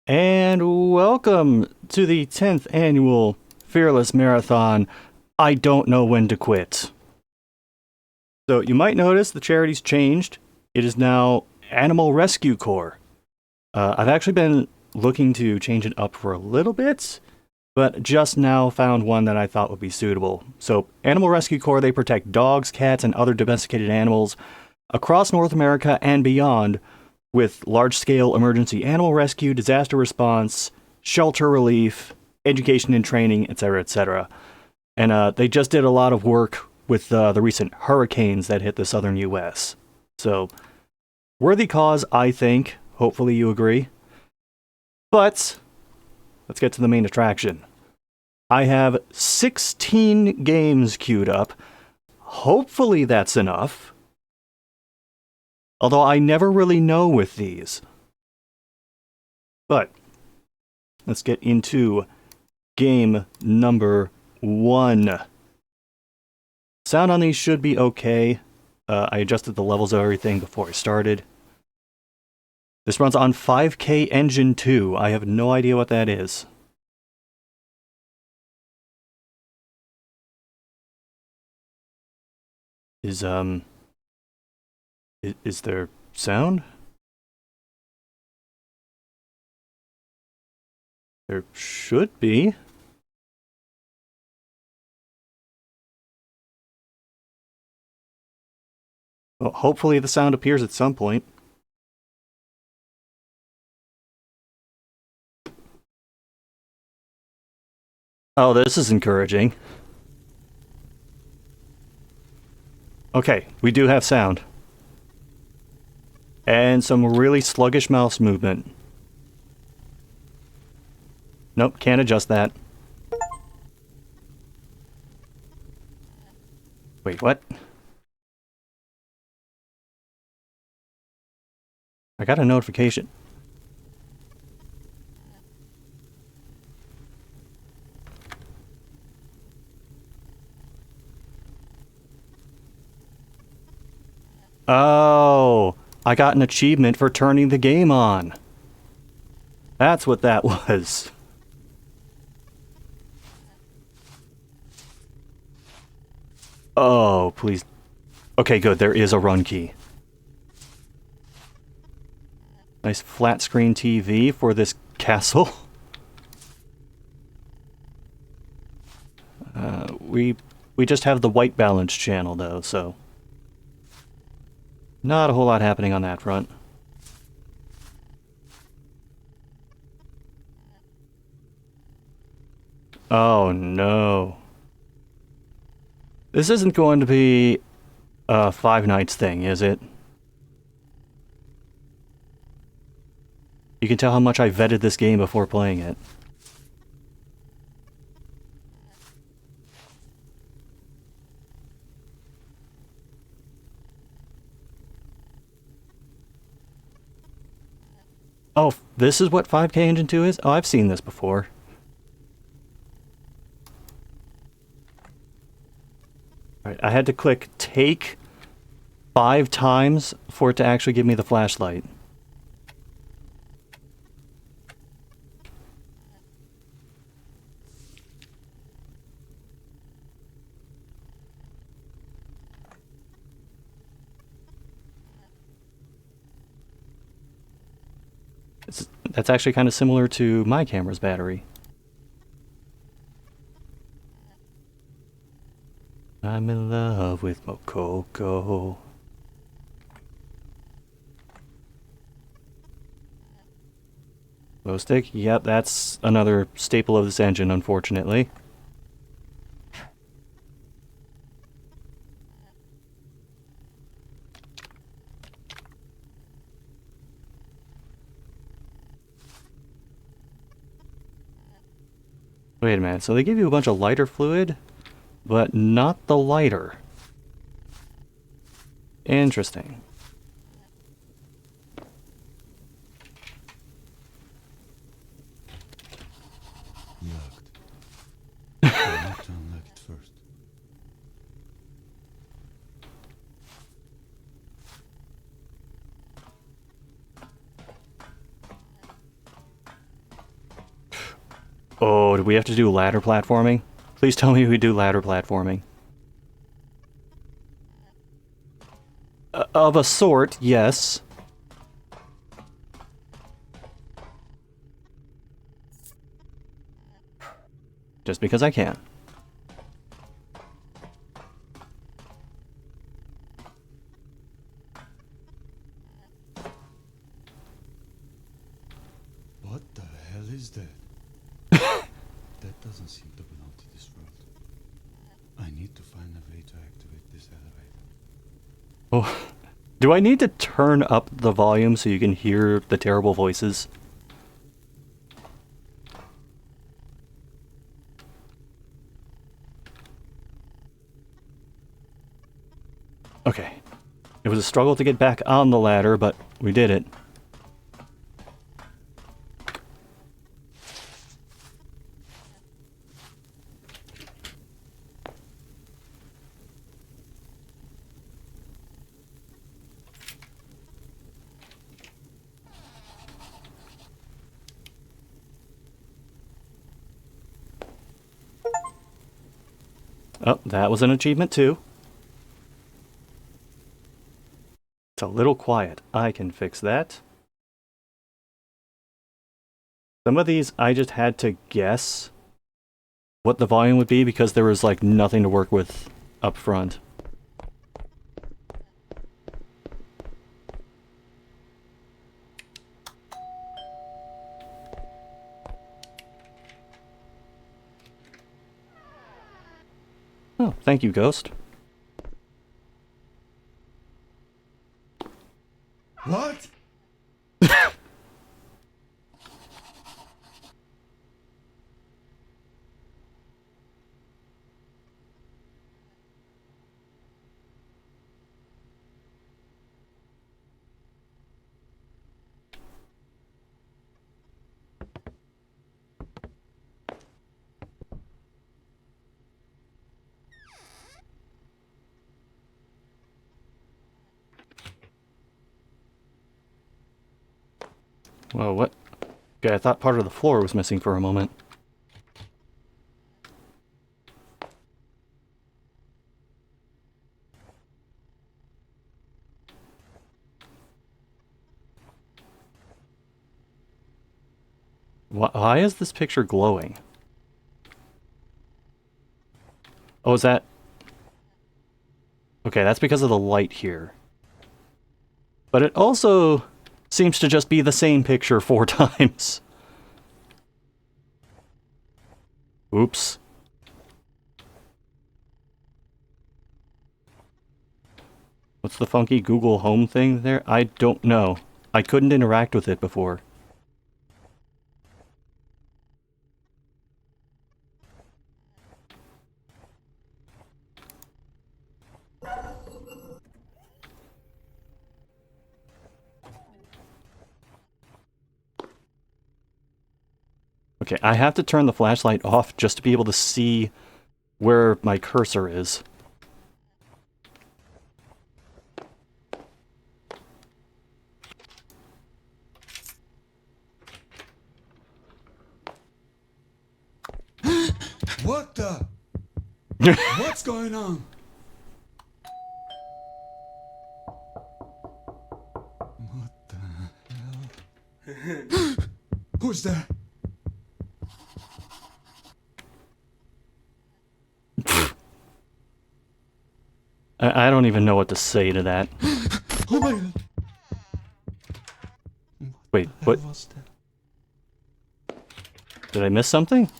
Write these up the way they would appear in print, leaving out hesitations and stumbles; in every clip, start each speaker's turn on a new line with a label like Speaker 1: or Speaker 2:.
Speaker 1: And welcome to the 10th annual Fearless Marathon. I don't know when to quit. So you might notice the charity's changed. It is now Animal Rescue Corps. I've actually been looking to change it up for a little bit, but just now found one that I thought would be suitable. So Animal Rescue Corps, they protect dogs, cats, and other domesticated animals across North America and beyond with large-scale emergency animal rescue, disaster response, shelter relief, education and training, etc., etc. And they just did a lot of work with the recent hurricanes that hit the southern U.S. So, worthy cause, I think. Hopefully you agree. But, let's get to the main attraction. I have 16 games queued up. Hopefully that's enough. Although I never really know with these. But, let's get into game number 1. Sound on these should be okay. I adjusted the levels of everything before I started. This runs on 5K Engine 2. I have no idea what that is. Is there sound? There should be. Well, hopefully the sound appears at some point. Oh, this is encouraging. Okay, we do have sound. And some really sluggish mouse movement. Nope, can't adjust that. Wait, what? I got a notification. Oh, I got an achievement for turning the game on. That's what that was. Oh, please. Okay, good. There is a run key. Nice flat screen TV for this castle. We just have the white balance channel though, so not a whole lot happening on that front. Oh no. This isn't going to be a Five Nights thing, is it? You can tell how much I vetted this game before playing it. Oh, this is what 5K Engine 2 is? Oh, I've seen this before. Alright, I had to click take 5 times for it to actually give me the flashlight. That's actually kind of similar to my camera's battery. I'm in love with Mokoko. Glow stick? Yep, that's another staple of this engine, unfortunately. Wait a minute, so they give you a bunch of lighter fluid, but not the lighter. Interesting.
Speaker 2: Locked. I have to unlock it first.
Speaker 1: Oh, do we have to do ladder platforming? Please tell me we do ladder platforming. Of a sort, yes. Just because I can.
Speaker 2: What the hell is that? That doesn't seem to belong to this world. I need to find a way to activate this elevator.
Speaker 1: Oh, do I need to turn up the volume so you can hear the terrible voices? Okay. It was a struggle to get back on the ladder, but we did it. Oh, that was an achievement too. It's a little quiet. I can fix that. Some of these I just had to guess what the volume would be because there was like nothing to work with up front. Oh, thank you, Ghost.
Speaker 2: What?
Speaker 1: Whoa, what? Okay, I thought part of the floor was missing for a moment. Why is this picture glowing? Oh, is that... Okay, that's because of the light here. But it also seems to just be the same picture 4 times. Oops. What's the funky Google Home thing there? I don't know. I couldn't interact with it before. Okay, I have to turn the flashlight off just to be able to see where my cursor is.
Speaker 2: What the? What's going on? What the hell? Who's there?
Speaker 1: I don't even know what to say to that.
Speaker 2: Oh my god.
Speaker 1: Wait, what?
Speaker 2: Was that?
Speaker 1: Did I miss something?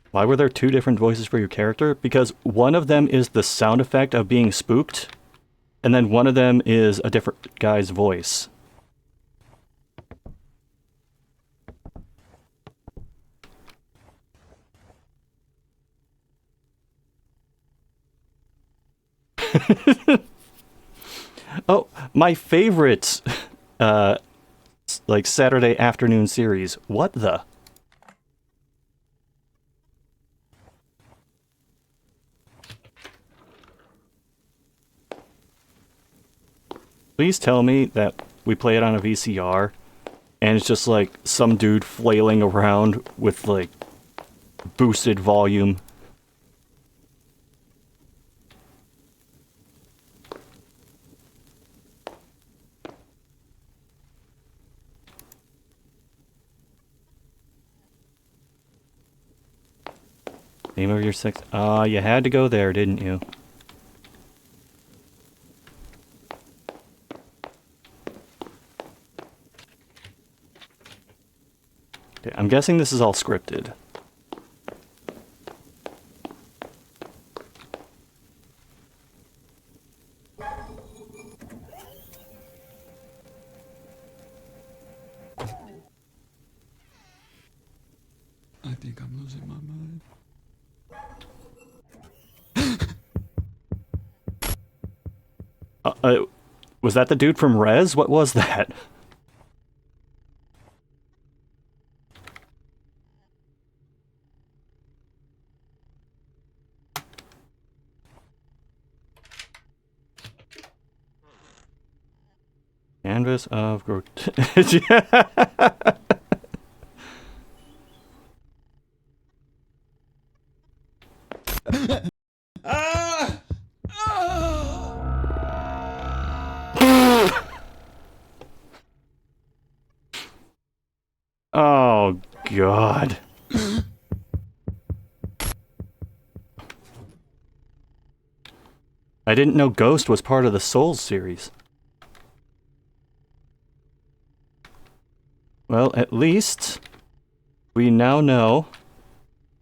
Speaker 1: Why were there 2 different voices for your character? Because one of them is the sound effect of being spooked, and then one of them is a different guy's voice. Oh, my favorite, like Saturday afternoon series. What the? Please tell me that we play it on a VCR and it's just like some dude flailing around with like boosted volume. Name of your sex. You had to go there, didn't you? Okay, I'm guessing this is all scripted.
Speaker 2: I think I'm losing my mind.
Speaker 1: Was that the dude from Rez? What was that? Canvas of Oh, God. I didn't know Ghost was part of the Souls series. Well, at least we now know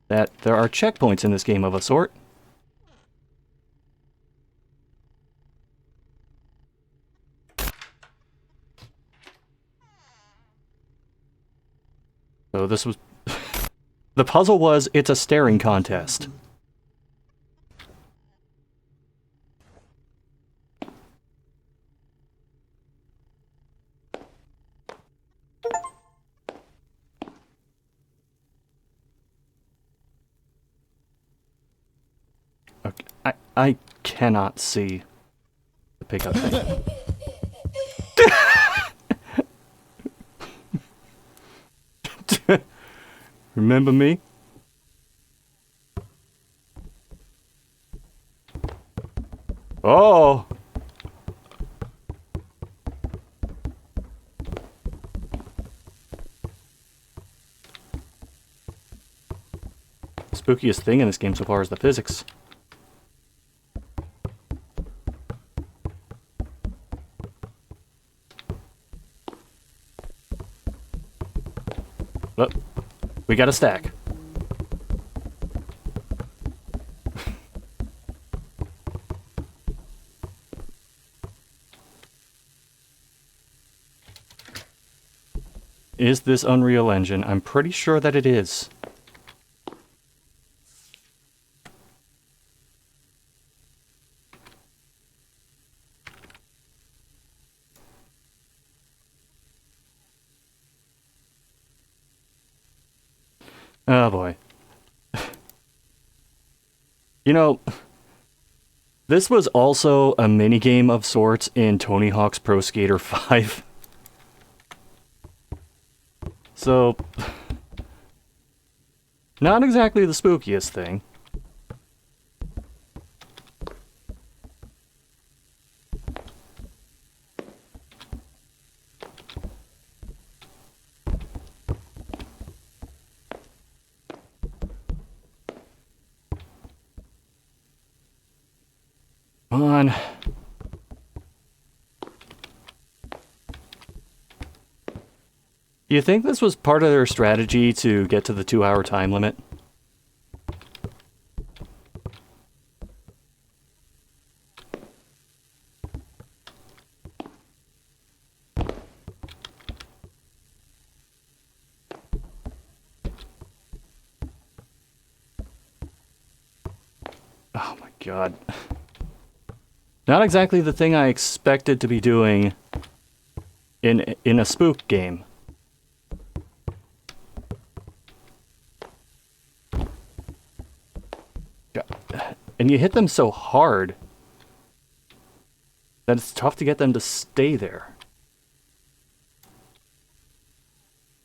Speaker 1: that there are checkpoints in this game of a sort. So this was... The puzzle was, it's a staring contest. Okay, I cannot see the pickup thing. Remember me? Oh! Spookiest thing in this game so far is the physics. Look, we got a stack. Is this Unreal Engine? I'm pretty sure that it is. Oh boy. You know, this was also a minigame of sorts in Tony Hawk's Pro Skater 5. So, not exactly the spookiest thing. Come on. You think this was part of their strategy to get to the 2-hour time limit? Oh my god. Not exactly the thing I expected to be doing in a spook game. And you hit them so hard. that it's tough to get them to stay there.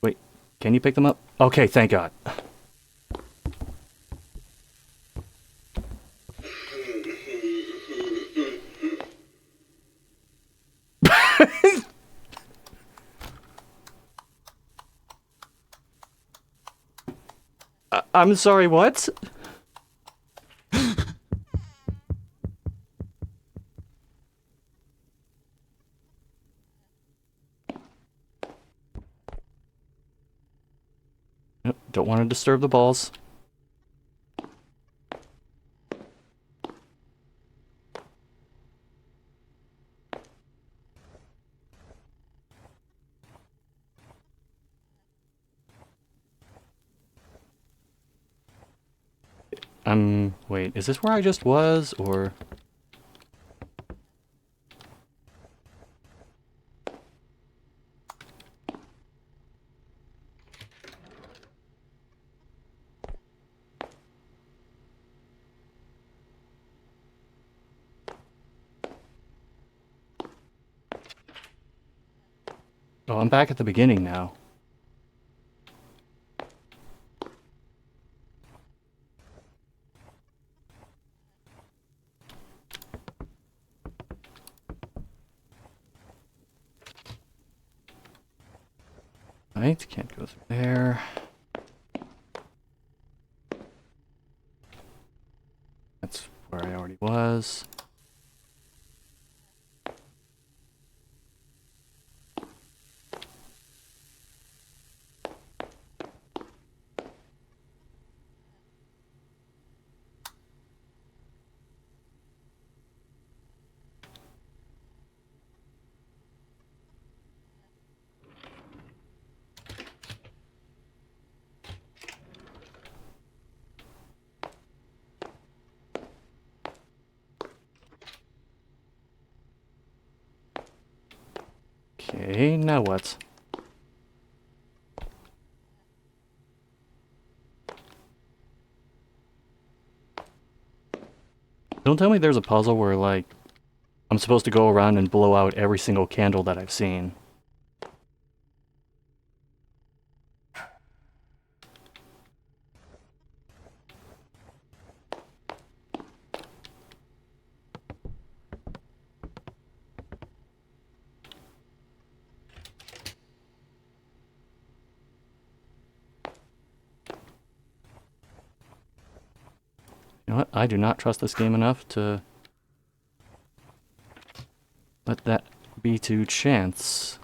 Speaker 1: Wait, can you pick them up? Okay, thank God. I'm sorry, what? Nope, don't want to disturb the balls. Wait, is this where I just was, or? Oh, I'm back at the beginning now. Right, can't go through there. That's where I already was. Okay, now what? Don't tell me there's a puzzle where, like, I'm supposed to go around and blow out every single candle that I've seen. You know what? I do not trust this game enough to let that be to chance.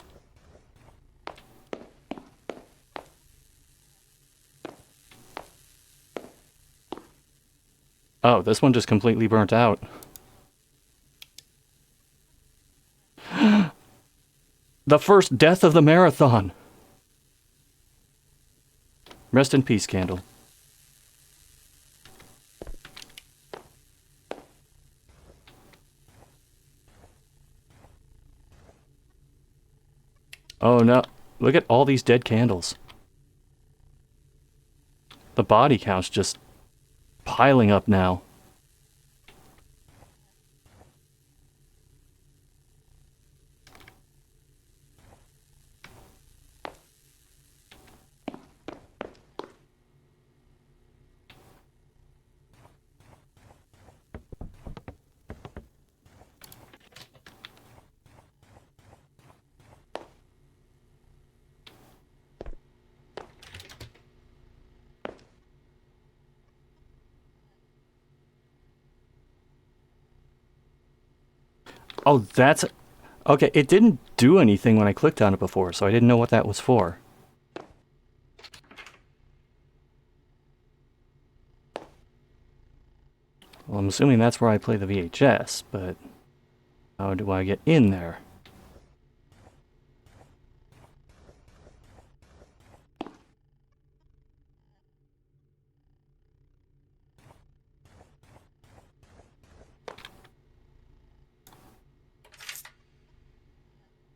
Speaker 1: Oh, this one just completely burnt out. The first death of the marathon! Rest in peace, candle. Oh no, look at all these dead candles. The body count's just piling up now. Oh, that's... Okay, it didn't do anything when I clicked on it before, so I didn't know what that was for. Well, I'm assuming that's where I play the VHS, but how do I get in there?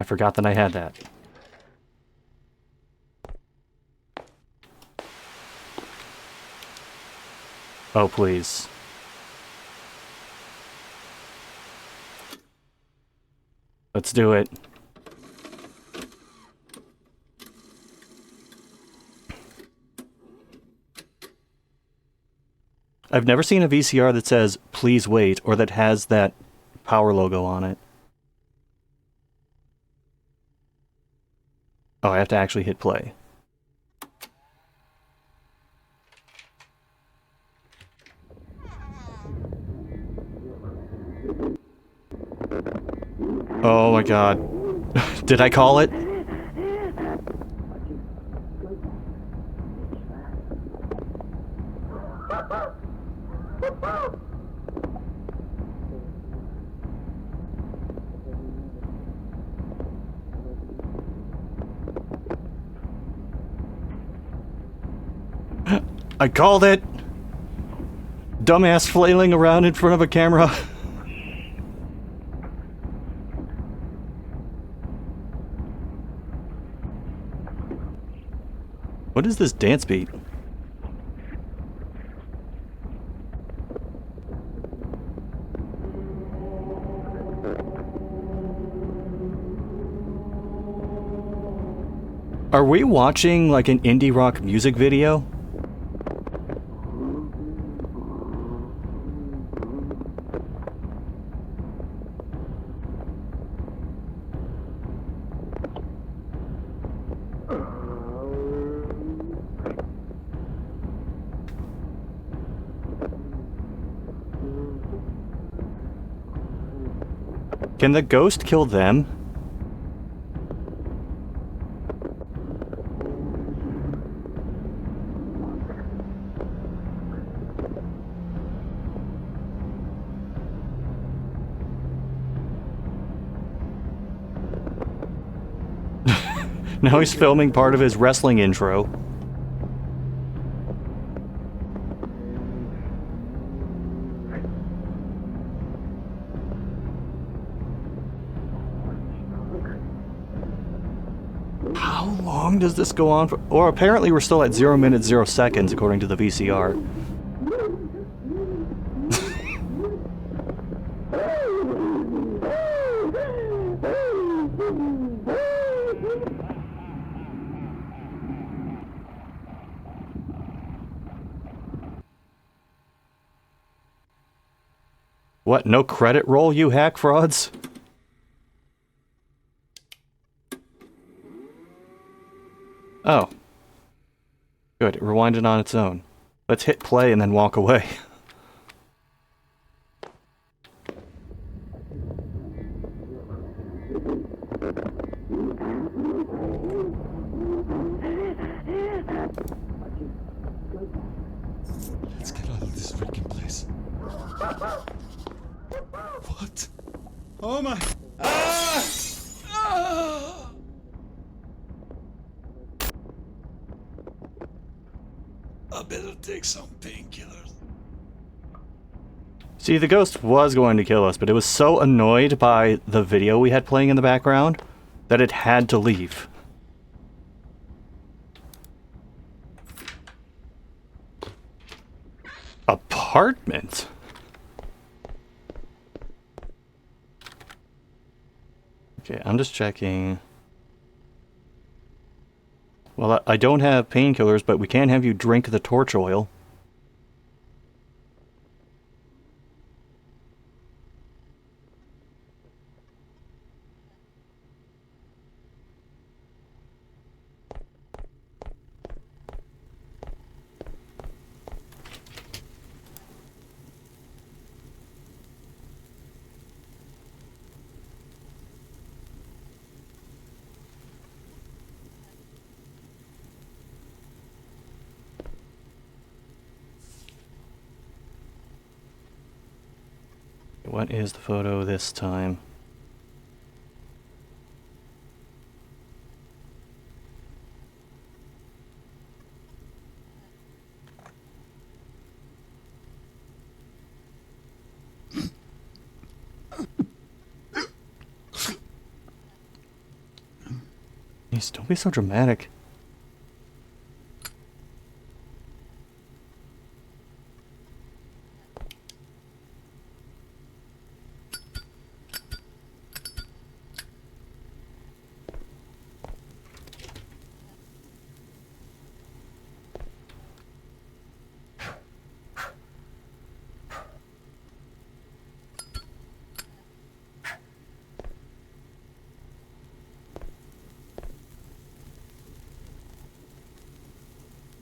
Speaker 1: I forgot that I had that. Oh, please. Let's do it. I've never seen a VCR that says, please wait, or that has that power logo on it. Oh, I have to actually hit play. Oh my god. Did I call it? I called it! Dumbass flailing around in front of a camera. What is this dance beat? Are we watching like an indie rock music video? Can the ghost kill them? Now he's filming part of his wrestling intro. How long does this go on for? Or apparently we're still at 0 minutes 0 seconds according to the VCR. What, no credit roll, you hack frauds? Oh. Good, it rewinded on its own. Let's hit play and then walk away.
Speaker 2: Let's get out of this freaking place. What? Oh my... Ah! Ah! I better take some painkillers.
Speaker 1: See, the ghost was going to kill us, but it was so annoyed by the video we had playing in the background that it had to leave. Apartment? Okay, I'm just checking. Well, I don't have painkillers, but we can have you drink the torch oil. What is the photo this time? Please, don't be so dramatic.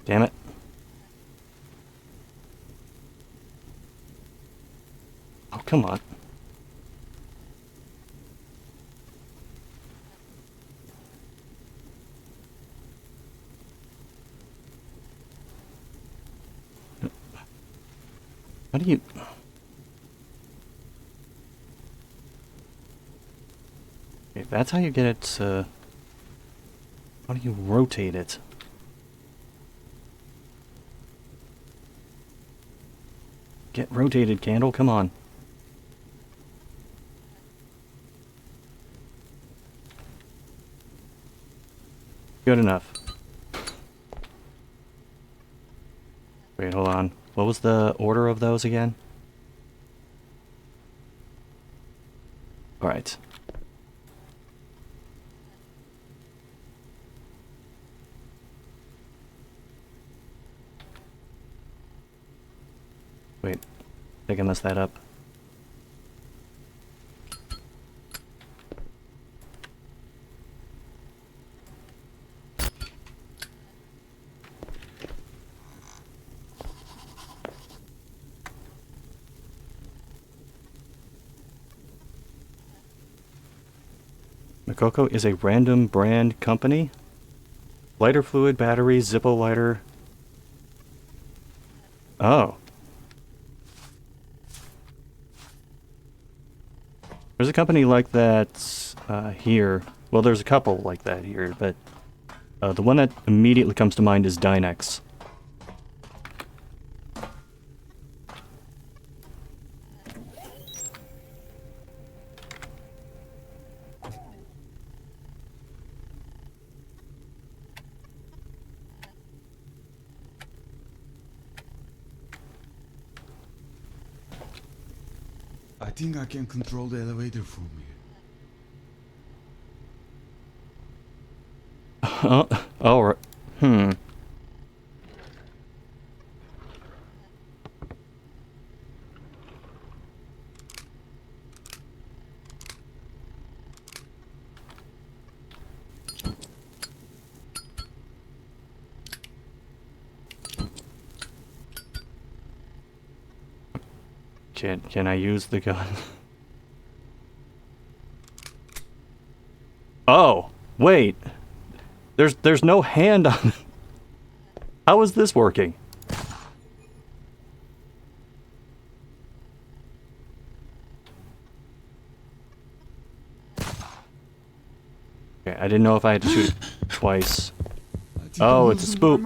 Speaker 1: Damn it. Oh, come on. How do you... Okay, that's how you get it to... How do you rotate it? Get rotated, candle, come on. Good enough. Wait, hold on. What was the order of those again? Alright. Wait, I think I messed that up. Makoko is a random brand company. Lighter fluid, batteries, Zippo lighter. Oh. There's a company like that here. Well, there's a couple like that here, but the one that immediately comes to mind is Dynex.
Speaker 2: I think I can control the elevator from here.
Speaker 1: Oh, hmm. Can I use the gun? Oh, wait. There's no hand on it. How is this working? Okay, I didn't know if I had to shoot it twice. Oh, it's a spook.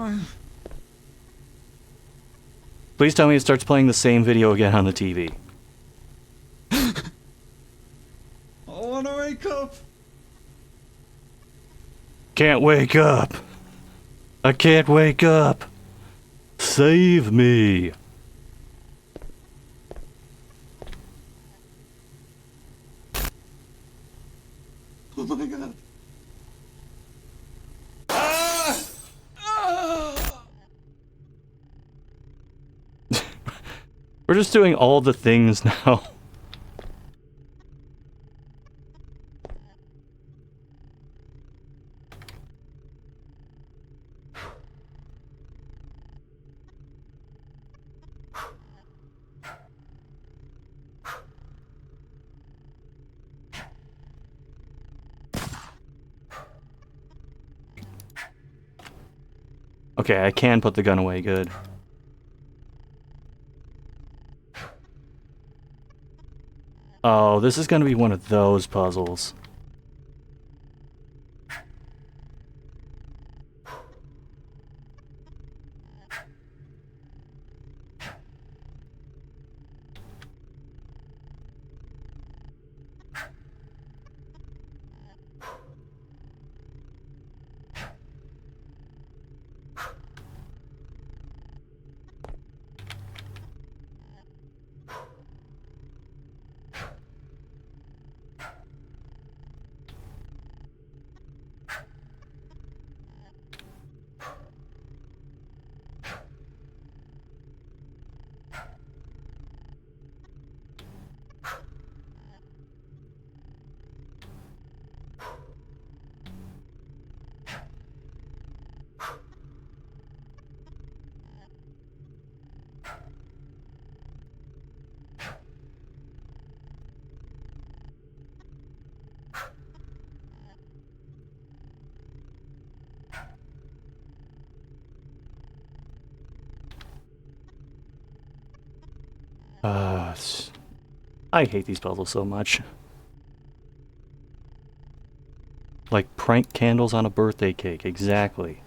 Speaker 1: Please tell me it starts playing the same video again on the TV.
Speaker 2: I wanna wake up!
Speaker 1: Can't wake up. I can't wake up. Save me.
Speaker 2: Oh my god. Ah! Ah!
Speaker 1: We're just doing all the things now. Okay, I can put the gun away, good. Oh, this is gonna be one of those puzzles. I hate these puzzles so much. Like prank candles on a birthday cake, exactly.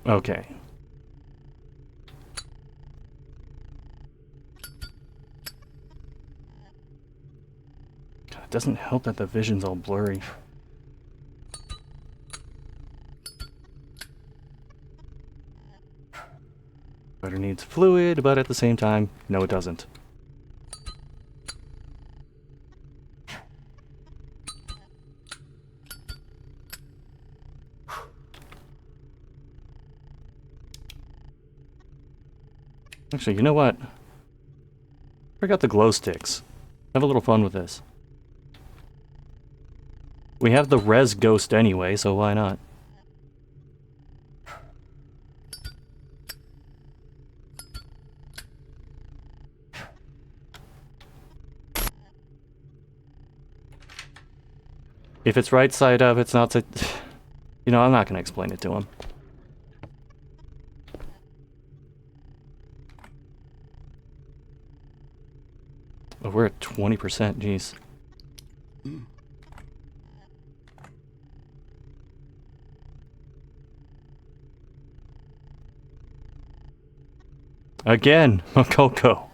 Speaker 1: Okay. God, it doesn't help that the vision's all blurry. Spider needs fluid, but at the same time, no it doesn't. Actually, you know what? Break out the glow sticks. Have a little fun with this. We have the res ghost anyway, so why not? If it's right side up, it's not... You know, I'm not going to explain it to him. Oh, we're at 20%, jeez. Again, Makoko.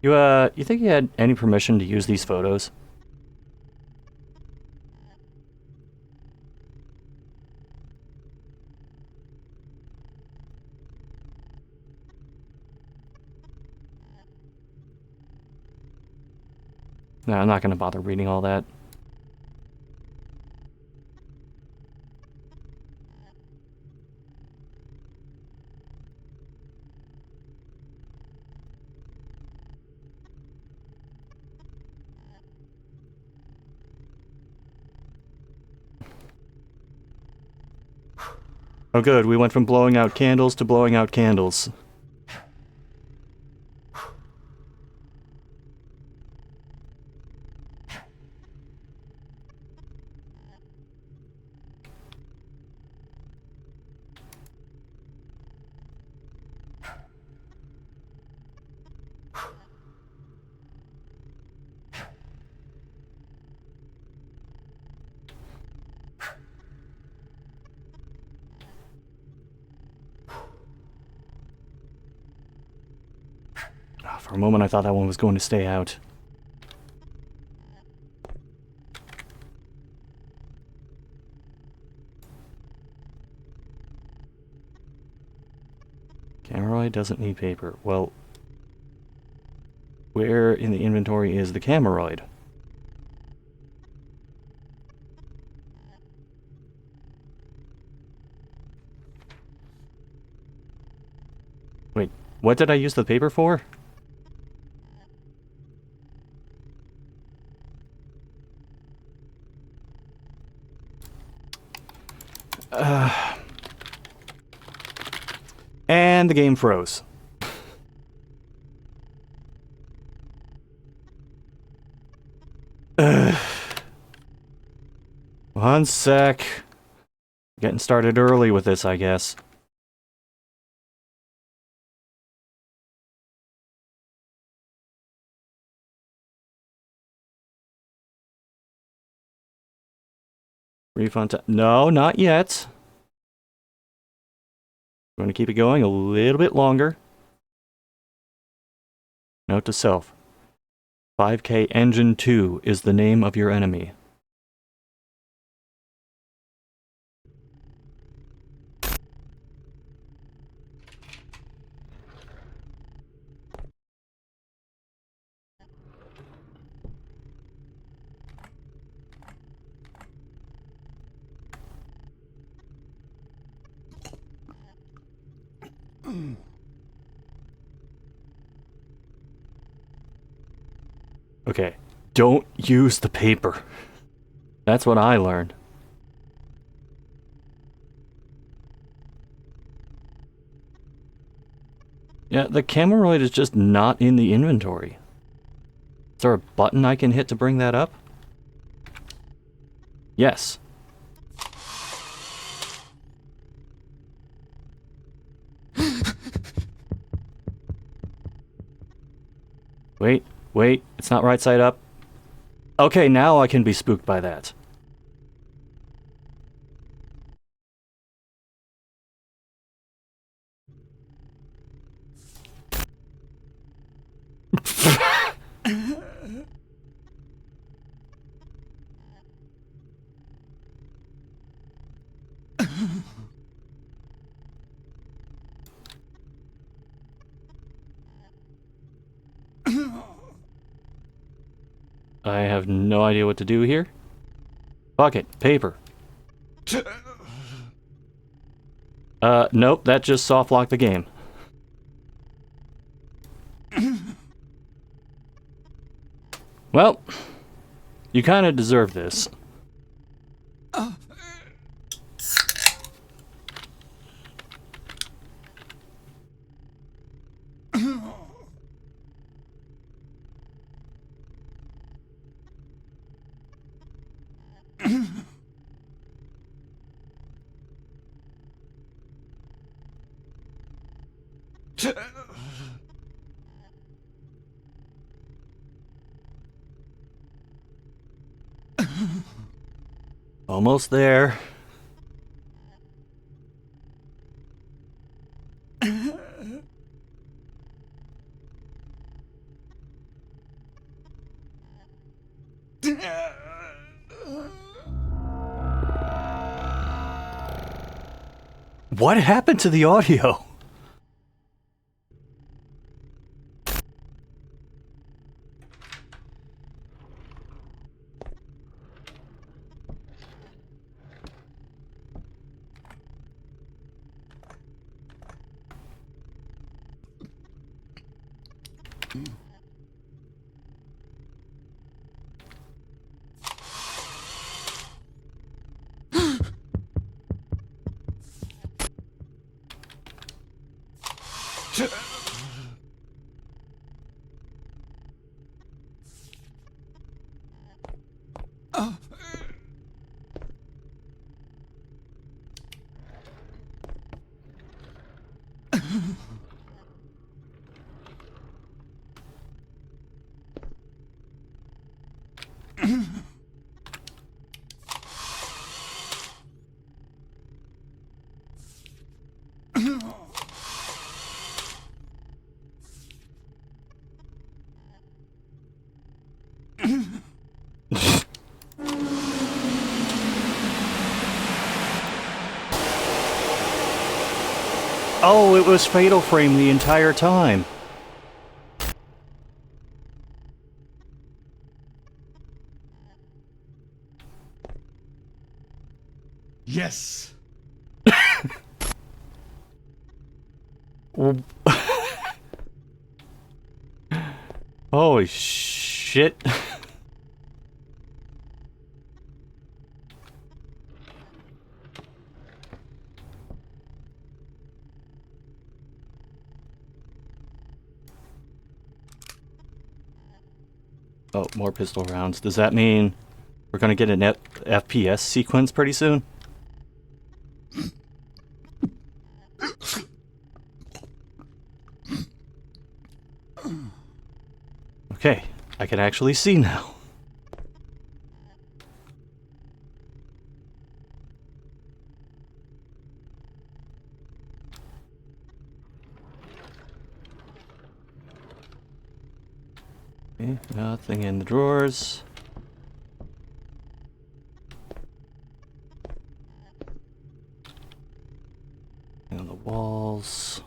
Speaker 1: You think you had any permission to use these photos? No, I'm not going to bother reading all that. Oh good, we went from blowing out candles to blowing out candles. Oh, for a moment I thought that one was going to stay out. Cameraroid? doesn't need paper. Well, where in the inventory is the cameroid? Wait, what did I use the paper for? And the game froze. One sec. Getting started early with this, I guess. Refund time. No, not yet. I'm going to keep it going a little bit longer. Note to self. 5K Engine 2 is the name of your enemy. Okay, don't use the paper. That's what I learned. Yeah, the cameroid is just not in the inventory. Is there a button I can hit to bring that up? Yes. Wait, it's not right side up. Okay, now I can be spooked by that. I have no idea what to do here. Fuck it, paper. Nope, that just soft locked the game. Well, you kind of deserve this. Almost there. What happened to the audio? Oh, it was Fatal Frame the entire time.
Speaker 2: Yes!
Speaker 1: Holy shit. Oh, more pistol rounds. Does that mean we're gonna get an FPS sequence pretty soon? Okay, I can actually see now. Okay, nothing in the drawers. On the walls.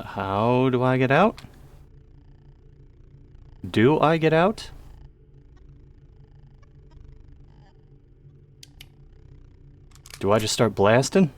Speaker 1: How do I get out? Do I get out? Do I just start blasting?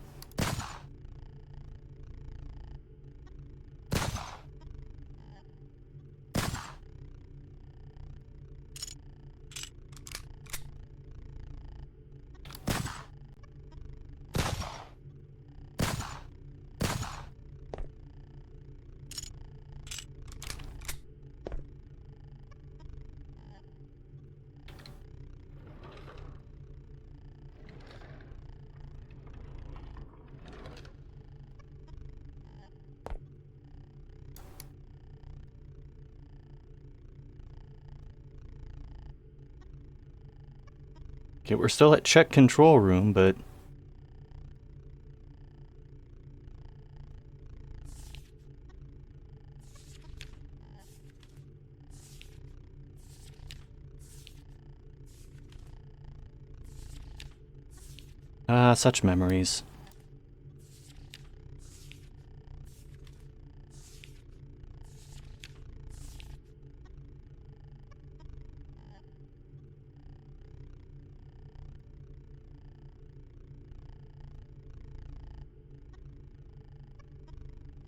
Speaker 1: Okay, we're still at check control room, but... Ah, such memories.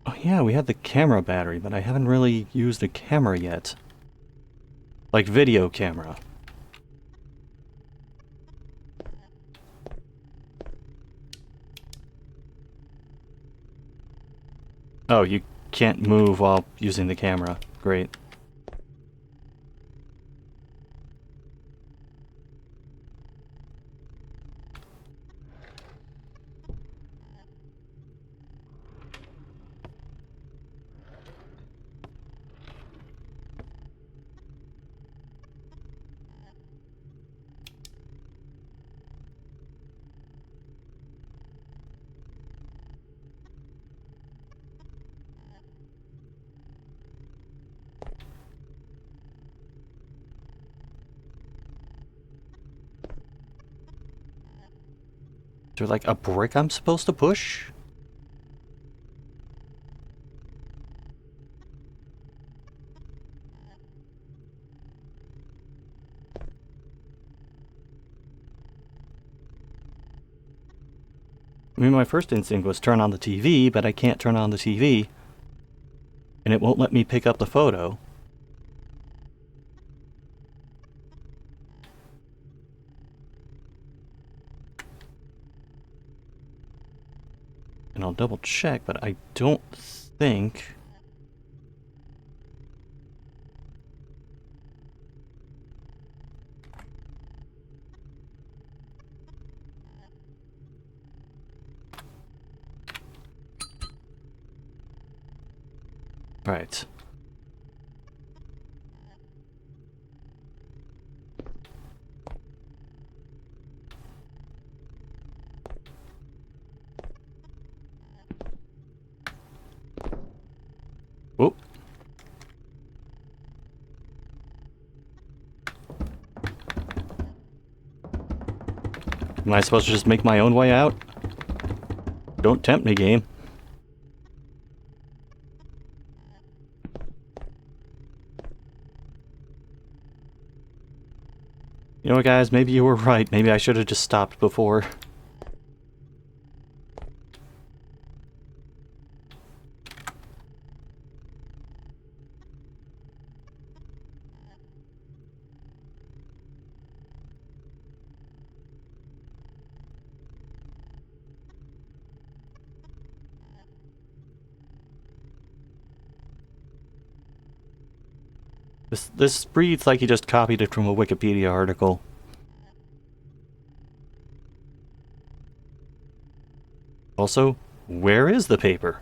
Speaker 1: Oh yeah, we had the camera battery, but I haven't really used a camera yet. Like video camera. Oh, you can't move while using the camera. Great. Is there like a brick I'm supposed to push? I mean, my first instinct was turn on the TV, but I can't turn on the TV. And it won't let me pick up the photo. And I'll double check, but I don't think... Right. Whoop. Am I supposed to just make my own way out? Don't tempt me, game. You know what, guys? Maybe you were right. Maybe I should have just stopped before. This reads like he just copied it from a Wikipedia article. Also, where is the paper?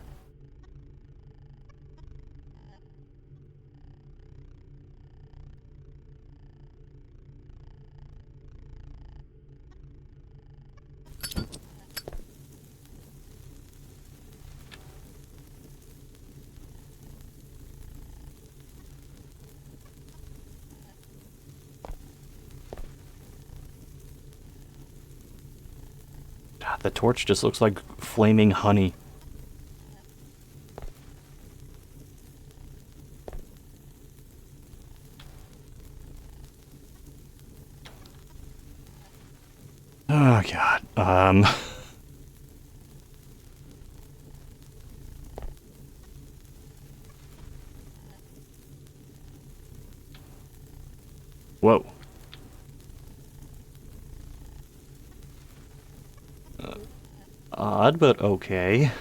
Speaker 1: God, the torch just looks like flaming honey. Oh, God. Whoa. Odd, but okay.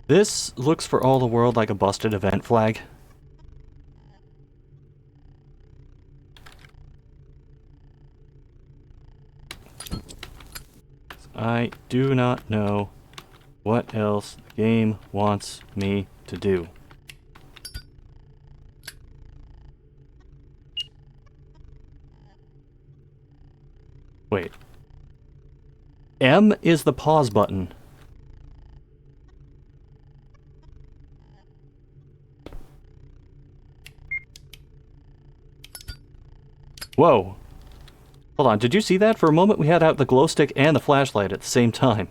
Speaker 1: This looks for all the world like a busted event flag. I do not know what else the game wants me to do. Wait. M is the pause button. Whoa. Hold on, did you see that? For a moment we had out the glow stick and the flashlight at the same time.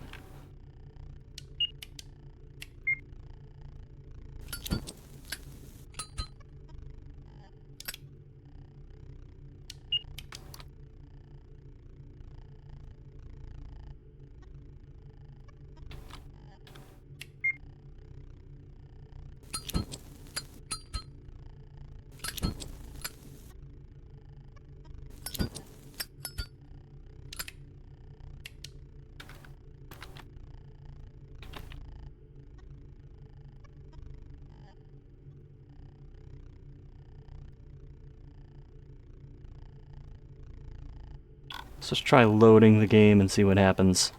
Speaker 1: Let's just try loading the game and see what happens.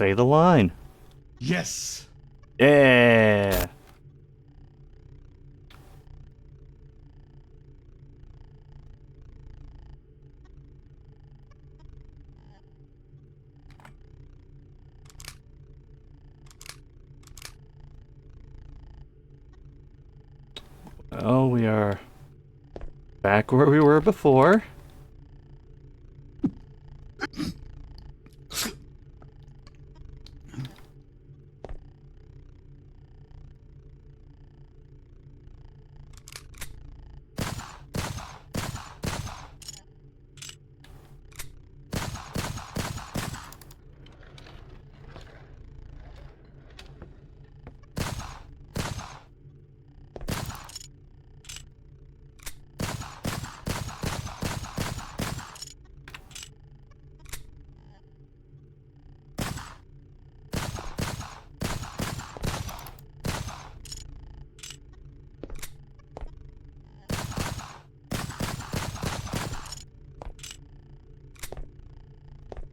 Speaker 1: Say the line.
Speaker 2: Yes!
Speaker 1: Yeah. Well, we are back where we were before.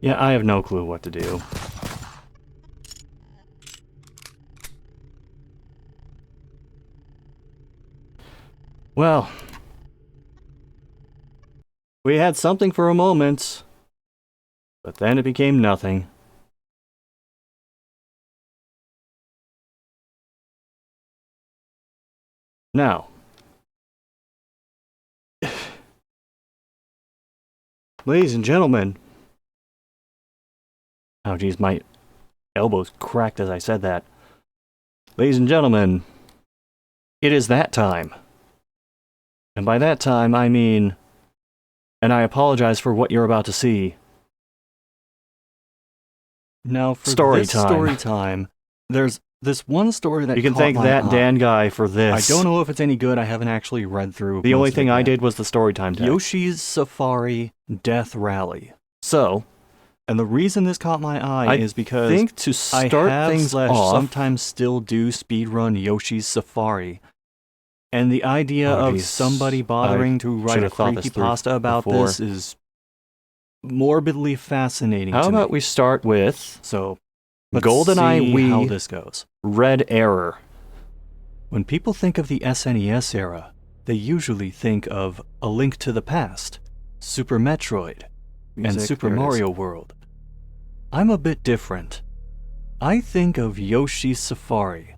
Speaker 1: Yeah, I have no clue what to do. Well, we had something for a moment, but then it became nothing. Now, ladies and gentlemen, oh geez, my elbows cracked as I said that. Ladies and gentlemen, it is that time. And by that time, I mean, and I apologize for what you're about to see. Now, for
Speaker 3: Story
Speaker 1: this
Speaker 3: time.
Speaker 1: story time, there's this one story that
Speaker 3: You can
Speaker 1: caught
Speaker 3: thank
Speaker 1: my
Speaker 3: that
Speaker 1: eye.
Speaker 3: Dan guy for this.
Speaker 1: I don't know if it's any good. I haven't actually read through.
Speaker 3: The
Speaker 1: most
Speaker 3: only
Speaker 1: of
Speaker 3: thing
Speaker 1: it
Speaker 3: I
Speaker 1: yet.
Speaker 3: did was the story time tag.
Speaker 1: Yoshi's Safari Death Rally. So, and the reason this caught my eye
Speaker 3: I
Speaker 1: is because
Speaker 3: think to
Speaker 1: I
Speaker 3: start
Speaker 1: have
Speaker 3: things
Speaker 1: slash
Speaker 3: off,
Speaker 1: sometimes still do speedrun Yoshi's Safari. And the idea
Speaker 3: Oh,
Speaker 1: of
Speaker 3: geez.
Speaker 1: somebody bothering to write a
Speaker 3: should've thought this through
Speaker 1: creepypasta about
Speaker 3: before.
Speaker 1: this is morbidly fascinating
Speaker 3: how
Speaker 1: to
Speaker 3: about
Speaker 1: me.
Speaker 3: we start with
Speaker 1: So, let's
Speaker 3: GoldenEye
Speaker 1: see
Speaker 3: Wii
Speaker 1: how this goes.
Speaker 3: Red Error.
Speaker 1: When people think of the SNES era, they usually think of A Link to the Past, Super Metroid, and
Speaker 3: Music,
Speaker 1: Super
Speaker 3: there it is.
Speaker 1: Mario World. I'm a bit different. I think of Yoshi's Safari.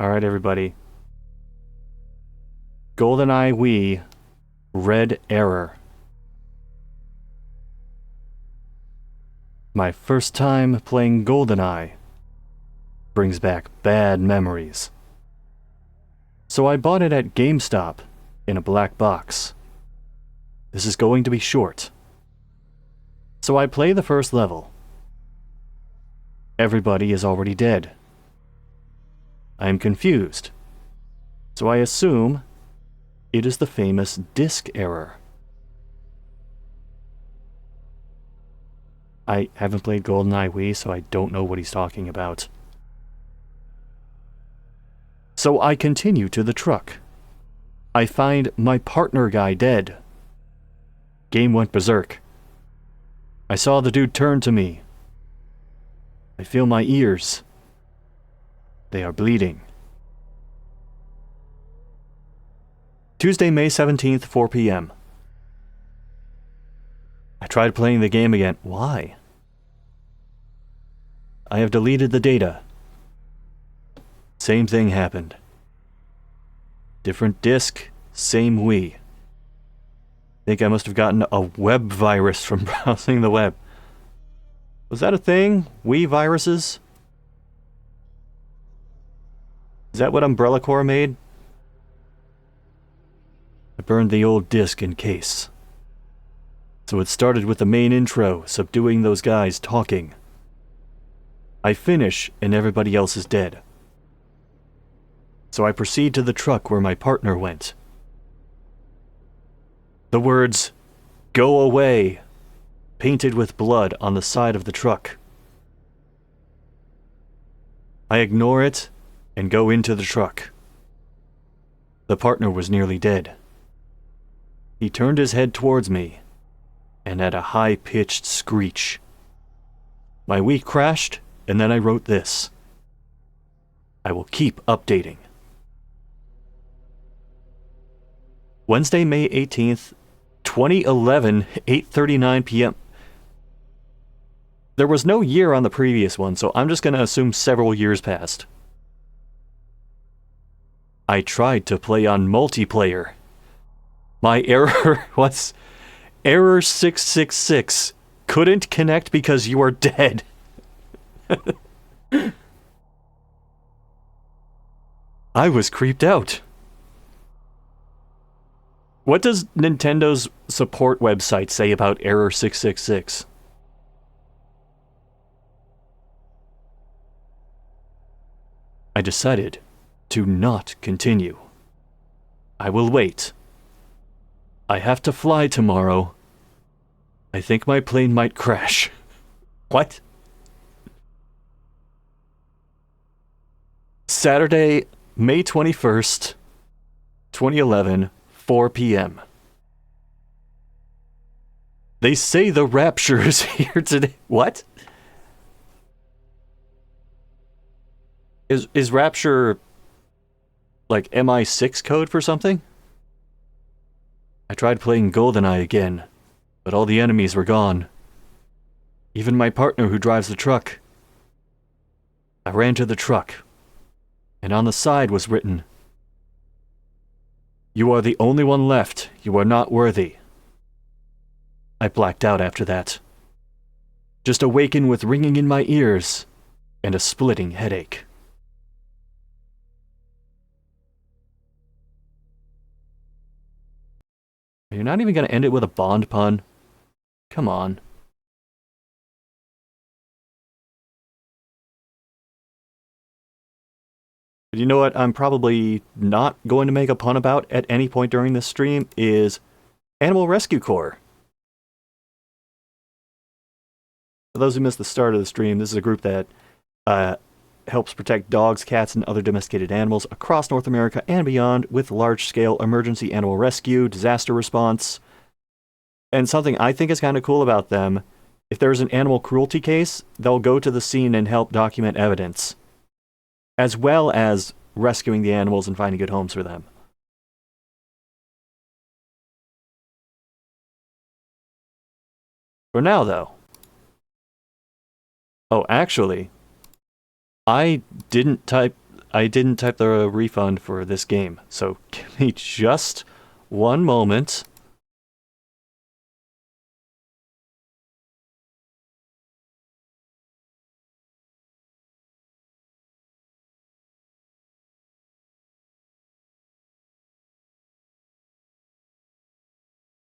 Speaker 3: Alright, everybody. GoldenEye Wii Red Error. My first time playing GoldenEye brings back bad memories. So I bought it at GameStop in a black box. This is going to be short. So I play the first level. Everybody is already dead. I am confused. So I assume it is the famous disk error. I haven't played GoldenEye Wii, so I don't know what he's talking about. So I continue to the truck. I find my partner guy dead. Game went berserk. I saw the dude turn to me. I feel my ears. They are bleeding. Tuesday, May 17th, 4 p.m. I tried playing the game again. Why? I have deleted the data. Same thing happened. Different disk, same Wii. Think I must have gotten a web virus from browsing the web. Was that a thing? Wii viruses? Is that what Umbrella Corps made? I burned the old disc in case. So it started with the main intro, subduing those guys talking. I finish, and everybody else is dead. So I proceed to the truck where my partner went. The words, "Go away," painted with blood on the side of the truck. I ignore it and go into the truck. The partner was nearly dead. He turned his head towards me, and at a high-pitched screech. My week crashed, and then I wrote this. I will keep updating. Wednesday, May 18th, 2011, 8:39 p.m. There was no year on the previous one, so I'm just going to assume several years passed. I tried to play on multiplayer. My error was error 666. Couldn't connect because you are dead. I was creeped out. What does Nintendo's support website say about error 666? I decided to not continue. I will wait. I have to fly tomorrow. I think my plane might crash. What? Saturday, May 21st, 2011, 4 p.m. They say the rapture is here today. What? Is rapture like MI6 code for something? I tried playing GoldenEye again, but all the enemies were gone. Even my partner who drives the truck. I ran to the truck, and on the side was written, "You are the only one left. You are not worthy." I blacked out after that. Just awakened with ringing in my ears and a splitting headache. You're not even going to end it with a Bond pun? Come on. But you know what I'm probably not going to make a pun about at any point during this stream is Animal Rescue Corps. For those who missed the start of the stream, this is a group that helps protect dogs, cats, and other domesticated animals across North America and beyond with large-scale emergency animal rescue, disaster response. And something I think is kind of cool about them, if there's an animal cruelty case, they'll go to the scene and help document evidence, as well as rescuing the animals and finding good homes for them. For now, though. Oh, actually, I didn't type the refund for this game, so give me just one moment.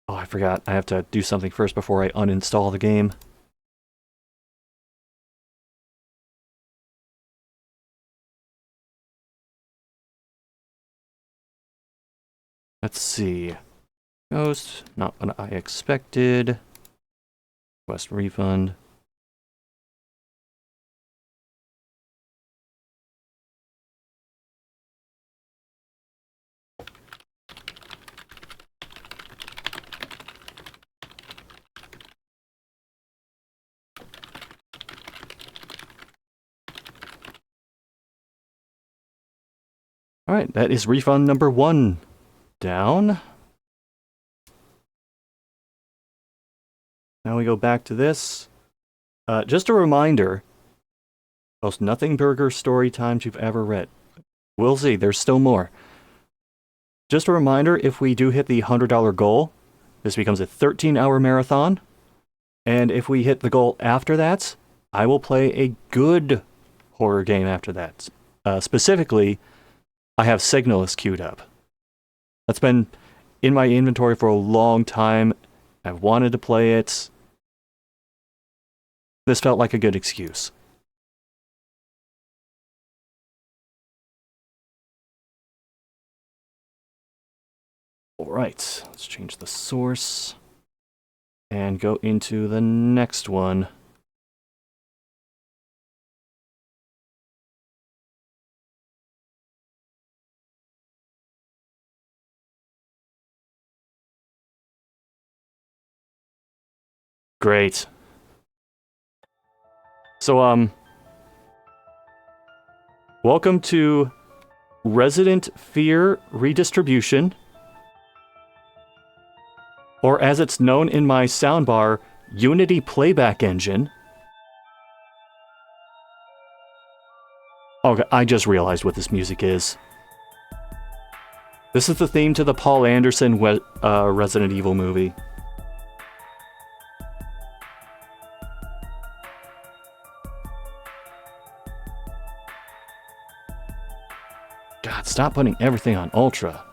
Speaker 3: Oh, I forgot. I have to do something first before I uninstall the game. Let's see. Ghost, not what I expected. Request refund. Alright, that is refund number 1 down. Now we go back to this. Just a reminder, most Nothing Burger story times you've ever read. We'll see, there's still more. Just a reminder, if we do hit the $100 goal, this becomes a 13-hour marathon. And if we hit the goal after that, I will play a good horror game after that. Specifically, I have Signalist queued up. That's been in my inventory for a long time. I've wanted to play it. This felt like a good excuse. Alright, let's change the source and go into the next one. Great. So, welcome to Resident Fear Redistribution, or as it's known in my soundbar, Unity Playback Engine. Okay, I just realized what this music is. This is the theme to the Paul Anderson Resident Evil movie. God, stop putting everything on Ultra.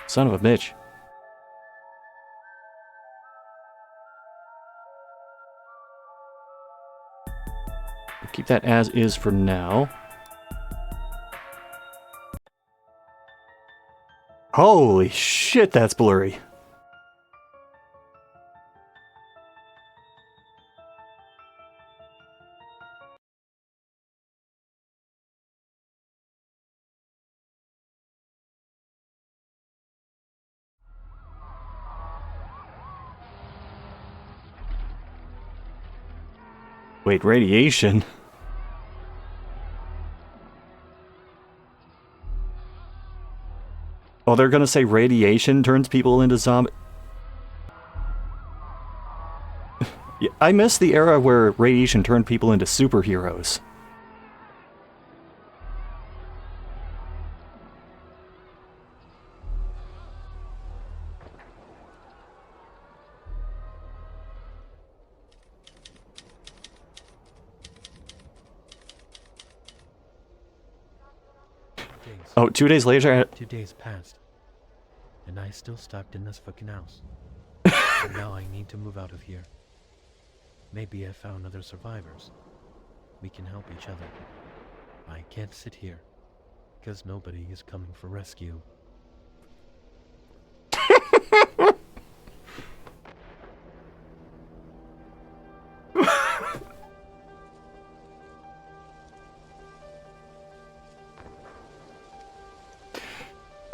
Speaker 3: Son of a bitch. Keep that as is for now. Holy shit, that's blurry. Wait, radiation? Oh, they're gonna say radiation turns people into zombies. Yeah, I miss the era where radiation turned people into superheroes. Oh, 2 days later.
Speaker 4: 2 days passed, and I still stuck in this fucking house. And now I need to move out of here. Maybe I found other survivors. We can help each other. I can't sit here, because nobody is coming for rescue.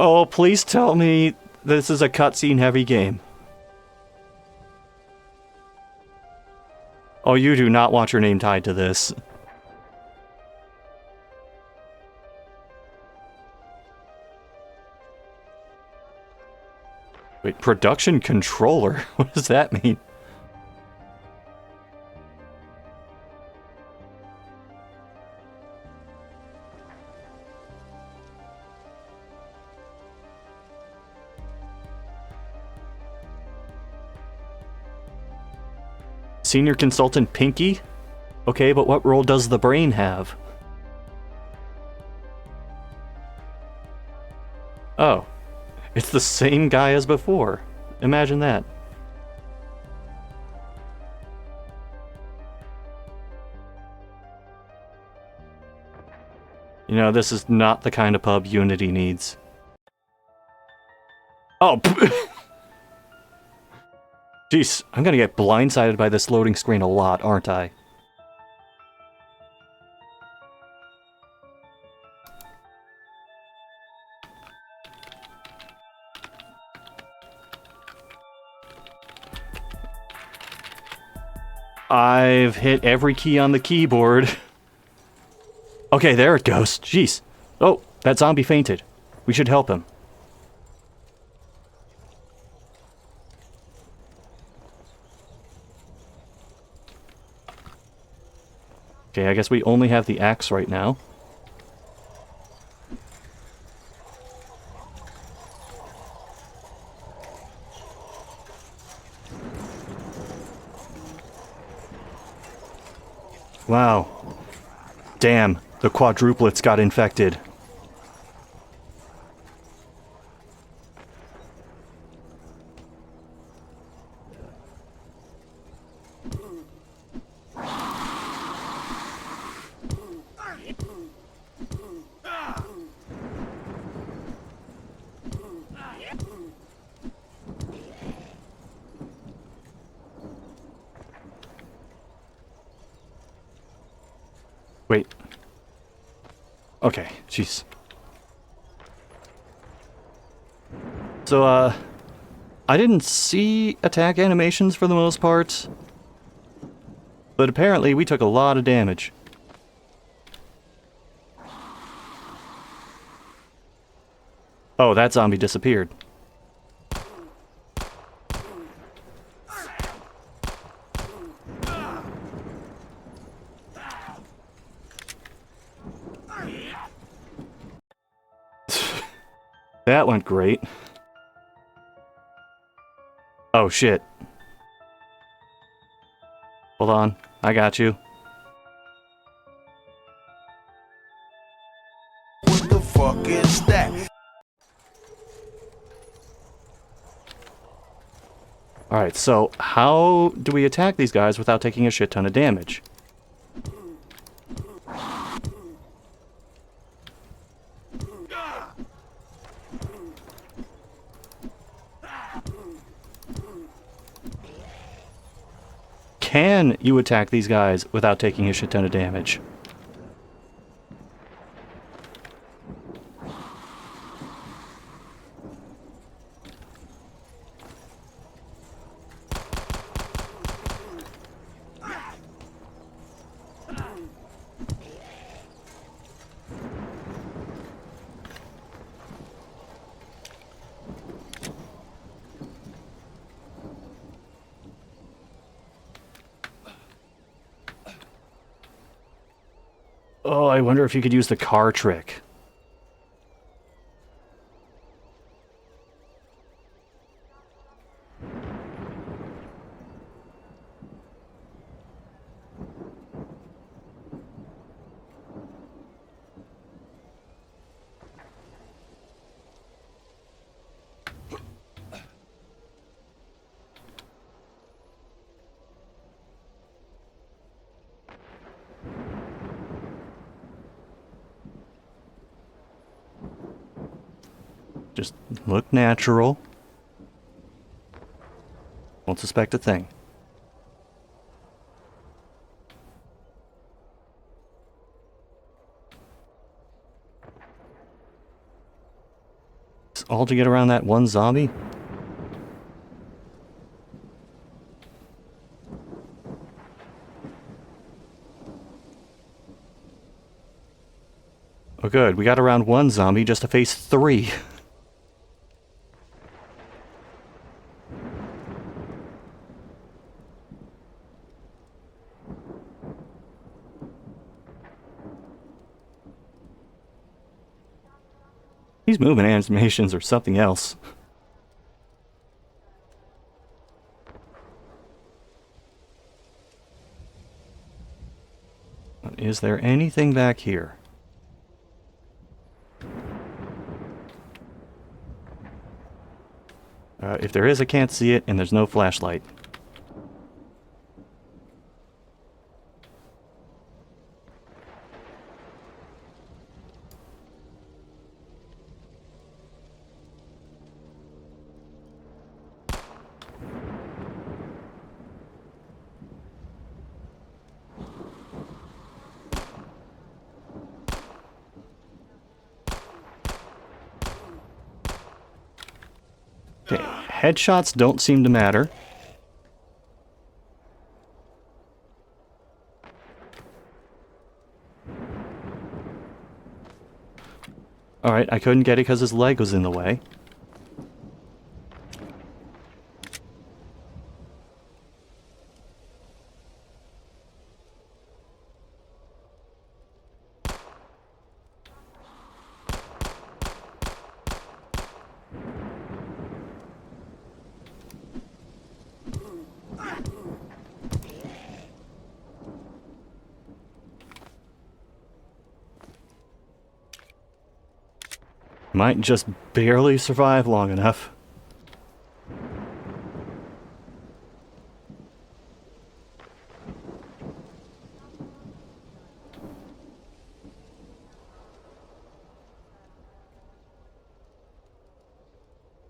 Speaker 3: Oh, please tell me this is a cutscene heavy game. Oh, you do not want your name tied to this. Wait, production controller? What does that mean? Senior Consultant Pinky? Okay, but what role does the brain have? Oh. It's the same guy as before. Imagine that. You know, this is not the kind of pub Unity needs. Oh! Jeez, I'm gonna get blindsided by this loading screen a lot, aren't I? I've hit every key on the keyboard. Okay, there it goes. Jeez. Oh, that zombie fainted. We should help him. Okay, I guess we only have the axe right now. Wow. Damn, the quadruplets got infected. Wait. Okay, jeez. So, I didn't see attack animations for the most part.
Speaker 1: But apparently we took a lot of damage. Oh, that zombie disappeared. That went great. Oh shit. Hold on, I got you.
Speaker 5: What the fuck is that?
Speaker 1: Alright, so how do we attack these guys without taking a shit ton of damage? Can you attack these guys without taking a shit ton of damage? Oh, I wonder if you could use the car trick. Just look natural. Won't suspect a thing. It's all to get around that one zombie? Oh good, we got around one zombie just to face 3. These movement animations are something else. Is there anything back here? If there is, I can't see it, and there's no flashlight. Okay, headshots don't seem to matter. Alright, I couldn't get it because his leg was in the way. Might just barely survive long enough.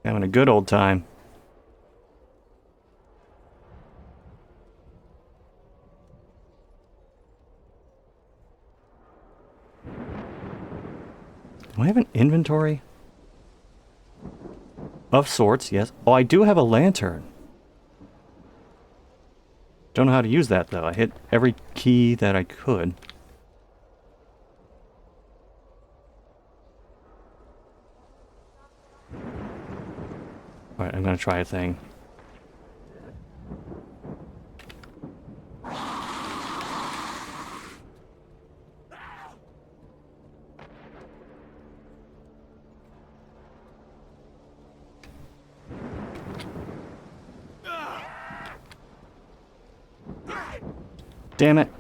Speaker 1: Having a good old time. Do I have an inventory? Of sorts, yes. Oh, I do have a lantern. Don't know how to use that, though. I hit every key that I could. Alright, I'm gonna try a thing. Damn it.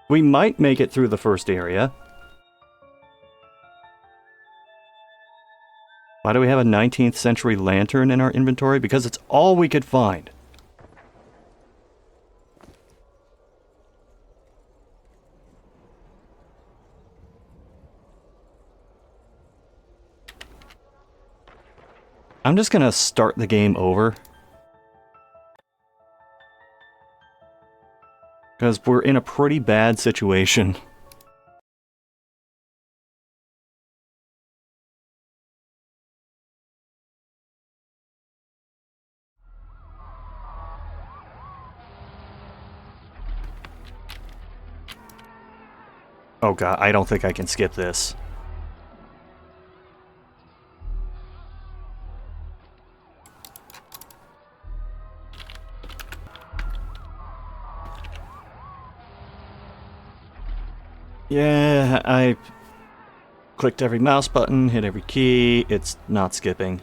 Speaker 1: We might make it through the first area. Why do we have a 19th century lantern in our inventory? Because it's all we could find. I'm just gonna start the game over. Because we're in a pretty bad situation. Oh god, I don't think I can skip this. Yeah, I clicked every mouse button, hit every key. It's not skipping.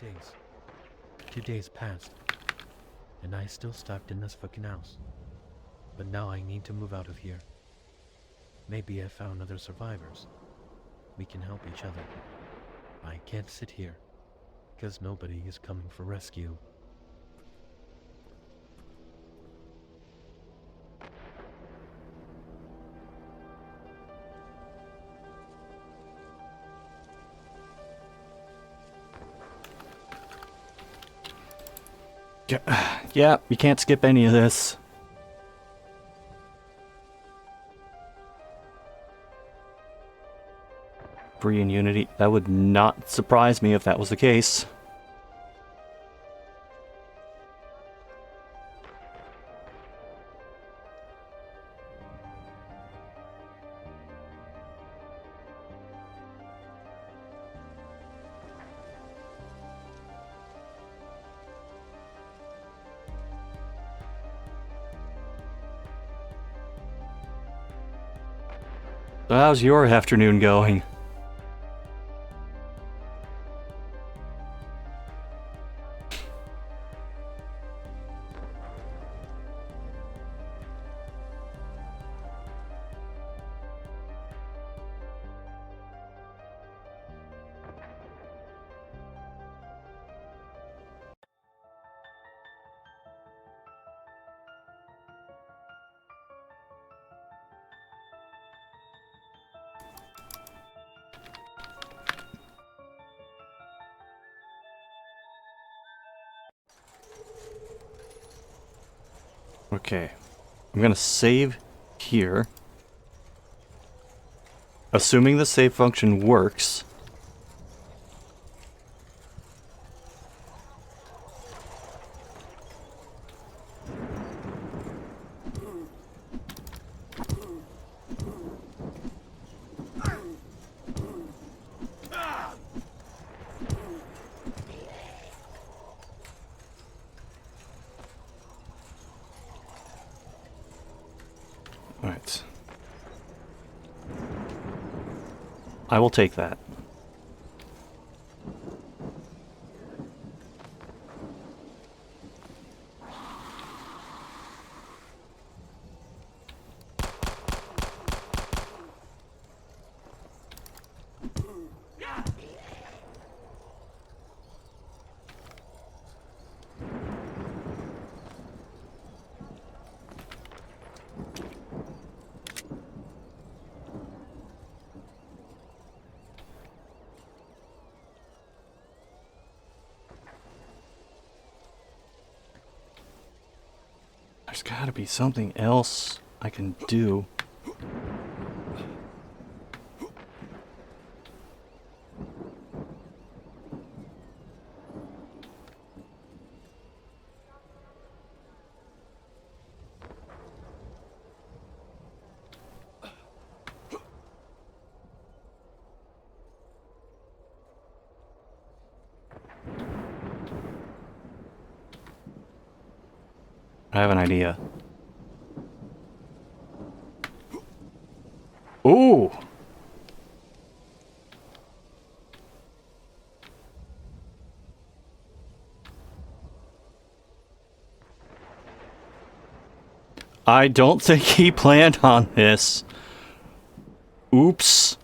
Speaker 4: Days. 2 days passed, and I still stuck in this fucking house. But now I need to move out of here. Maybe I found other survivors. We can help each other. I can't sit here, because nobody is coming for rescue.
Speaker 1: Yeah, you can't skip any of this. Free and Unity. That would not surprise me if that was the case. So how's your afternoon going? Okay, I'm gonna save here. Assuming the save function works. Alright. I will take that. There's gotta be something else I can do. I have an idea. Ooh! I don't think he planned on this. Oops.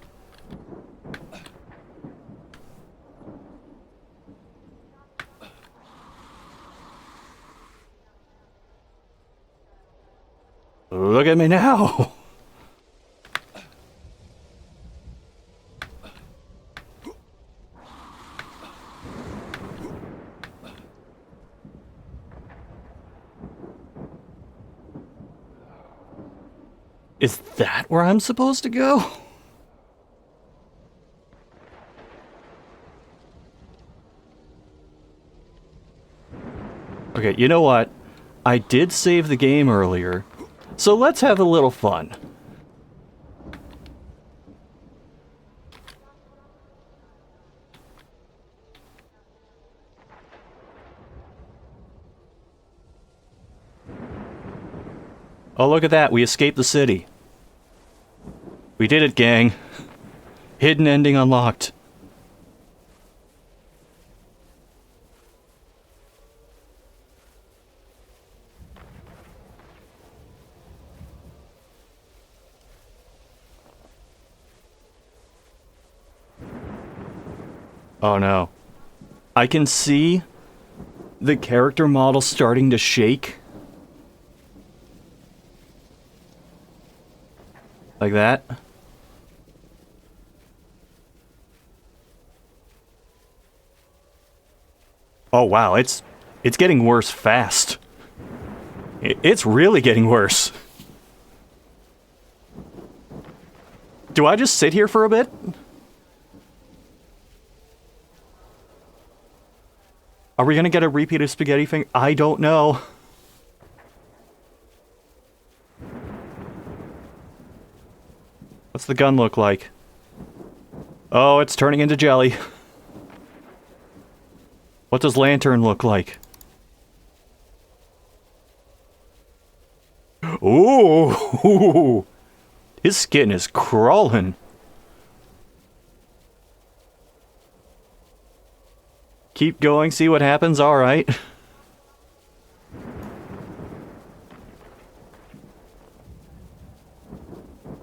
Speaker 1: Look at me now. Is that where I'm supposed to go? Okay, you know what? I did save the game earlier, so let's have a little fun. Oh, look at that. We escaped the city. We did it, gang. Hidden ending unlocked. Oh no. I can see the character model starting to shake. Like that. Oh wow, it's getting worse fast. It's really getting worse. Do I just sit here for a bit? Are we gonna get a repeat of Spaghetti Finger? I don't know. What's the gun look like? Oh, it's turning into jelly. What does Lantern look like? Ooh! His skin is crawling. Keep going, see what happens, alright.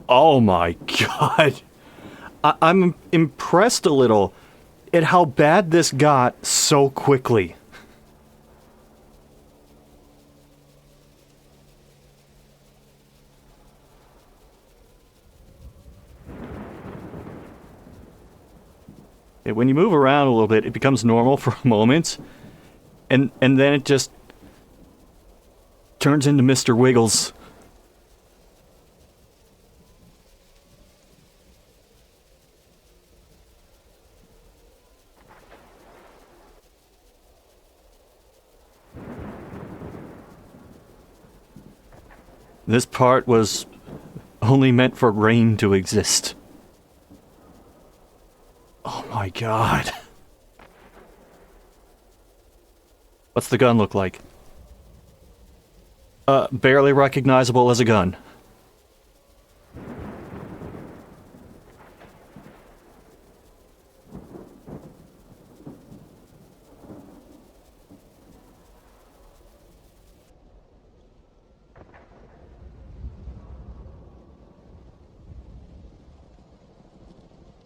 Speaker 1: Oh my god. I'm impressed a little at how bad this got so quickly. When you move around a little bit, it becomes normal for a moment, and then it just turns into Mr. Wiggles. This part was only meant for rain to exist. Oh my god. What's the gun look like? Barely recognizable as a gun.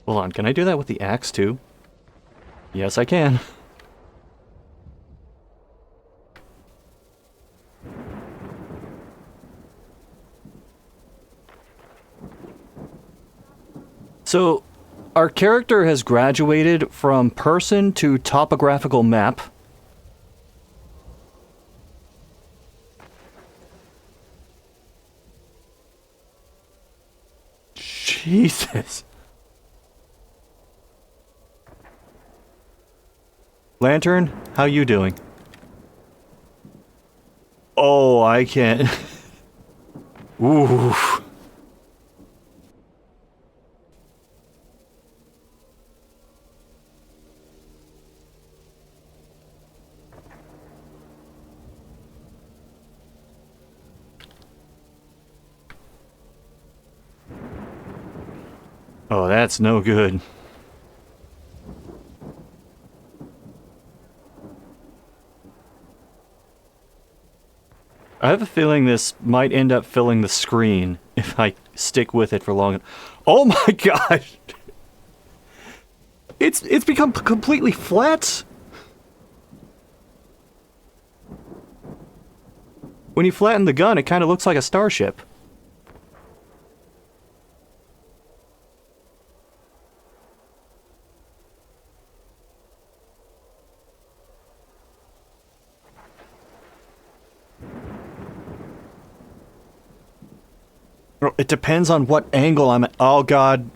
Speaker 1: Hold on, can I do that with the axe too? Yes, I can. So, our character has graduated from person to topographical map. Jesus. Lantern, how you doing? Oh, I can't. Ooh. Oh, that's no good. I have a feeling this might end up filling the screen if I stick with it for long. Oh my gosh! It's become completely flat. When you flatten the gun, it kind of looks like a starship. It depends on what angle I'm at. Oh god.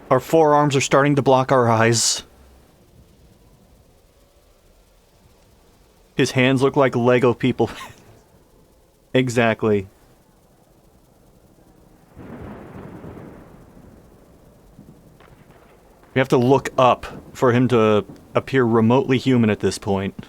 Speaker 1: Our forearms are starting to block our eyes. His hands look like Lego people. Exactly. We have to look up for him to appear remotely human at this point.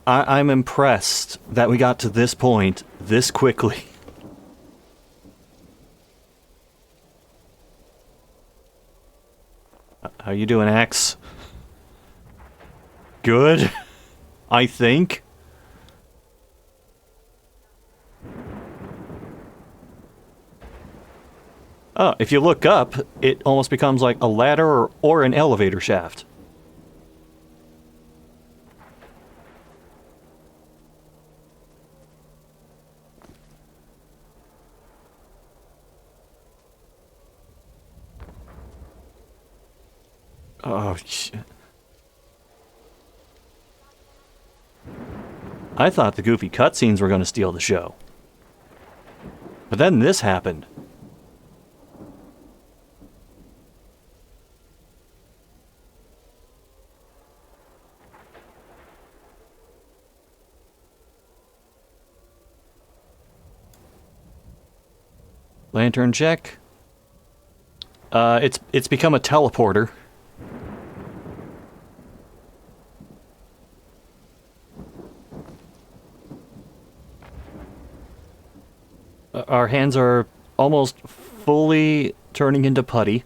Speaker 1: I'm impressed that we got to this point this quickly. How you doing, Axe? Good, I think. Oh, if you look up, it almost becomes like a ladder or an elevator shaft. Oh, shit. I thought the goofy cutscenes were going to steal the show. But then this happened. Lantern check. It's become a teleporter. Our hands are almost fully turning into putty.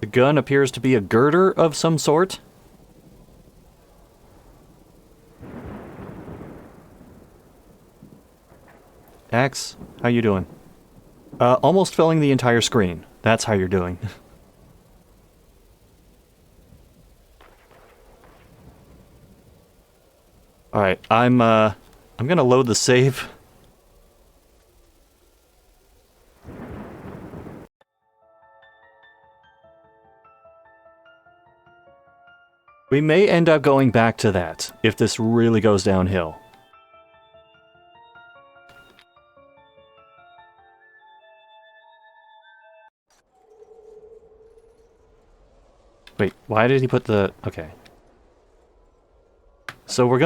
Speaker 1: The gun appears to be a girder of some sort. Axe, how you doing? Almost filling the entire screen. That's how you're doing. Alright, I'm gonna load the save. We may end up going back to that, if this really goes downhill. Wait, why did he put the... Okay. So we're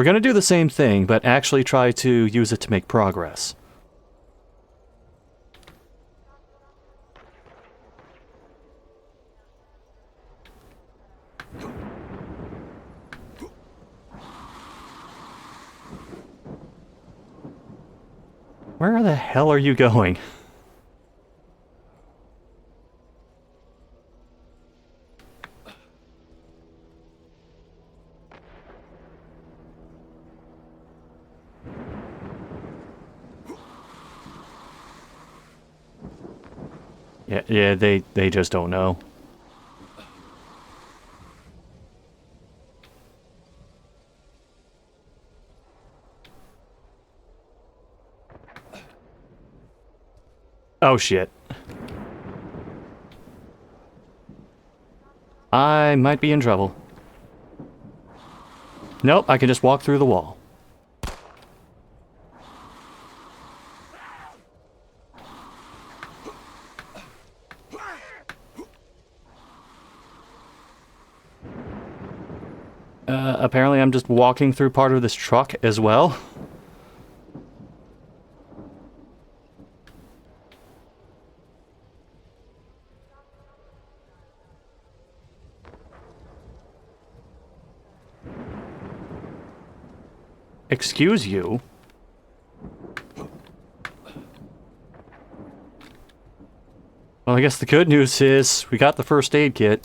Speaker 1: gonna do the same thing, but actually try to use it to make progress. Where the hell are you going? Yeah, they just don't know.
Speaker 3: Oh shit. I might be in trouble. Nope, I can just walk through the wall. Apparently I'm just walking through part of this truck as well. Excuse you? Well, I guess the good news is we got the first aid kit.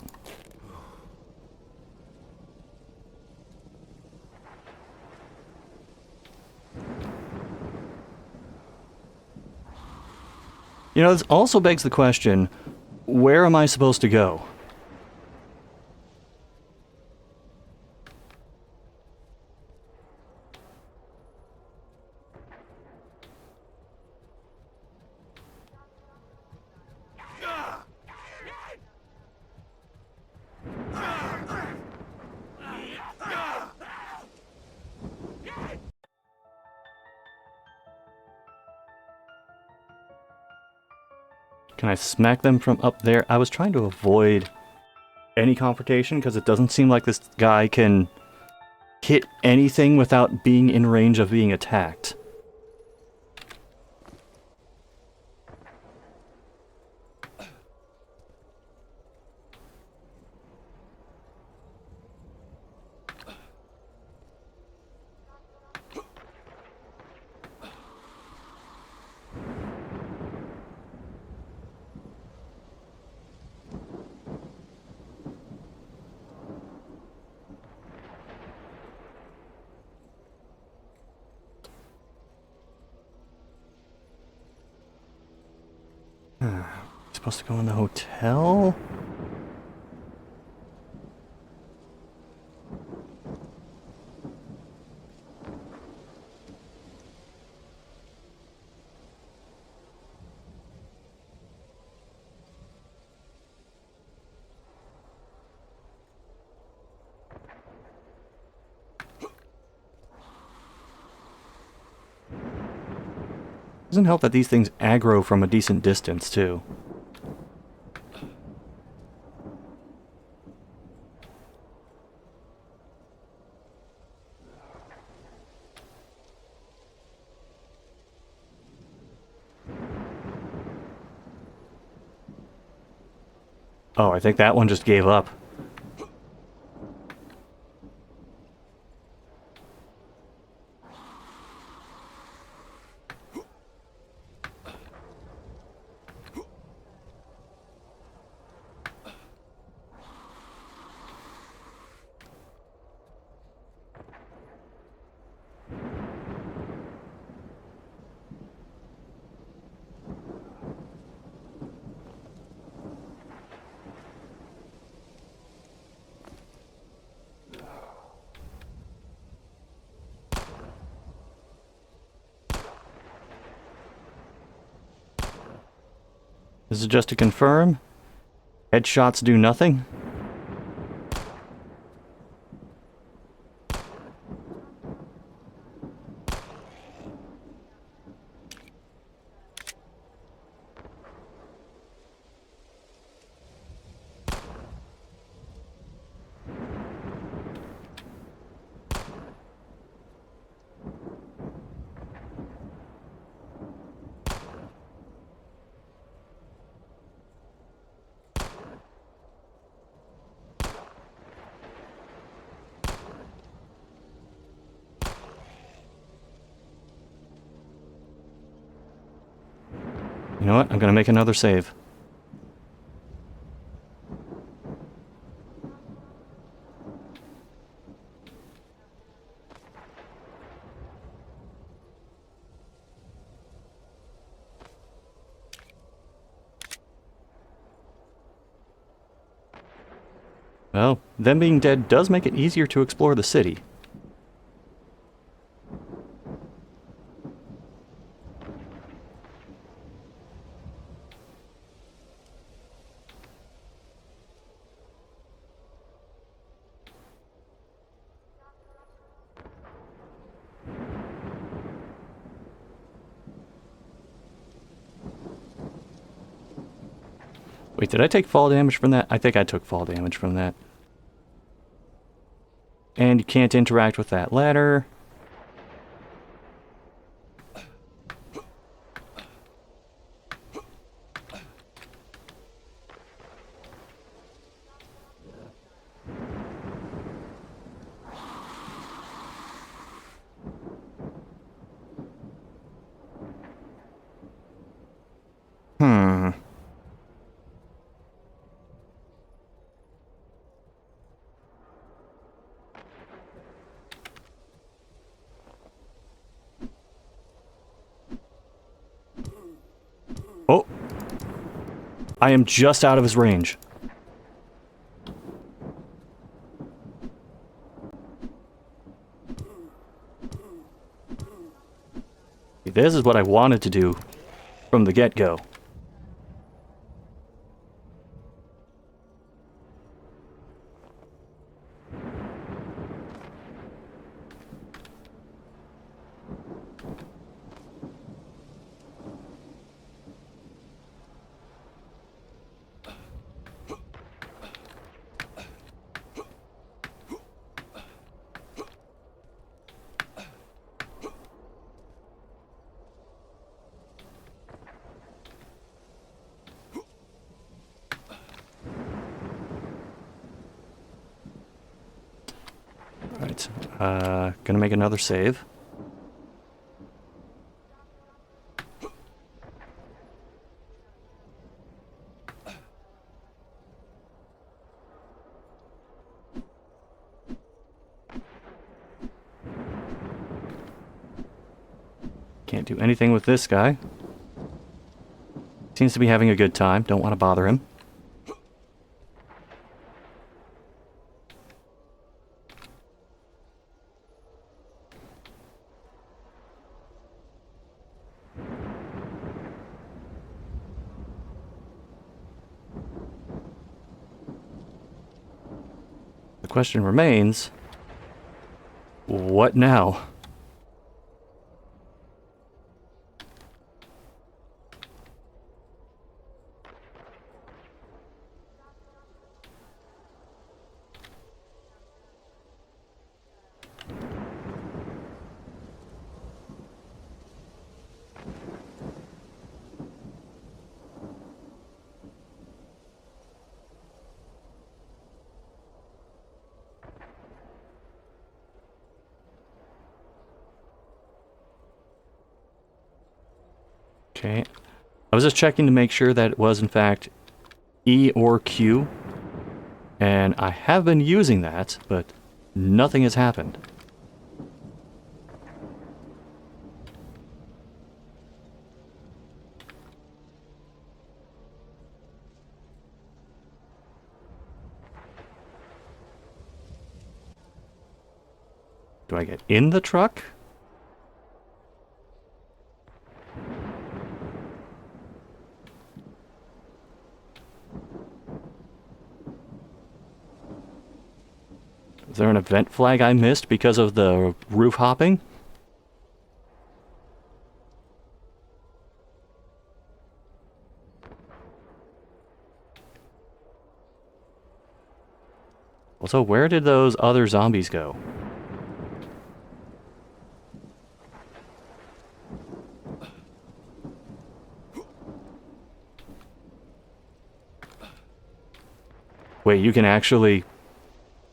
Speaker 3: You know, this also begs the question, where am I supposed to go? Can I smack them from up there? I was trying to avoid any confrontation because it doesn't seem like this guy can hit anything without being in range of being attacked. Supposed to go in the hotel? Doesn't help that these things aggro from a decent distance, too. Oh, I think that one just gave up. This is just to confirm. Headshots do nothing. You know what? I'm gonna make another save. Well, them being dead does make it easier to explore the city.
Speaker 1: Wait, did I take fall damage from that? I think I took fall damage from that. And you can't interact with that ladder. Hmm. Oh. I am just out of his range. This is what I wanted to do from the get-go. Alright, gonna make another save. Can't do anything with this guy. Seems to be having a good time, don't want to bother him. The question remains, what now? Okay. I was just checking to make sure that it was in fact E or Q. And I have been using that, but nothing has happened. Do I get in the truck? Is there an event flag I missed because of the roof hopping? Also, where did those other zombies go? Wait, you can actually...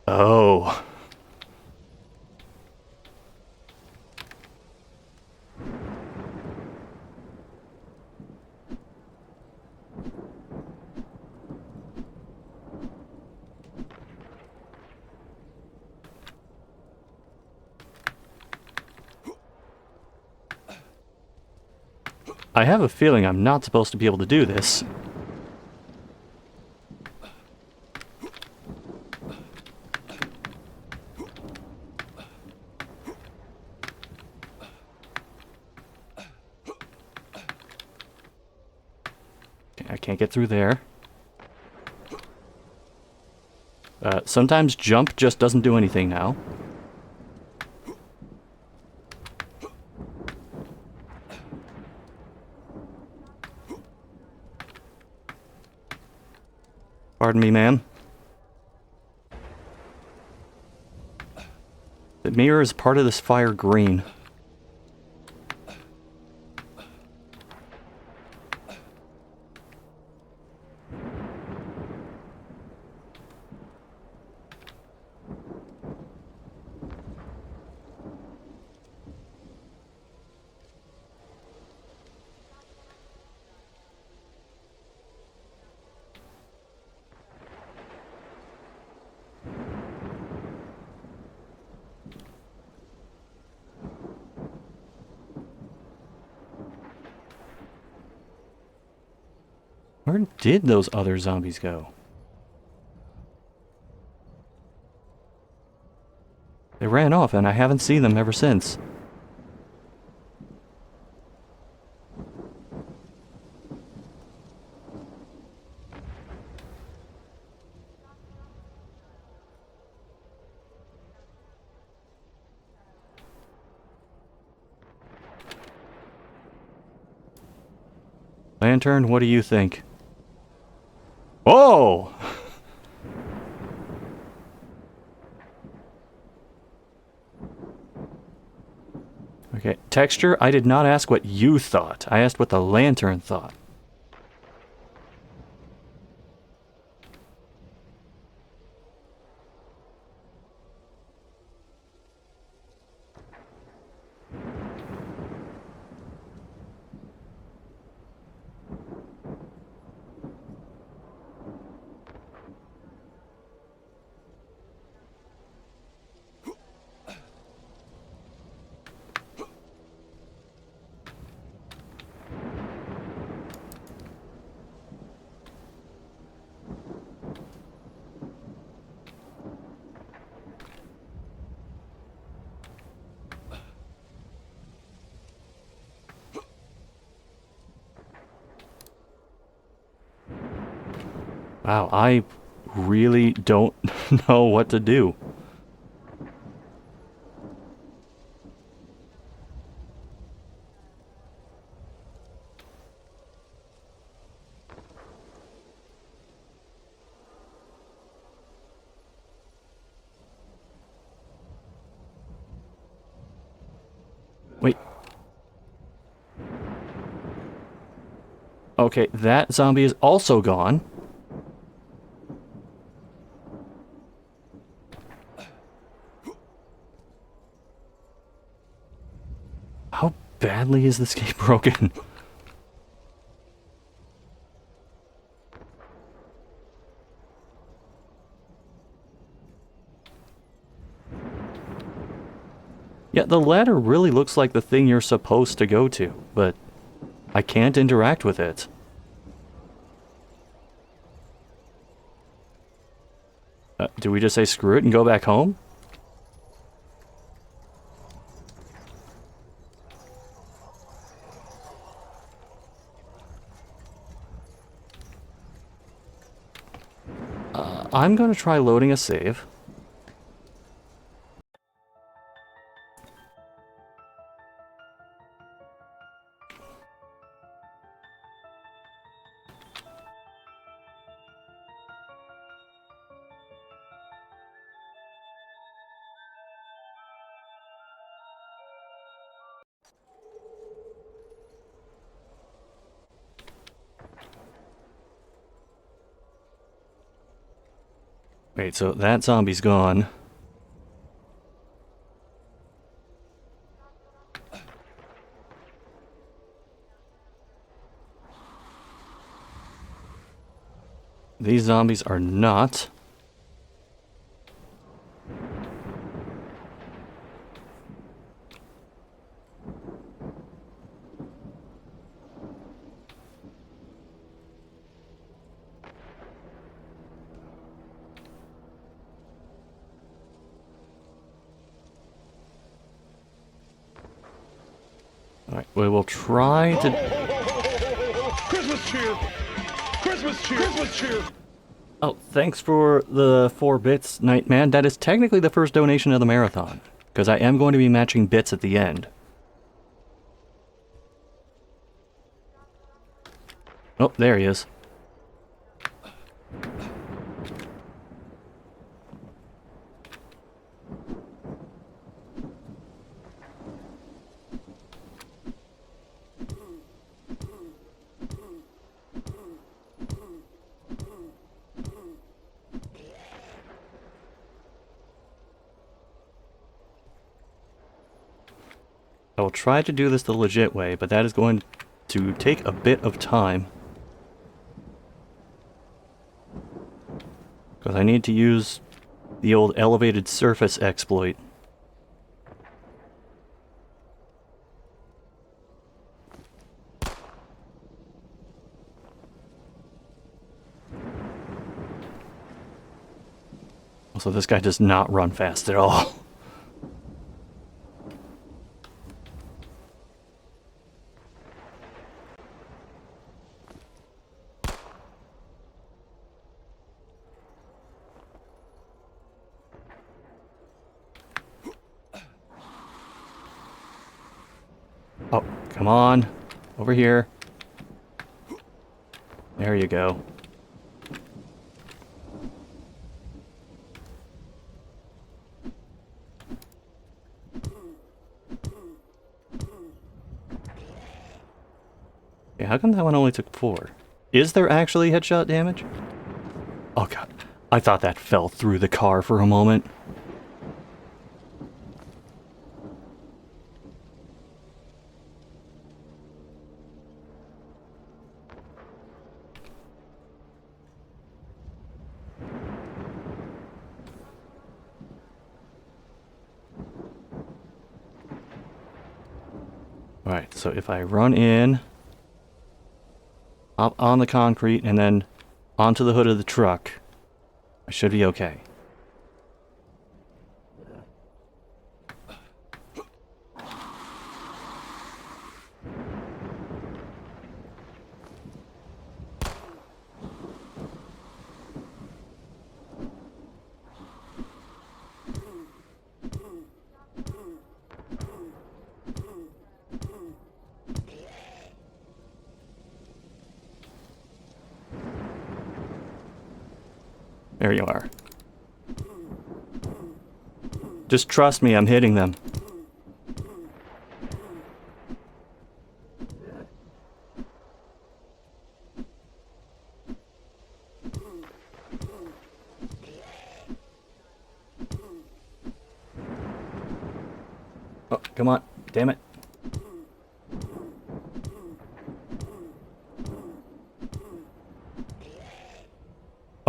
Speaker 1: Oh. I have a feeling I'm not supposed to be able to do this. Okay, I can't get through there. Sometimes jump just doesn't do anything now. Pardon me, ma'am. The mirror is part of this fire green. Where did those other zombies go? They ran off and I haven't seen them ever since. Lantern, what do you think? Oh! Okay, texture, I did not ask what you thought. I asked what the lantern thought. Wow, I really don't know what to do. Wait. Okay, that zombie is also gone. How badly is this game broken? Yeah, the ladder really looks like the thing you're supposed to go to, but I can't interact with it. Do we just say screw it and go back home? I'm going to try loading a save. Wait, so that zombie's gone. These zombies are not. Alright, we will try to...
Speaker 6: Christmas cheer! Christmas cheer! Christmas cheer!
Speaker 1: Oh, thanks for the 4 bits, Nightman. That is technically the first donation of the marathon, because I am going to be matching bits at the end. Oh, there he is. I will try to do this the legit way, but that is going to take a bit of time. Because I need to use the old elevated surface exploit. Also, this guy does not run fast at all. Oh, come on. Over here. There you go. Okay, how come that one only took 4? Is there actually headshot damage? Oh god. I thought that fell through the car for a moment. Alright, so if I run in, up on the concrete, and then onto the hood of the truck, I should be okay. There you are. Just trust me, I'm hitting them. Oh, come on. Damn it.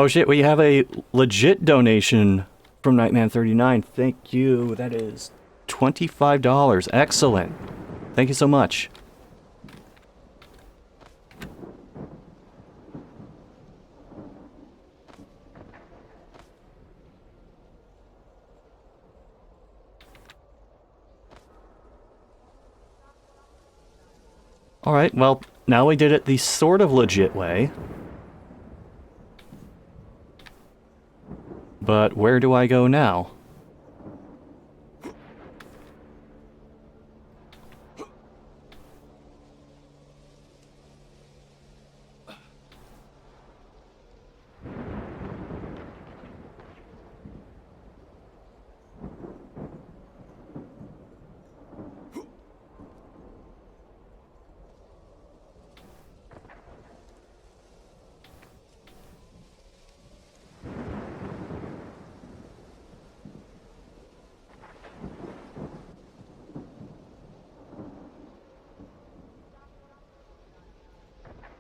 Speaker 1: Oh shit, we have a legit donation from Nightman39. Thank you. That is $25. Excellent. Thank you so much. Alright, well, now we did it the sort of legit way. But where do I go now?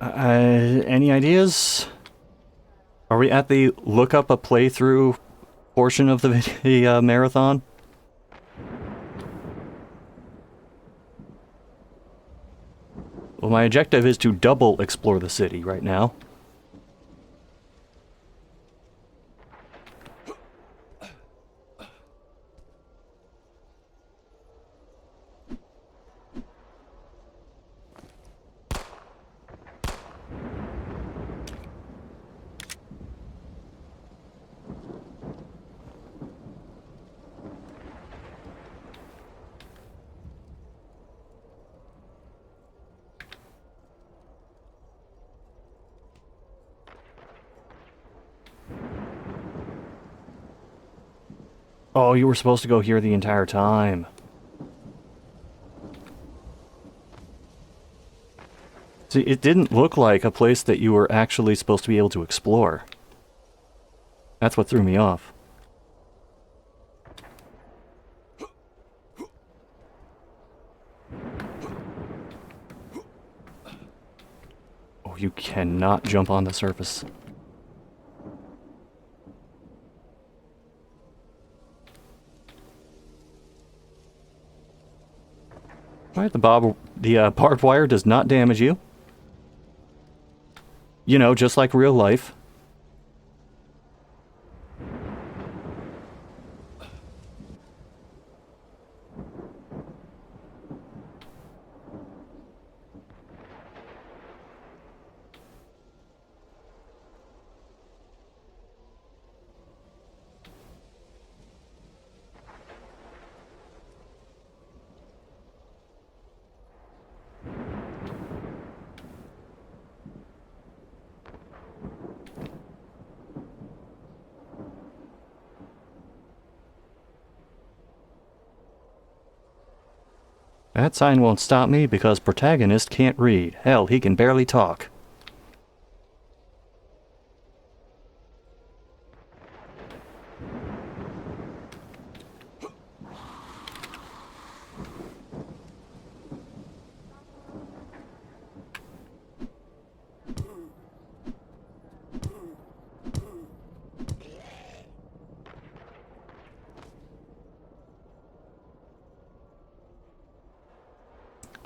Speaker 1: Any ideas? Are we at the look up a playthrough portion of the marathon? Well, my objective is to double explore the city right now. Oh, you were supposed to go here the entire time. See, it didn't look like a place that you were actually supposed to be able to explore. That's what threw me off.
Speaker 3: you cannot jump on the surface. Alright, the barbed wire does not damage you. You know, just like real life. That sign won't stop me because protagonist can't read. Hell, he can barely talk.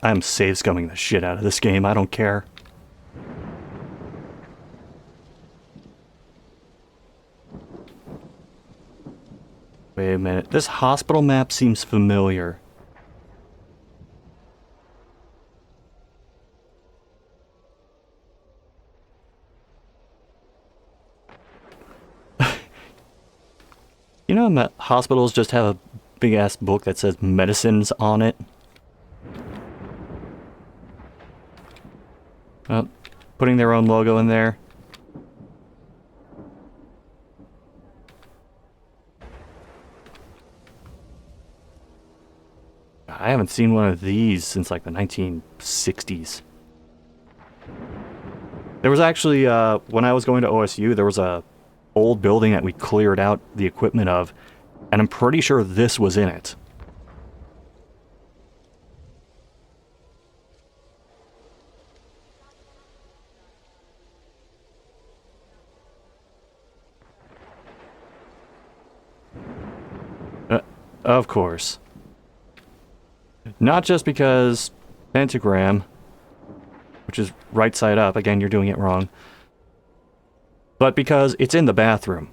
Speaker 3: I'm save scumming the shit out of this game, I don't care. Wait a minute, this hospital map seems familiar. You know, hospitals just have a big ass book that says medicines on it. Putting their own logo in there. I haven't seen one of these since like the 1960s. There was actually, when I was going to OSU, there was a old building that we cleared out the equipment of, and I'm pretty sure this was in it. Of course. Not just because pentagram, which is right side up, again, you're doing it wrong, but because it's in the bathroom.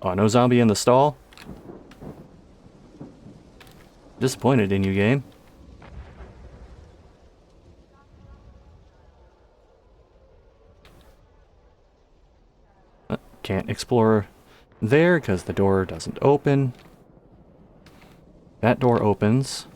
Speaker 3: Oh, no zombie in the stall? Disappointed in you, game. Can't explore there because the door doesn't open. That door opens.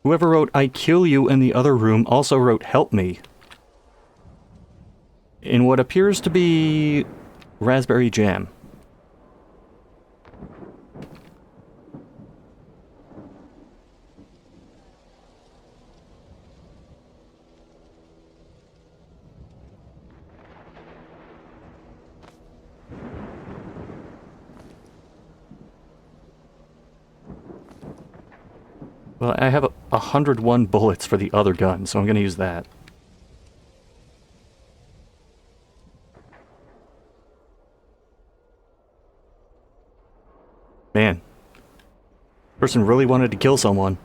Speaker 3: Whoever wrote "I kill you" in the other room also wrote "help me" in what appears to be raspberry jam. Well, I have 101 bullets for the other gun, so I'm going to use that. Man. Person really wanted to kill someone.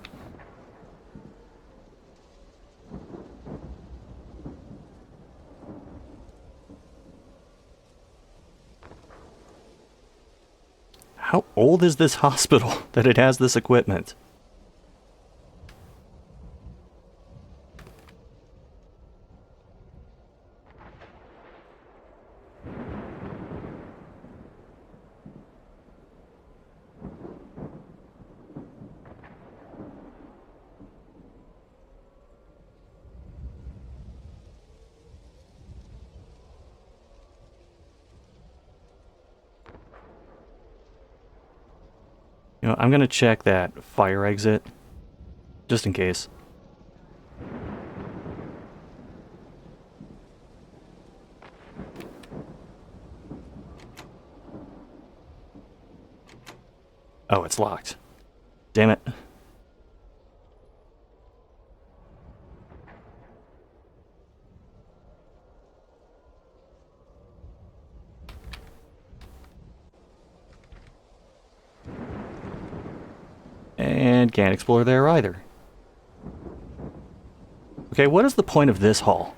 Speaker 3: How old is this hospital that it has this equipment?
Speaker 1: You know, I'm gonna check that fire exit. Just in case. Oh, it's locked. Damn it. And can't explore there either. Okay, what is the point of this hall?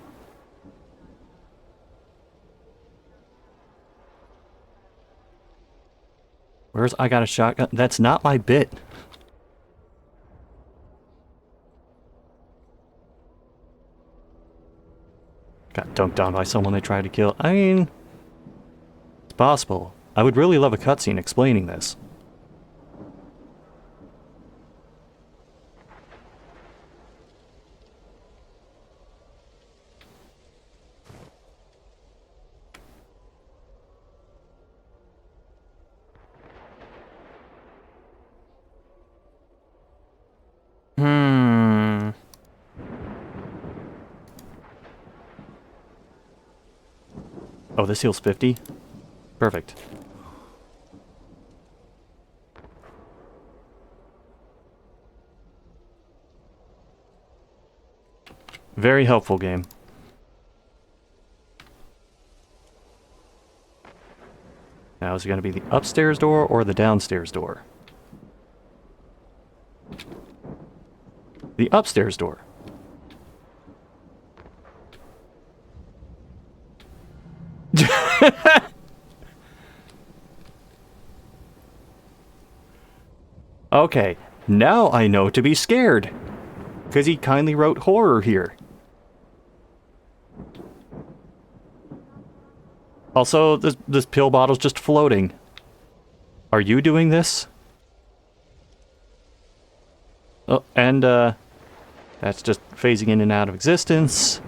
Speaker 1: Where's I got a shotgun? That's not my bit. Got dunked on by someone they tried to kill. I mean, it's possible. I would really love a cutscene explaining this. Oh, this heals 50? Perfect. Very helpful game. Now, is it going to be the upstairs door or the downstairs door? The upstairs door. Okay, now I know to be scared. Because he kindly wrote horror here. Also, this pill bottle's just floating. Are you doing this? Oh, and, that's just phasing in and out of existence.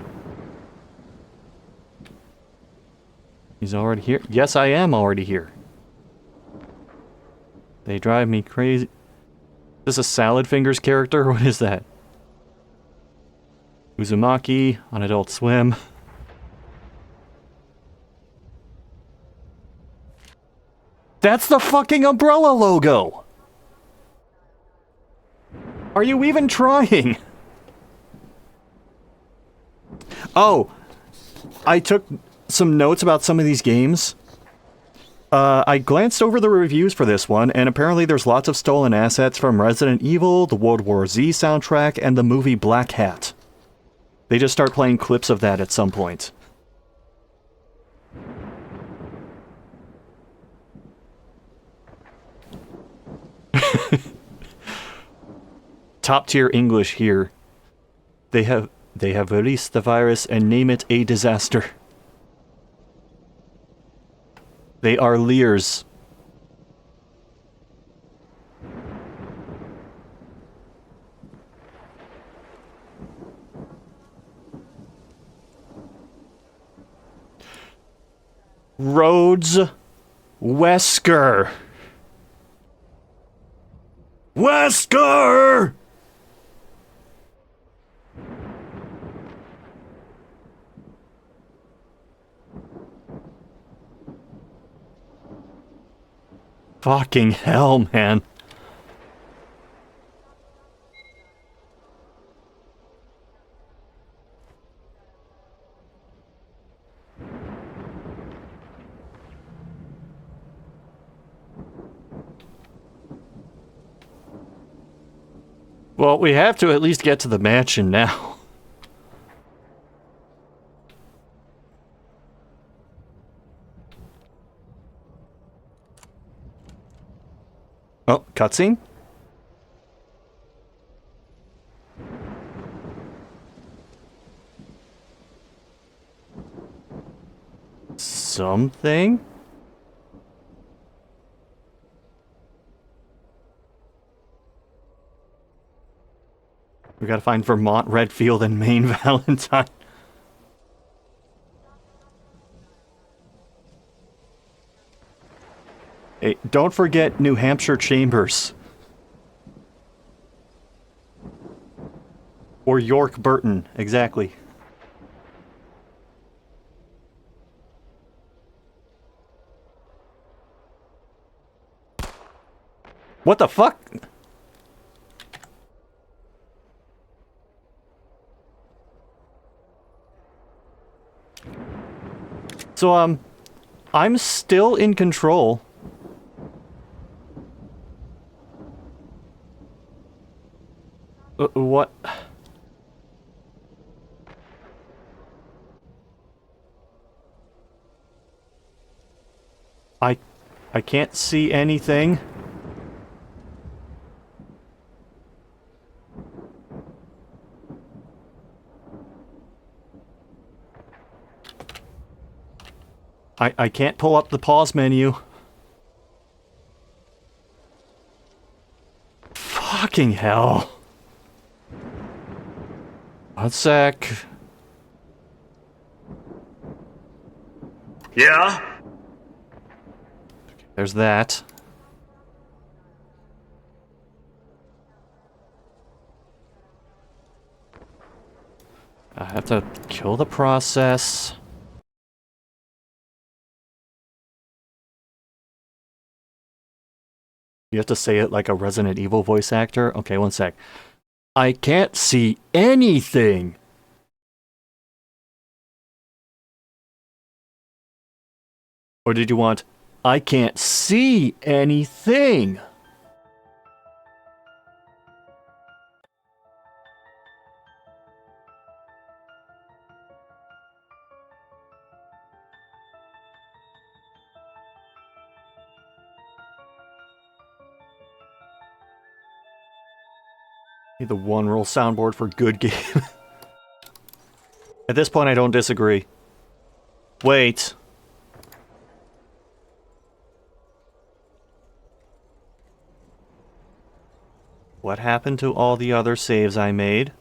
Speaker 1: He's already here? Yes, I am already here. They drive me crazy. Is this a Salad Fingers character? What is that? Uzumaki on Adult Swim. That's the fucking umbrella logo! Are you even trying? Oh, I took some notes about some of these games. I glanced over the reviews for this one, and apparently there's lots of stolen assets from Resident Evil, the World War Z soundtrack, and the movie Black Hat. They just start playing clips of that at some point. Top tier English here. They have released the virus and name it a disaster. They are Lears. Rhodes Wesker. Wesker! Fucking hell, man. Well, we have to at least get to the mansion now. Oh, cutscene? Something? We gotta find Vermont Redfield and Maine Valentine. Hey, don't forget New Hampshire Chambers. Or York Burton, exactly. What the fuck? So, I'm still in control. What? I can't see anything. I can't pull up the pause menu. Fucking hell. One sec.
Speaker 6: Yeah?
Speaker 1: There's that. I have to kill the process. You have to say it like a Resident Evil voice actor? Okay, one sec. I can't see anything! Or did you want, I can't see anything? The one roll soundboard for good game. At this point, I don't disagree. Wait. What happened to all the other saves I made?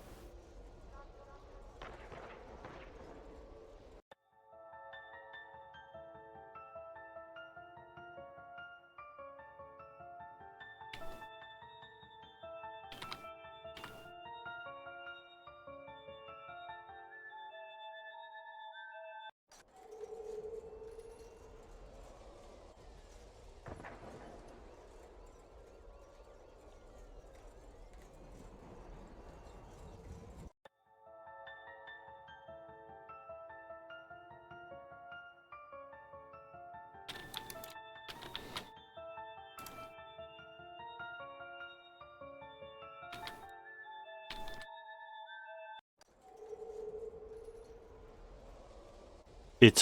Speaker 1: It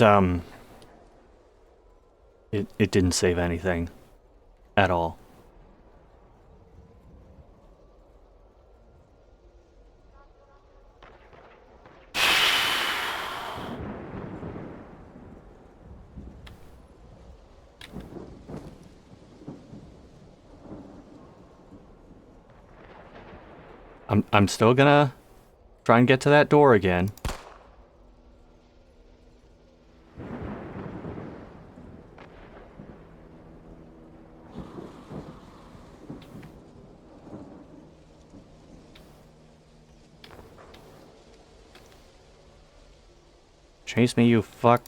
Speaker 1: didn't save anything. At all. I'm still gonna try and get to that door again. Chase me, you fuck.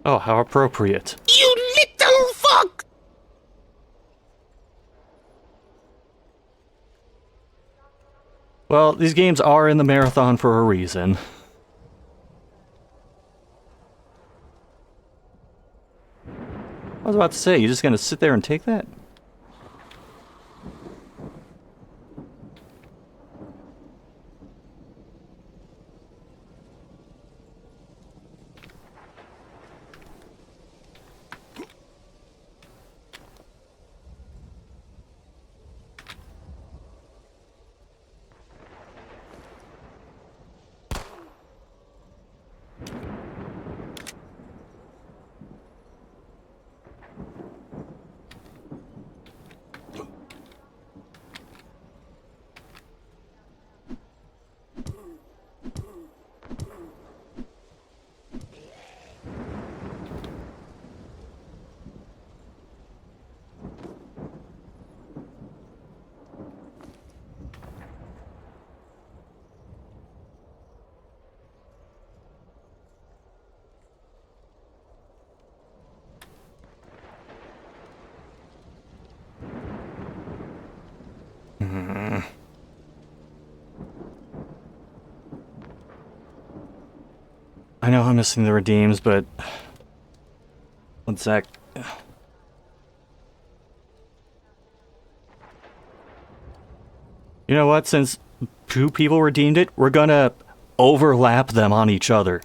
Speaker 1: Oh, how appropriate.
Speaker 5: You little fuck!
Speaker 1: Well, these games are in the marathon for a reason. I was about to say, you just gonna sit there and take that? I know I'm missing the redeems, but... One sec. You know what? Since 2 people redeemed it, we're gonna overlap them on each other.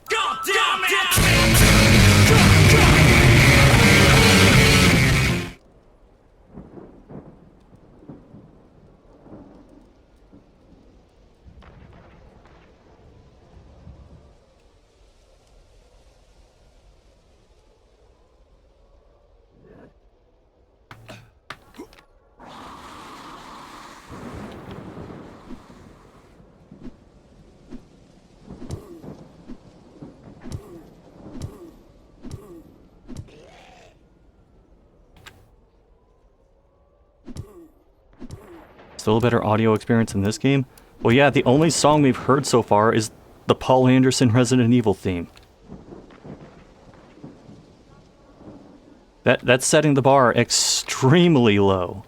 Speaker 1: Still a better audio experience in this game? Well, yeah, the only song we've heard so far is the Paul Anderson Resident Evil theme. That's setting the bar extremely low.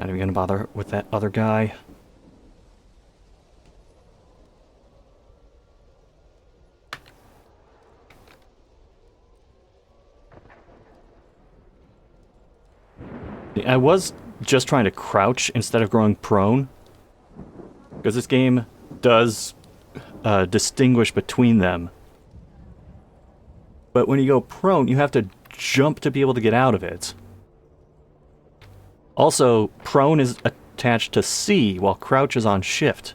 Speaker 1: Not even gonna bother with that other guy. I was just trying to crouch instead of going prone, because this game does distinguish between them. But when you go prone, you have to jump to be able to get out of it. Also, prone is attached to C, while crouch is on shift.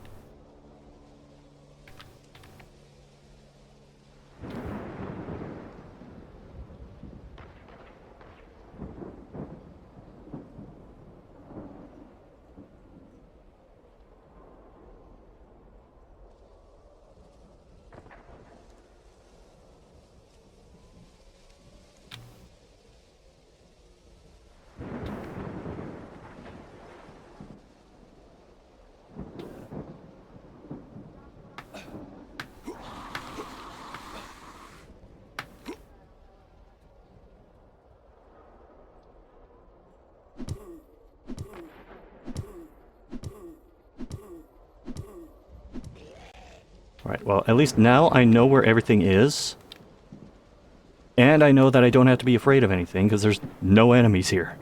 Speaker 1: Right, well, at least now I know where everything is. And I know that I don't have to be afraid of anything, because there's no enemies here.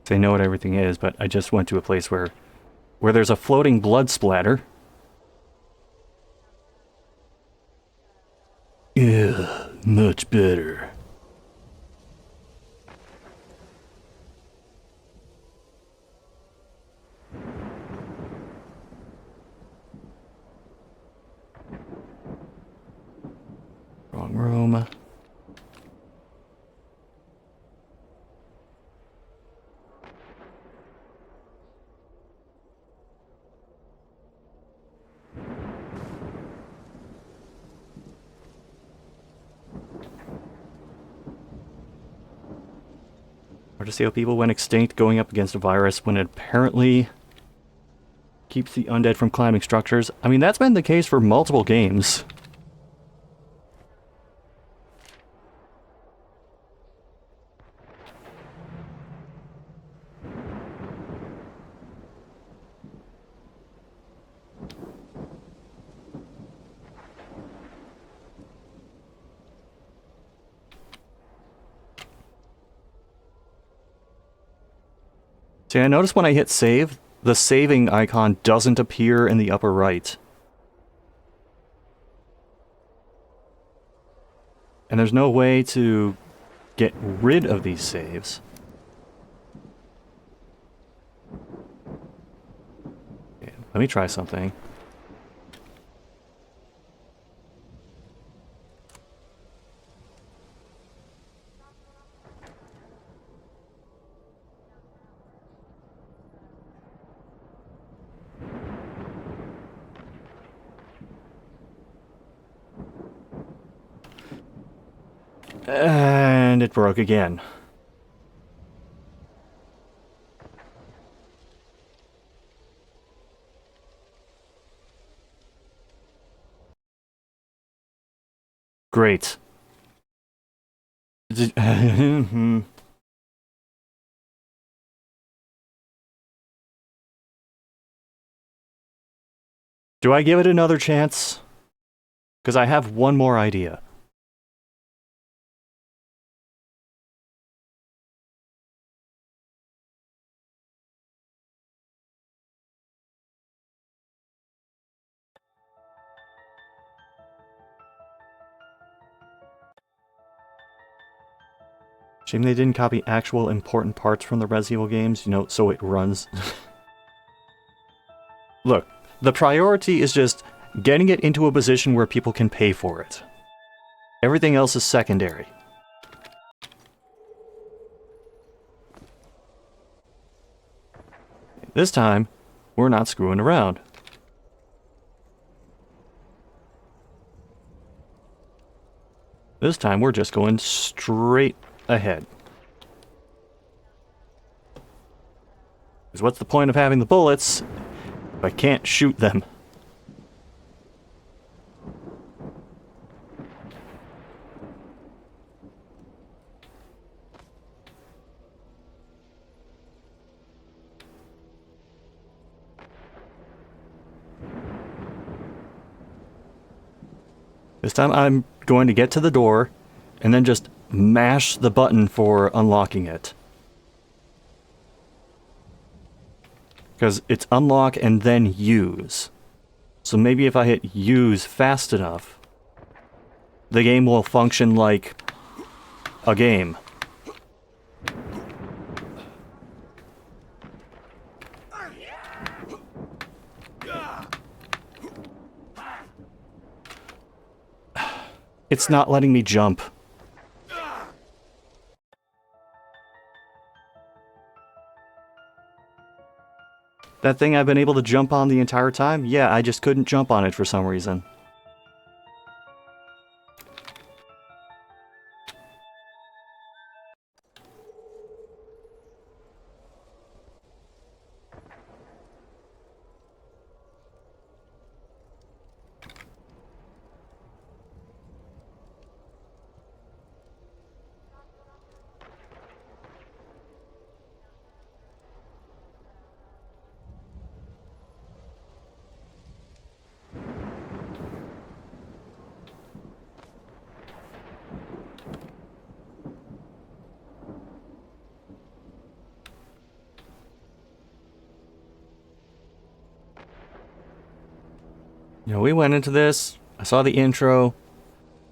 Speaker 1: They know what everything is, but I just went to a place where there's a floating blood splatter. Yeah, much better. Wrong room. Hard to see how people went extinct going up against a virus when it apparently keeps the undead from climbing structures. I mean, that's been the case for multiple games. See, I noticed when I hit save, the saving icon doesn't appear in the upper right. And there's no way to get rid of these saves. Okay, let me try something.
Speaker 3: And it broke again. Great. Do I give it another chance? Because I have one more idea. Shame they didn't copy actual important parts from the Resident Evil games, you know, so it runs. Look, the priority is just getting it into a position where people can pay for it. Everything else is secondary. This time, we're not screwing around. This time, we're just going straight ahead. Because what's the point of having the bullets if I can't shoot them? This time I'm going to get to the door and then just mash the button for unlocking it. Because it's unlock and then use. So maybe if I hit use fast enough, the game will function like a game. It's not letting me jump. That thing I've been able to jump on the entire time? Yeah, I just couldn't jump on it for some reason. You know, we went into this, I saw the intro,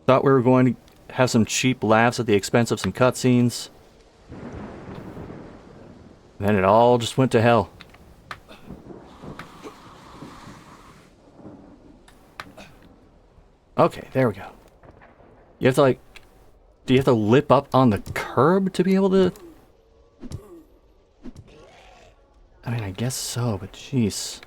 Speaker 3: thought we were going to have some cheap laughs at the expense of some cutscenes. Then it all just went to hell. Okay, there we go. You have to like... Do you have to lip up on the curb to be able to... I mean, I guess so, but jeez.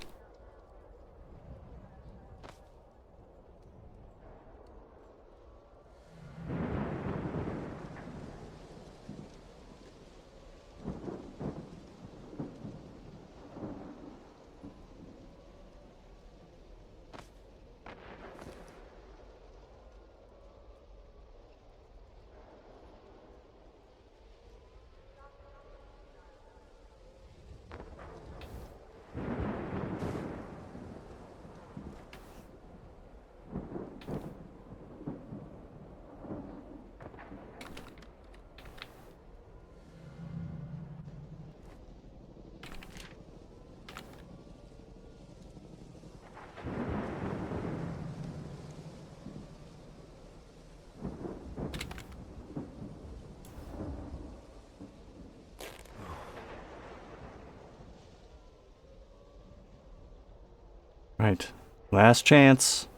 Speaker 3: Right. Last chance.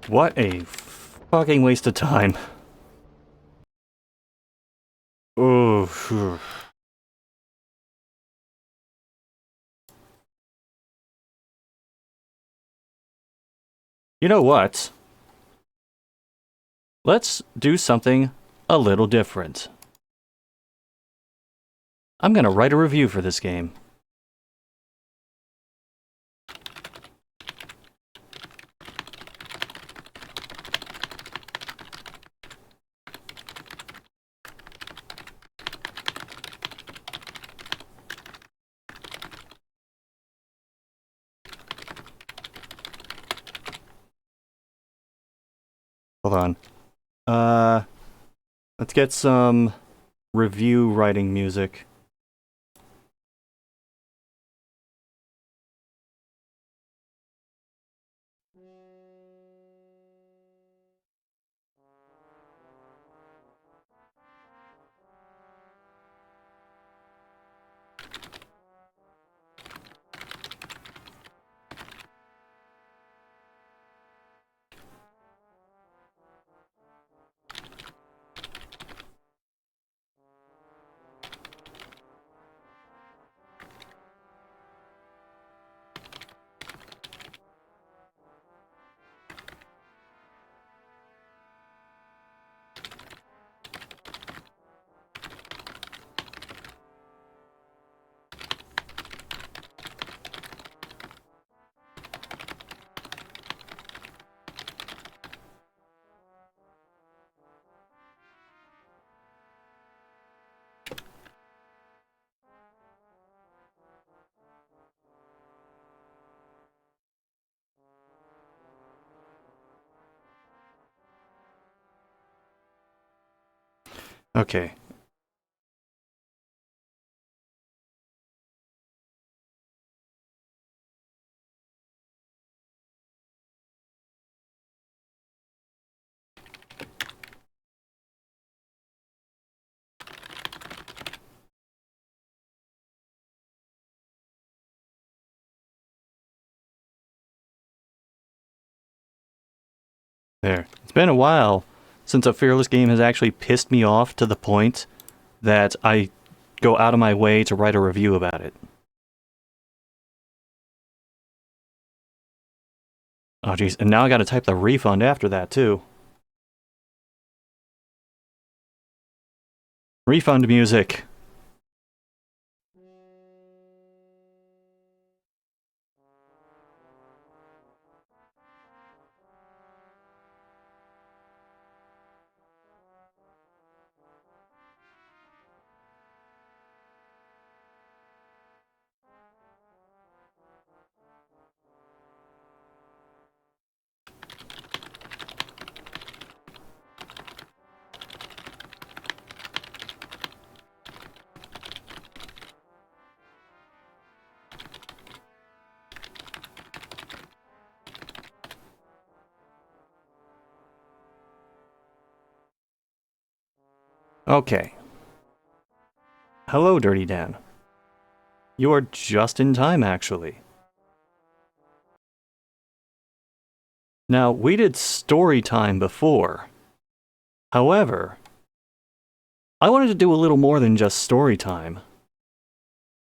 Speaker 1: What a fucking waste of time. Oh, phew. You know what? Let's do something a little different. I'm gonna write a review for this game. Hold on. Let's get some review writing music. Okay. There. It's been a while since a Fearless game has actually pissed me off to the point that I go out of my way to write a review about it. Oh jeez, and now I gotta type the refund after that too. Refund music. Okay. Hello, Dirty Dan. You are just in time, actually. Now, we did story time before. However, I wanted to do a little more than just story time.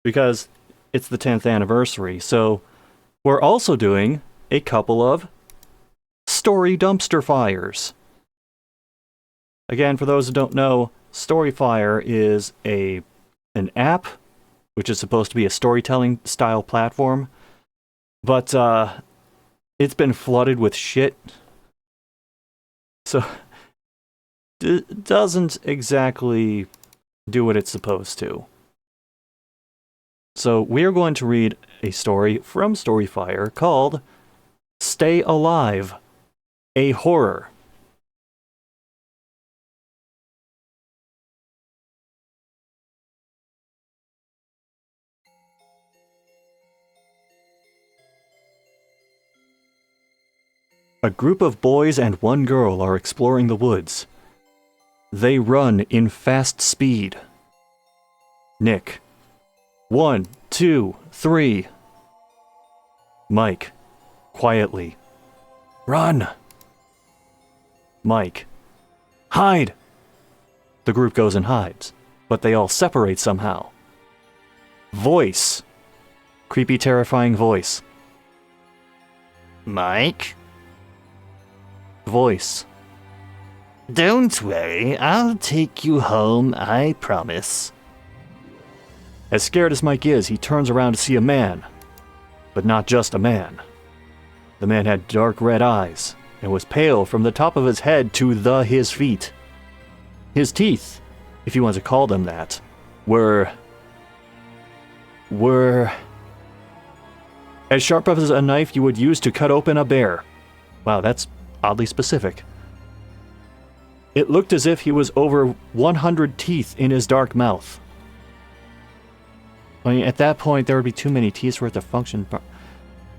Speaker 1: Because it's the 10th anniversary, so we're also doing a couple of story dumpster fires. Again, for those who don't know, Storyfire is an app which is supposed to be a storytelling style platform, but it's been flooded with shit, so it doesn't exactly do what it's supposed to. So we are going to read a story from Storyfire called Stay Alive, a Horror. A group of boys and one girl are exploring the woods. They run in fast speed. Nick. 1, 2, 3. Mike. Quietly. Run!
Speaker 3: Mike. Hide! The group goes and hides, but they all separate somehow. Voice. Creepy, terrifying voice.
Speaker 5: Mike?
Speaker 3: Voice.
Speaker 5: Don't worry, I'll take you home, I promise.
Speaker 3: As scared as Mike is, he turns around to see a man. But not just a man. The man had dark red eyes and was pale from the top of his head to his feet. His teeth, if you want to call them that, were as sharp as a knife you would use to cut open a bear. Wow, that's oddly specific. It looked as if he was over 100 teeth in his dark mouth. I mean, at that point, there would be too many teeth for it to function.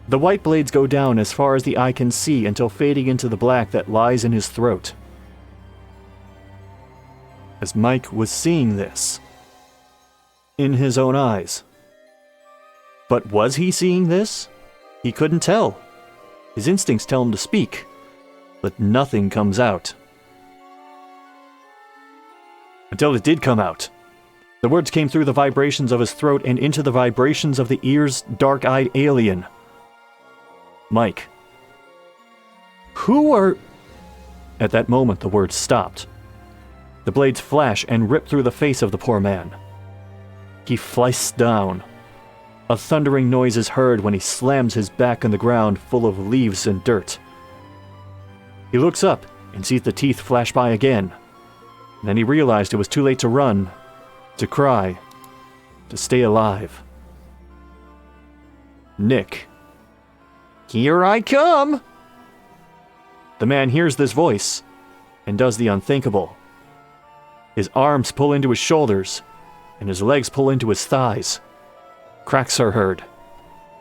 Speaker 3: The white blades go down as far as the eye can see until fading into the black that lies in his throat. As Mike was seeing this, in his own eyes. But was he seeing this? He couldn't tell. His instincts tell him to speak, but nothing comes out. Until it did come out. The words came through the vibrations of his throat and into the vibrations of the ears, dark-eyed alien. Mike. Who are... At that moment, the words stopped. The blades flash and rip through the face of the poor man. He flies down. A thundering noise is heard when he slams his back on the ground full of leaves and dirt. He looks up and sees the teeth flash by again. And then he realized it was too late to run, to cry, to stay alive. Nick. Here I come! The man hears this voice and does the unthinkable. His arms pull into his shoulders, and his legs pull into his thighs. Cracks are heard.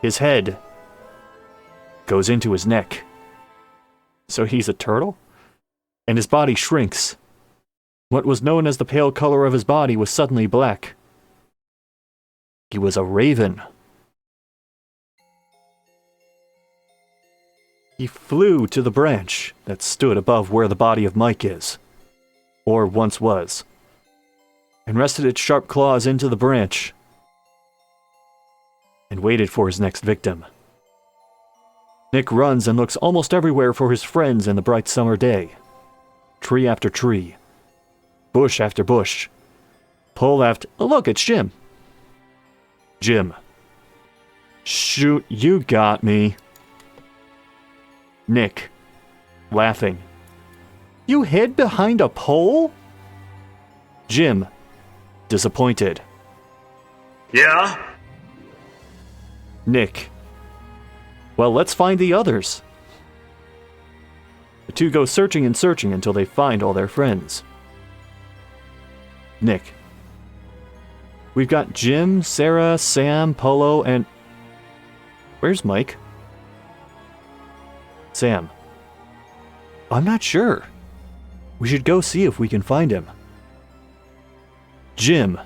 Speaker 3: His head goes into his neck. So he's a turtle? And his body shrinks. What was known as the pale color of his body was suddenly black. He was a raven. He flew to the branch that stood above where the body of Mike is, or once was, and rested its sharp claws into the branch, and waited for his next victim. Nick runs and looks almost everywhere for his friends in the bright summer day. Tree after tree. Bush after bush. Pole after... Oh, look, it's Jim. Jim. Shoot, you got me. Nick. Laughing. You hid behind a pole? Jim. Disappointed.
Speaker 6: Yeah?
Speaker 3: Nick. Well, let's find the others. The two go searching and searching until they find all their friends. Nick. We've got Jim, Sarah, Sam, Polo, and... Where's Mike? Sam. I'm not sure. We should go see if we can find him. Jim.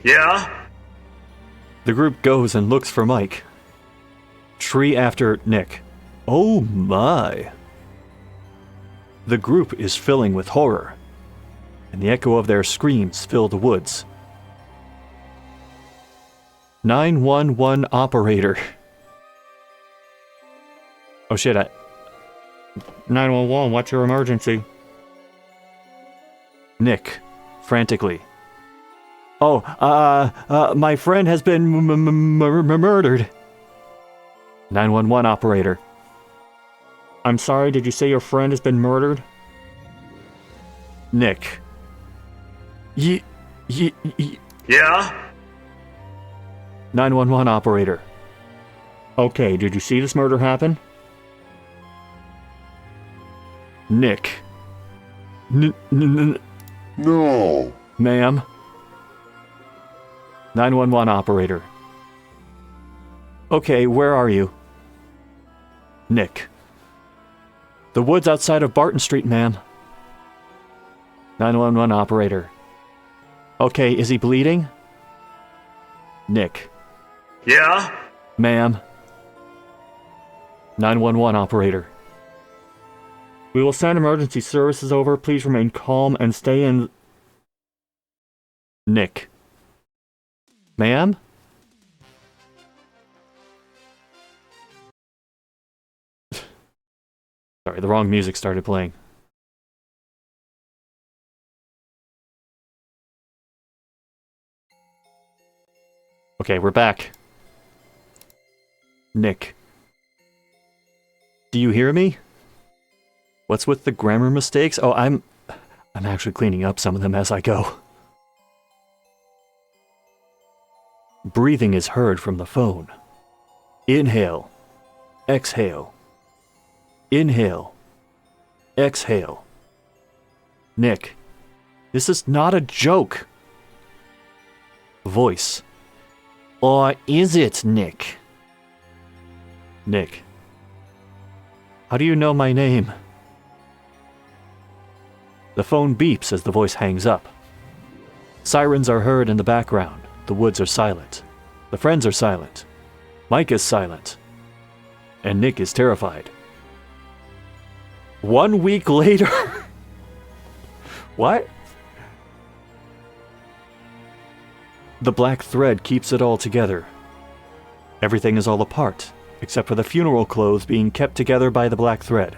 Speaker 6: Yeah?
Speaker 3: The group goes and looks for Mike. Tree after Nick. Oh my. The group is filling with horror, and the echo of their screams fill the woods. 911 operator. Oh shit, 911, what's your emergency? Nick, frantically. Oh, my friend has been murdered. 911 operator. I'm sorry, did you say your friend has been murdered? Nick.
Speaker 6: Yeah?
Speaker 3: 911 operator. Okay, did you see this murder happen? Nick.
Speaker 6: No.
Speaker 3: Ma'am. 911 operator. Okay, where are you? Nick. The woods outside of Barton Street, ma'am. 911 operator. Okay, is he bleeding? Nick.
Speaker 6: Yeah?
Speaker 3: Ma'am. 911 operator. We will send emergency services over. Please remain calm and stay in... Nick. Ma'am? Sorry, the wrong music started playing. Okay, we're back. Nick. Do you hear me? What's with the grammar mistakes? Oh, I'm actually cleaning up some of them as I go. Breathing is heard from the phone. Inhale. Exhale. Inhale. Exhale. Nick, this is not a joke. Voice.
Speaker 5: Or is it, Nick?
Speaker 3: Nick. How do you know my name? The phone beeps as the voice hangs up. Sirens are heard in the background. The woods are silent. The friends are silent. Mike is silent. And Nick is terrified. 1 week later. What? The black thread keeps it all together. Everything is all apart, except for the funeral clothes being kept together by the black thread.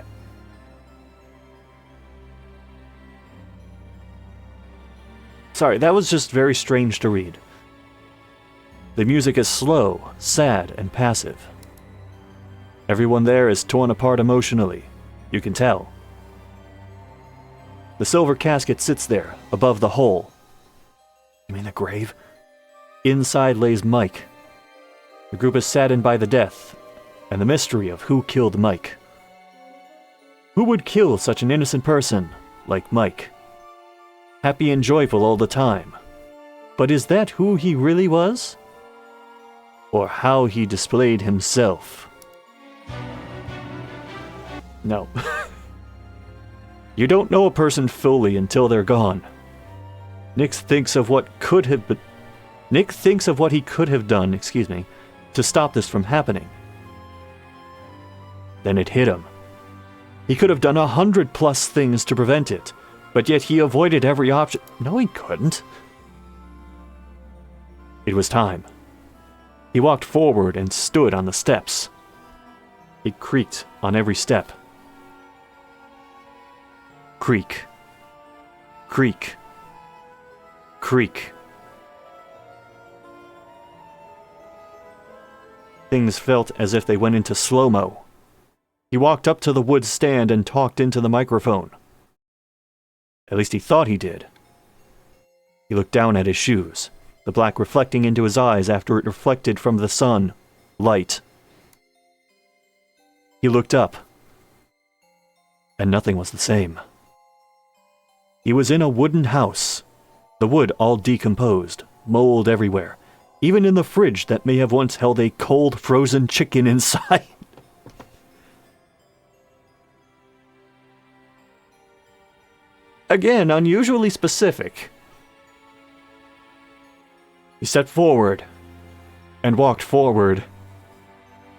Speaker 3: Sorry, that was just very strange to read. The music is slow, sad, and passive. Everyone there is torn apart emotionally. You can tell. The silver casket sits there, above the hole. You mean the grave? Inside lays Mike. The group is saddened by the death, and the mystery of who killed Mike. Who would kill such an innocent person like Mike? Happy and joyful all the time. But is that who he really was? Or how he displayed himself? No. You don't know a person fully until they're gone. Nick thinks of what he could have done, to stop this from happening. Then it hit him. He could have done 100+ things to prevent it, but yet he avoided every option. No, he couldn't. It was time. He walked forward and stood on the steps. It creaked on every step. Creak. Creak. Creak. Things felt as if they went into slow-mo. He walked up to the wood stand and talked into the microphone. At least he thought he did. He looked down at his shoes, the black reflecting into his eyes after it reflected from the sun, light. He looked up, and nothing was the same. He was in a wooden house, the wood all decomposed, mold everywhere, even in the fridge that may have once held a cold, frozen chicken inside. Again, unusually specific. He stepped forward, and walked forward,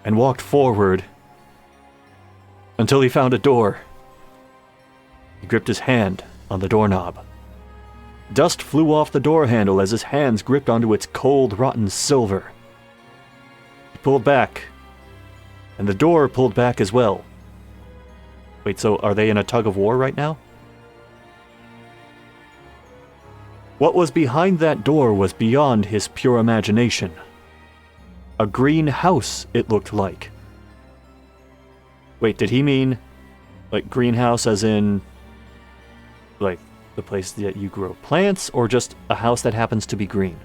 Speaker 3: and walked forward, until he found a door. He gripped his hand on the doorknob. Dust flew off the door handle as his hands gripped onto its cold, rotten silver. He pulled back, and the door pulled back as well. Wait, so are they in a tug of war right now? What was behind that door was beyond his pure imagination. A green house, it looked like. Wait, did he mean, like, greenhouse as in, like, the place that you grow plants, or just a house that happens to be green?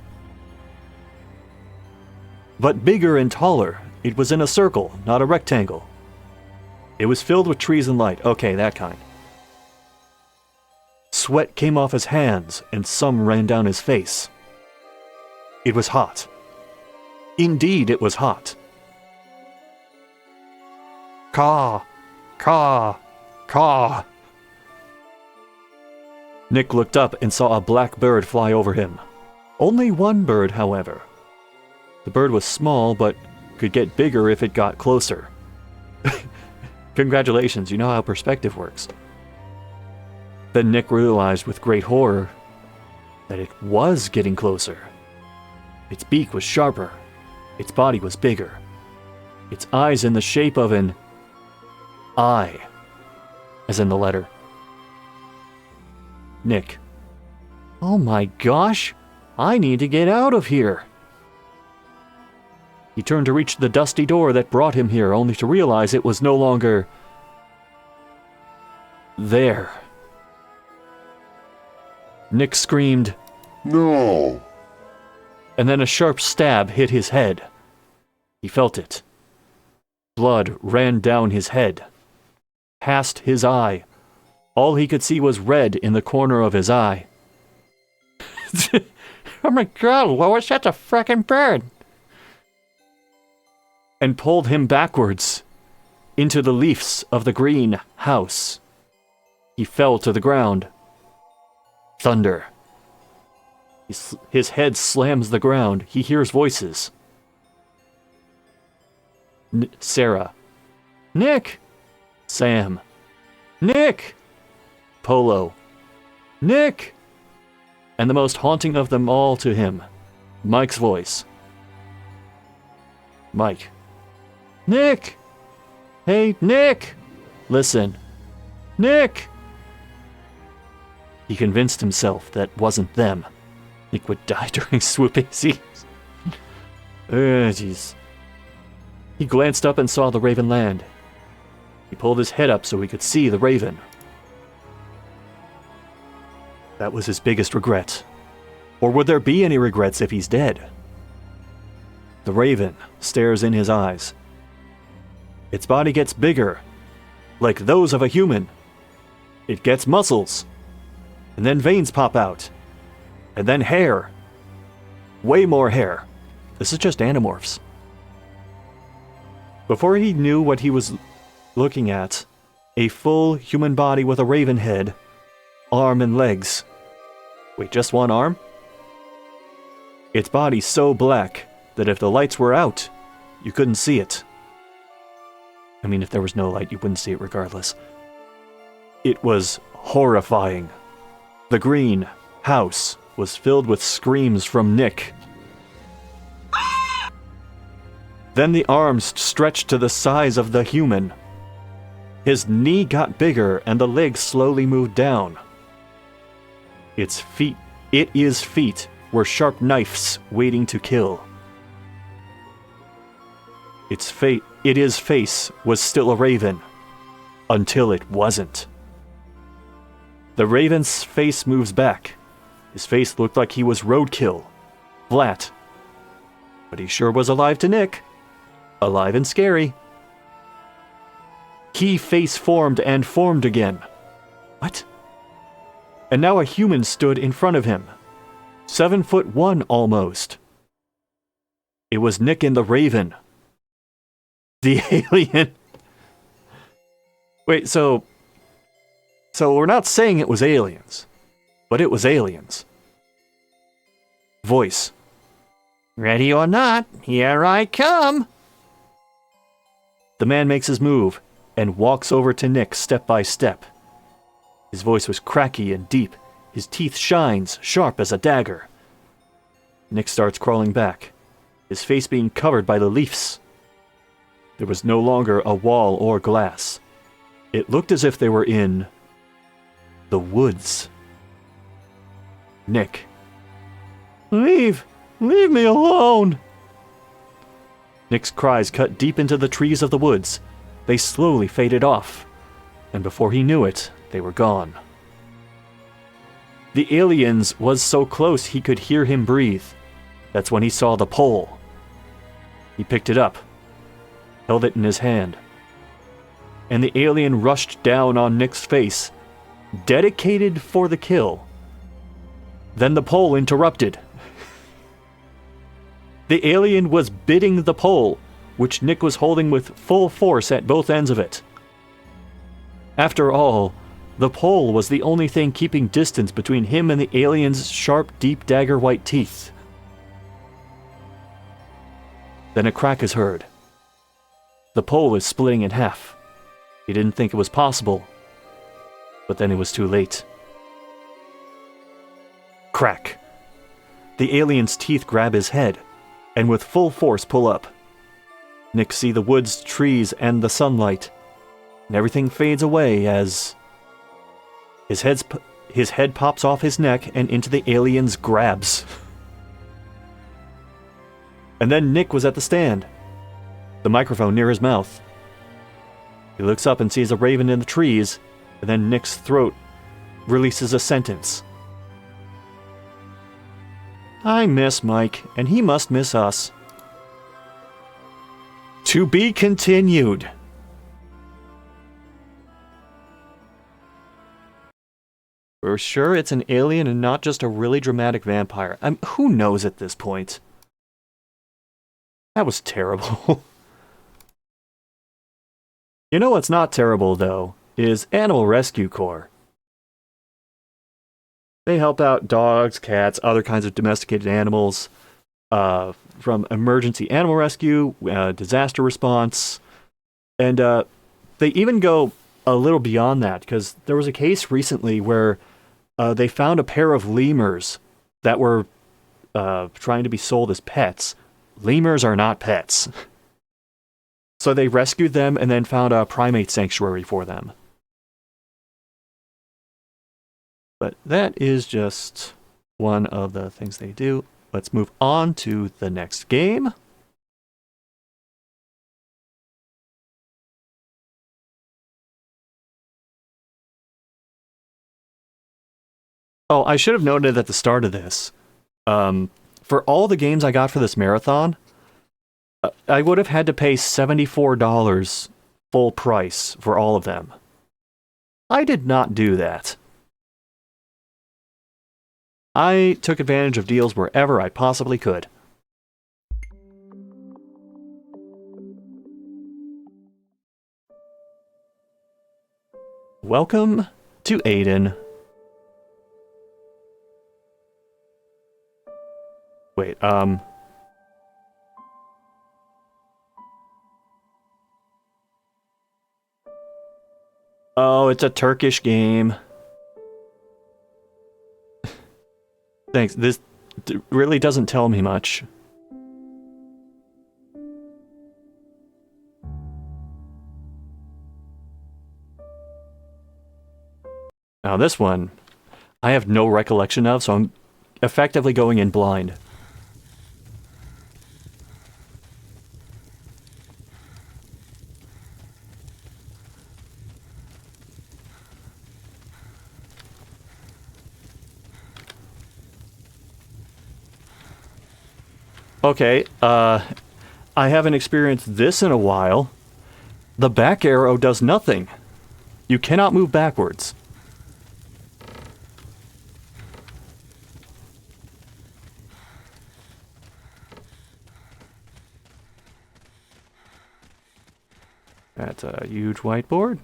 Speaker 3: But bigger and taller, it was in a circle, not a rectangle. It was filled with trees and light. Okay, that kind. Sweat came off his hands, and some ran down his face. It was hot. Indeed, it was hot. Caw, caw, caw. Nick looked up and saw a black bird fly over him. Only one bird, however. The bird was small, but could get bigger if it got closer. Congratulations, you know how perspective works. Then Nick realized with great horror that it was getting closer. Its beak was sharper. Its body was bigger. Its eyes in the shape of an I, as in the letter. Nick. Oh my gosh, I need to get out of here. He turned to reach the dusty door that brought him here, only to realize it was no longer there. Nick screamed,
Speaker 6: No!
Speaker 3: and then a sharp stab hit his head. He felt it. Blood ran down his head, past his eye. All he could see was red in the corner of his eye. Oh my god, Lois, that's a frickin' bird! And pulled him backwards into the leaves of the green house. He fell to the ground. Thunder. His head slams the ground. He hears voices. Sarah. Nick! Sam. Nick! Polo. Nick! And the most haunting of them all to him, Mike's voice. Mike. Nick! Hey, Nick! Listen. Nick! He convinced himself that wasn't them. Nick would die during swooping scenes. Jeez. He glanced up and saw the raven land. He pulled his head up so he could see the raven. That was his biggest regret. Or would there be any regrets if he's dead? The raven stares in his eyes. Its body gets bigger, like those of a human. It gets muscles, and then veins pop out, and then hair. Way more hair. This is just Animorphs. Before he knew what he was looking at, a full human body with a raven head, arm and legs. Wait, just one arm? Its body so black that if the lights were out, you couldn't see it. I mean, if there was no light, you wouldn't see it regardless. It was horrifying. The green house was filled with screams from Nick. Then the arms stretched to the size of the human. His knee got bigger and the legs slowly moved down. Its feet were sharp knives waiting to kill. Its face was still a raven, until it wasn't. The raven's face moves back. His face looked like he was roadkill, flat. But he sure was alive to Nick. Alive and scary. He face formed and formed again. What? And now a human stood in front of him. 7'1" almost. It was Nick and the Raven. The alien. Wait, so we're not saying it was aliens, but it was aliens. Voice. Ready or not, here I come. The man makes his move and walks over to Nick step by step. His voice was cracky and deep. His teeth shines, sharp as a dagger. Nick starts crawling back, his face being covered by the leaves. There was no longer a wall or glass. It looked as if they were in the woods. Nick. Leave me alone. Nick's cries cut deep into the trees of the woods. They slowly faded off, and before he knew it, they were gone. The aliens was so close he could hear him breathe. That's when he saw the pole. He picked it up, held it in his hand, and the alien rushed down on Nick's face, dedicated for the kill. Then the pole interrupted. The alien was biting the pole, which Nick was holding with full force at both ends of it. After all, the pole was the only thing keeping distance between him and the alien's sharp, deep dagger-white teeth. Then a crack is heard. The pole is splitting in half. He didn't think it was possible. But then it was too late. Crack. The alien's teeth grab his head, and with full force pull up. Nick see the woods, trees, and the sunlight, and everything fades away as his head pops off his neck and into the alien's grabs. And then Nick was at the stand, the microphone near his mouth. He looks up and sees a raven in the trees, and then Nick's throat releases a sentence. I miss Mike, and he must miss us. To be continued. We're sure it's an alien and not just a really dramatic vampire. Who knows at this point? That was terrible. You know what's not terrible, though, is Animal Rescue Corps. They help out dogs, cats, other kinds of domesticated animals, from emergency animal rescue, disaster response, and they even go a little beyond that, because there was a case recently where they found a pair of lemurs that were trying to be sold as pets. Lemurs are not pets. So they rescued them and then found a primate sanctuary for them. But that is just one of the things they do. Let's move on to the next game. Oh, I should have noted at the start of this. For all the games I got for this marathon, I would have had to pay $74 full price for all of them. I did not do that. I took advantage of deals wherever I possibly could. Welcome to Aiden. Wait, Oh, it's a Turkish game. Thanks, this really doesn't tell me much. Now this one, I have no recollection of, so I'm effectively going in blind. Okay, I haven't experienced this in a while. The back arrow does nothing. You cannot move backwards. That's a huge whiteboard.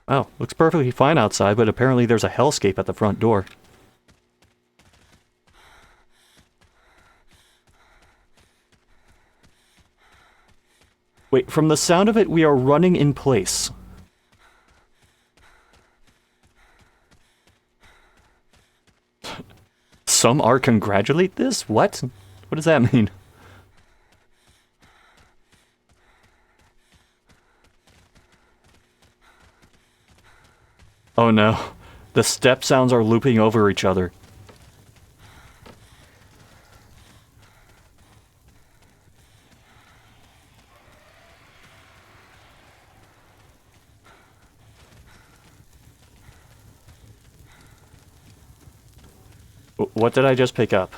Speaker 3: Wow, looks perfectly fine outside, but apparently there's a hellscape at the front door. Wait, from the sound of it, we are running in place. Some are congratulate this? What? What does that mean? Oh no, the step sounds are looping over each other. What did I just pick up?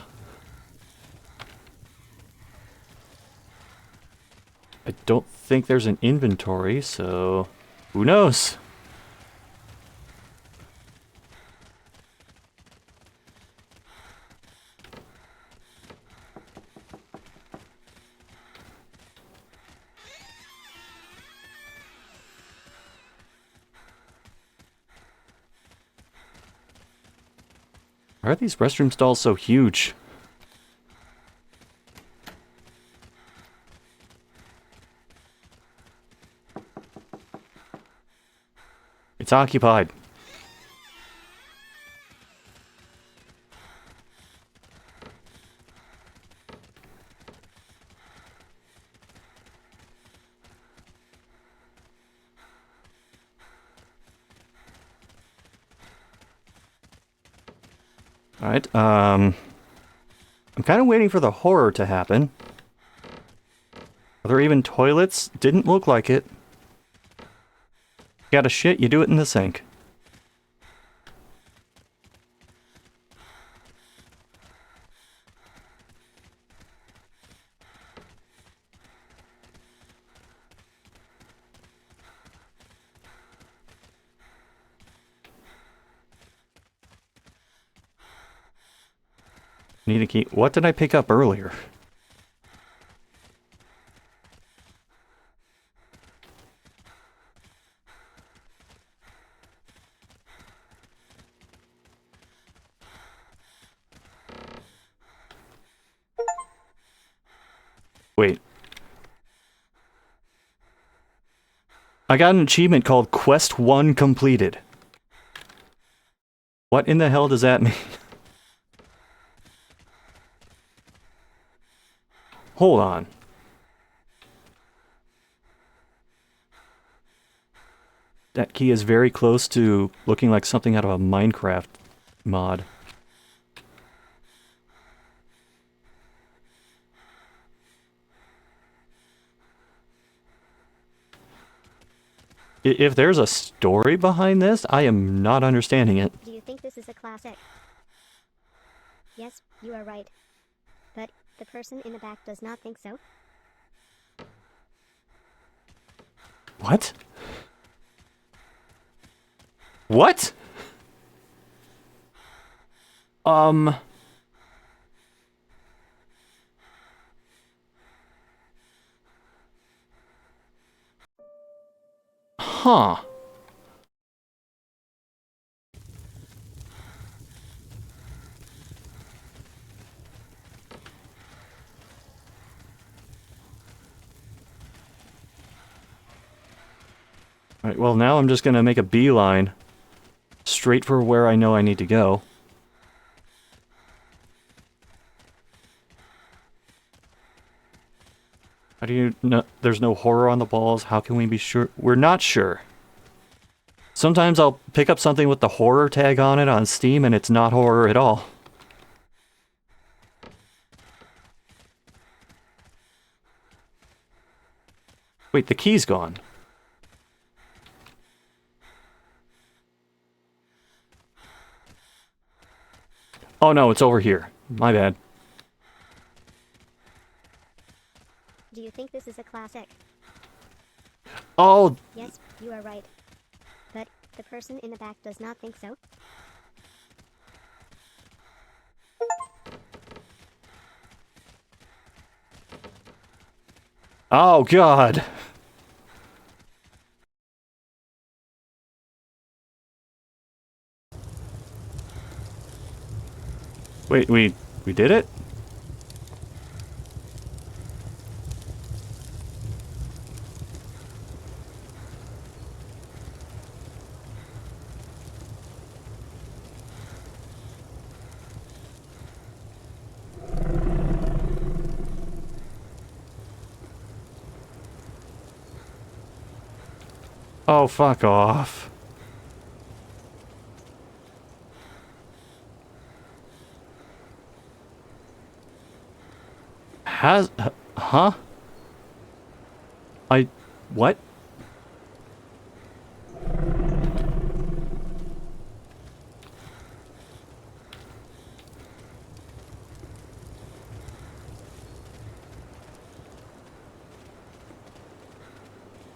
Speaker 3: I don't think there's an inventory, so who knows? Why are these restroom stalls so huge? It's occupied. Alright, I'm kind of waiting for the horror to happen. Are there even toilets? Didn't look like it. You gotta shit, you do it in the sink. Need a key. What did I pick up earlier? Wait. I got an achievement called Quest 1 completed. What in the hell does that mean? Hold on. That key is very close to looking like something out of a Minecraft mod. If there's a story behind this, I am not understanding it.
Speaker 7: Do you think this is a classic? Yes, you are right. But the person in the back does not think so.
Speaker 3: What? What? Huh. Alright, well now I'm just gonna make a beeline straight for where I know I need to go. How do you know there's no horror on the balls? How can we be sure? We're not sure. Sometimes I'll pick up something with the horror tag on it on Steam and it's not horror at all. Wait, the key's gone. Oh no, it's over here. My bad.
Speaker 7: Do you think this is a classic?
Speaker 3: Oh,
Speaker 7: Yes, you are right. But the person in the back does not think so.
Speaker 3: oh God. Wait, we did it? Oh, fuck off. Huh? What?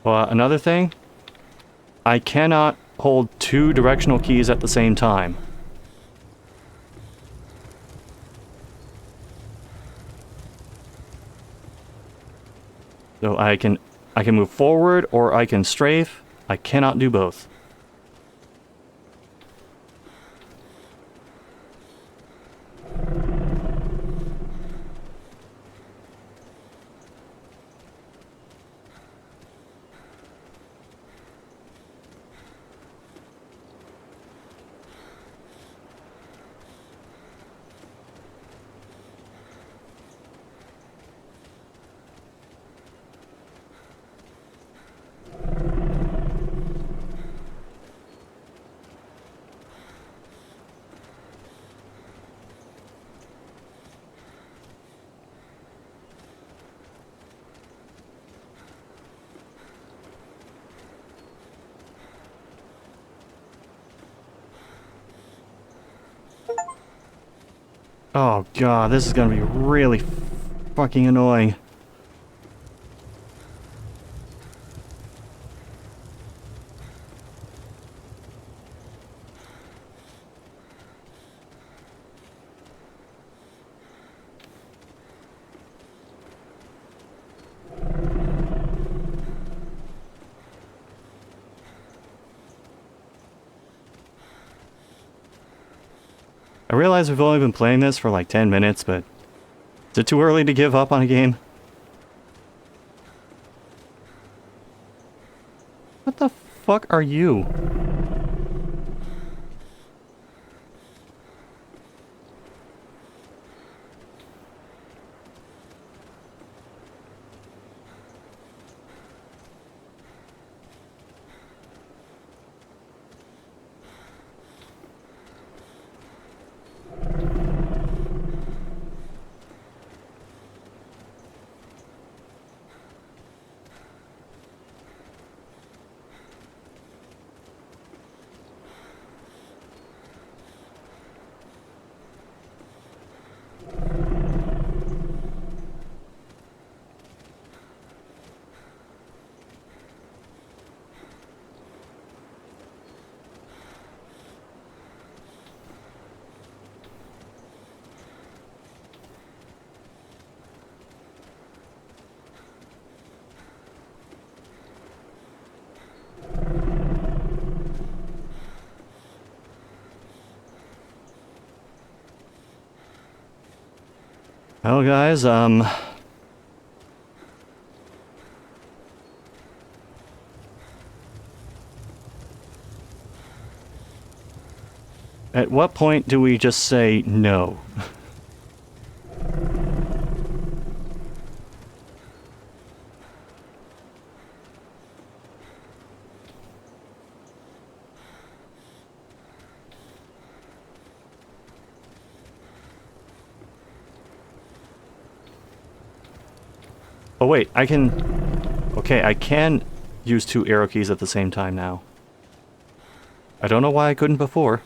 Speaker 3: Well, another thing, I cannot hold two directional keys at the same time. So I can move forward or I can strafe. I cannot do both.
Speaker 1: Oh god, this is gonna be really fucking annoying. I realize we've only been playing this for like 10 minutes, but is it too early to give up on a game? What the fuck are you? Well, guys, at what point do we just say no? Oh wait, I can... Okay, I can use 2 arrow keys at the same time now. I don't know why I couldn't before.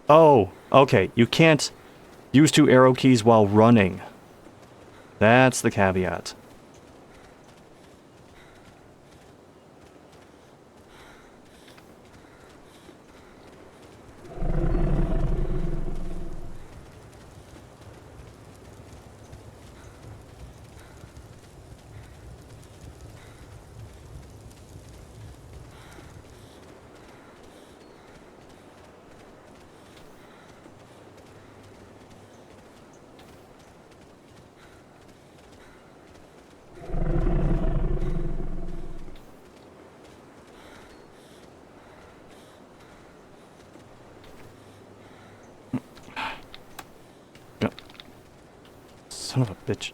Speaker 1: Oh, okay, you can't use 2 arrow keys while running. That's the caveat. Son of a bitch.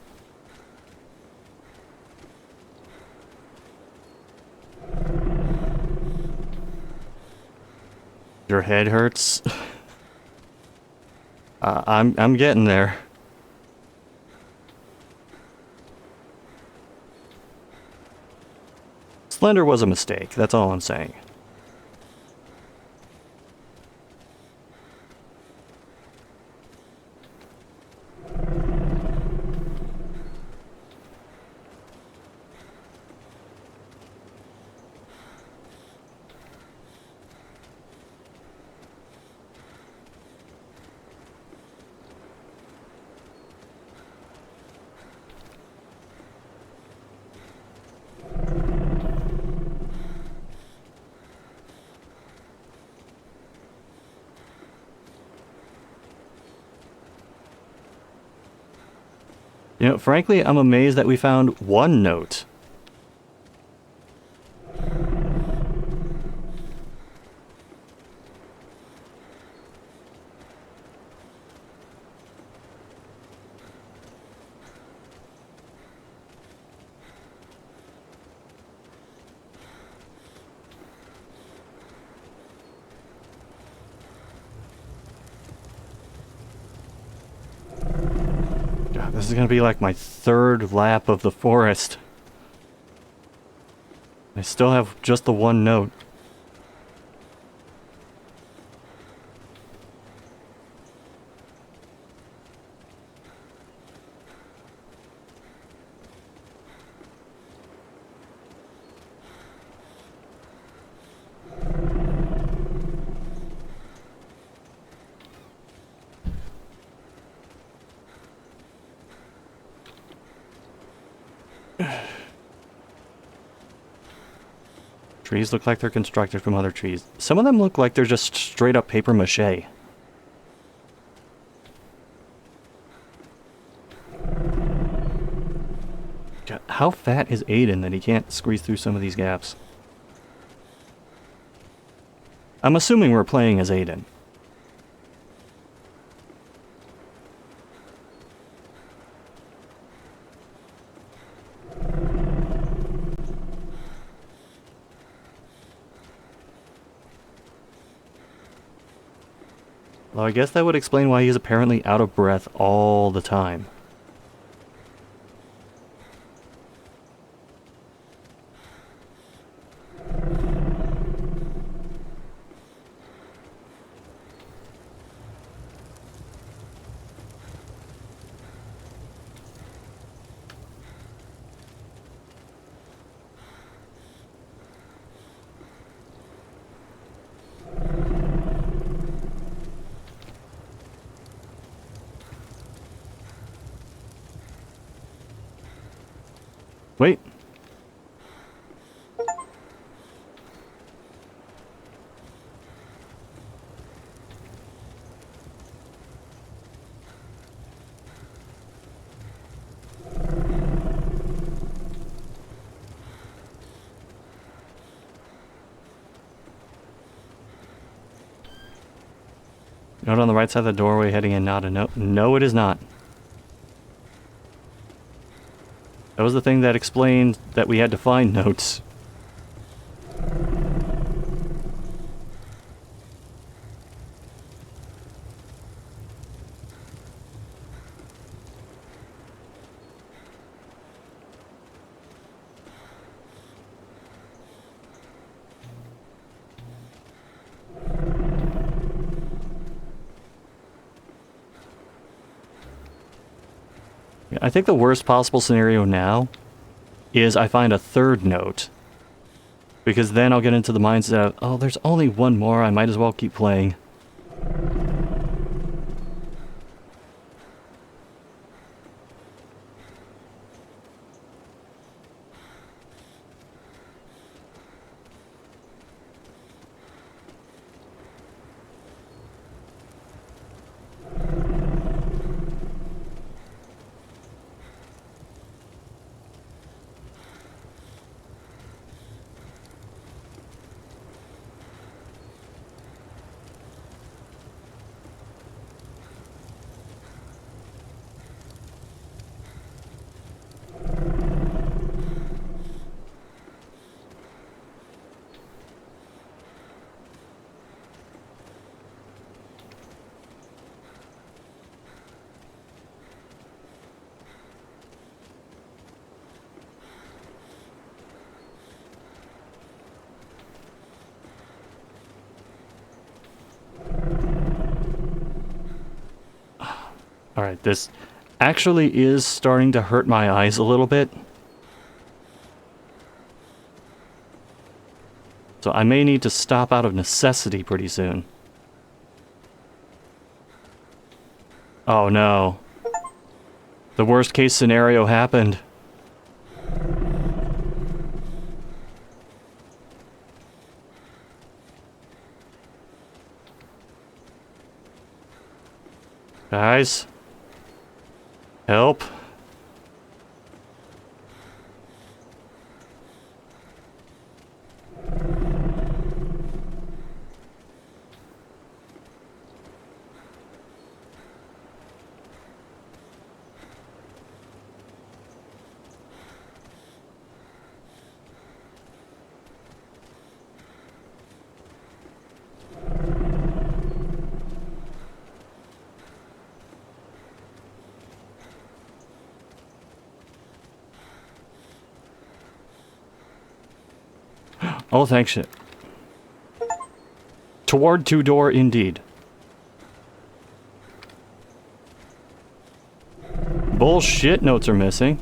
Speaker 1: Your head hurts? I'm getting there. Slender was a mistake, that's all I'm saying. You know, frankly, I'm amazed that we found 1 note. God, this is gonna be like my 3rd lap of the forest. I still have just the 1 note. trees look like they're constructed from other trees. Some of them look like they're just straight up paper mache. God, how fat is Aiden that he can't squeeze through some of these gaps? I'm assuming we're playing as Aiden. Well, I guess that would explain why he's apparently out of breath all the time. Wait. Note on the right side of the doorway heading in, not a note. No, it is not. That was the thing that explained that we had to find notes. I think the worst possible scenario now is I find a third note. Because then I'll get into the mindset of, oh, there's only one more, I might as well keep playing. Alright, this actually is starting to hurt my eyes a little bit. So I may need to stop out of necessity pretty soon. Oh no. The worst case scenario happened. Guys? Help. Oh, thanks. Toward two-door, indeed. Bullshit, notes are missing.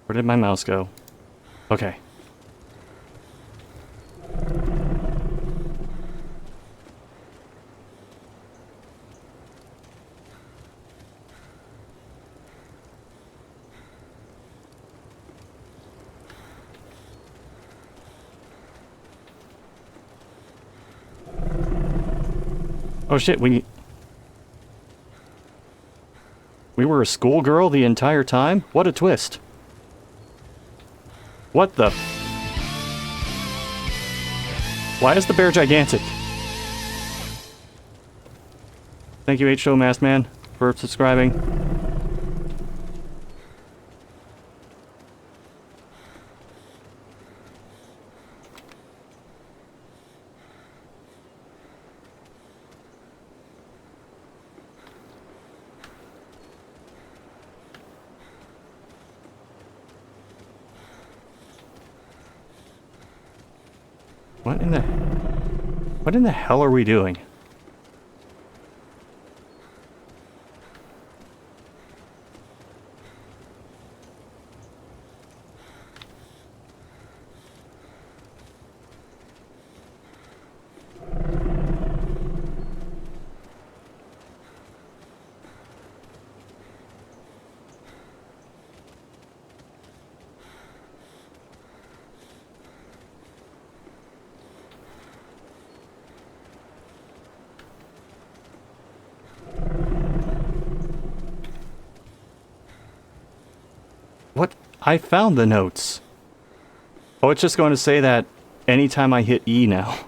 Speaker 1: Where did my mouse go? Okay. Oh shit, we were a schoolgirl the entire time? What a twist. What the... Why is the bear gigantic? Thank you, H-Show Masked Man, for subscribing. What in the hell are we doing? What? I found the notes. Oh, it's just going to say that anytime I hit E now.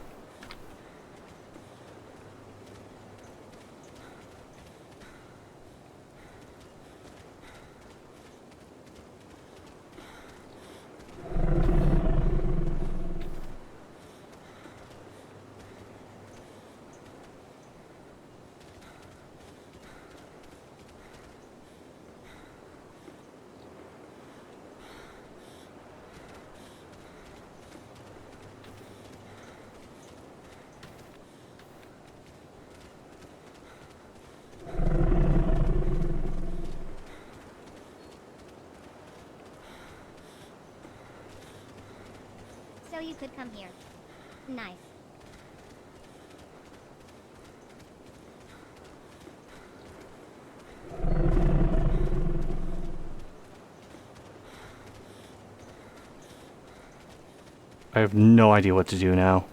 Speaker 7: So you could come here. Nice.
Speaker 1: I have no idea what to do now.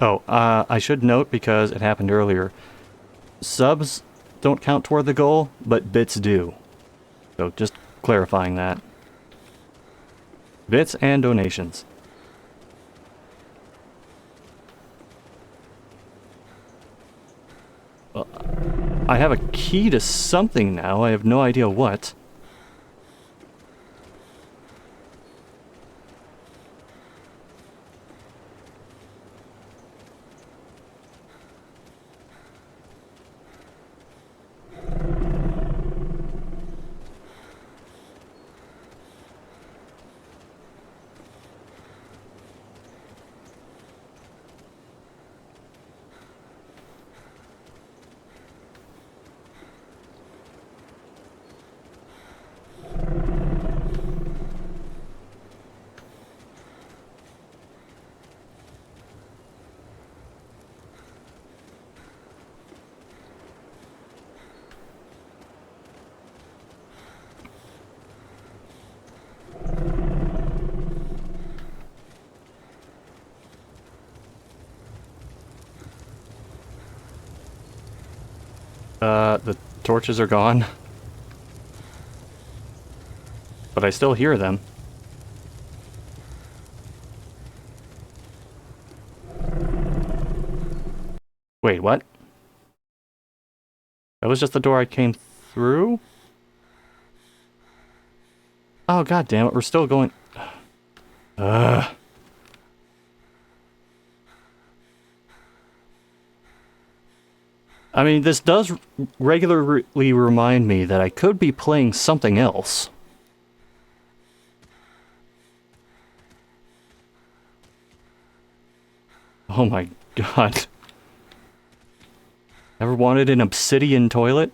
Speaker 1: Oh, I should note, because it happened earlier, subs don't count toward the goal, but bits do. So just clarifying that. Bits and donations. Well, I have a key to something now, I have no idea what. The torches are gone. But I still hear them. Wait, what? That was just the door I came through? Oh, god damn it, we're still going... Ugh. I mean, this does regularly remind me that I could be playing something else. Oh my god.
Speaker 3: Ever wanted an obsidian toilet?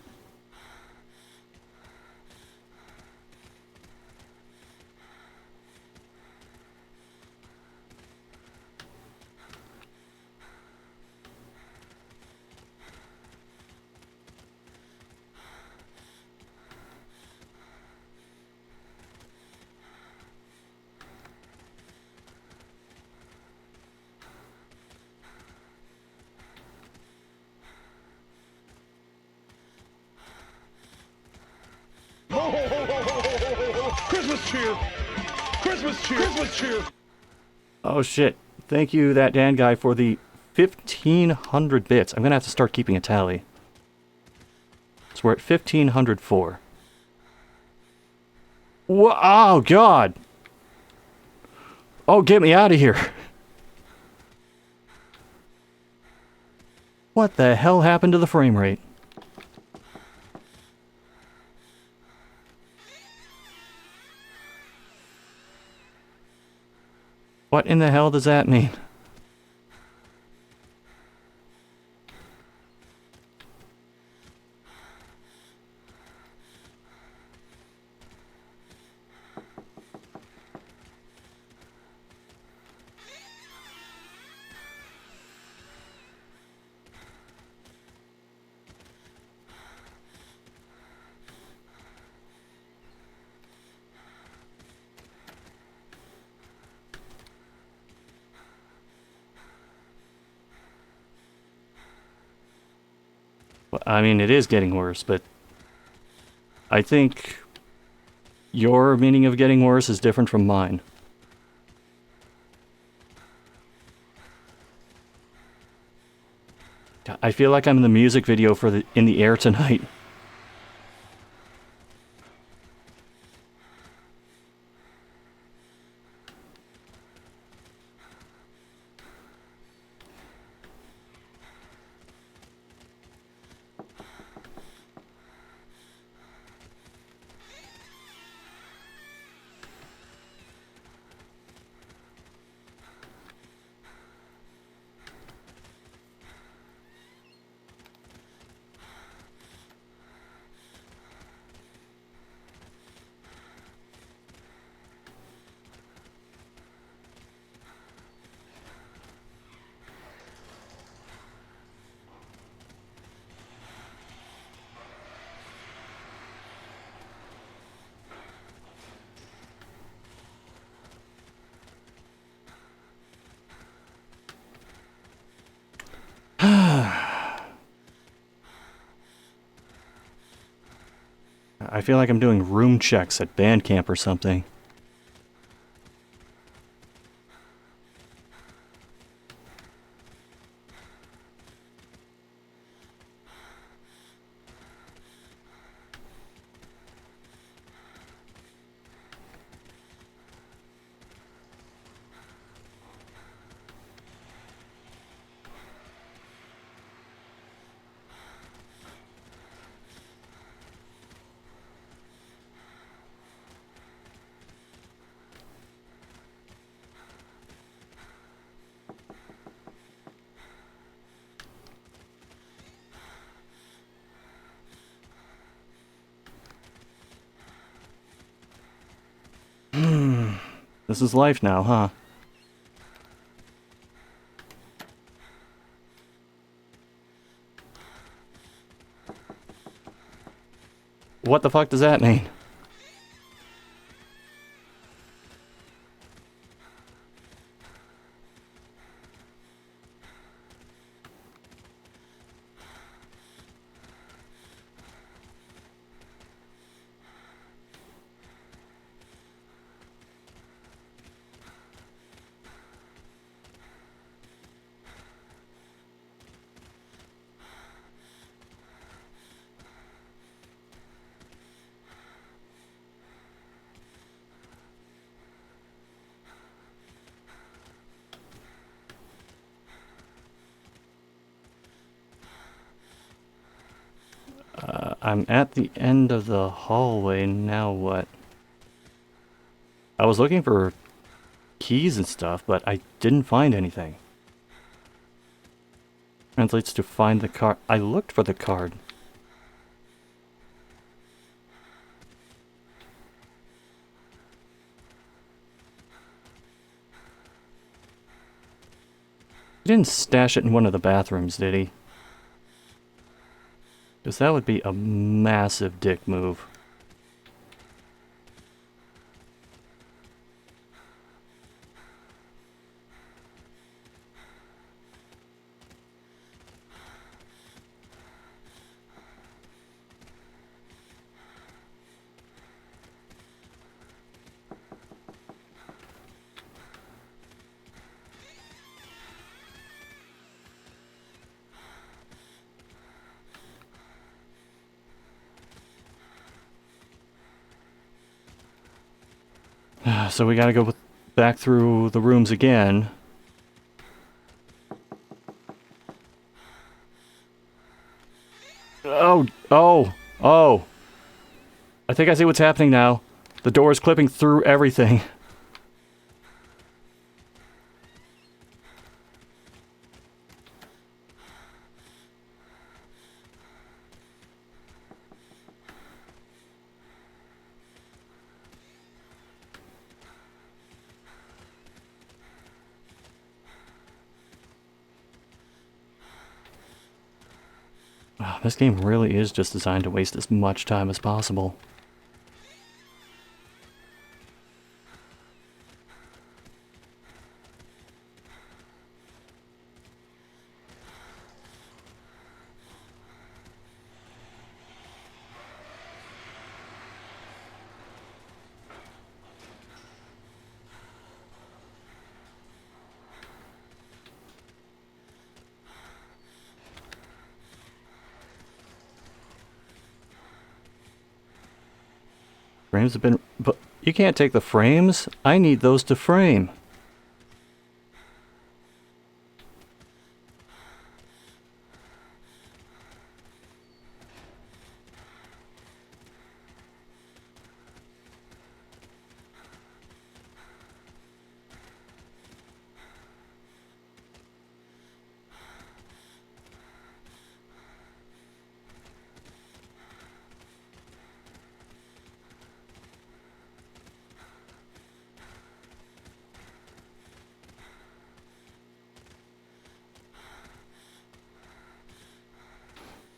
Speaker 6: Christmas cheer! Christmas cheer! Christmas cheer!
Speaker 3: Oh shit. Thank you, that Dan guy, for the 1,500 bits. I'm gonna have to start keeping a tally. So we're at 1,504. Oh, God! Oh, get me out of here! What the hell happened to the frame rate? What in the hell does that mean? Well, I mean, it is getting worse, but I think your meaning of getting worse is different from mine. I feel like I'm in the music video for In the Air Tonight. I feel like I'm doing room checks at band camp or something. This is life now, huh? What the fuck does that mean? I'm at the end of the hallway, now what? I was looking for keys and stuff, but I didn't find anything.
Speaker 1: Translates to find the card. I looked for the card. He didn't stash it in one of the bathrooms, did he? Because that would be a massive dick move. So we gotta go back through the rooms again. Oh. I think I see what's happening now. The door is clipping through everything. This game really is just designed to waste as much time as possible. Frames have been... But you can't take the frames. I need those to frame.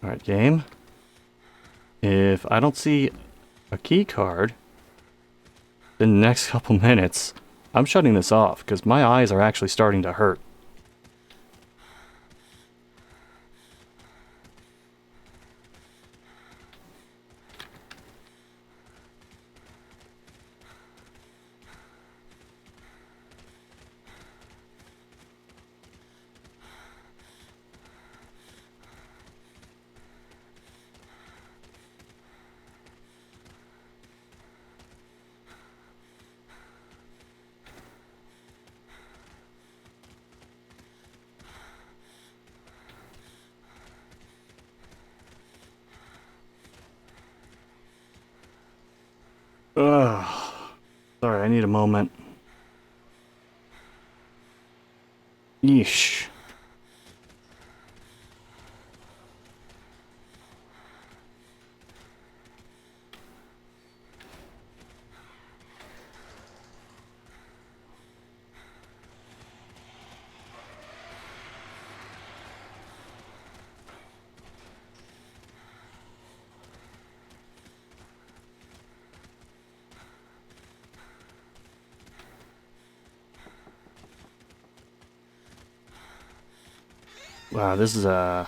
Speaker 1: Alright, game. If I don't see a key card in the next couple minutes, I'm shutting this off because my eyes are actually starting to hurt. Ugh. Sorry, I need a moment. Yeesh. Wow, this is it's a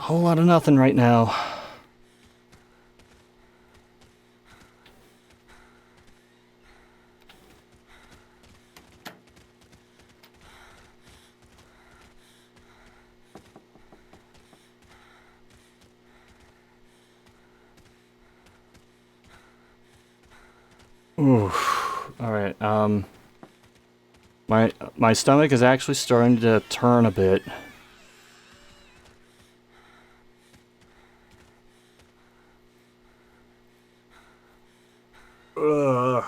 Speaker 1: whole lot of nothing right now. Oof. All right. My stomach is actually starting to turn a bit. Ugh.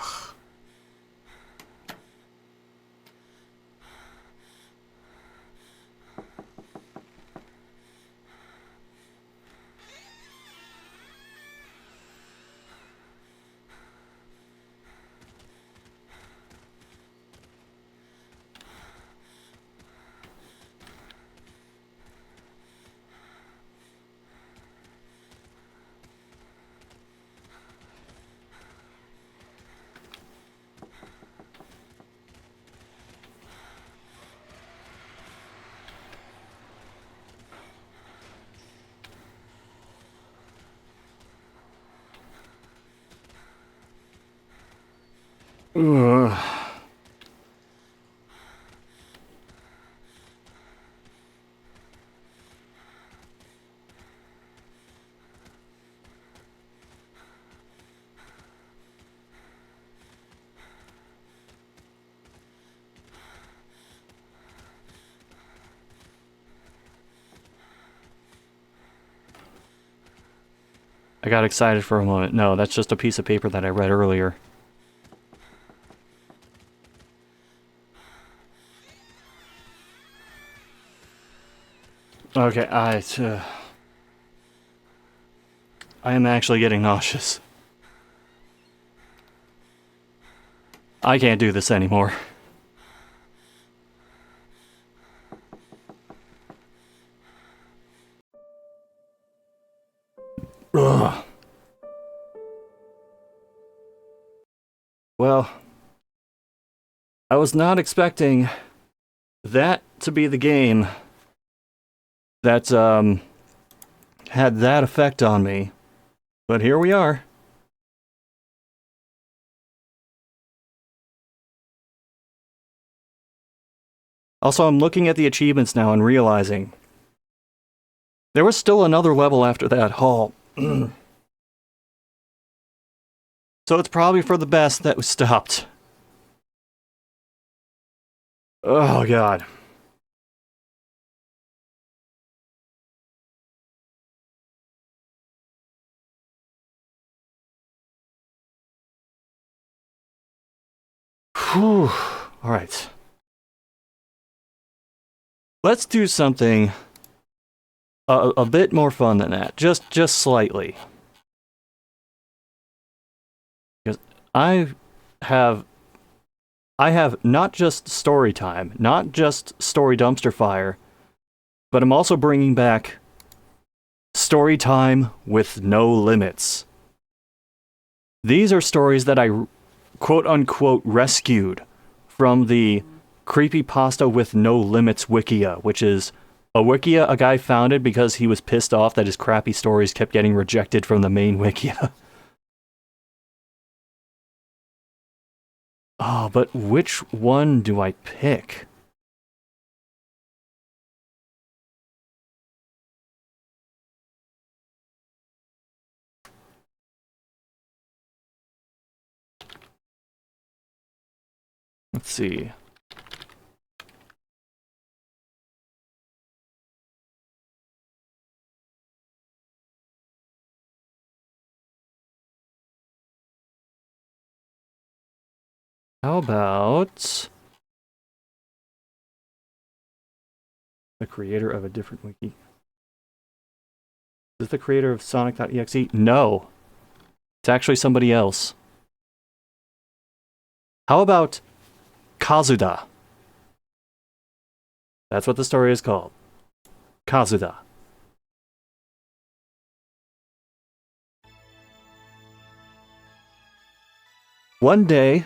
Speaker 3: I got excited for a moment. No, that's just a piece of paper that I read earlier. Okay, I am actually getting nauseous. I can't do this anymore. Ugh. Well, I was not expecting that to be the game that had that effect on me, but here we are. Also, I'm looking at the achievements now and realizing there was still another level after that hall. So it's probably for the best that we stopped. Oh, God. Whew. All right. Let's do something a bit more fun than that. Just slightly. Because I have not just story time, not just story dumpster fire, but I'm also bringing back story time with no limits. These are stories that I quote-unquote rescued from the Creepypasta with No Limits Wikia, which is a wikia a guy founded because he was pissed off that his crappy stories kept getting rejected from the main wikia. Oh, but which one do I pick? Let's see. How about the creator of a different wiki? Is this the creator of Sonic.exe? No. It's actually somebody else. How about Kazuda? That's what the story is called. Kazuda. One day,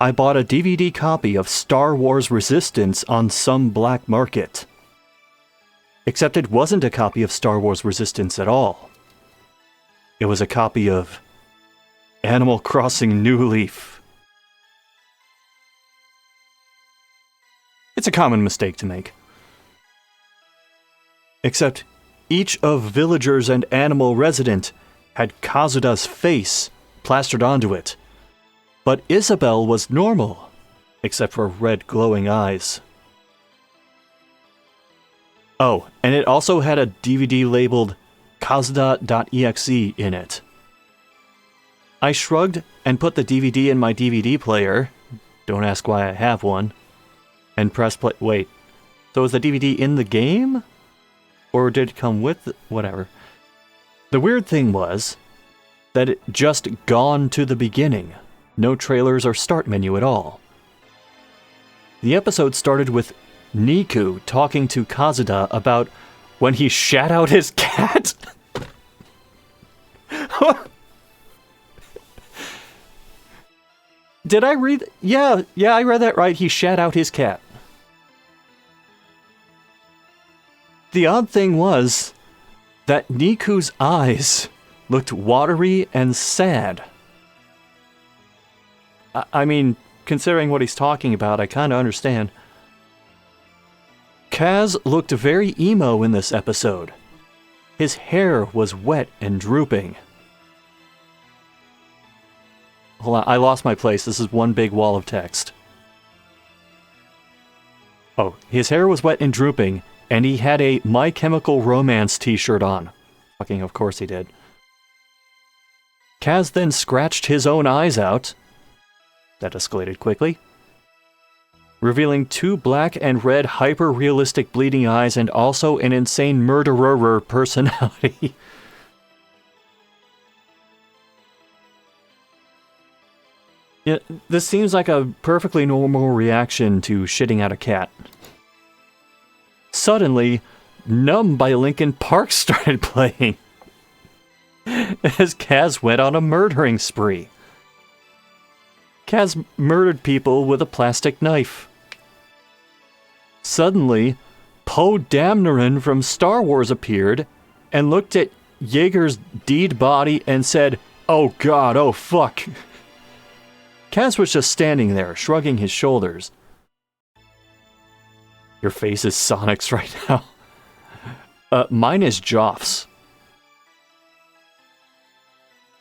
Speaker 3: I bought a DVD copy of Star Wars Resistance on some black market. Except it wasn't a copy of Star Wars Resistance at all. It was a copy of Animal Crossing New Leaf. It's a common mistake to make. Except each of Villagers and Animal Resident had Kazuda's face plastered onto it. But Isabelle was normal, except for red glowing eyes. Oh, and it also had a DVD labeled Kazuda.exe in it. I shrugged and put the DVD in my DVD player. Don't ask why I have one. And pressed play. Wait, so is the DVD in the game? Or did it come with whatever? The weird thing was that it just gone to the beginning. No trailers or start menu at all. The episode started with Niku talking to Kazuda about when he shat out his cat. Did I read? Yeah, I read that right. He shat out his cat. The odd thing was that Niku's eyes looked watery and sad. I mean, considering what he's talking about, I kind of understand. Kaz looked very emo in this episode. His hair was wet and drooping. Hold on, I lost my place. This is one big wall of text. Oh, his hair was wet and drooping, and he had a My Chemical Romance t-shirt on. Fucking of course he did. Kaz then scratched his own eyes out. That escalated quickly, revealing 2 black and red hyper-realistic bleeding eyes and also an insane murderer personality. Yeah, this seems like a perfectly normal reaction to shitting out a cat. Suddenly, Numb by Linkin Park started playing as Kaz went on a murdering spree. Kaz murdered people with a plastic knife. Suddenly, Poe Dameron from Star Wars appeared and looked at Jaeger's dead body and said, "Oh God, oh fuck." Kaz was just standing there, shrugging his shoulders. Your face is Sonic's right now. Mine is Joff's.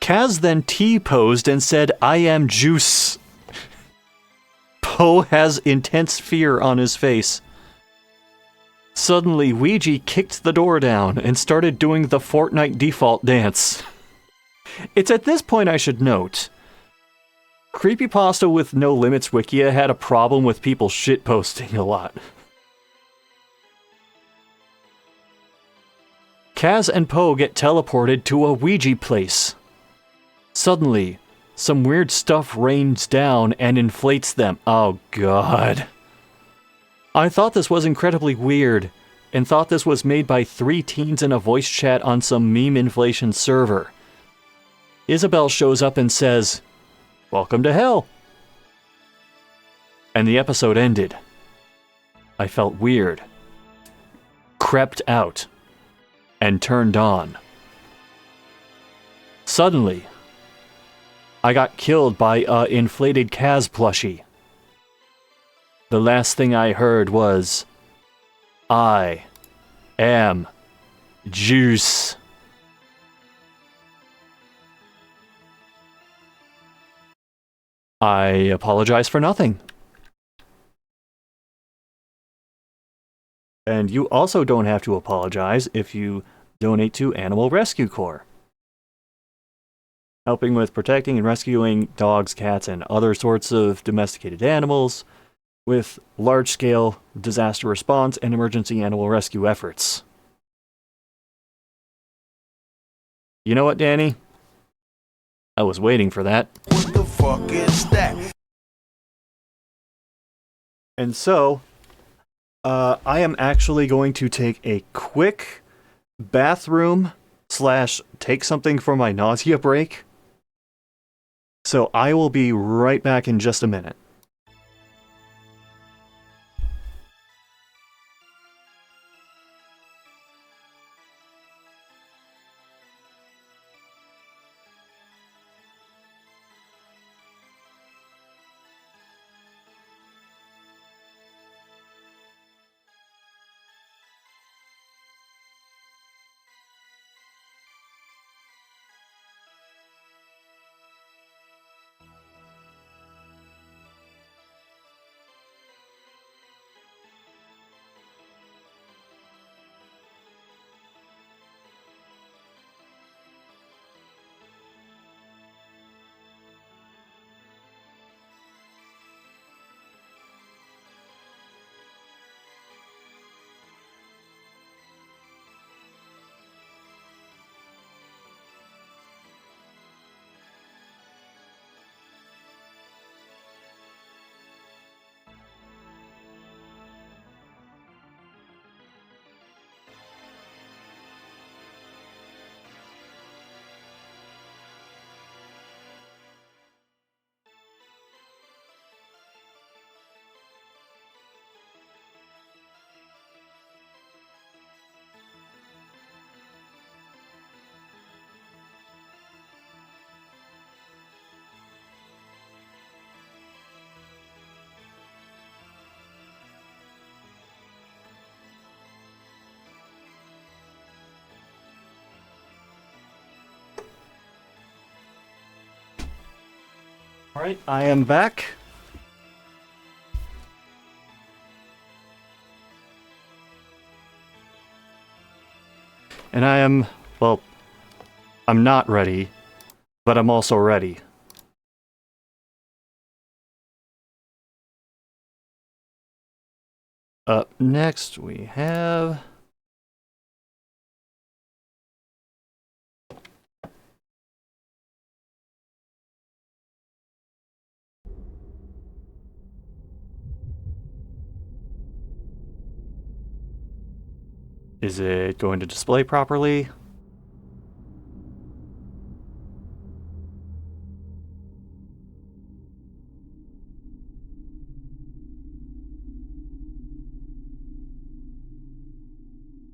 Speaker 3: Kaz then T-posed and said, "I am Juice." Poe has intense fear on his face. Suddenly, Ouija kicked the door down and started doing the Fortnite default dance. It's at this point I should note, Creepypasta with No Limits Wikia had a problem with people shitposting a lot. Kaz and Poe get teleported to a Ouija place. Suddenly, some weird stuff rains down and inflates them. Oh God. I thought this was incredibly weird, and thought this was made by 3 teens in a voice chat on some meme inflation server. Isabel shows up and says, "Welcome to hell." And the episode ended. I felt weird, crept out, and turned on. Suddenly, I got killed by a inflated Kaz plushie. The last thing I heard was, "I am Juice." I apologize for nothing. And you also don't have to apologize if you donate to Animal Rescue Corps, helping with protecting and rescuing dogs, cats, and other sorts of domesticated animals with large-scale disaster response and emergency animal rescue efforts. You know what, Danny? I was waiting for that.
Speaker 8: What the fuck is that?
Speaker 3: And so, I am actually going to take a quick bathroom / take something for my nausea break. So I will be right back in just a minute. Alright, I am back. And I am, well, I'm not ready but I'm also ready. Up next, we have... Is it going to display properly?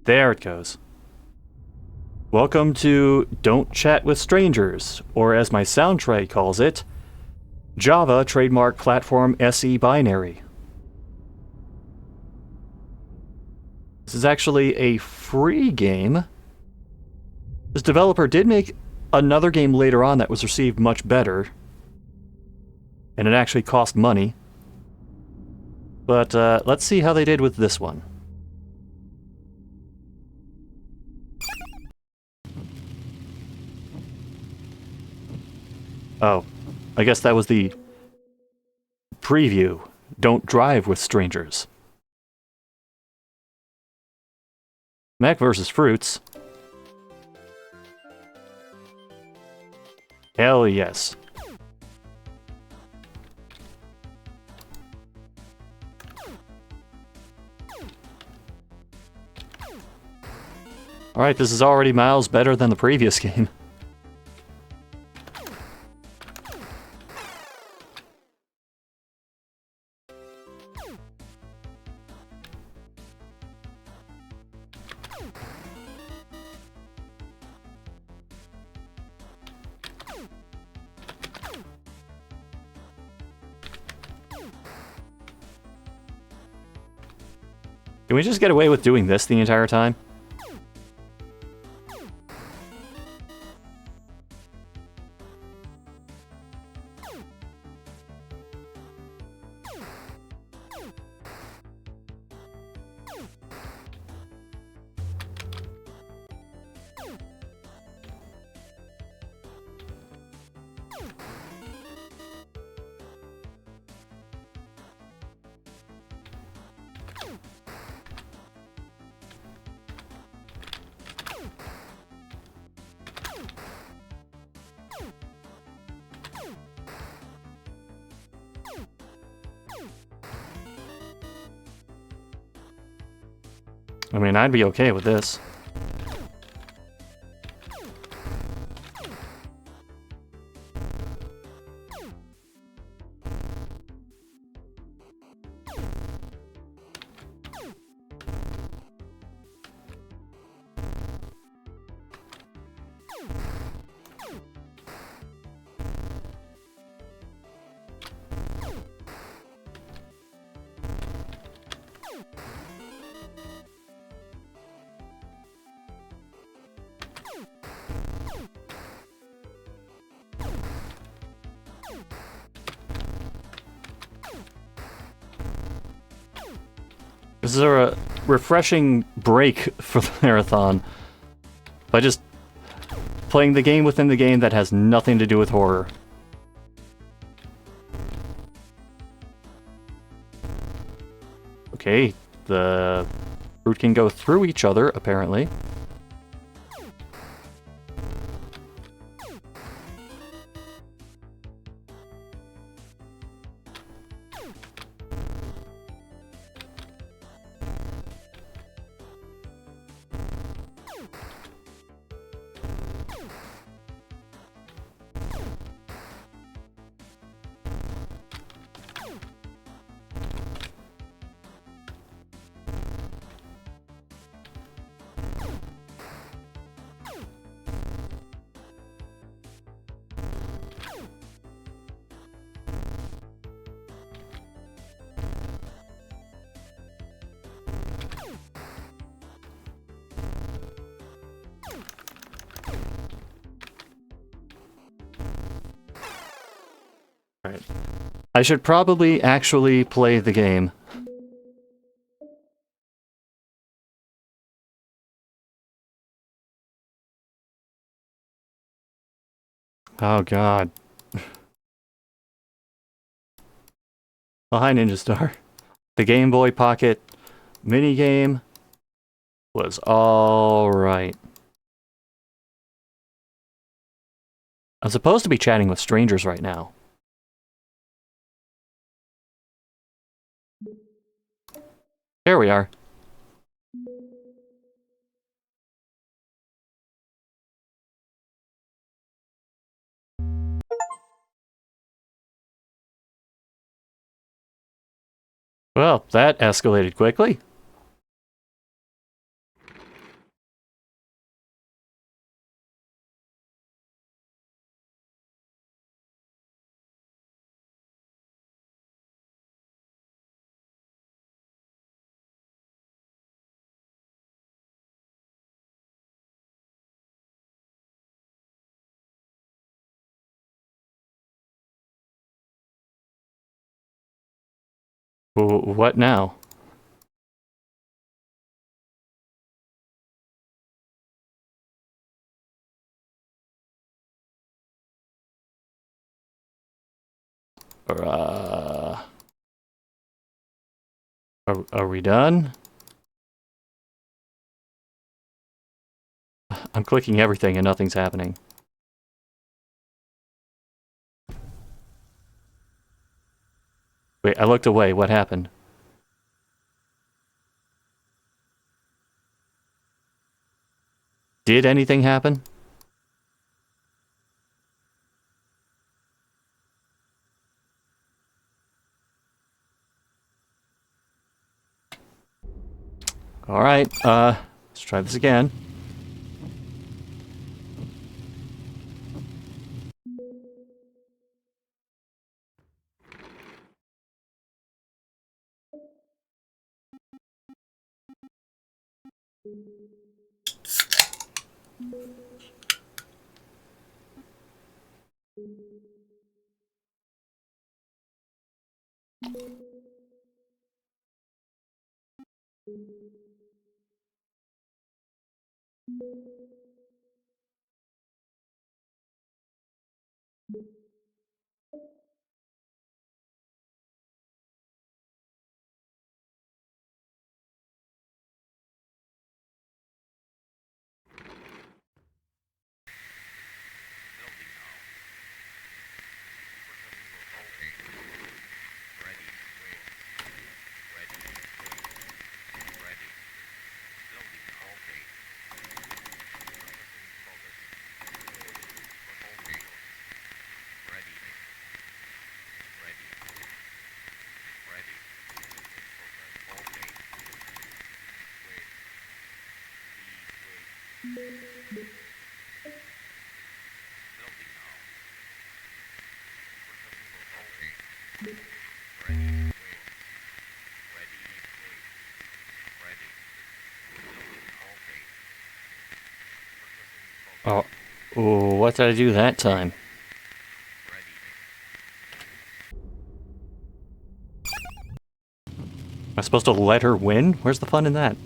Speaker 3: There it goes. Welcome to Don't Chat with Strangers, or as my sound tray calls it, Java Trademark Platform SE Binary. This is actually a free game. This developer did make another game later on that was received much better, and it actually cost money. But let's see how they did with this one. Oh, I guess that was the preview. Don't drive with strangers. Mac versus Fruits. Hell yes. Alright, this is already miles better than the previous game. Can we just get away with doing this the entire time? I mean, I'd be okay with this. This is a refreshing break for the marathon by just playing the game within the game that has nothing to do with horror. Okay, the fruit can go through each other, apparently. Right. I should probably actually play the game. Oh god. Oh, hi, Ninja Star. The Game Boy Pocket minigame was alright. I'm supposed to be chatting with strangers right now. There we are. Well, that escalated quickly. What now? Uh, are we done? I'm clicking everything and nothing's happening. Wait, I looked away. What happened? Did anything happen? Alright, let's try this again. Oh, what did I do that time? Am I supposed to let her win? Where's the fun in that?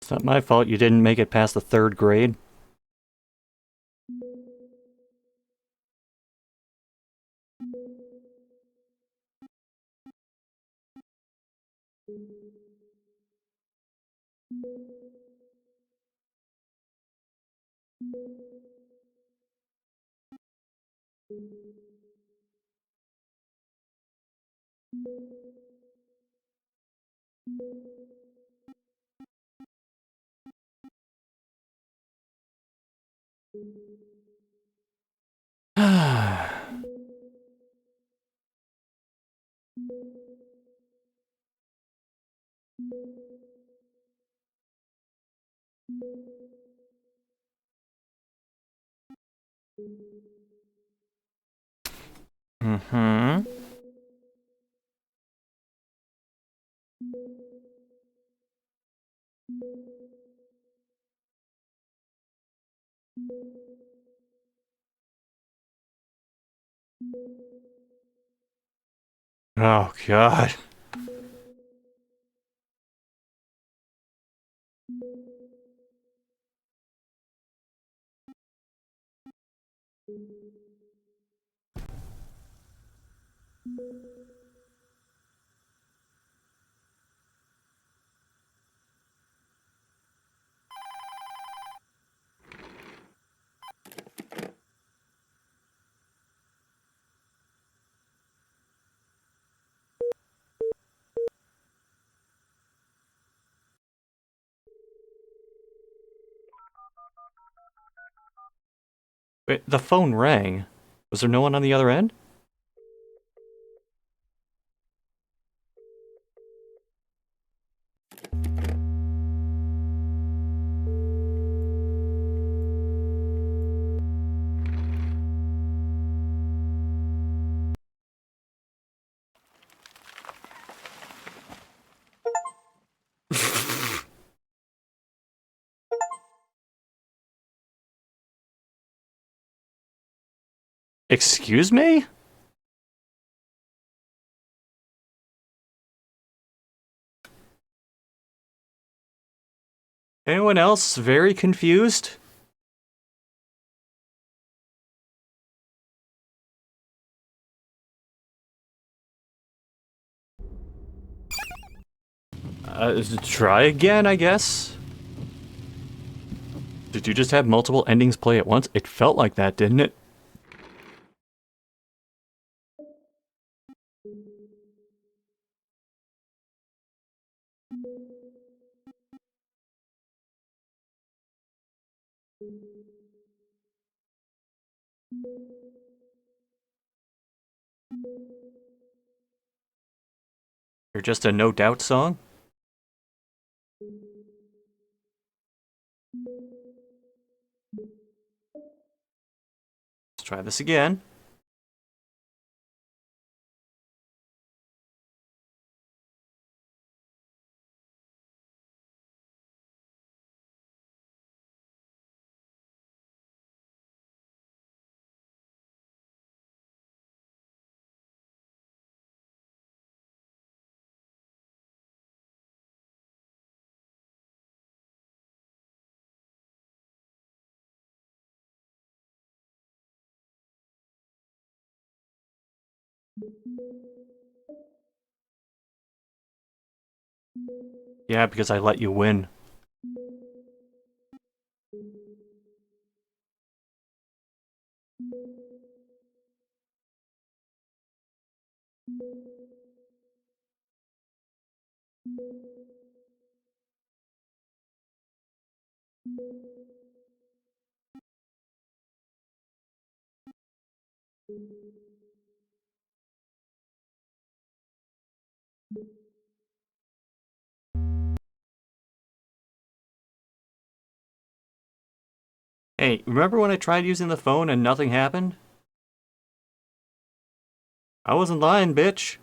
Speaker 3: It's not my fault you didn't make it past the 3rd grade. Mm-hmm. Oh, God. Wait, the phone rang. Was there no one on the other end? Excuse me? Anyone else very confused? Try again, I guess. Did you just have multiple endings play at once? It felt like that, didn't it? You're just a no doubt song? Let's try this again. Yeah, because I let you win. Hey, remember when I tried using the phone and nothing happened? I wasn't lying, bitch.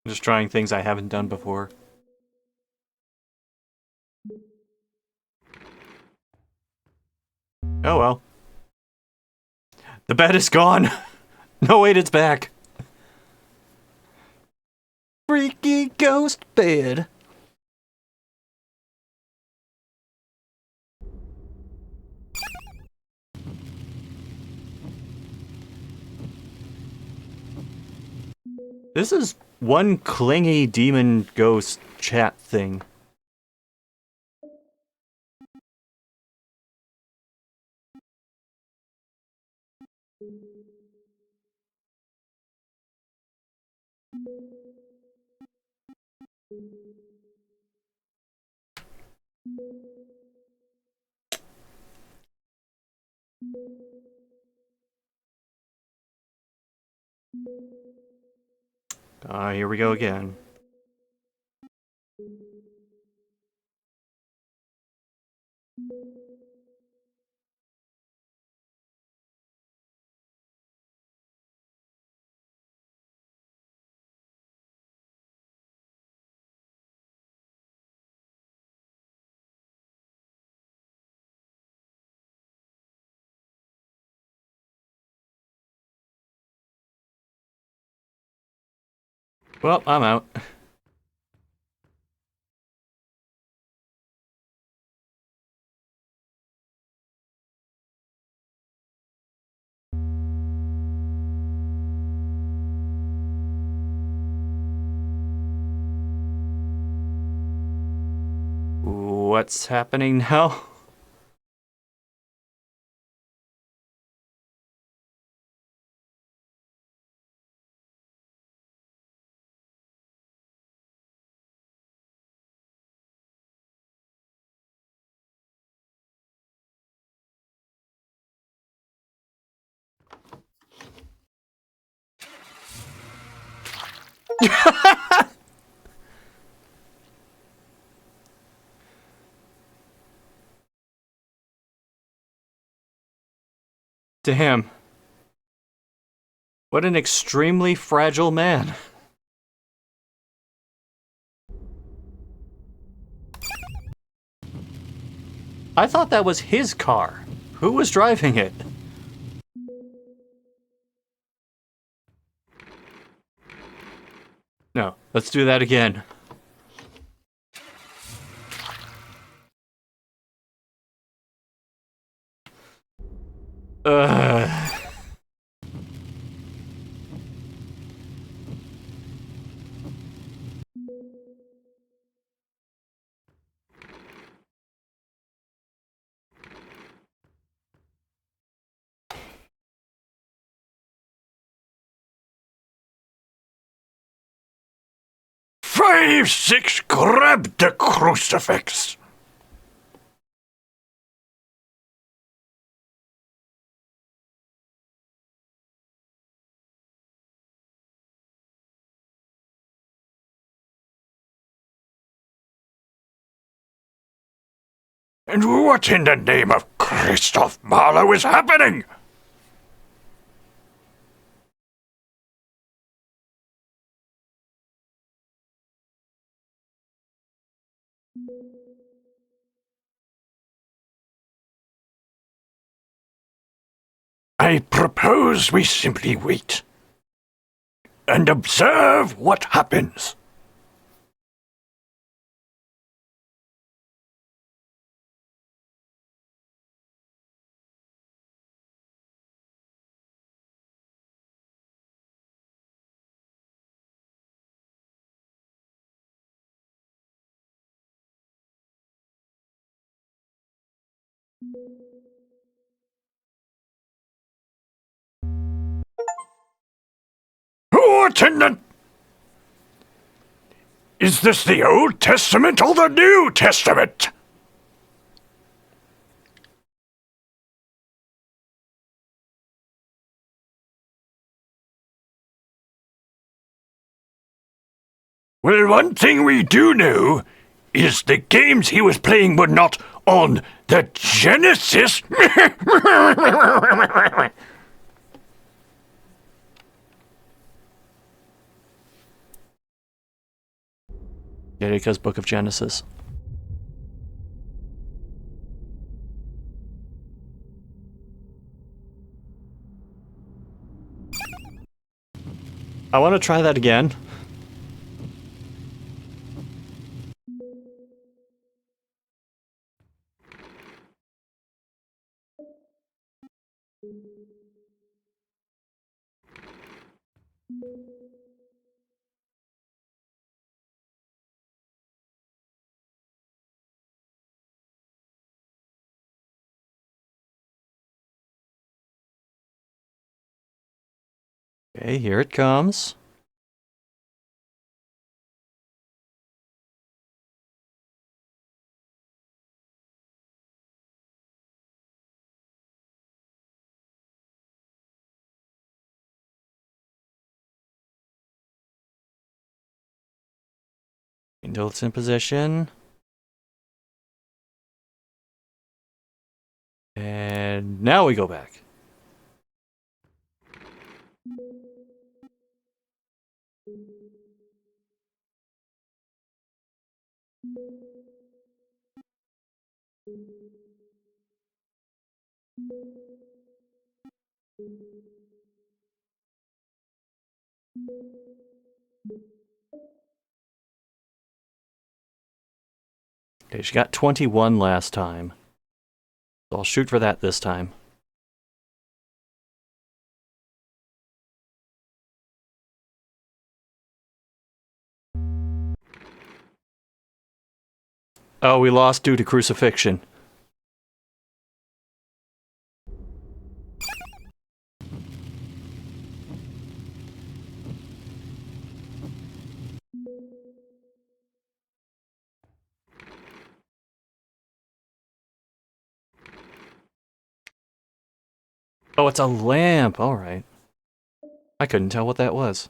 Speaker 3: I'm just trying things I haven't done before. Oh well. The bed is gone. No, wait, it's back. Freaky ghost bed. This is one clingy demon ghost chat thing. Here we go again. Well, I'm out. What's happening now? Damn. What an extremely fragile man. I thought that was his car. Who was driving it? No, let's do that again. Ugh.
Speaker 8: Five, six, grab the crucifix. And what in the name of Christoph Marlowe is happening? I propose we simply wait and observe what happens. What in the... Is this the Old Testament or the New Testament? Well, one thing we do know is the games he was playing were not on the Genesis.
Speaker 3: Erika's Book of Genesis. I want to try that again.
Speaker 1: Okay, here it comes. Until it's in position. And now we go back. Okay, she got 21 last time. So I'll shoot for that this time. Oh, we lost due to crucifixion. Oh, it's a lamp. All right. I couldn't tell what that was.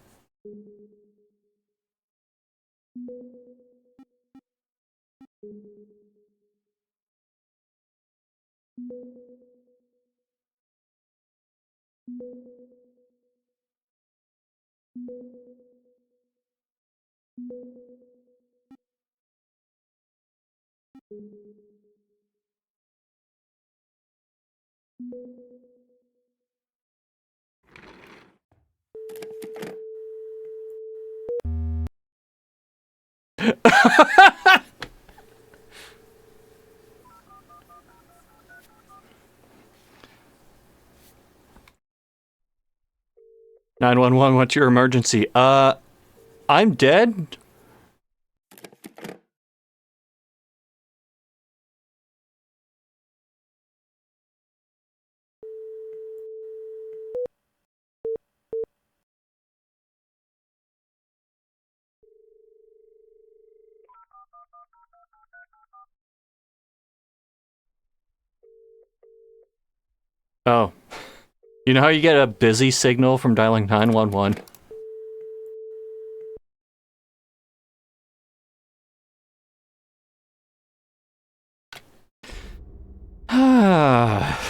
Speaker 1: "911, what's your emergency?" I'm dead? Oh. You know how you get a busy signal from dialing 911? Ah.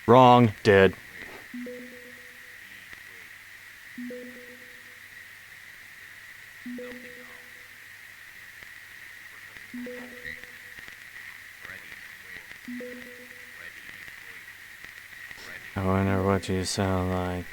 Speaker 1: Wrong. Dead. I wonder what you sound like.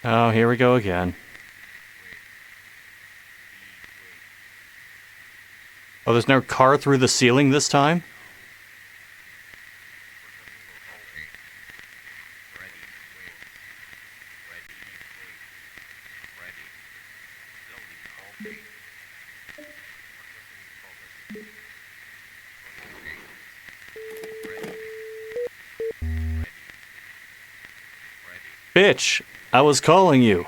Speaker 3: Oh, here we go again. Oh, there's no car through the ceiling this time? Bitch, I was calling you.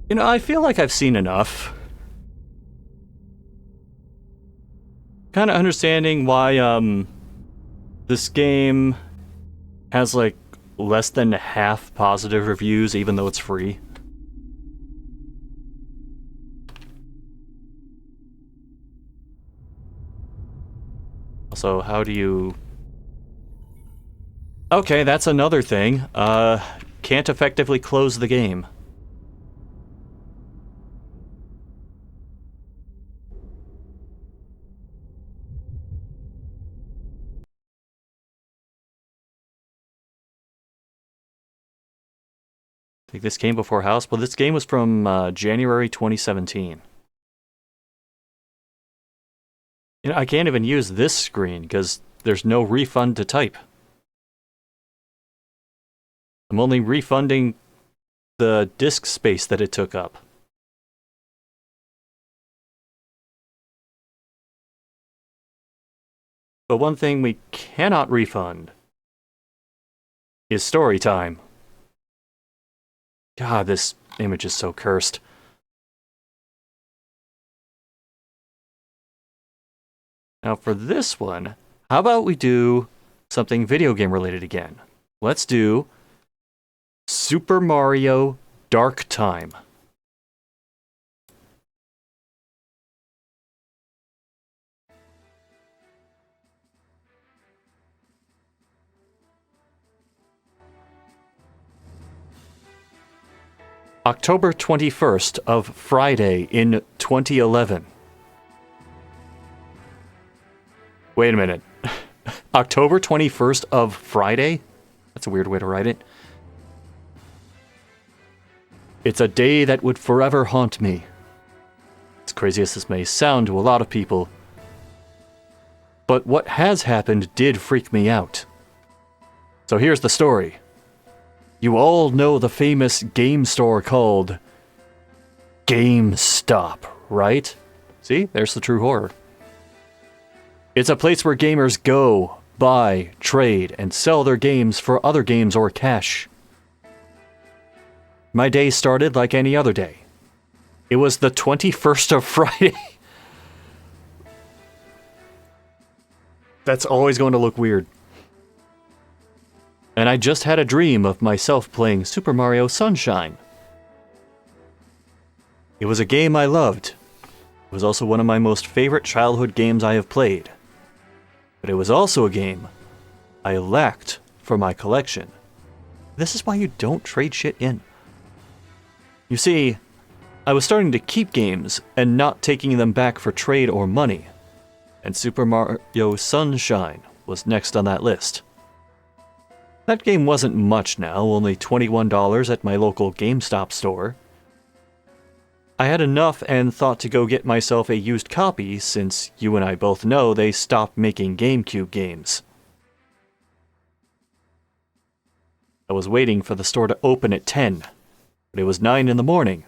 Speaker 3: You know, I feel like I've seen enough. Kind of understanding why, this game has, like, less than half positive reviews, even though it's free. Also, how do you... Okay, that's another thing. Can't effectively close the game. I think this came before House. Well, this game was from January 2017. You know, I can't even use this screen because there's no refund to type. I'm only refunding the disk space that it took up. But one thing we cannot refund is story time. God, this image is so cursed. Now for this one, how about we do something video game related again? Let's do Super Mario Dark Time. October 21st of Friday in 2011. Wait a minute. October 21st of Friday? That's a weird way to write it. It's a day that would forever haunt me. As crazy as this may sound to a lot of people. But what has happened did freak me out. So here's the story. You all know the famous game store called GameStop, right? See, there's the true horror. It's a place where gamers go, buy, trade, and sell their games for other games or cash. My day started like any other day. It was the 21st of Friday. That's always going to look weird. And I just had a dream of myself playing Super Mario Sunshine. It was a game I loved. It was also one of my most favorite childhood games I have played. But it was also a game I lacked for my collection. This is why you don't trade shit in. You see, I was starting to keep games and not taking them back for trade or money. And Super Mario Sunshine was next on that list. That game wasn't much now, only $21 at my local GameStop store. I had enough and thought to go get myself a used copy since you and I both know they stopped making GameCube games. I was waiting for the store to open at 10, but it was 9 in the morning,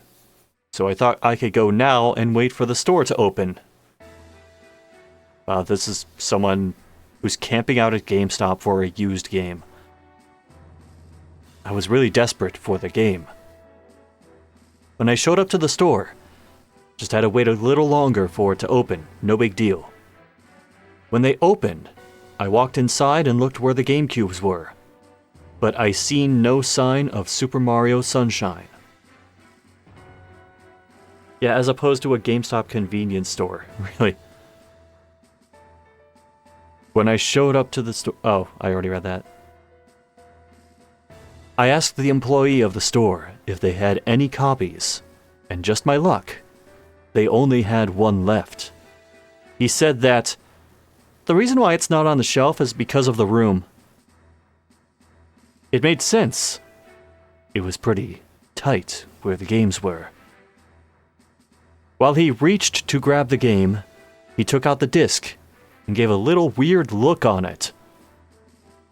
Speaker 3: so I thought I could go now and wait for the store to open. Wow, this is someone who's camping out at GameStop for a used game. I was really desperate for the game. When I showed up to the store, just had to wait a little longer for it to open, no big deal. When they opened, I walked inside and looked where the GameCubes were, but I seen no sign of Super Mario Sunshine. Yeah, as opposed to a GameStop convenience store, really. When I showed up to the store... Oh, I already read that. I asked the employee of the store if they had any copies, And just my luck, they only had one left. He said that the reason why it's not on the shelf is because of the room. It made sense. It was pretty tight where the games were. While he reached to grab the game, he took out the disc and gave a little weird look on it.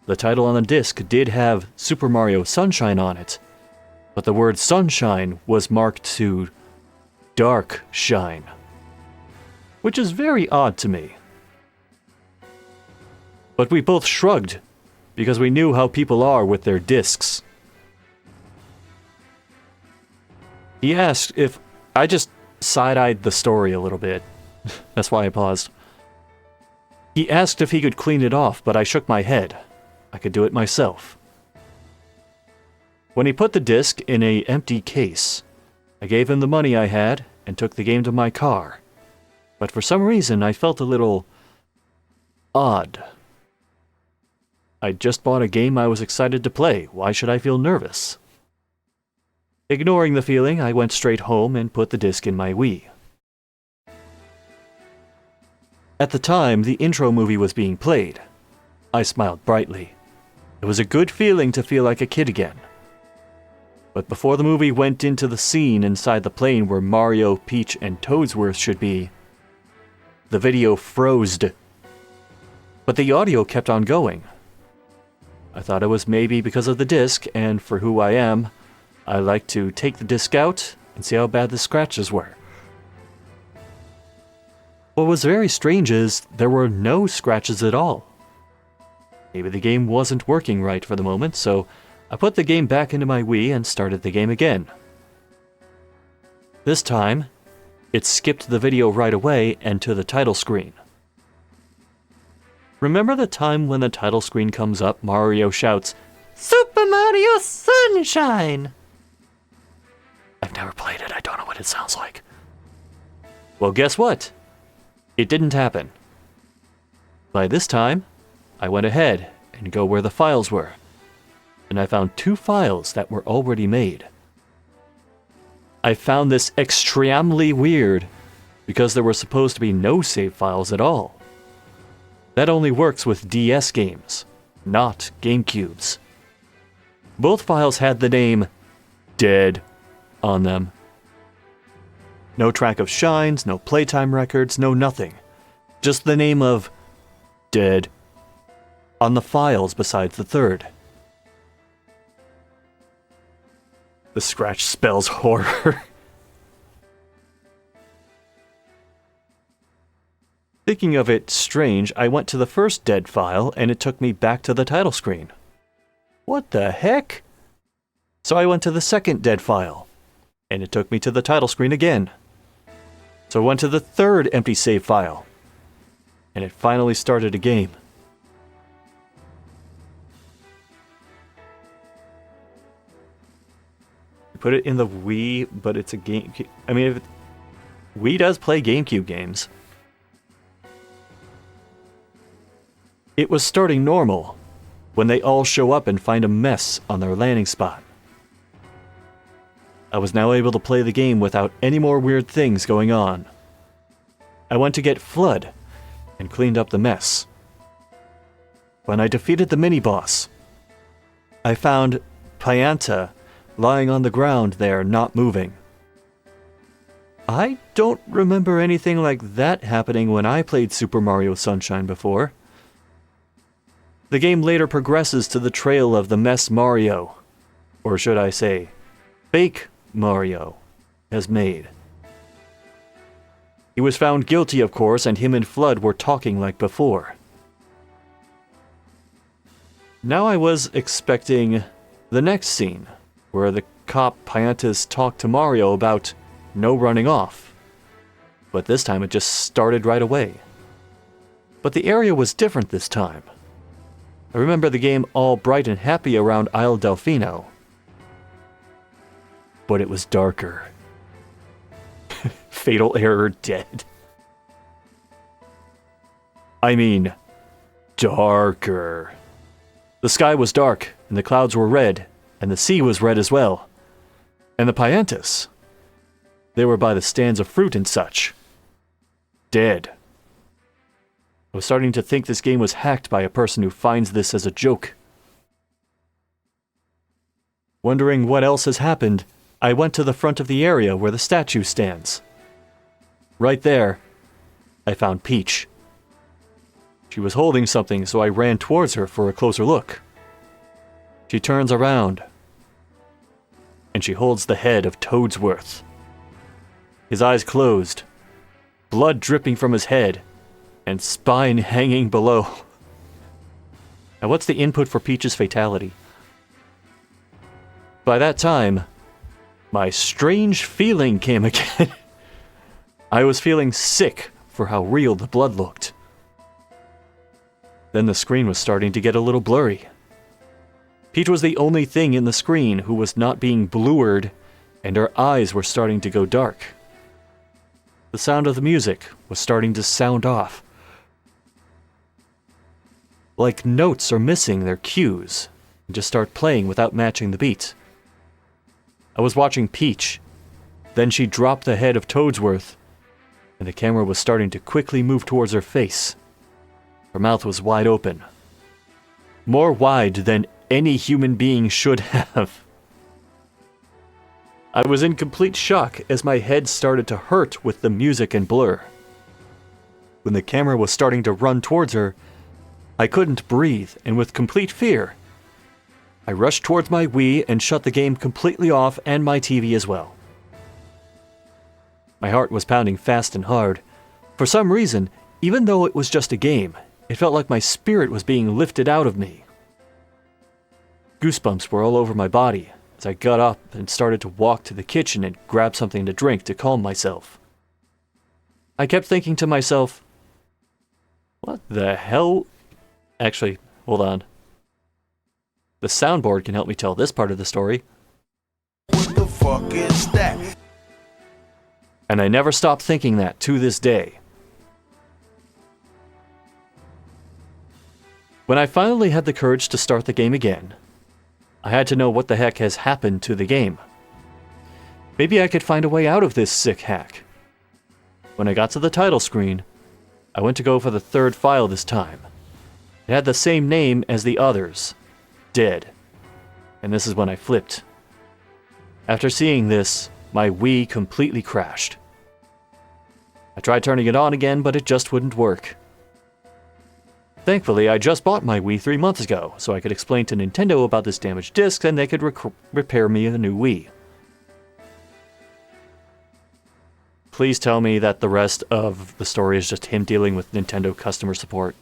Speaker 3: The title on the disc did have Super Mario Sunshine on it, but the word Sunshine was marked to Dark Shine, which is very odd to me. But we both shrugged, because we knew how people are with their discs. He asked if I just side-eyed the story a little bit. That's why I paused. He asked if he could clean it off, but I shook my head. I could do it myself. When he put the disc in an empty case, I gave him the money I had and took the game to my car. But for some reason, I felt a little odd. I'd just bought a game I was excited to play. Why should I feel nervous? Ignoring the feeling, I went straight home and put the disc in my Wii. At the time the intro movie was being played, I smiled brightly. It was a good feeling to feel like a kid again. But before the movie went into the scene inside the plane where Mario, Peach, and Toadsworth should be, the video froze. But the audio kept on going. I thought it was maybe because of the disc, and for who I am, I like to take the disc out and see how bad the scratches were. What was very strange is there were no scratches at all. Maybe the game wasn't working right for the moment, so I put the game back into my Wii and started the game again. This time, it skipped the video right away and to the title screen. Remember the time when the title screen comes up, Mario shouts, "Super Mario Sunshine!" I've never played it, I don't know what it sounds like. Well, guess what? It didn't happen. By this time, I went ahead and go where the files were, and I found 2 files that were already made. I found this extremely weird because there were supposed to be no save files at all. That only works with DS games, not GameCubes. Both files had the name Dead on them. No track of shines, no playtime records, no nothing. Just the name of Dead on the files besides the third. The scratch spells horror. Thinking of it strange, I went to the first Dead file and it took me back to the title screen. What the heck? So I went to the second Dead file and it took me to the title screen again. So I went to the third empty save file and it finally started a game. You put it in the Wii, but it's a game. I mean, Wii does play GameCube games. It was starting normal when they all show up and find a mess on their landing spot. I was now able to play the game without any more weird things going on. I went to get Flood and cleaned up the mess. When I defeated the mini-boss, I found Pianta lying on the ground there, not moving. I don't remember anything like that happening when I played Super Mario Sunshine before. The game later progresses to the trail of the mess Mario, or should I say, fake Mario, has made. He was found guilty, of course, and him and Flood were talking like before. Now I was expecting the next scene, where the cop Piantas talked to Mario about no running off. But this time it just started right away. But the area was different this time. I remember the game all bright and happy around Isle Delfino. But it was darker. Fatal error dead. I mean, darker. The sky was dark, and the clouds were red, and the sea was red as well. And the Piantas, They were by the stands of fruit and such. Dead. I was starting to think this game was hacked by a person who finds this as a joke. Wondering what else has happened, I went to the front of the area where the statue stands. Right there, I found Peach. She was holding something, so I ran towards her for a closer look. She turns around, and she holds the head of Toadsworth. His eyes closed, blood dripping from his head, and spine hanging below. Now, what's the input for Peach's fatality? By that time, my strange feeling came again. I was feeling sick for how real the blood looked. Then the screen was starting to get a little blurry. Peach was the only thing in the screen who was not being bluered, and her eyes were starting to go dark. The sound of the music was starting to sound off. Like notes are missing their cues and just start playing without matching the beat. I was watching Peach. Then she dropped the head of Toadsworth, and the camera was starting to quickly move towards her face. Her mouth was wide open. More wide than any human being should have. I was in complete shock as my head started to hurt with the music and blur. When the camera was starting to run towards her, I couldn't breathe, and with complete fear, I rushed towards my Wii and shut the game completely off and my TV as well. My heart was pounding fast and hard. For some reason, even though it was just a game, it felt like my spirit was being lifted out of me. Goosebumps were all over my body as I got up and started to walk to the kitchen and grab something to drink to calm myself. I kept thinking to myself, what the hell? Actually, hold on. The soundboard can help me tell this part of the story.
Speaker 9: What the fuck is that?
Speaker 3: And I never stopped thinking that to this day. When I finally had the courage to start the game again, I had to know what the heck has happened to the game. Maybe I could find a way out of this sick hack. When I got to the title screen, I went to go for the third file this time. It had the same name as the others, Dead. And this is when I flipped. After seeing this, my Wii completely crashed. I tried turning it on again, but it just wouldn't work. Thankfully, I just bought my Wii 3 months ago, so I could explain to Nintendo about this damaged disc and they could repair me a new Wii. Please tell me that the rest of the story is just him dealing with Nintendo customer support.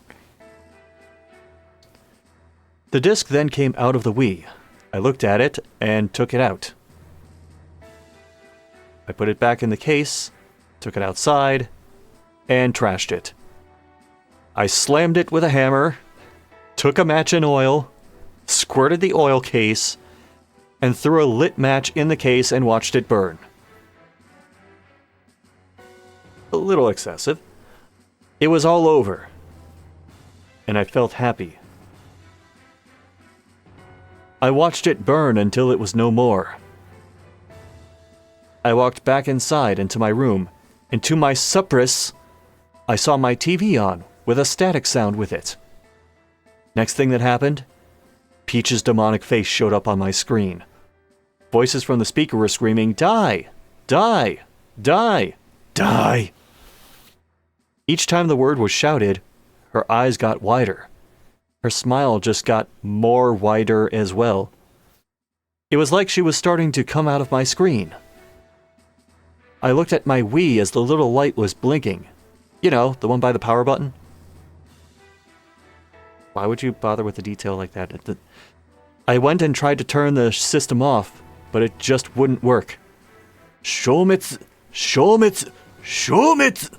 Speaker 3: The disc then came out of the Wii. I looked at it and took it out. I put it back in the case, took it outside, and trashed it. I slammed it with a hammer, took a match and oil, squirted the oil case, and threw a lit match in the case and watched it burn. A little excessive. It was all over, and I felt happy. I watched it burn until it was no more. I walked back inside into my room, and to my surprise, I saw my TV on, with a static sound with it. Next thing that happened, Peach's demonic face showed up on my screen. Voices from the speaker were screaming, "Die! Die! Die! Die!" Each time the word was shouted, her eyes got wider. Her smile just got more wider as well. It was like she was starting to come out of my screen. I looked at my Wii as the little light was blinking. You know, the one by the power button. Why would you bother with a detail like that? I went and tried to turn the system off, but it just wouldn't work. Shomits! Shomits! Shomits!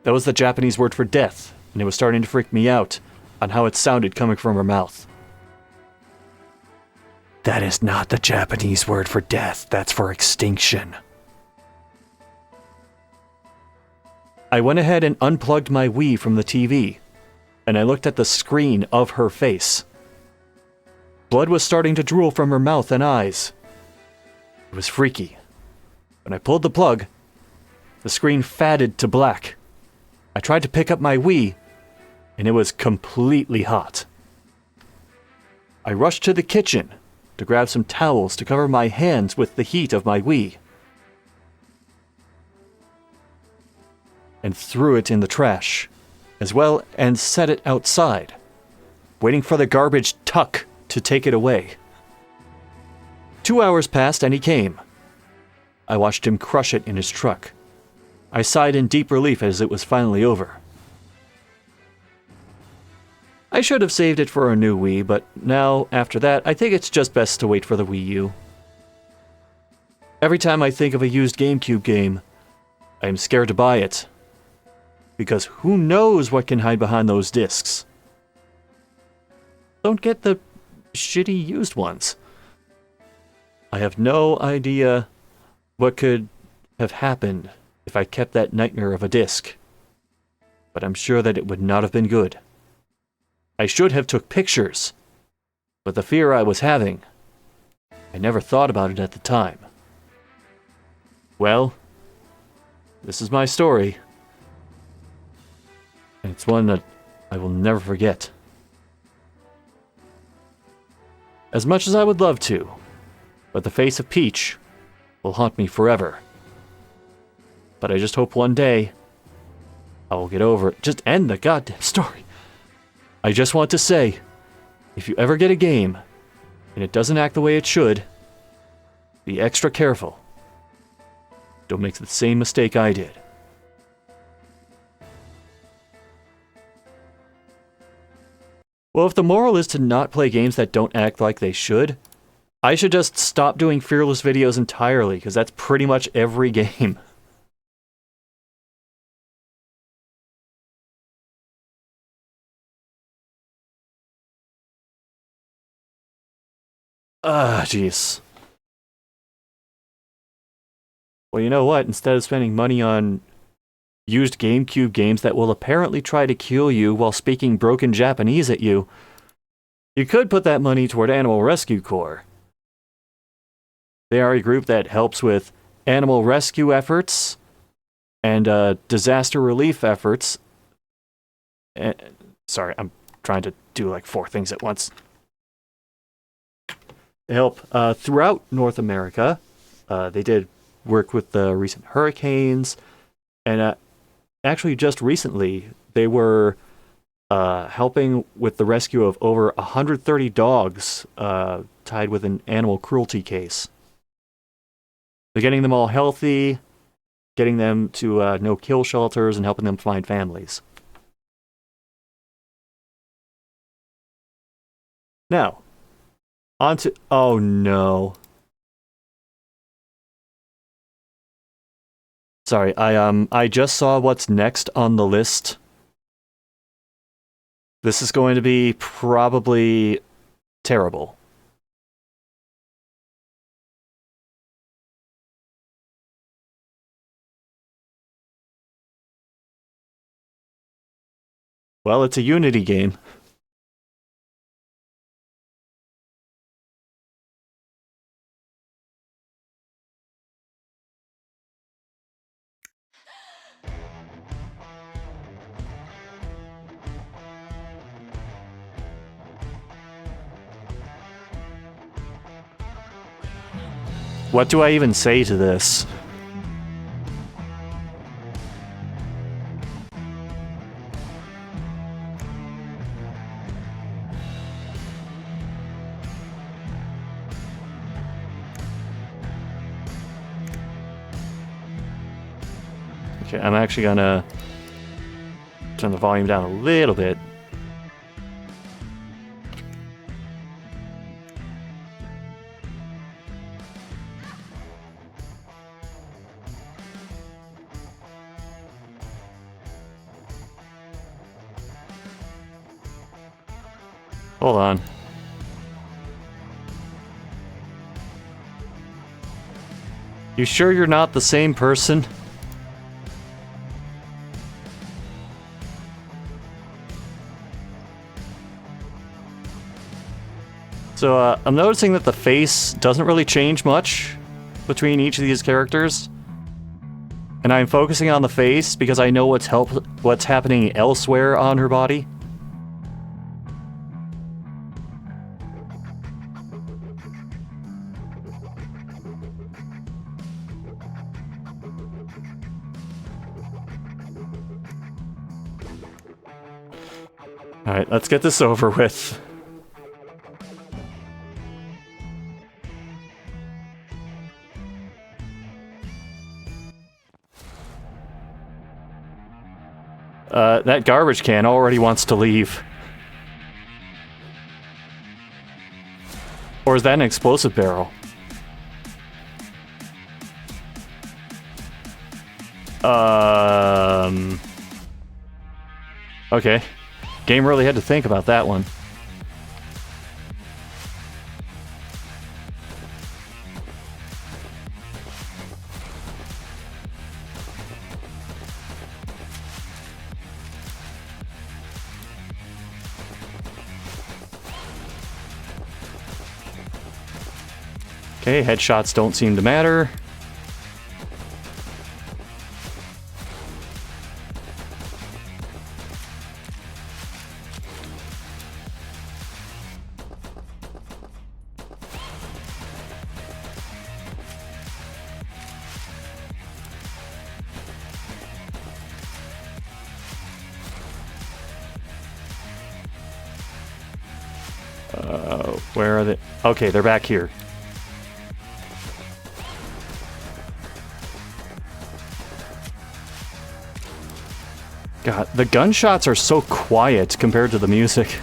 Speaker 3: That was the Japanese word for death, and it was starting to freak me out on how it sounded coming from her mouth. That is not the Japanese word for death, that's for extinction. I went ahead and unplugged my Wii from the TV, and I looked at the screen of her face. Blood was starting to drool from her mouth and eyes. It was freaky. When I pulled the plug, the screen faded to black. I tried to pick up my Wii, and it was completely hot. I rushed to the kitchen to grab some towels to cover my hands with the heat of my Wii, and threw it in the trash, as well and set it outside, waiting for the garbage truck to take it away. 2 hours passed and he came. I watched him crush it in his truck. I sighed in deep relief as it was finally over. I should have saved it for a new Wii, but now, after that, I think it's just best to wait for the Wii U. Every time I think of a used GameCube game, I am scared to buy it. Because who knows what can hide behind those discs? Don't get the shitty used ones. I have no idea what could have happened if I kept that nightmare of a disc. But I'm sure that it would not have been good. I should have took pictures, but the fear I was having, I never thought about it at the time. Well, this is my story, and it's one that I will never forget. As much as I would love to, but the face of Peach will haunt me forever. But I just hope one day I will get over it. Just end the goddamn story. I just want to say, if you ever get a game and it doesn't act the way it should, be extra careful. Don't make the same mistake I did. Well, if the moral is to not play games that don't act like they should, I should just stop doing Fearless videos entirely, because that's pretty much every game. Jeez. Well, you know what? Instead of spending money on used GameCube games that will apparently try to kill you while speaking broken Japanese at you, you could put that money toward Animal Rescue Corps. They are a group that helps with animal rescue efforts and disaster relief efforts. Sorry, I'm trying to do like 4 things at once. They help throughout North America. They did work with the recent hurricanes, and actually just recently they were helping with the rescue of over 130 dogs tied with an animal cruelty case. They're getting them all healthy, getting them to no-kill shelters, and helping them find families. Now, on to... Oh, no. Sorry, I just saw what's next on the list. This is going to be probably terrible. Well, it's a Unity game. What do I even say to this? Okay, I'm actually gonna turn the volume down a little bit. Hold on. You sure you're not the same person? So, I'm noticing that the face doesn't really change much between each of these characters. And I'm focusing on the face because I know what's happening elsewhere on her body. Alright, let's get this over with. That garbage can already wants to leave. Or is that an explosive barrel? Okay. Game really had to think about that one. Okay, headshots don't seem to matter. Where are they? Okay, they're back here. God, the gunshots are so quiet compared to the music.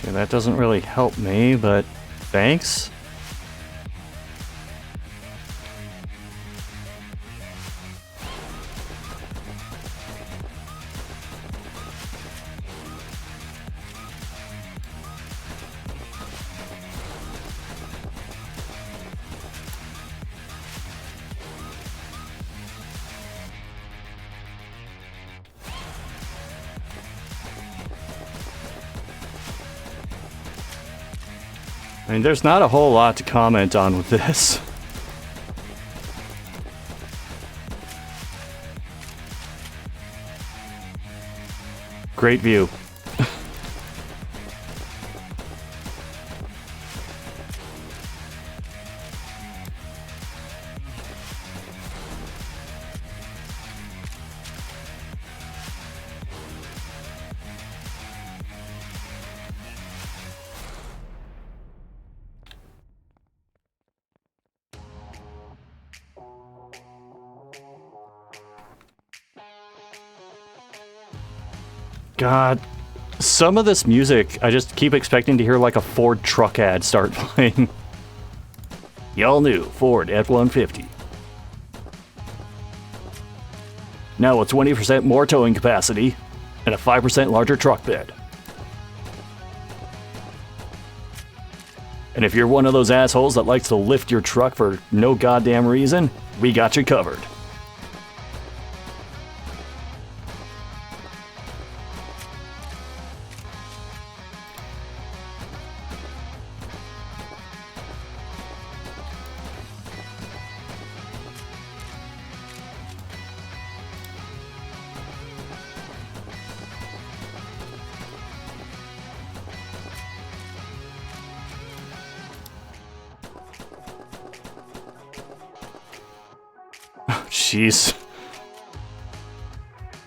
Speaker 3: Okay, that doesn't really help me, but thanks. I mean, there's not a whole lot to comment on with this. Great view. God, some of this music, I just keep expecting to hear like a Ford truck ad start playing. Y'all knew Ford F-150. Now with 20% more towing capacity and a 5% larger truck bed. And if you're one of those assholes that likes to lift your truck for no goddamn reason, we got you covered. Jeez.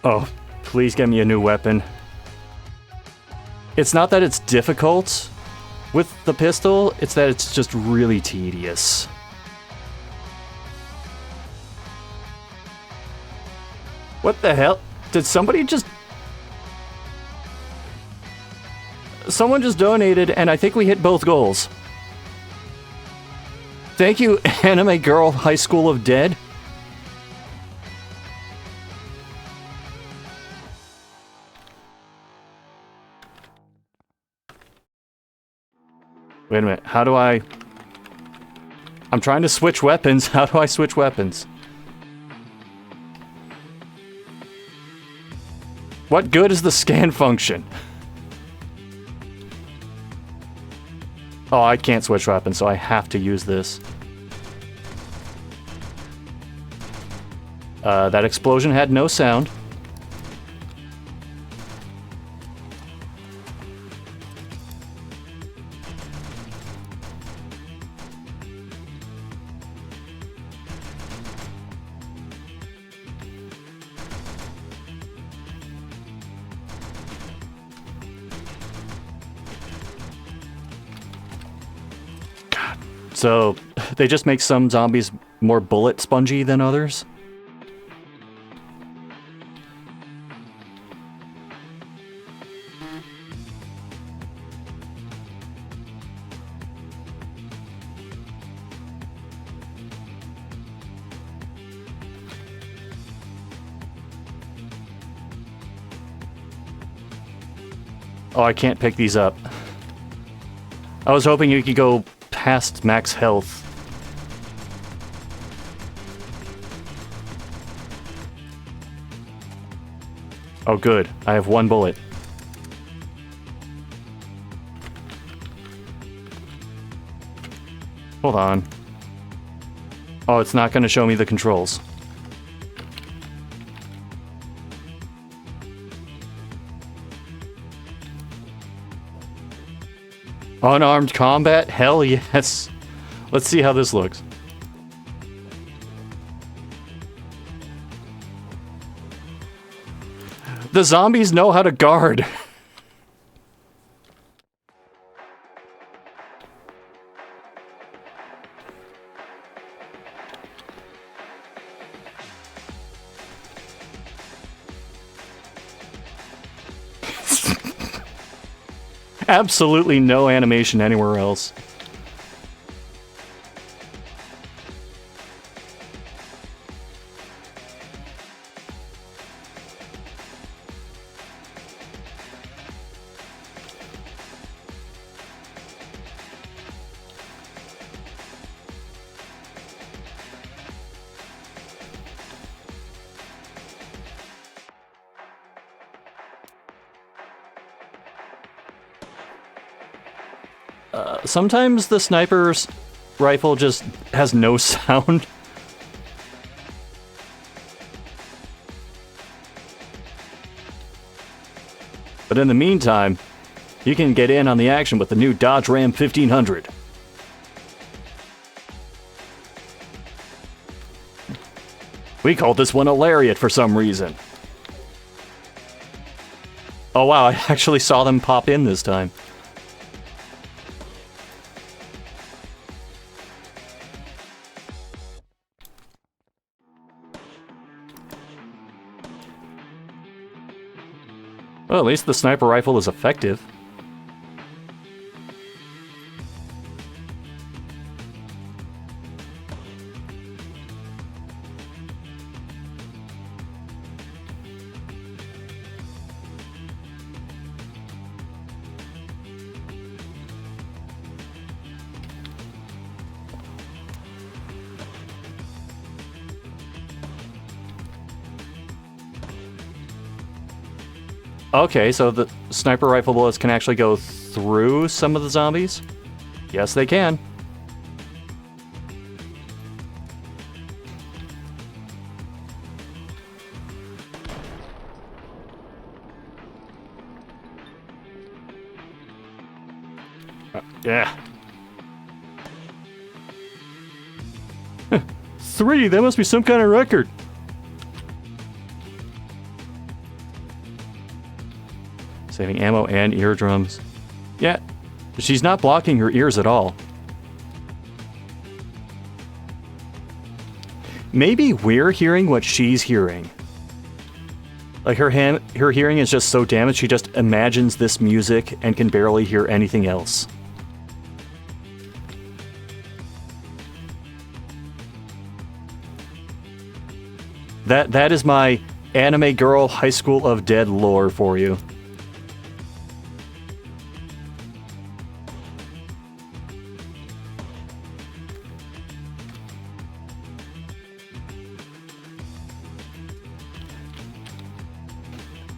Speaker 3: Oh, please get me a new weapon. It's not that it's difficult with the pistol, it's that it's just really tedious. What the hell? Did somebody just... Someone just donated, and I think we hit both goals. Thank you, Anime Girl High School of Dead. Wait a minute, how do I... I'm trying to switch weapons. How do I switch weapons? What good is the scan function? Oh, I can't switch weapons, so I have to use this. That explosion had no sound. So, they just make some zombies more bullet spongy than others? Oh, I can't pick these up. I was hoping you could go past max health. Oh good, I have one bullet. Hold on. Oh, it's not going to show me the controls. Unarmed combat? Hell yes. Let's see how this looks. The zombies know how to guard. Absolutely no animation anywhere else. Sometimes the sniper's rifle just has no sound. But in the meantime, you can get in on the action with the new Dodge Ram 1500. We called this one a lariat for some reason. Oh wow, I actually saw them pop in this time. Well, at least the sniper rifle is effective. Okay, so the sniper rifle bullets can actually go through some of the zombies? Yes, they can. Yeah. 3, that must be some kind of record. Saving ammo and eardrums. Yeah, she's not blocking her ears at all. Maybe we're hearing what she's hearing. Like her hearing is just so damaged, she just imagines this music and can barely hear anything else. That is my anime girl High School of Dead lore for you.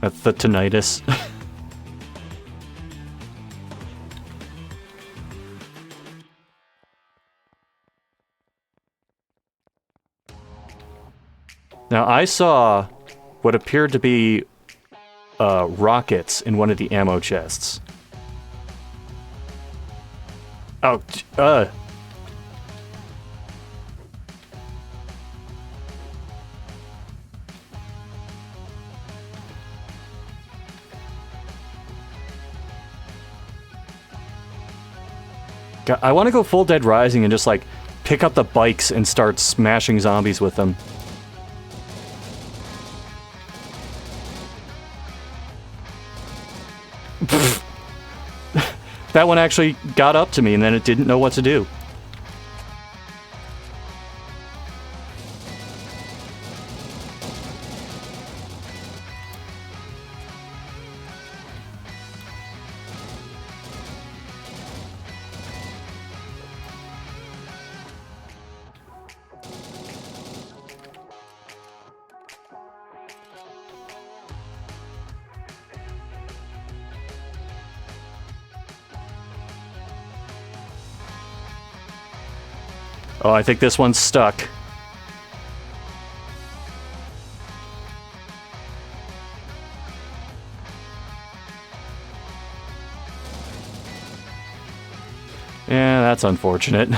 Speaker 3: That's the tinnitus. Now, I saw what appeared to be rockets in one of the ammo chests. Oh, I want to go full Dead Rising and just, like, pick up the bikes and start smashing zombies with them. That one actually got up to me and then it didn't know what to do. Oh, I think this one's stuck. Yeah, that's unfortunate.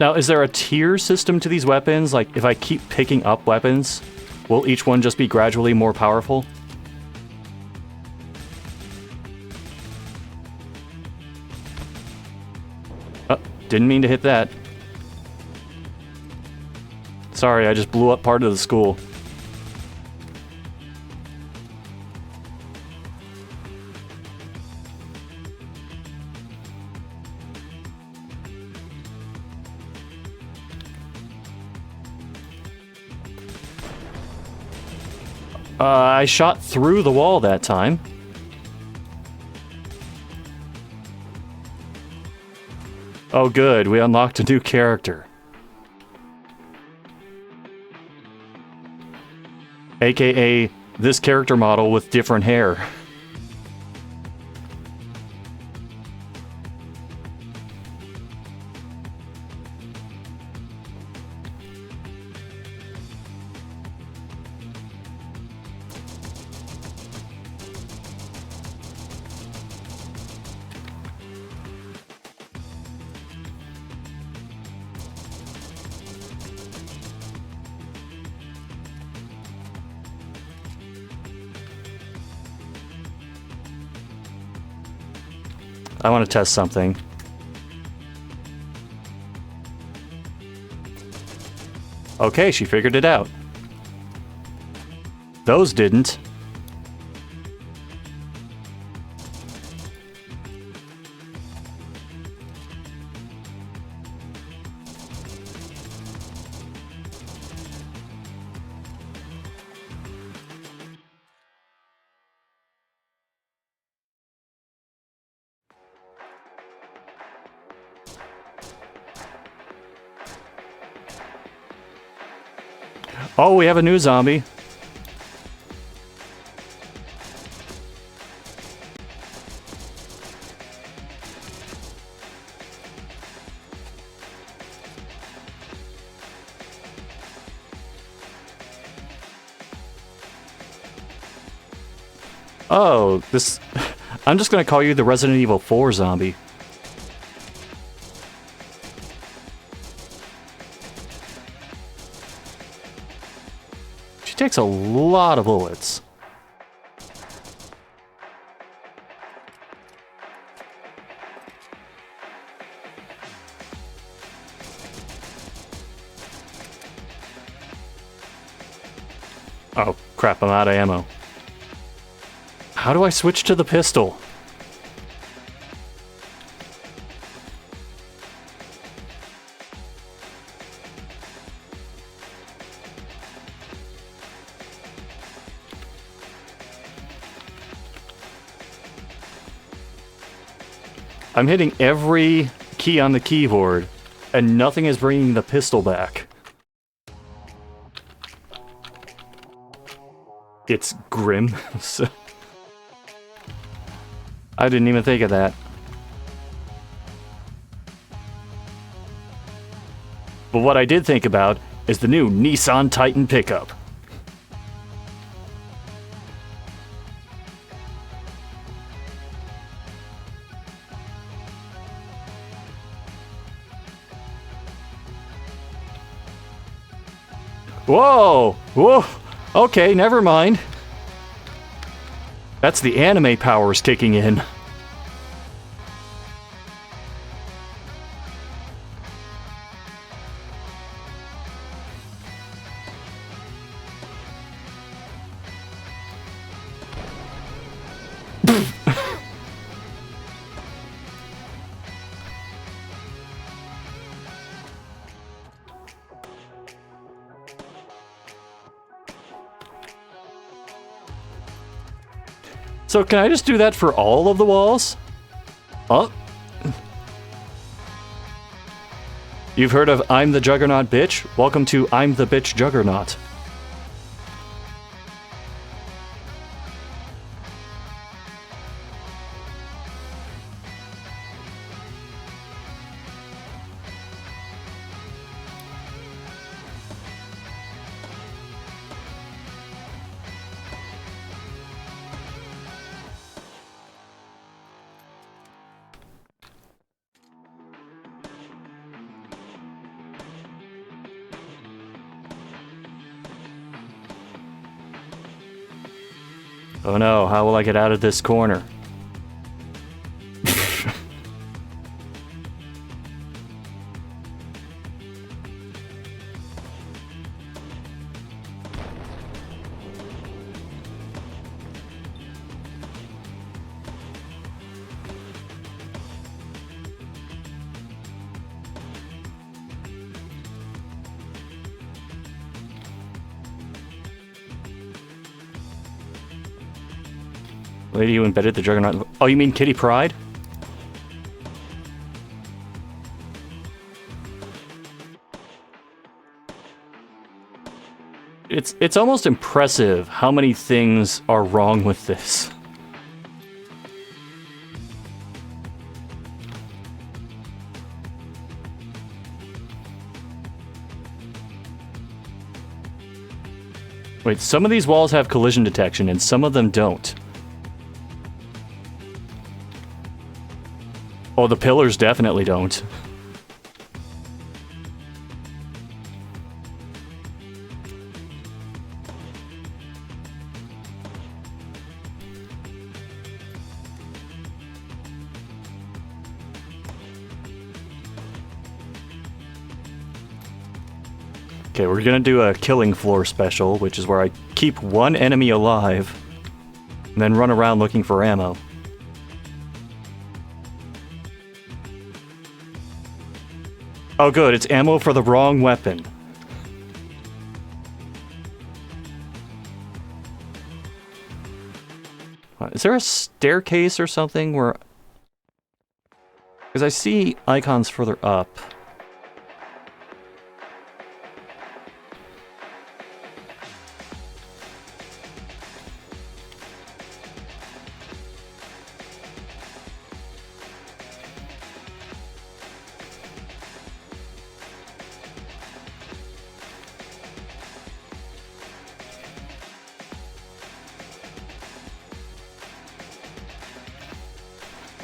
Speaker 3: Now, is there a tier system to these weapons? Like, if I keep picking up weapons, will each one just be gradually more powerful? Oh, didn't mean to hit that. Sorry, I just blew up part of the school. I shot through the wall that time. Oh good, we unlocked a new character. AKA this character model with different hair. I want to test something. Okay, she figured it out. Those didn't. Oh, we have a new zombie. Oh, this... I'm just gonna call you the Resident Evil 4 zombie. takes a lot of bullets. Oh, crap, I'm out of ammo. How do I switch to the pistol? I'm hitting every key on the keyboard, and nothing is bringing the pistol back. It's grim. So I didn't even think of that. But what I did think about is the new Nissan Titan pickup. Whoa! Whoa! Okay, never mind. That's the anime powers kicking in. So can I just do that for all of the walls? Oh. You've heard of I'm the Juggernaut Bitch? Welcome to I'm the Bitch Juggernaut. Oh no, how will I get out of this corner? Lady who embedded the Juggernaut. Oh, you mean Kitty Pryde? It's almost impressive how many things are wrong with this. Wait, some of these walls have collision detection and some of them don't. Oh, the pillars definitely don't. Okay, we're gonna do a killing floor special, which is where I keep one enemy alive and then run around looking for ammo. Oh good, it's ammo for the wrong weapon. Is there a staircase or something where... Because I see icons further up.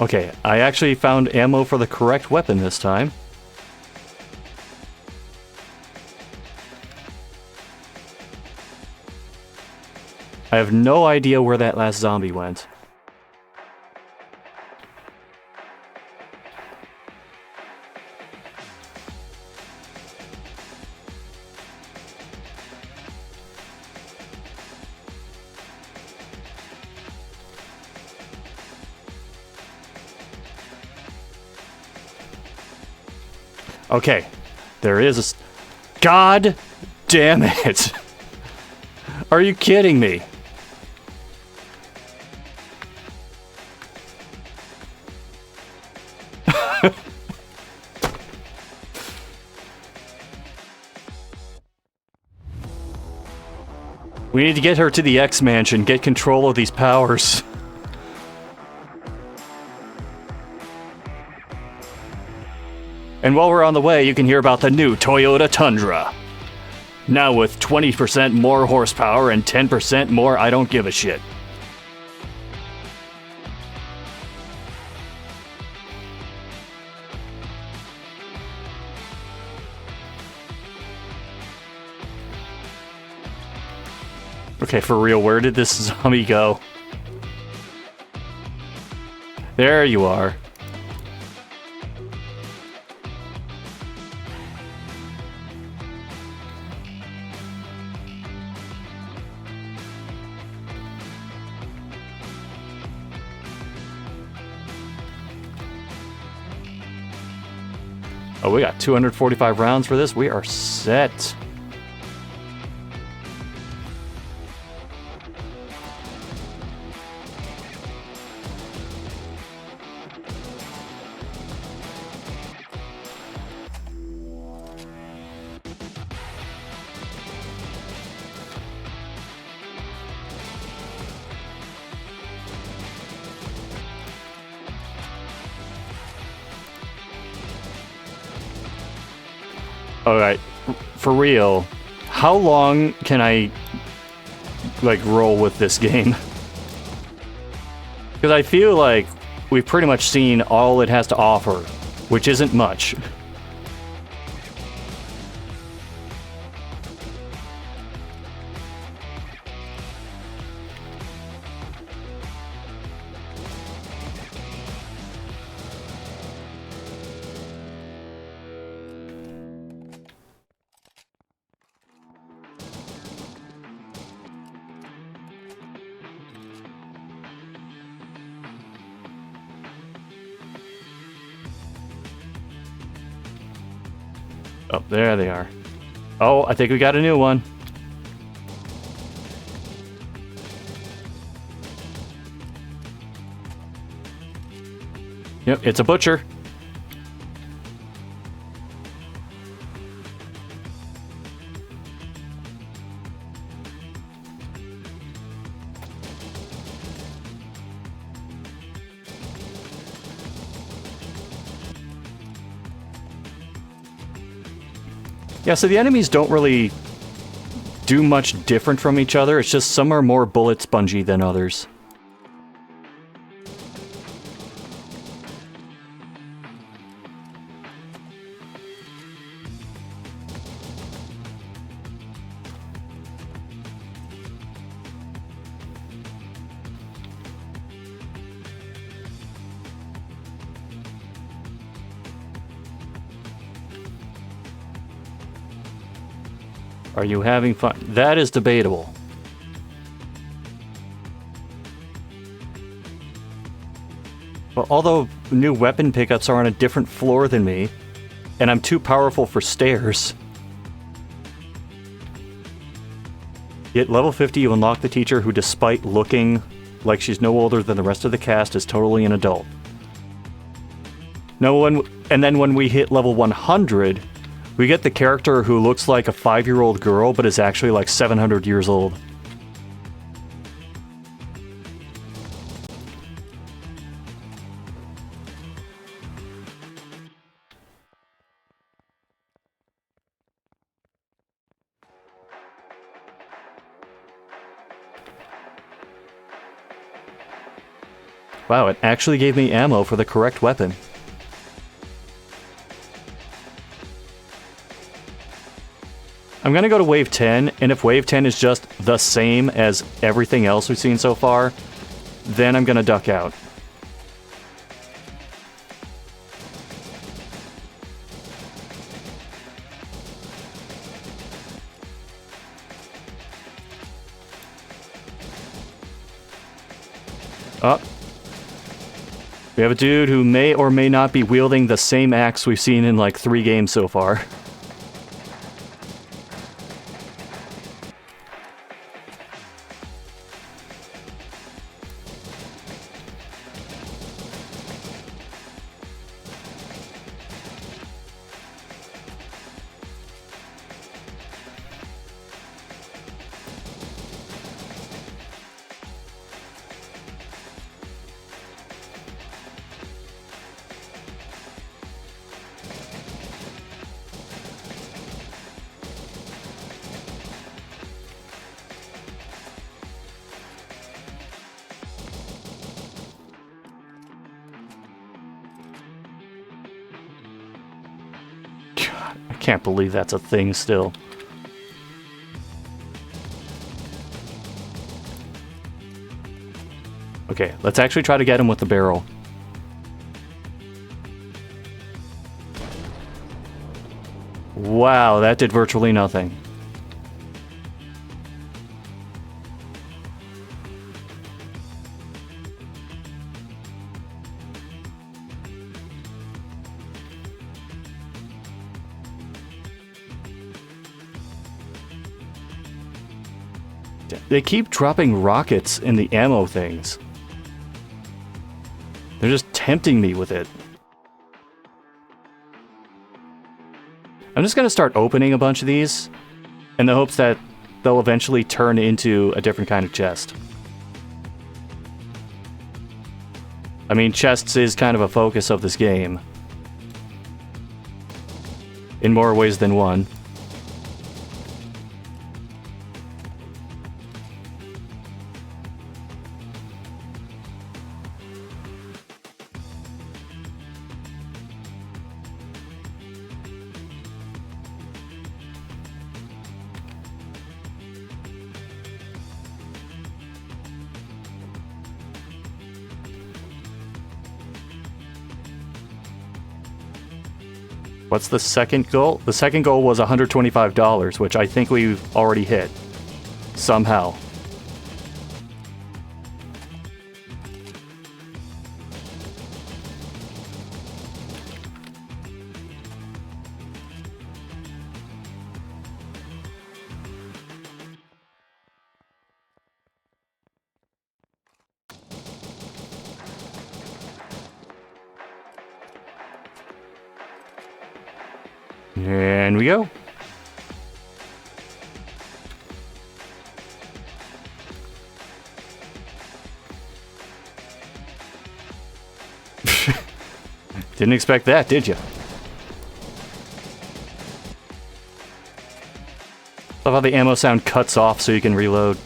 Speaker 3: Okay, I actually found ammo for the correct weapon this time. I have no idea where that last zombie went. Okay, there is a... God damn it! Are you kidding me? We need to get her to the X-Mansion, get control of these powers. And while we're on the way, you can hear about the new Toyota Tundra. Now with 20% more horsepower and 10% more I don't give a shit. Okay, for real, where did this zombie go? There you are. Oh, we got 245 rounds for this. We are set. Alright, for real, how long can I, like, roll with this game? Because I feel like we've pretty much seen all it has to offer, which isn't much. Oh, there they are. Oh, I think we got a new one. Yep, it's a butcher. Yeah, so the enemies don't really do much different from each other. It's just some are more bullet spongy than others. Are you having fun? That is debatable. Well, although new weapon pickups are on a different floor than me, and I'm too powerful for stairs. Yet level 50 you unlock the teacher who, despite looking like she's no older than the rest of the cast, is totally an adult. And then when we hit level 100, we get the character who looks like a 5-year-old girl, but is actually like 700 years old. Wow, it actually gave me ammo for the correct weapon. I'm gonna go to wave 10, and if wave 10 is just the same as everything else we've seen so far, then I'm gonna duck out. Oh. We have a dude who may or may not be wielding the same axe we've seen in like 3 games so far. I can't believe that's a thing still. Okay, let's actually try to get him with the barrel. Wow, that did virtually nothing. They keep dropping rockets in the ammo things. They're just tempting me with it. I'm just gonna start opening a bunch of these in the hopes that they'll eventually turn into a different kind of chest. I mean, chests is kind of a focus of this game. In more ways than one. What's the second goal? The second goal was $125, which I think we've already hit. Somehow. And we go. Didn't expect that, did you? Love how the ammo sound cuts off so you can reload.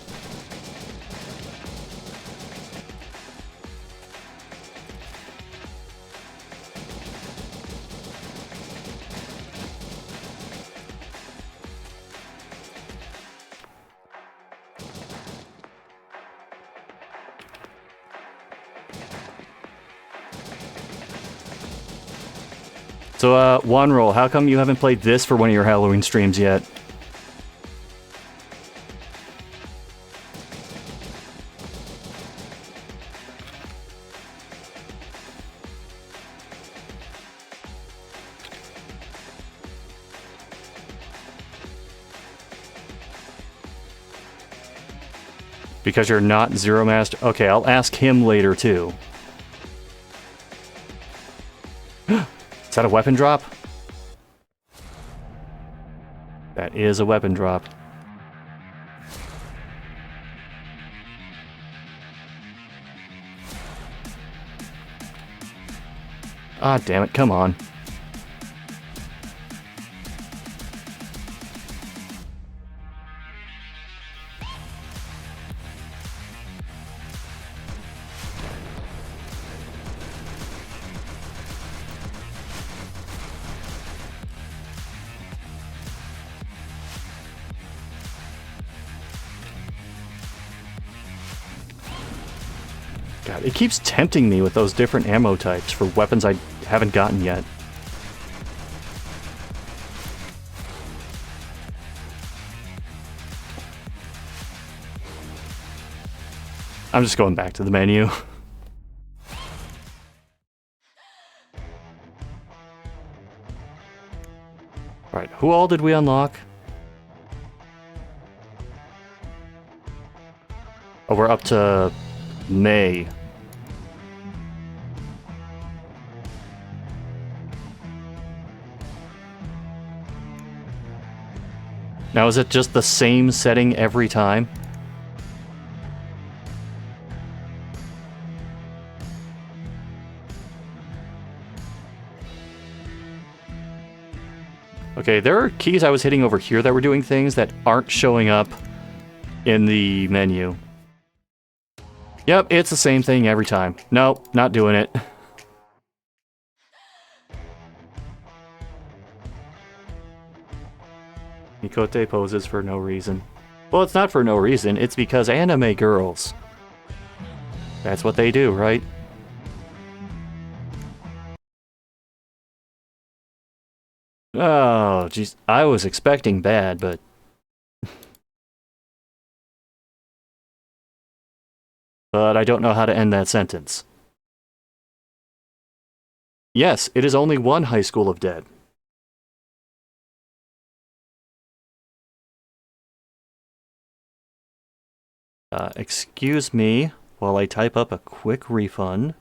Speaker 3: So, One Roll, how come you haven't played this for one of your Halloween streams yet? Because you're not Zero Master? Okay, I'll ask him later, too. Is that a weapon drop? That is a weapon drop. Ah, damn it, come on. God, it keeps tempting me with those different ammo types for weapons I haven't gotten yet. I'm just going back to the menu. Alright, who all did we unlock? Oh, we're up to May. Now, is it just the same setting every time? Okay, there are keys I was hitting over here that were doing things that aren't showing up in the menu. Yep, it's the same thing every time. Nope, not doing it. Mikote poses for no reason. Well, it's not for no reason, it's because anime girls. That's what they do, right? Oh, jeez. I was expecting bad, but... but I don't know how to end that sentence. Yes, it is only one High School of Dead. Excuse me while I type up a quick refund.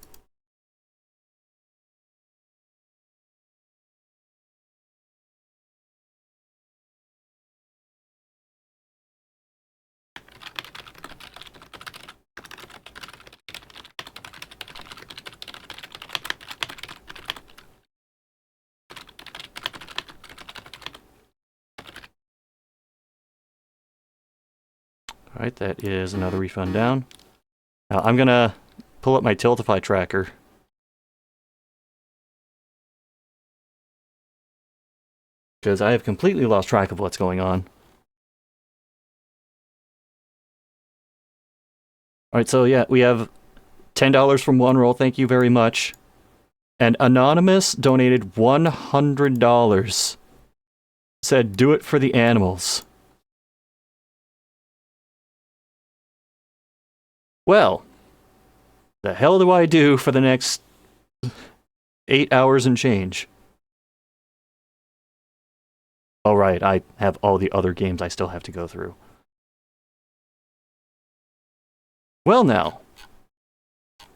Speaker 3: Alright, that is another refund down. Now I'm gonna pull up my Tiltify tracker. Because I have completely lost track of what's going on. Alright, so yeah, we have $10 from one roll, thank you very much. And Anonymous donated $100. Said, do it for the animals. Well, the hell do I do for the next 8 hours and change? Oh, right, I have all the other games I still have to go through. Well, now.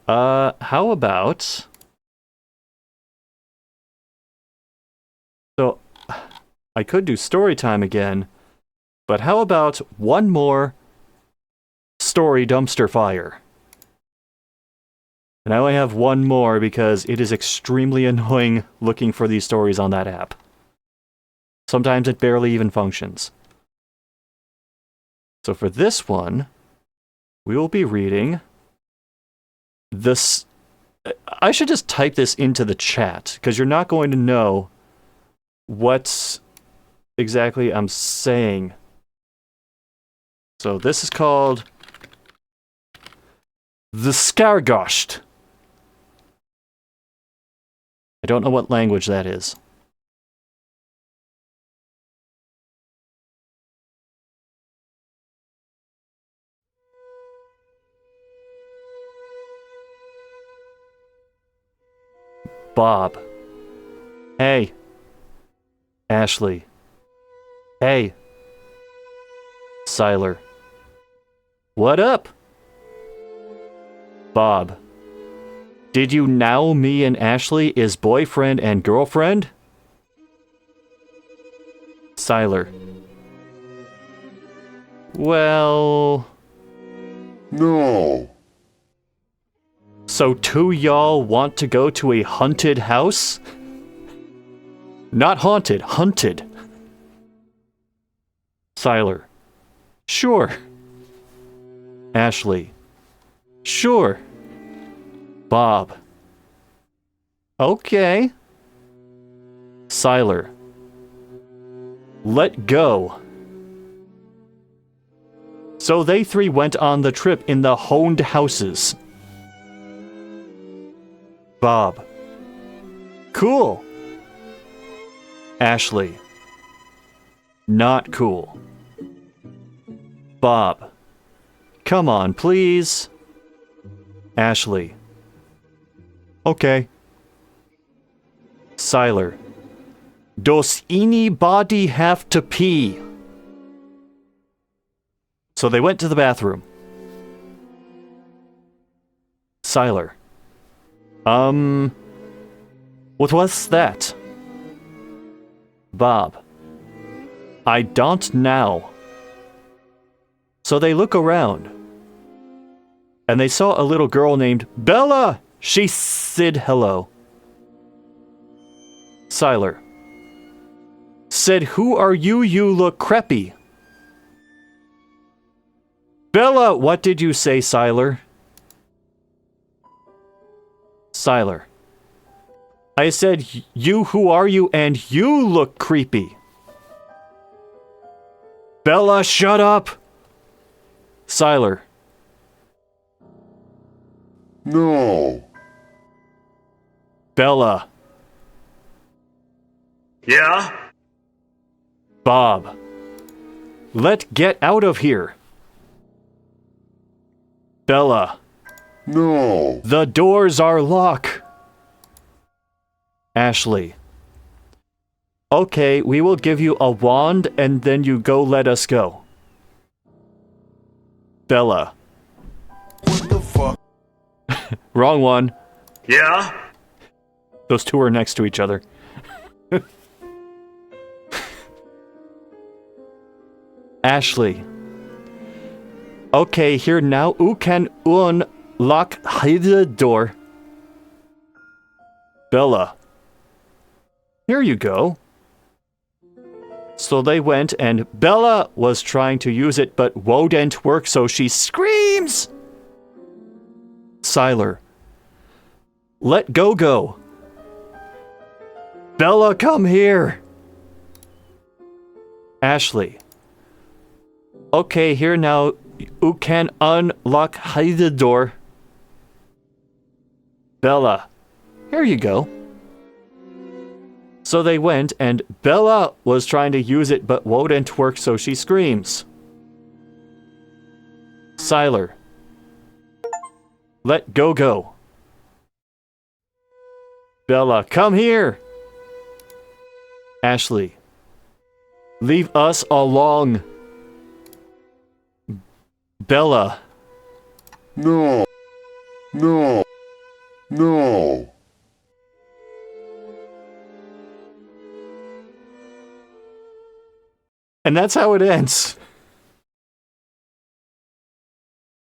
Speaker 3: How about... So, I could do story time again, but how about one more story dumpster fire? And I only have one more because it is extremely annoying looking for these stories on that app. Sometimes it barely even functions. So for this one, we will be reading this. I should just type this into the chat because you're not going to know what exactly I'm saying. So this is called The Skargosht. I don't know what language that is. Bob. Hey. Ashley. Hey. Siler. What up? Bob. Did you now me and Ashley is boyfriend and girlfriend? Siler. Well...
Speaker 6: No.
Speaker 3: So two y'all want to go to a haunted house? Not haunted, hunted. Siler. Sure. Ashley. Sure. Bob. Okay. Siler. Let go. So they three went on the trip in the honed houses. Bob. Cool. Ashley. Not cool. Bob. Come on, please. Ashley. Okay. Siler. Does anybody have to pee? So they went to the bathroom. Siler. What was that? Bob. I don't know. So they look around. And they saw a little girl named Bella. She said hello. Siler. Said, who are you? You look creepy. Bella, what did you say, Siler? Siler. I said, you, who are you? And you look creepy. Bella, shut up. Siler.
Speaker 6: No.
Speaker 3: Bella.
Speaker 8: Yeah?
Speaker 3: Bob. Let's get out of here. Bella.
Speaker 6: No.
Speaker 3: The doors are locked. Ashley. Okay, we will give you a wand and then you go let us go. Bella.
Speaker 9: What the fuck?
Speaker 3: Wrong one.
Speaker 8: Yeah?
Speaker 3: Those two are next to each other. Ashley. Okay, here now. You can unlock the door. Bella. Here you go. So they went and Bella was trying to use it but wouldn't work, so she screams. Siler. Let go. Bella, come here. Ashley. Okay, here now. You can unlock the door. Bella. Here you go. So they went, and Bella was trying to use it but wouldn't work, so she screams. Siler. Let go. Bella, come here. Ashley. Leave us alone. Bella.
Speaker 6: No. No. No.
Speaker 3: And that's how it ends.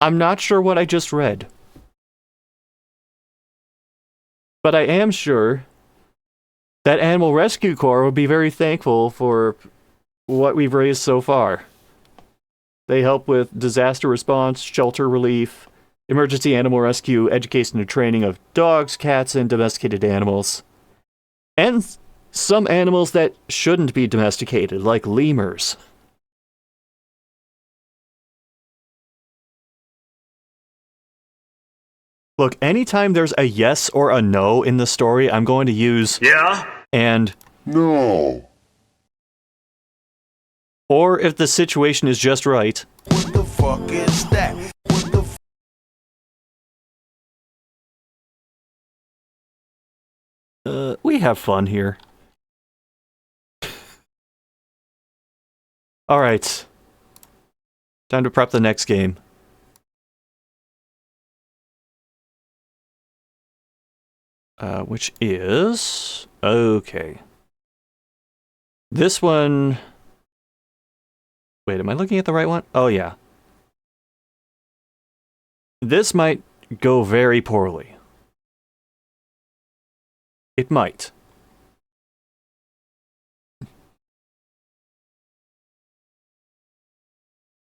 Speaker 3: I'm not sure what I just read. But I am sure that Animal Rescue Corps would be very thankful for what we've raised so far. They help with disaster response, shelter relief, emergency animal rescue, education and training of dogs, cats, and domesticated animals. And some animals that shouldn't be domesticated, like lemurs. Look, anytime there's a yes or a no in the story, I'm going to use
Speaker 8: Yeah?
Speaker 3: and,
Speaker 6: No.
Speaker 3: or if the situation is just right.
Speaker 9: What the fuck is that? What the
Speaker 3: We have fun here. Alright. Time to prep the next game. Which is... Okay. This one... Wait, am I looking at the right one? Oh, yeah. This might go very poorly. It might.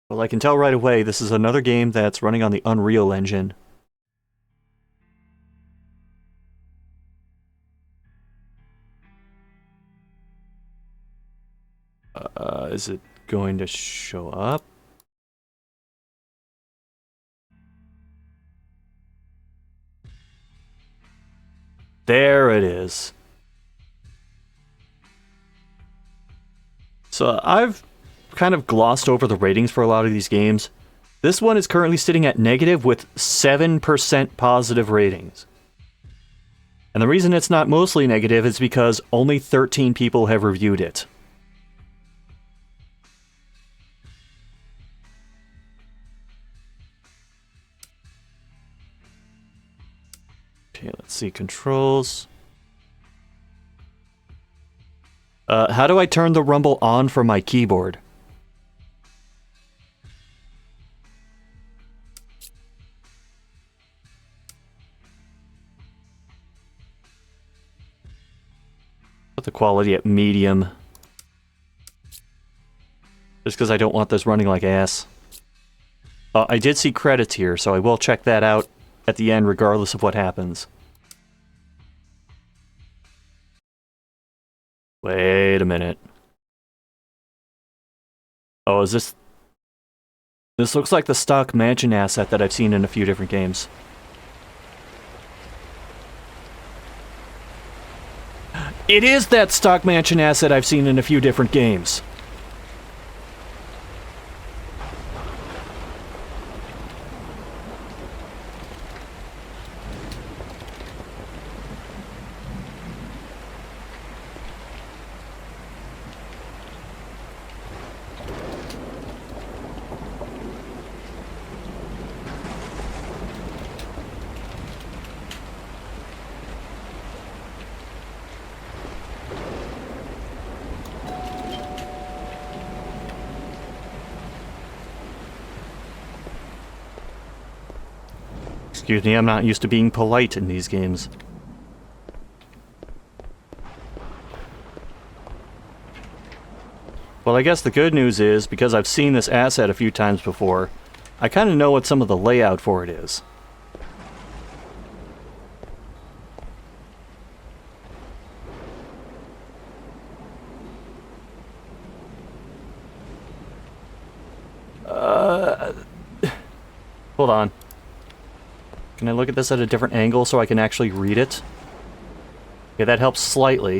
Speaker 3: Well, I can tell right away this is another game that's running on the Unreal Engine. Is it going to show up? There it is. So I've kind of glossed over the ratings for a lot of these games. This one is currently sitting at negative with 7% positive ratings. And the reason it's not mostly negative is because only 13 people have reviewed it. Okay, let's see, controls. How do I turn the rumble on for my keyboard? Put the quality at medium. Just because I don't want this running like ass. I did see credits here, so I will check that out at the end regardless of what happens. Wait a minute. Oh, is this... This looks like the stock mansion asset that I've seen in a few different games. It is that stock mansion asset I've seen in a few different games. Excuse me, I'm not used to being polite in these games. Well, I guess the good news is, because I've seen this asset a few times before, I kind of know what some of the layout for it is. Hold on. Can I look at this at a different angle so I can actually read it? Okay, that helps slightly.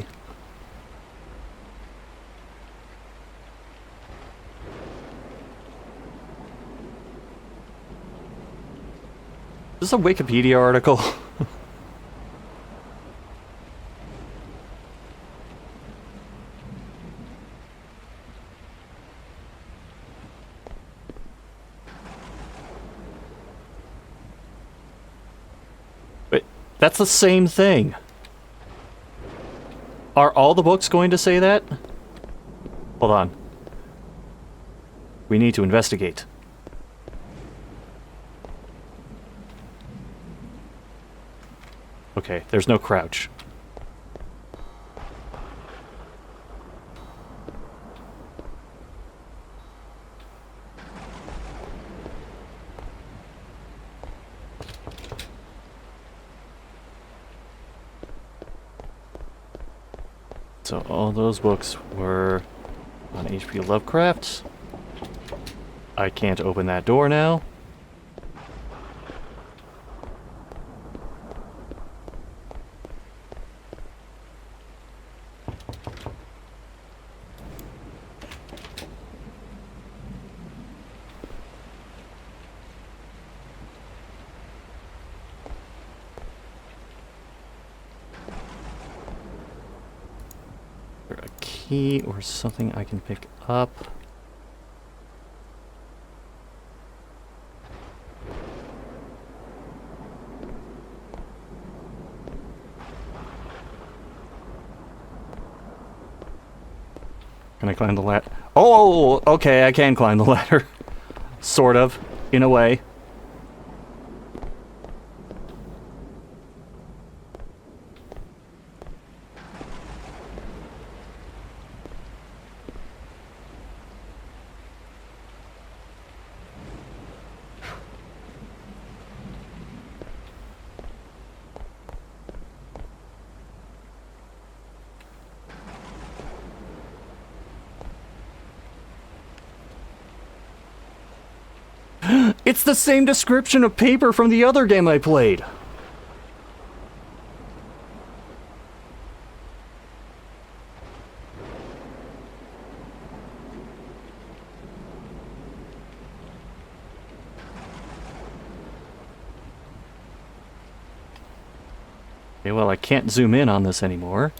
Speaker 3: Is this a Wikipedia article? That's the same thing. Are all the books going to say that? Hold on. We need to investigate. Okay, there's no crouch. So all those books were on H.P. Lovecraft. I can't open that door now. Key or something I can pick up. Can I climb the ladder? Oh, okay, I can climb the ladder. Sort of, in a way. It's the same description of paper from the other game I played. Okay, well, I can't zoom in on this anymore.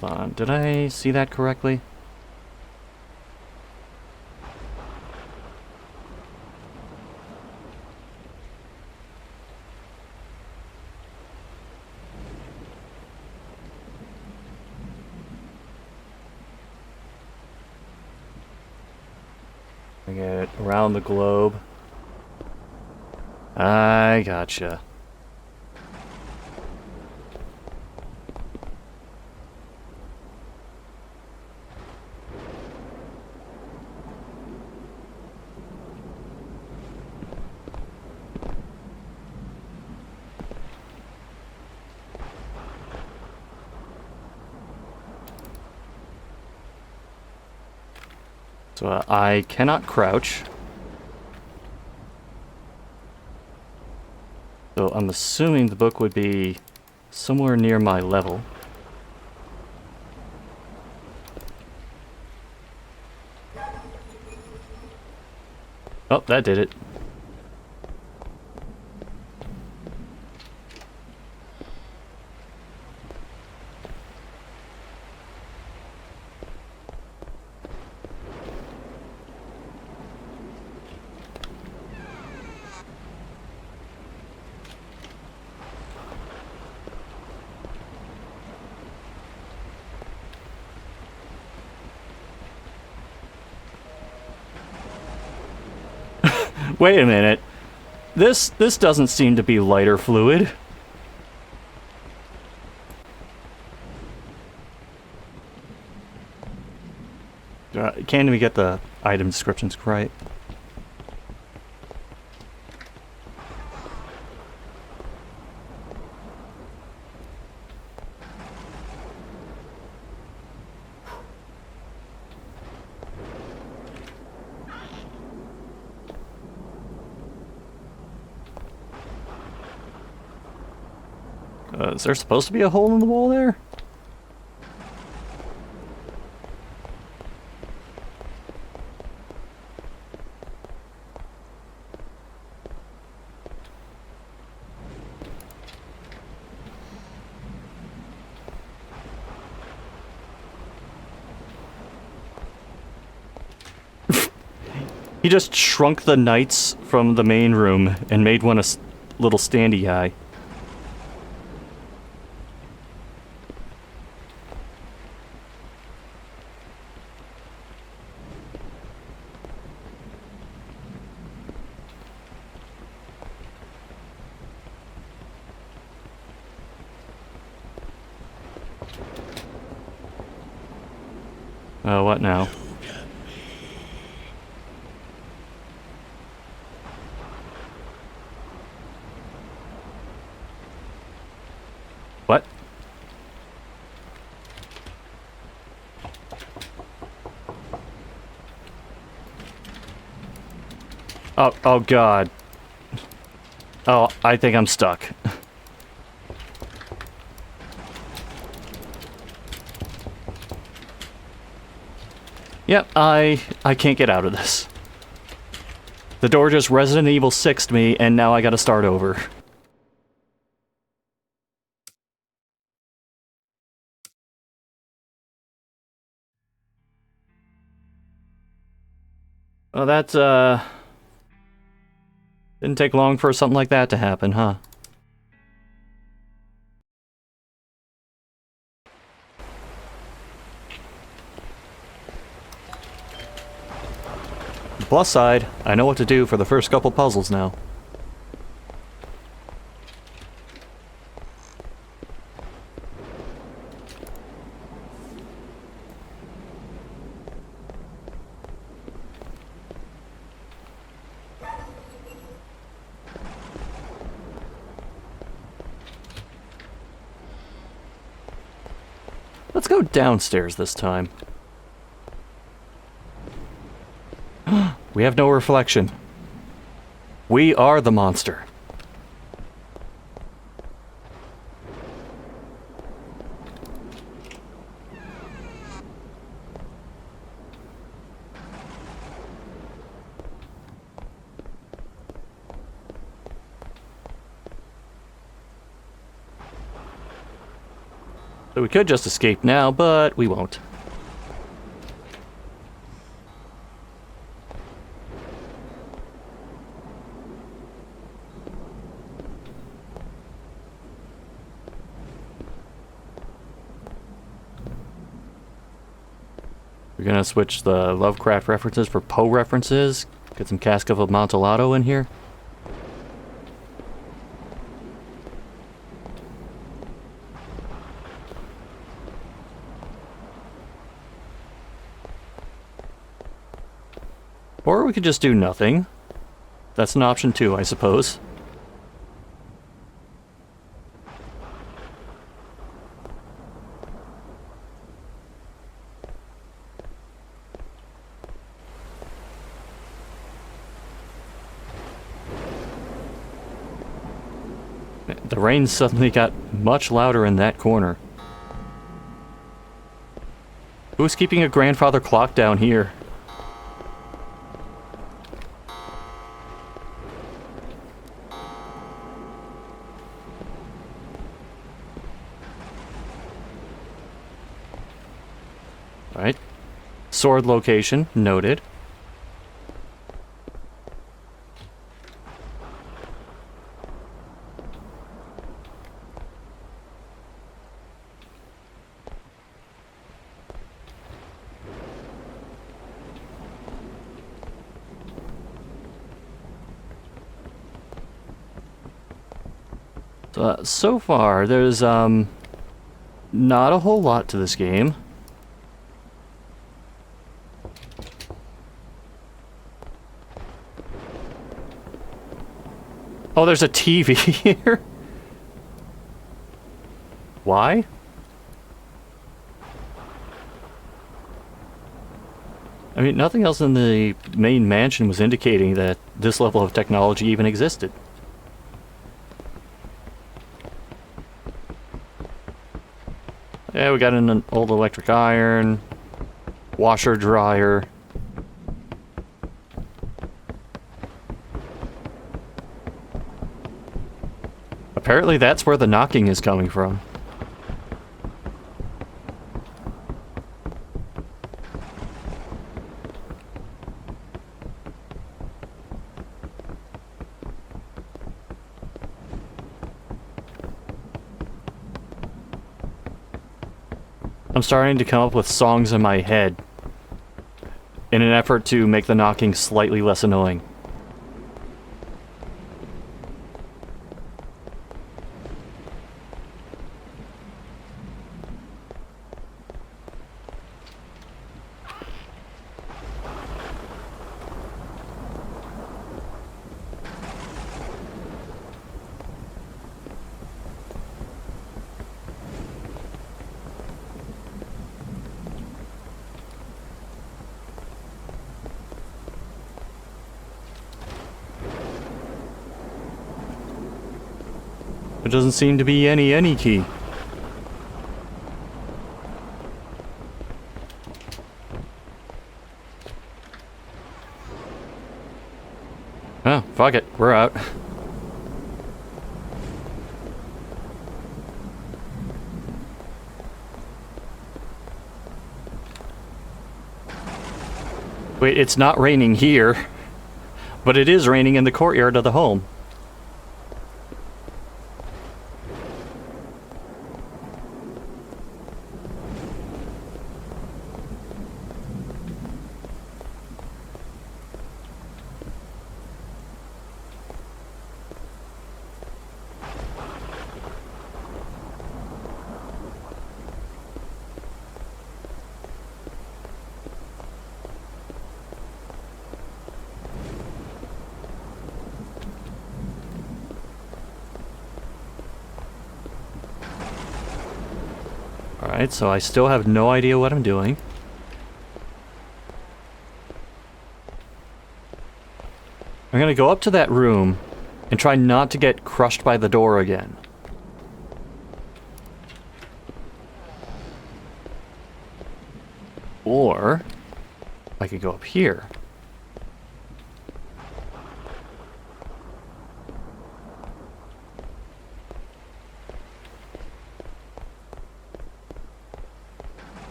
Speaker 3: Hold on, did I see that correctly? I get around the globe. I gotcha. So I cannot crouch. So I'm assuming the book would be somewhere near my level. Oh, that did it. Wait a minute. This doesn't seem to be lighter fluid. Can't we get the item descriptions right? Is there supposed to be a hole in the wall there? He just shrunk the knights from the main room and made one a little standy guy. Oh, what now? What? Oh God. Oh, I think I'm stuck. Yep, I can't get out of this. The door just Resident Evil 6'd me, and now I gotta start over. Well, that, didn't take long for something like that to happen, huh? Plus side, I know what to do for the first couple puzzles now. Let's go downstairs this time. We have no reflection. We are the monster. So we could just escape now, but we won't. We're gonna switch the Lovecraft references for Poe references. Get some Cask of Amontillado in here. Or we could just do nothing. That's an option too, I suppose. The rain suddenly got much louder in that corner. Who's keeping a grandfather clock down here? Alright. Sword location, noted. So far, there's, not a whole lot to this game. Oh, there's a TV here? Why? I mean, nothing else in the main mansion was indicating that this level of technology even existed. Yeah, we got an old electric iron, washer, dryer. Apparently that's where the knocking is coming from. I'm starting to come up with songs in my head in an effort to make the knocking slightly less annoying. There doesn't seem to be any key. Oh, fuck it, we're out. Wait, it's not raining here, but it is raining in the courtyard of the home. Alright, so I still have no idea what I'm doing. I'm gonna go up to that room and try not to get crushed by the door again. Or I could go up here.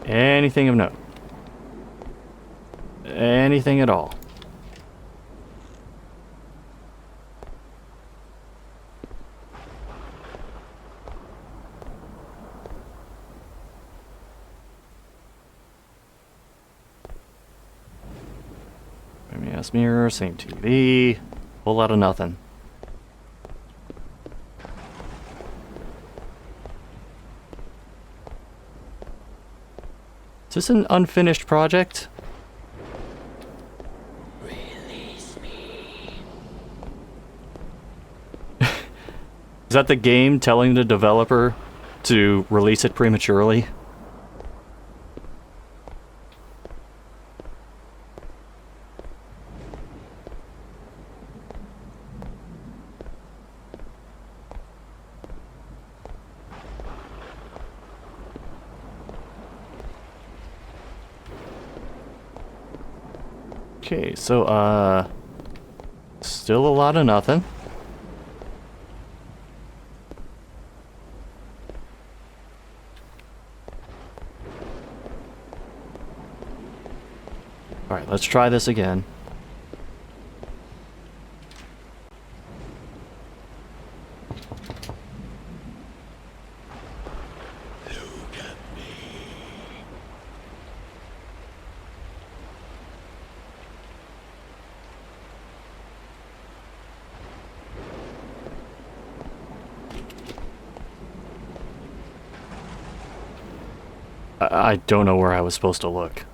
Speaker 3: Anything of note? Anything at all? Ass mirror, same TV, whole lot of nothing. Is this an unfinished project?
Speaker 8: Release me.
Speaker 3: Is that the game telling the developer to release it prematurely? Okay, so, still a lot of nothing. Alright, let's try this again. I don't know where I was supposed to look.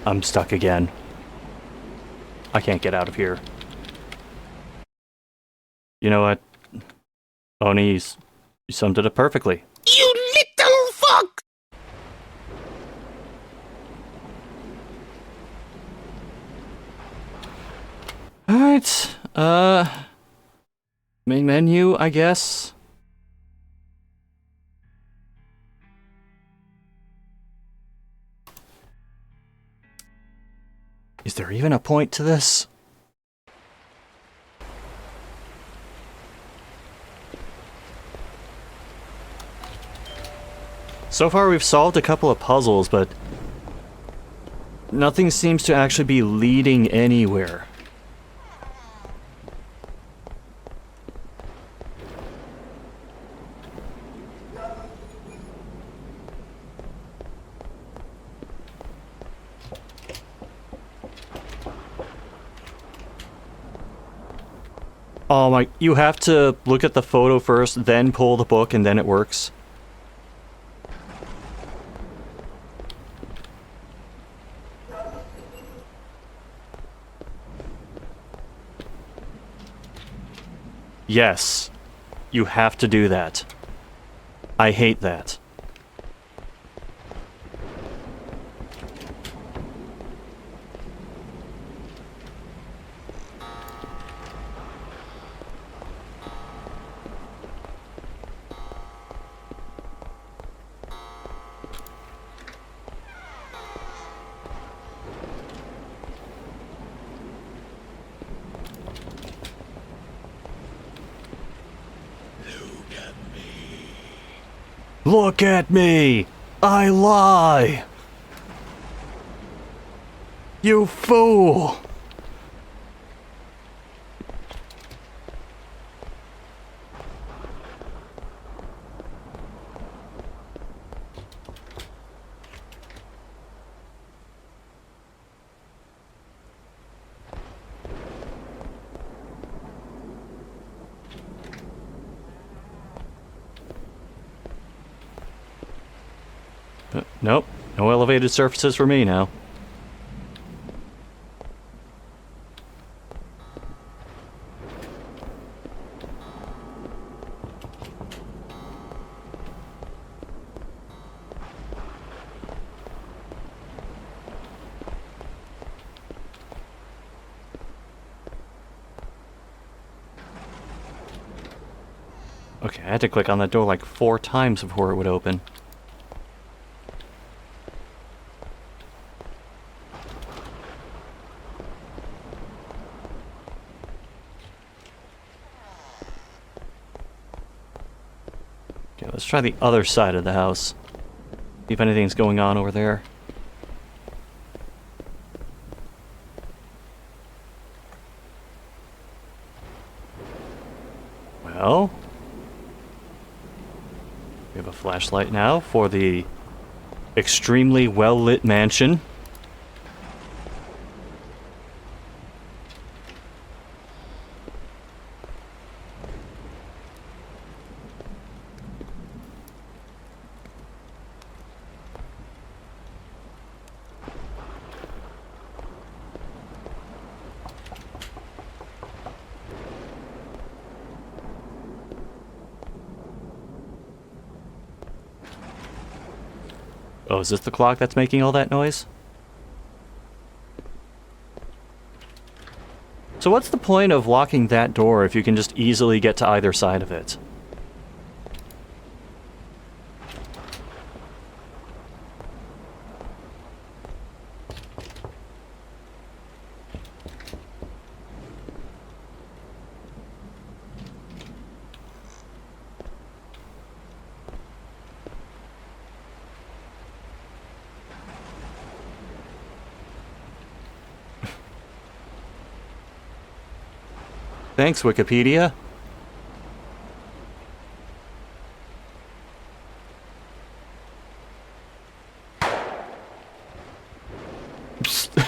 Speaker 3: I'm stuck again. I can't get out of here. You know what? Oni, you summed it up perfectly.
Speaker 8: You little fuck!
Speaker 3: Alright, main menu, I guess. Is there even a point to this? So far we've solved a couple of puzzles, but nothing seems to actually be leading anywhere. Oh my, you have to look at the photo first, then pull the book, and then it works. Yes, you have to do that. I hate that.
Speaker 1: Look at me! I lie! You fool! Nope, no elevated surfaces for me now. Okay, I had to click on that door like 4 times before it would open. Okay, let's try the other side of the house. See if anything's going on over there. Well, we have a flashlight now for the extremely well-lit mansion. Oh, is this the clock that's making all that noise? So what's the point of locking that door if you can just easily get to either side of it? Thanks, Wikipedia. Psst.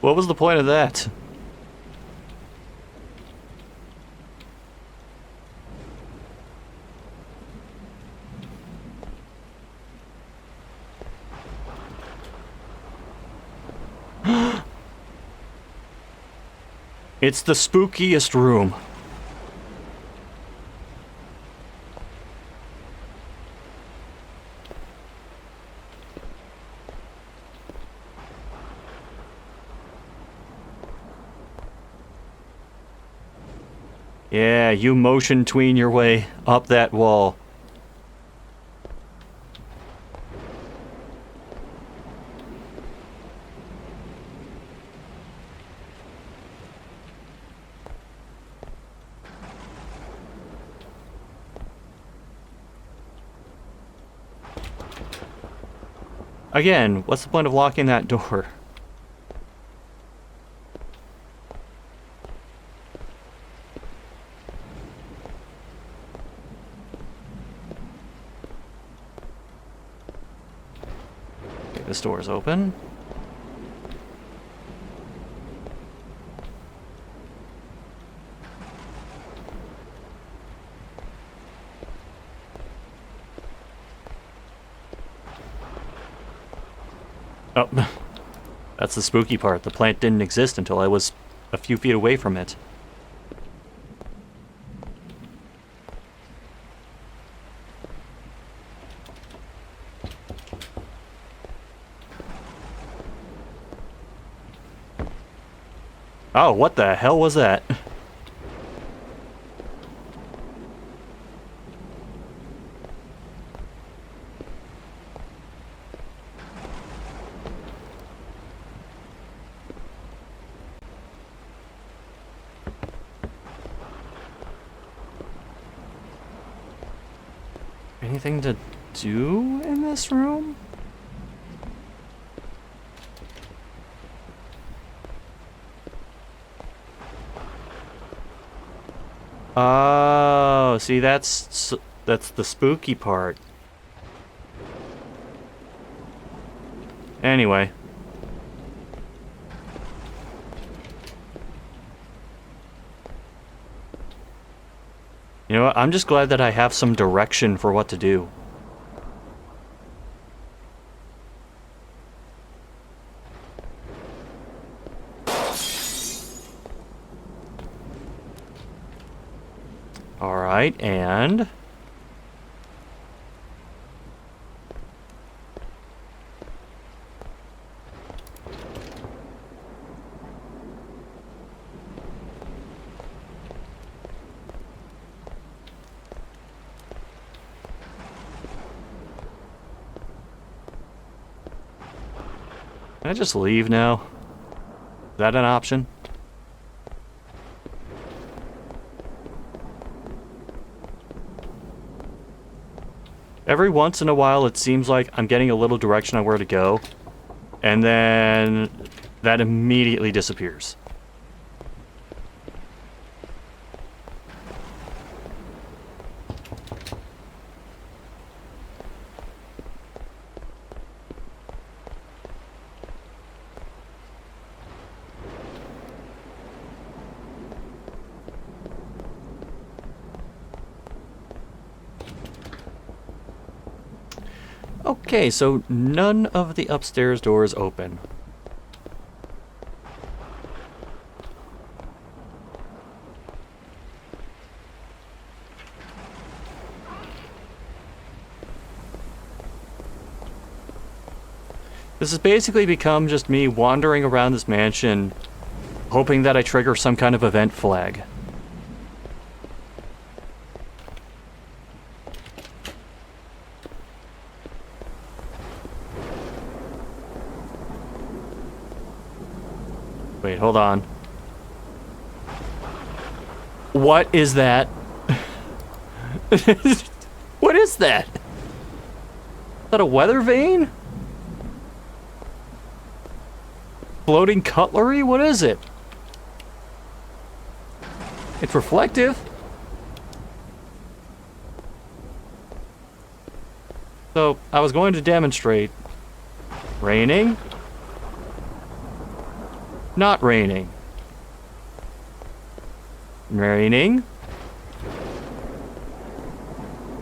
Speaker 1: What was the point of that? It's the spookiest room. Yeah, you motion tween your way up that wall. Again, what's the point of locking that door? Okay, this door is open. Oh, that's the spooky part. The plant didn't exist until I was a few feet away from it. Oh, what the hell was that?
Speaker 3: anything to do in this room? Oh, see, that's the spooky part. Anyway. You know what? I'm just glad that I have some direction for what to do. Alright, and... Can I just leave now? Is that an option? Every once in a while, it seems like I'm getting a little direction on where to go, and then that immediately disappears. Okay, so none of the upstairs doors open. This has basically become just me wandering around this mansion, hoping that I trigger some kind of event flag. Wait, hold on. What is that? What is that? Is that a weather vane? Floating cutlery? What is it? It's reflective. So, I was going to demonstrate. Raining? Not raining. Raining.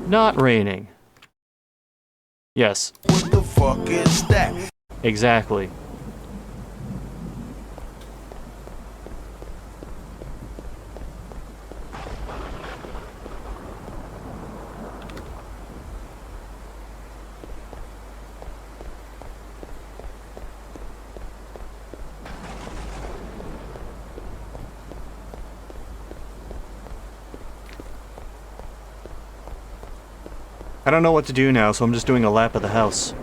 Speaker 3: Not raining. Yes.
Speaker 9: What the fuck is that?
Speaker 3: Exactly. I don't know what to do now, so I'm just doing a lap of the house.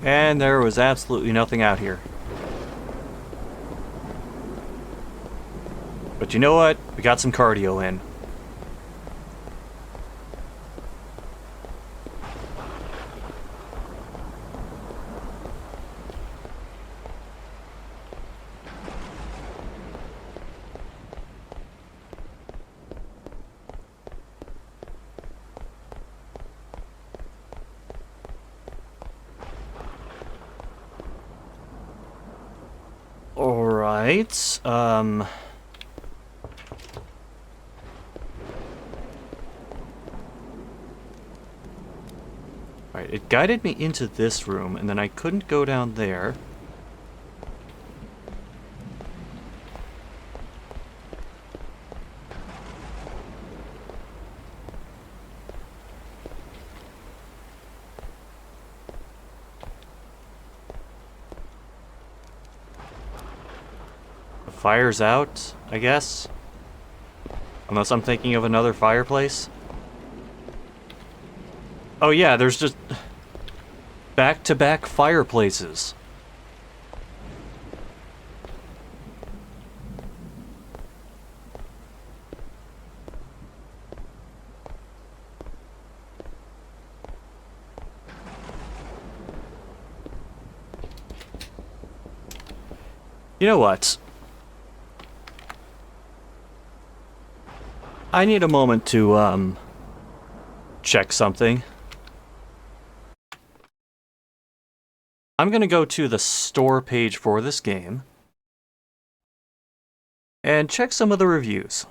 Speaker 3: And there was absolutely nothing out here. But you know what? We got some cardio in. Alright, Alright, it guided me into this room, and then I couldn't go down there. fire's out, I guess. Unless I'm thinking of another fireplace. Oh yeah, there's just back-to-back fireplaces. You know what? I need a moment to, check something. I'm gonna go to the store page for this game and check some of the reviews.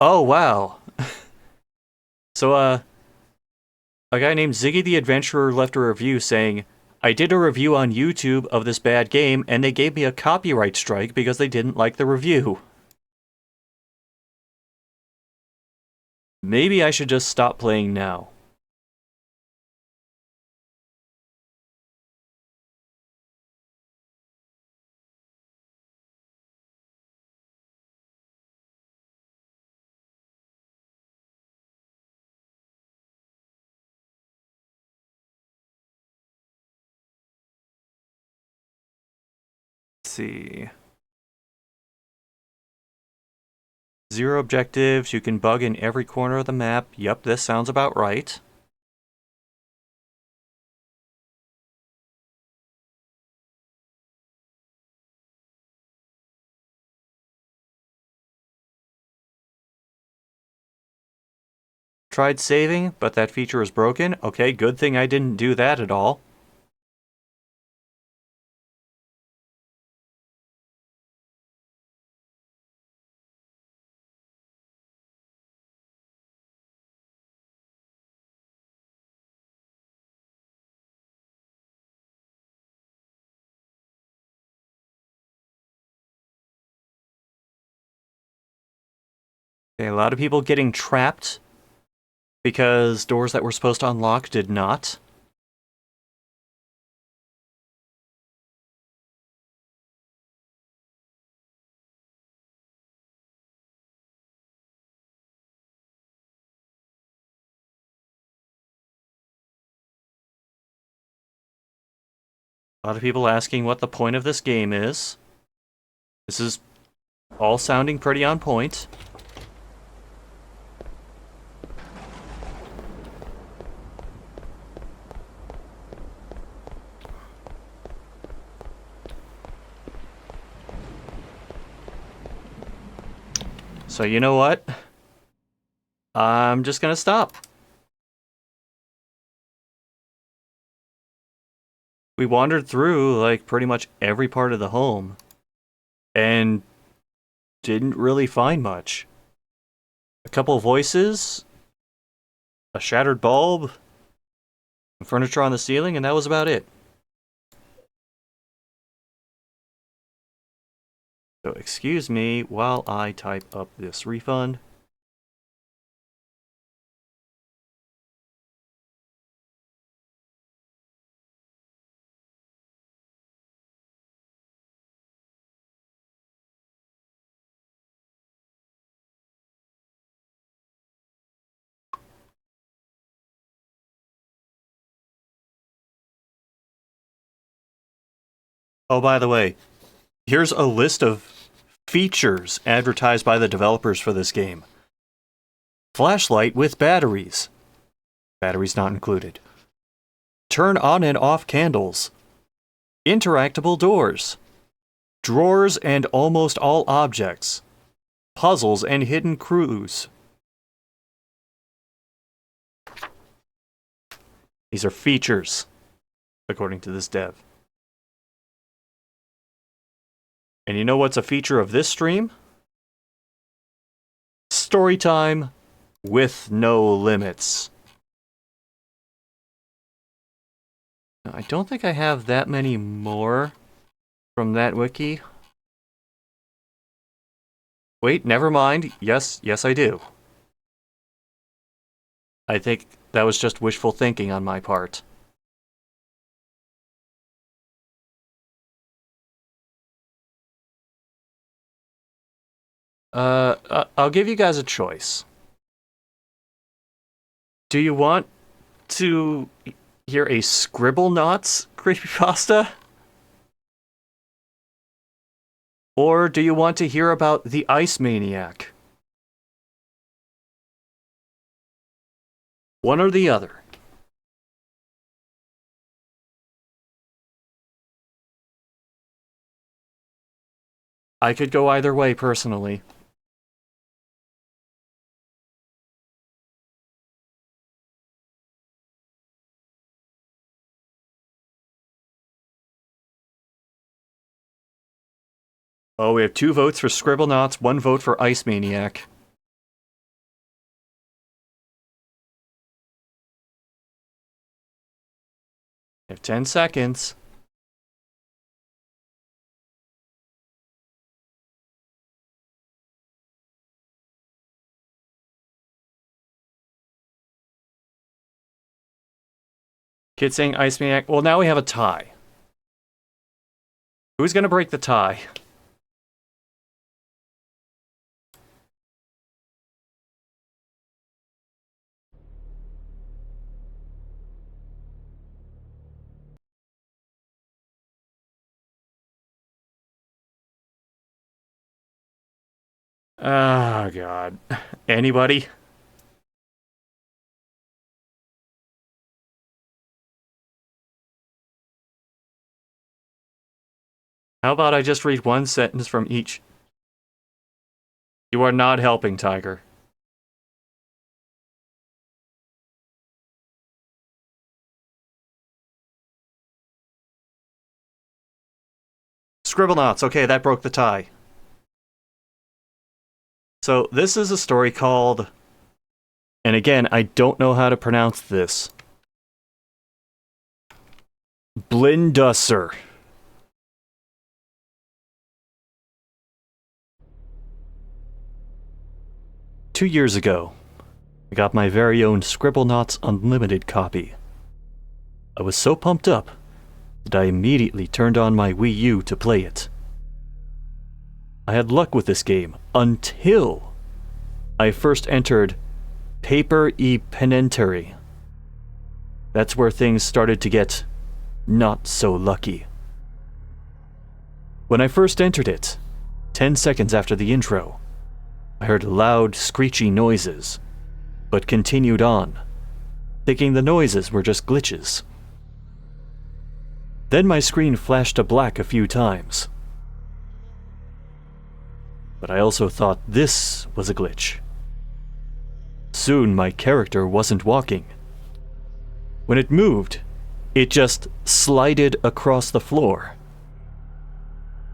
Speaker 3: Oh, wow. So, a guy named Ziggy the Adventurer left a review saying, I did a review on YouTube of this bad game and they gave me a copyright strike because they didn't like the review. Maybe I should just stop playing now. Let's see. 0 objectives, you can bug in every corner of the map. Yep, this sounds about right. Tried saving, but that feature is broken. Okay, good thing I didn't do that at all. Okay, a lot of people getting trapped because doors that were supposed to unlock did not. A lot of people asking what the point of this game is. This is all sounding pretty on point. So you know what? I'm just gonna stop. We wandered through, like, pretty much every part of the home, and didn't really find much. A couple voices, a shattered bulb, furniture on the ceiling, and that was about it. So excuse me while I type up this refund. Oh, by the way, here's a list of features advertised by the developers for this game. Flashlight with batteries. Batteries not included. Turn on and off candles. Interactable doors. Drawers and almost all objects. Puzzles and hidden clues. These are features, according to this dev. And you know what's a feature of this stream? Story time with no limits. Now, I don't think I have that many more from that wiki. Wait, never mind. Yes, I do. I think that was just wishful thinking on my part. I'll give you guys a choice. Do you want to hear a Scribblenauts creepypasta? Or do you want to hear about the Ice Maniac? One or the other. I could go either way, personally. Oh, we have 2 votes for Scribblenauts, 1 vote for Ice Maniac. You have 10 seconds. Kid saying Ice Maniac. Well, now we have a tie. Who's gonna break the tie? Oh, God. Anybody? How about I just read one sentence from each? You are not helping, Tiger. Scribblenauts. Okay, that broke the tie. So this is a story called, and again, I don't know how to pronounce this. Blindusser. Two years ago, I got my very own Scribblenauts Unlimited copy. I was so pumped up that I immediately turned on my Wii U to play it. I had luck with this game until I first entered Paper e Penitentiary. That's where things started to get not so lucky. When I first entered it, 10 seconds after the intro, I heard loud, screechy noises, but continued on, thinking the noises were just glitches. Then my screen flashed to black a few times. But I also thought this was a glitch. Soon my character wasn't walking. When it moved, it just slided across the floor.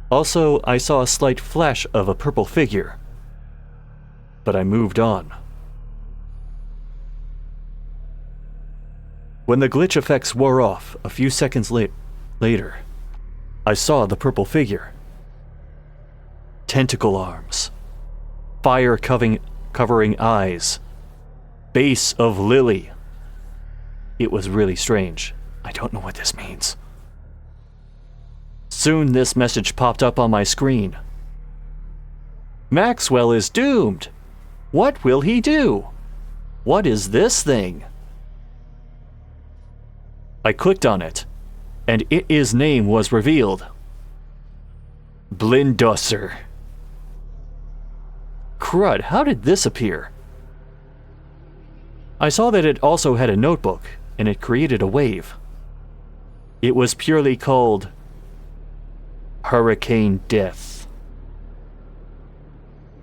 Speaker 3: Also, I saw a slight flash of a purple figure. But I moved on. When the glitch effects wore off a few seconds later, I saw the purple figure. Tentacle arms, fire covering eyes, base of lily. It was really strange. I don't know what this means. Soon this message popped up on my screen. Maxwell is doomed. What will he do? What is this thing? I clicked on it, and its name was revealed. Blindusser. Crud, how did this appear? I saw that it also had a notebook, and it created a wave. It was purely called Hurricane Death.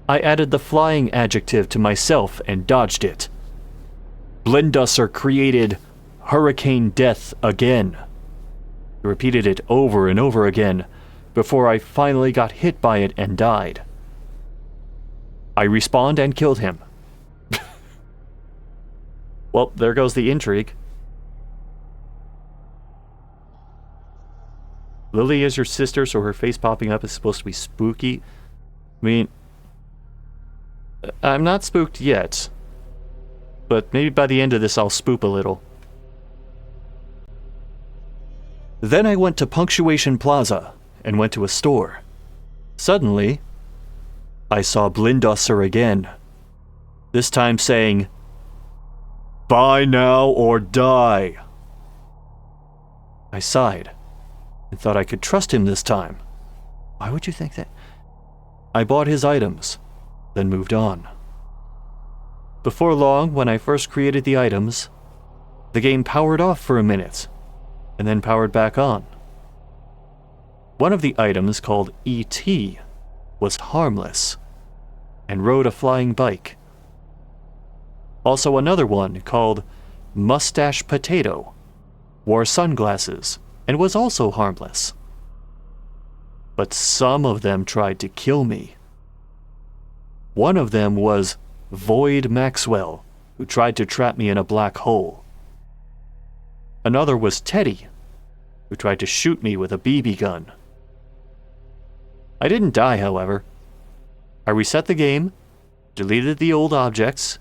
Speaker 3: I added the flying adjective to myself and dodged it. Blindusser created Hurricane Death again. I repeated it over and over again before I finally got hit by it and died. I respawned and killed him. Well, there goes the intrigue. Lily is your sister, so her face popping up is supposed to be spooky. I mean, I'm not spooked yet, but maybe by the end of this I'll spook a little. Then I went to Punctuation Plaza and went to a store. Suddenly, I saw Blindusser again, this time saying, "Buy now or die." I sighed and thought I could trust him this time. Why would you think that? I bought his items, then moved on. Before long, when I first created the items, the game powered off for a minute, and then powered back on. One of the items, called E.T., was harmless, and rode a flying bike. Also another one, called Mustache Potato, wore sunglasses, and was also harmless. But some of them tried to kill me. One of them was Void Maxwell, who tried to trap me in a black hole. Another was Teddy, who tried to shoot me with a BB gun. I didn't die, however. I reset the game, deleted the old objects,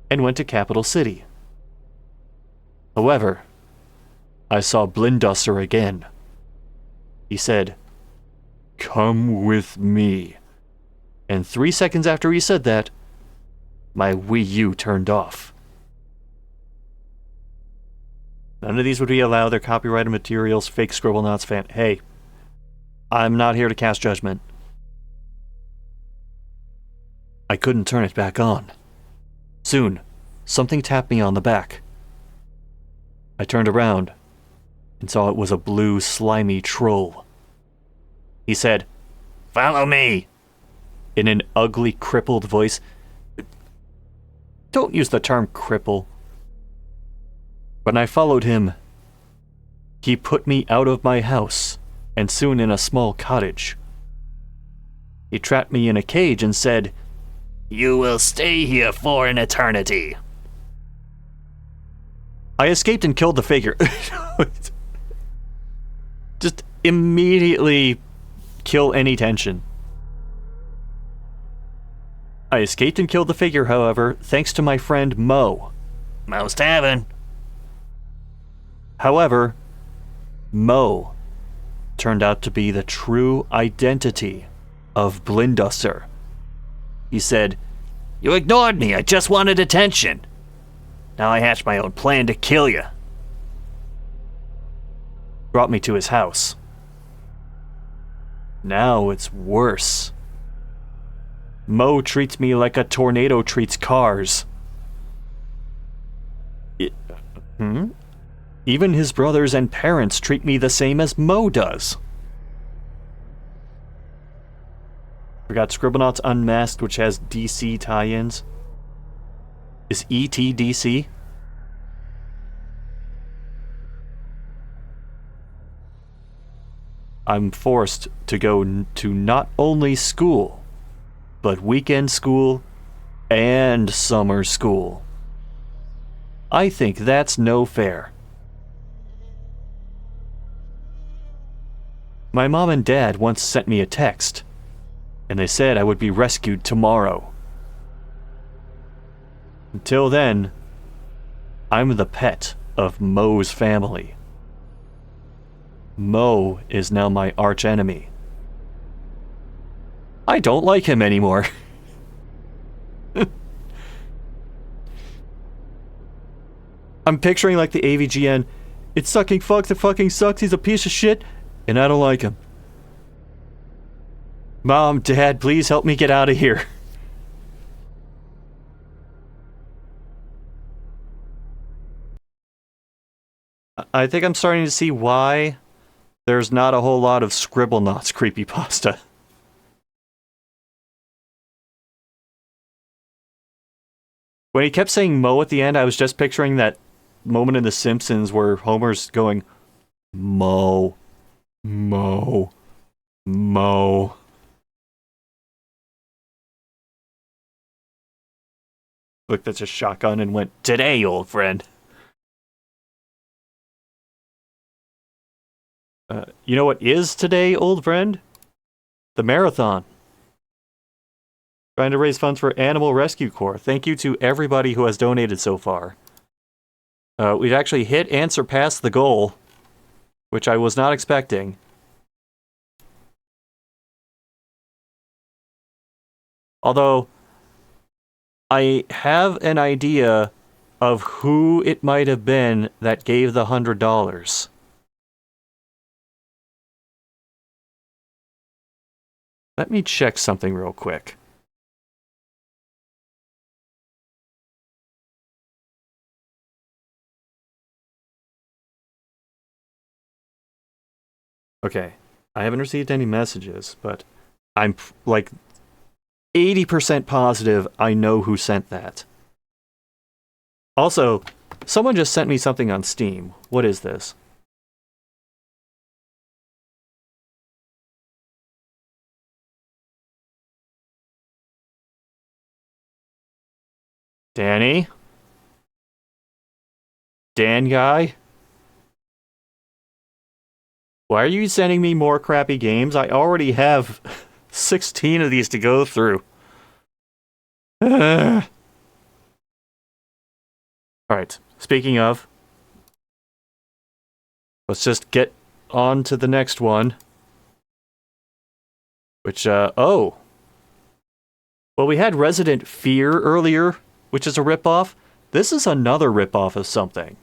Speaker 3: and went to Capital City. However, I saw Blindusser again. He said, "Come with me." And 3 seconds after he said that, my Wii U turned off. None of these would be allowed. They're copyrighted materials, fake Scribblenauts fan. Hey, I'm not here to cast judgment. I couldn't turn it back on. Soon, something tapped me on the back. I turned around and saw it was a blue, slimy troll. He said, "Follow me," in an ugly, crippled voice. Don't use the term cripple. When I followed him, he put me out of my house and soon in a small cottage. He trapped me in a cage and said,
Speaker 5: You will stay here for an eternity.
Speaker 3: I escaped and killed the figure. Just immediately kill any tension. I escaped and killed the figure, however, thanks to my friend Mo.
Speaker 5: Most heaven.
Speaker 3: However, Mo turned out to be the true identity of Blindusser. He said,
Speaker 5: You ignored me. I just wanted attention. Now I hatched my own plan to kill you.
Speaker 3: Brought me to his house. Now it's worse. Mo treats me like a tornado treats cars. Even his brothers and parents treat me the same as Mo does. Forgot Scribblenauts Unmasked, which has DC tie-ins. Is E.T. DC? I'm forced to go to not only school, but weekend school and summer school. I think that's no fair. My mom and dad once sent me a text, and they said I would be rescued tomorrow. Until then, I'm the pet of Mo's family. Mo is now my archenemy. I don't like him anymore. I'm picturing like the AVGN, it's sucking fuck that fucking sucks, he's a piece of shit, and I don't like him. Mom, Dad, please help me get out of here. I think I'm starting to see why there's not a whole lot of Scribblenauts creepypasta. When he kept saying Mo at the end, I was just picturing that moment in The Simpsons where Homer's going, Mo, Mo, Mo. Looked at his shotgun and went, today, old friend. You know what is today, old friend? The marathon. Trying to raise funds for Animal Rescue Corps. Thank you to everybody who has donated so far. We've actually hit and surpassed the goal, which I was not expecting. Although, I have an idea of who it might have been that gave the $100. Let me check something real quick. Okay, I haven't received any messages, but I'm like 80% positive I know who sent that. Also, someone just sent me something on Steam. What is this? Danny? Dan guy? Why are you sending me more crappy games? I already have 16 of these to go through. Alright, speaking of, let's just get on to the next one. Which, oh. Well, we had Resident Fear earlier, which is a ripoff. This is another ripoff of something.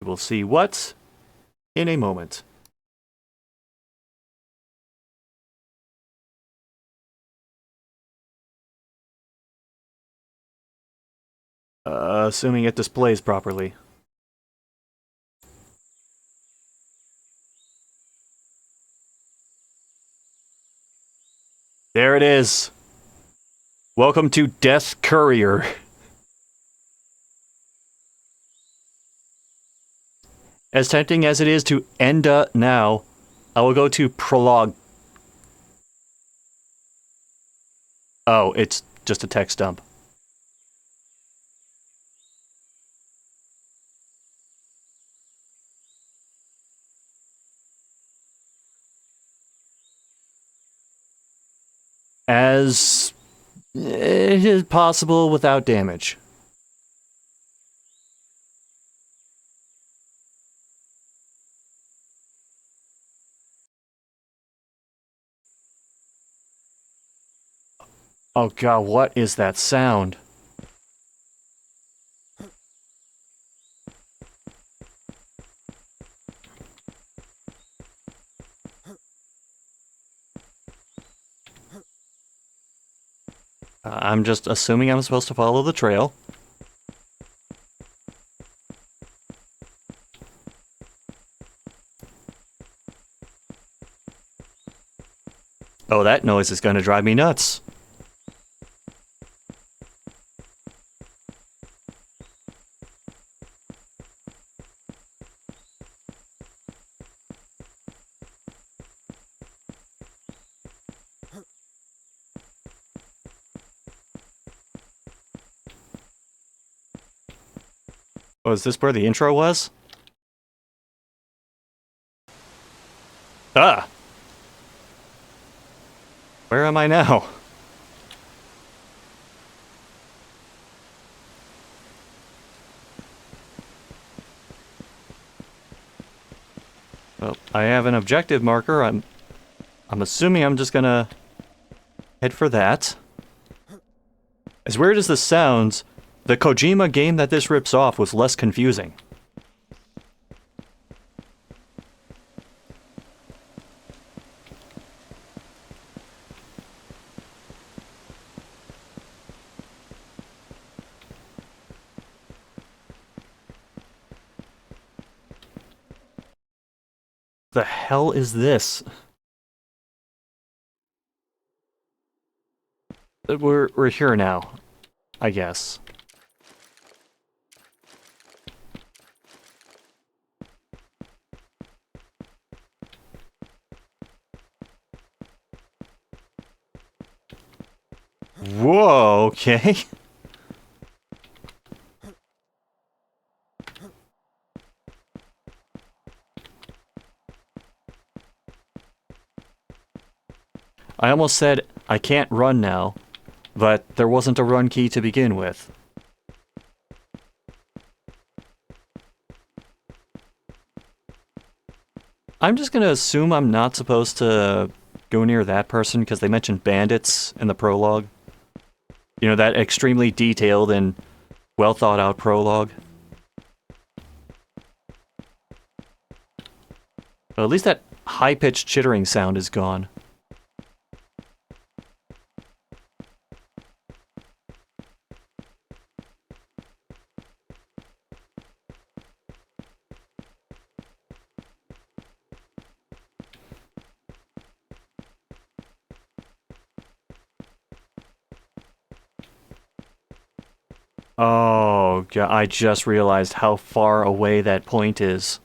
Speaker 3: We'll see what in a moment. Assuming it displays properly. There it is. Welcome to Death Courier. As tempting as it is to end now, I will go to prologue. Oh, it's just a text dump. As it is possible without damage. Oh god, what is that sound? I'm just assuming I'm supposed to follow the trail. Oh, that noise is going to drive me nuts. Oh, is this where the intro was? Ah! Where am I now? Well, I have an objective marker. I'm assuming I'm just gonna head for that. As weird as this sounds, the Kojima game that this rips off was less confusing. The hell is this? We're here now, I guess. Whoa, okay. I almost said I can't run now, but there wasn't a run key to begin with. I'm just gonna assume I'm not supposed to go near that person because they mentioned bandits in the prologue. You know, that extremely detailed and well thought out prologue. Well, at least that high-pitched chittering sound is gone. Oh, God, I just realized how far away that point is.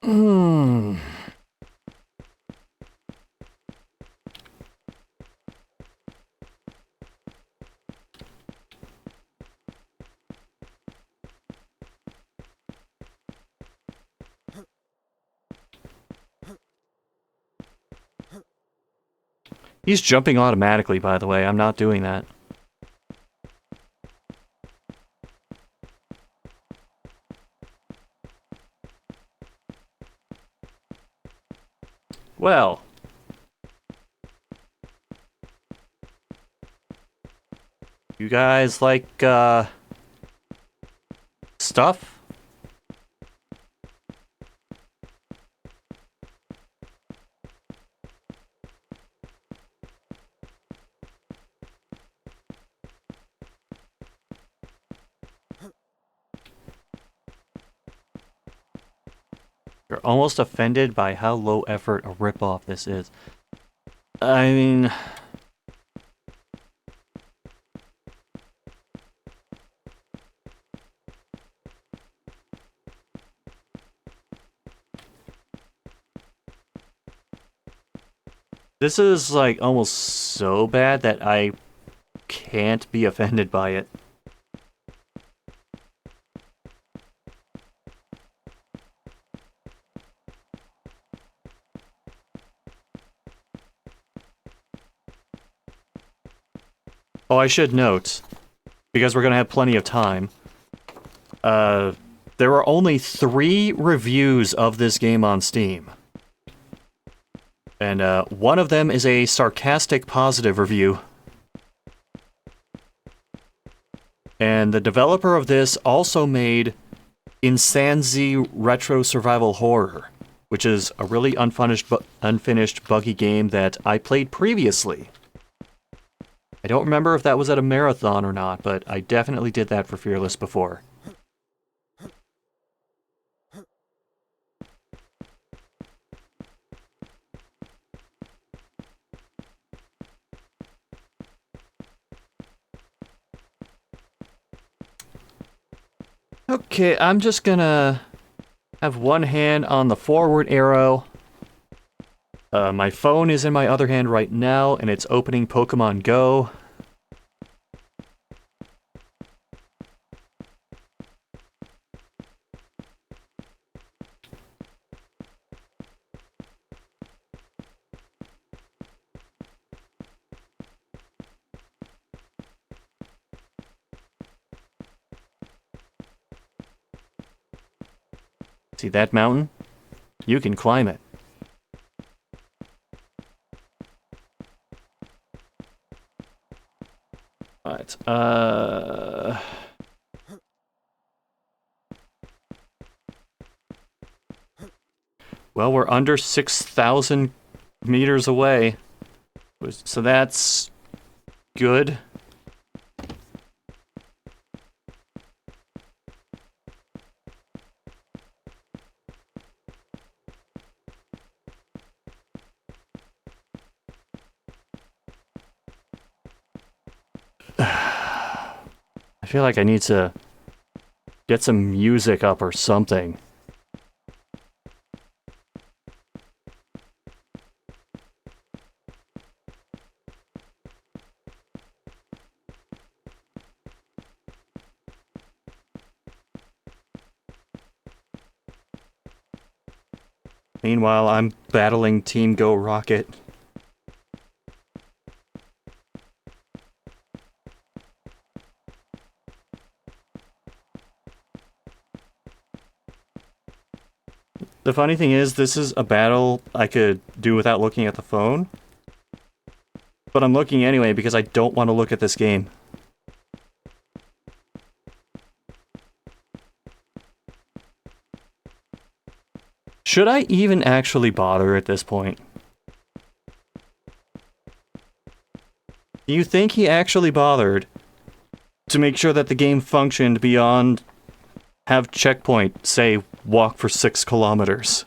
Speaker 3: Hmm. He's jumping automatically, by the way. I'm not doing that. Well. You guys like, stuff? You're almost offended by how low effort a ripoff this is. I mean... This is, like, almost so bad that I can't be offended by it. Oh, I should note, because we're gonna have plenty of time, there are only 3 reviews of this game on Steam. And, one of them is a sarcastic positive review. And the developer of this also made Insanzi Retro Survival Horror, which is a really unfinished buggy game that I played previously. I don't remember if that was at a marathon or not, but I definitely did that for Fearless before. Okay, I'm just gonna have one hand on the forward arrow. My phone is in my other hand right now, and it's opening Pokemon Go. See that mountain? You can climb it. Alright, well, we're under 6,000 meters away. So that's good. I feel like I need to get some music up or something. Meanwhile, I'm battling Team Go Rocket. The funny thing is, this is a battle I could do without looking at the phone. But I'm looking anyway because I don't want to look at this game. Should I even actually bother at this point? Do you think he actually bothered to make sure that the game functioned beyond have checkpoint, say, walk for 6 kilometers?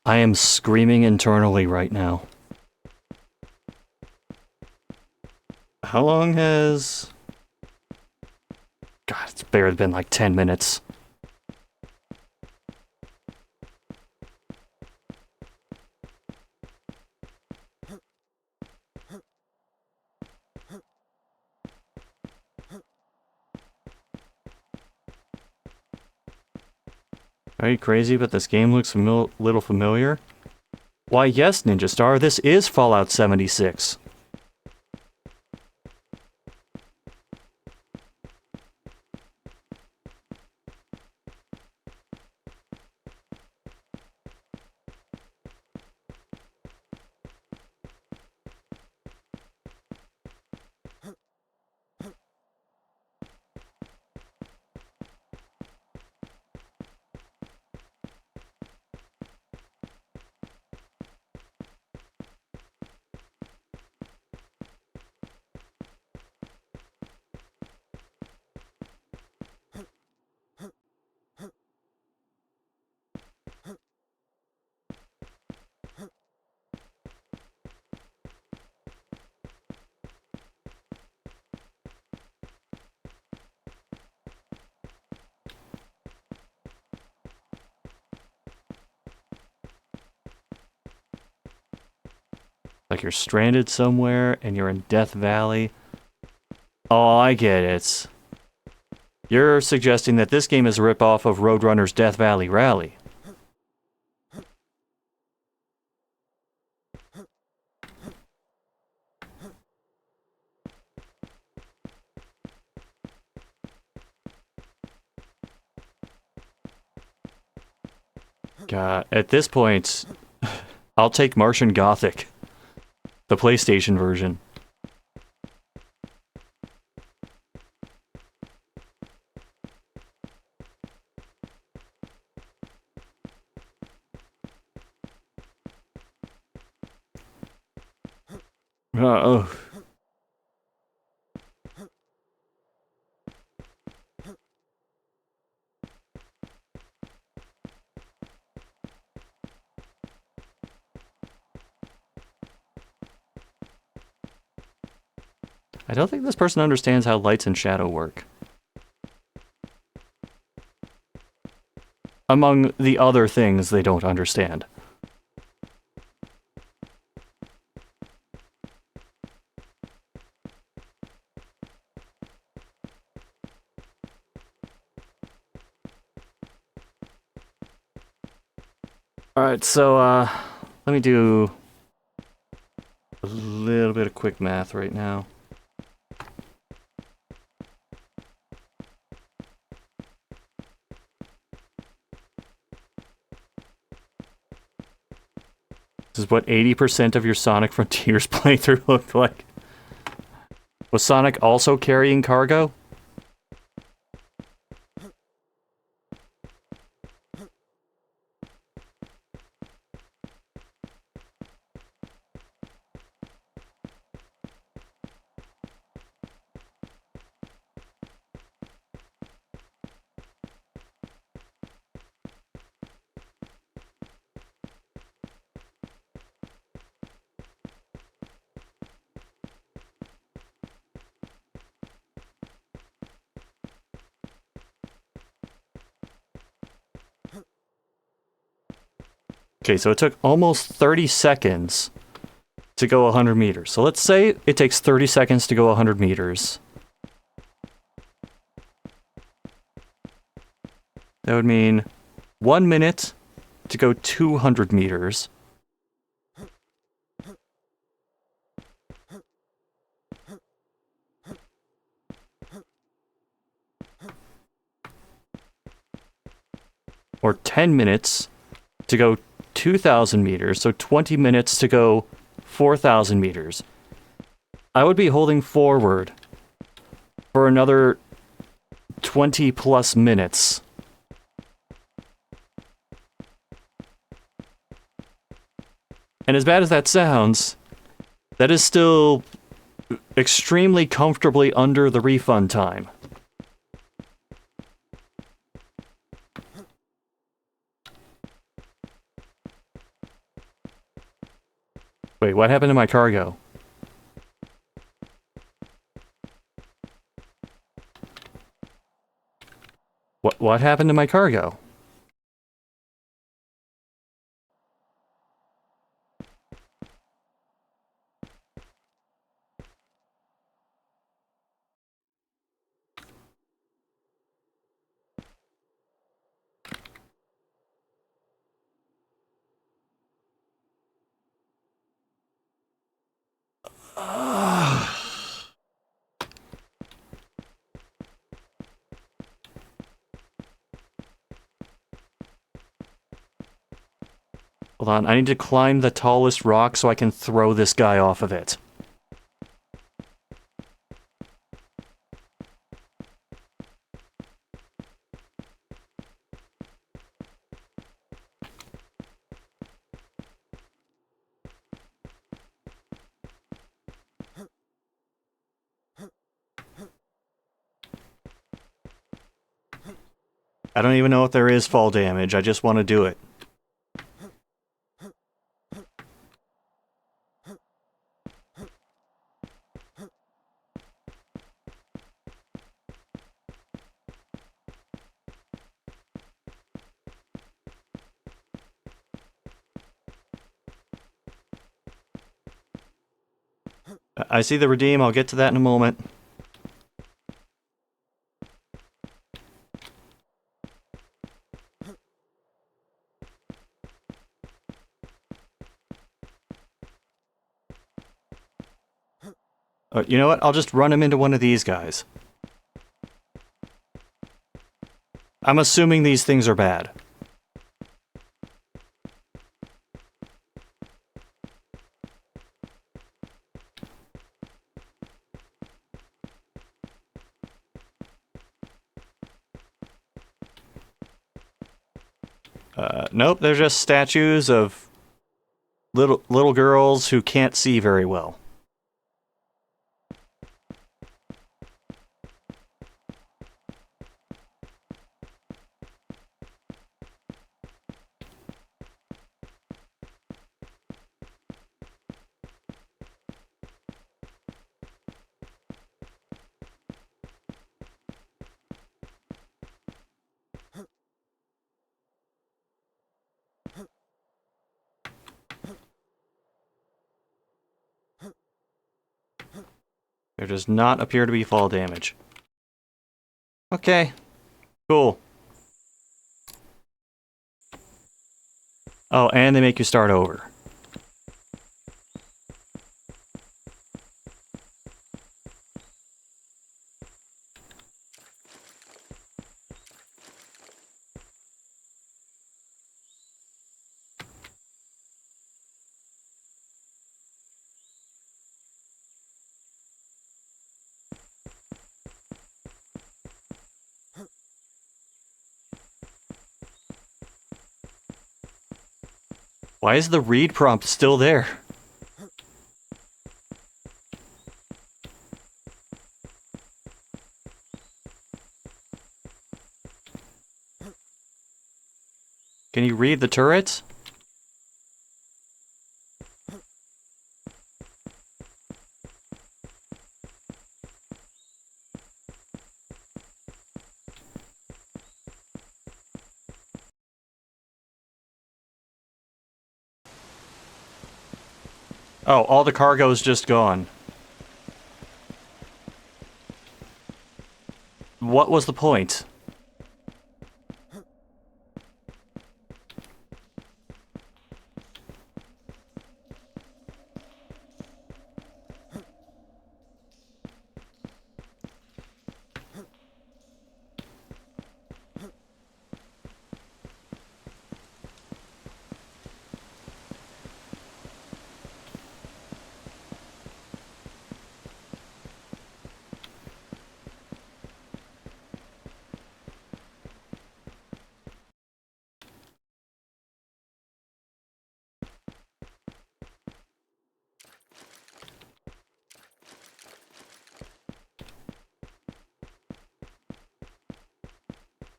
Speaker 3: I am screaming internally right now. How long has... God, it's barely been like 10 minutes. Are you crazy? But this game looks a little familiar. Why, yes, Ninja Star, this is Fallout 76. Like you're stranded somewhere and you're in Death Valley. Oh, I get it. You're suggesting that this game is a ripoff of Roadrunner's Death Valley Rally. God, at this point, I'll take Martian Gothic. The PlayStation version. Oh. I don't think this person understands how lights and shadow work. Among the other things they don't understand. Alright, so, let me do a little bit of quick math right now. This is what 80% of your Sonic Frontiers playthrough looked like. Was Sonic also carrying cargo? Okay, so it took almost 30 seconds to go 100 meters. So let's say it takes 30 seconds to go 100 meters. That would mean 1 minute to go 200 meters. Or 10 minutes to go 2,000 meters, so 20 minutes to go 4,000 meters. I would be holding forward for another 20 plus minutes. And as bad as that sounds, that is still extremely comfortably under the refund time. Wait, what happened to my cargo? What happened to my cargo? Hold on, I need to climb the tallest rock so I can throw this guy off of it. I don't even know if there is fall damage, I just want to do it. I see the redeem, I'll get to that in a moment. You know what? I'll just run him into one of these guys. I'm assuming these things are bad. Nope, they're just statues of little girls who can't see very well. There does not appear to be fall damage. Okay, cool. Oh, and they make you start over. Why is the read prompt still there? Can you read the turrets? Oh, all the cargo's just gone. What was the point?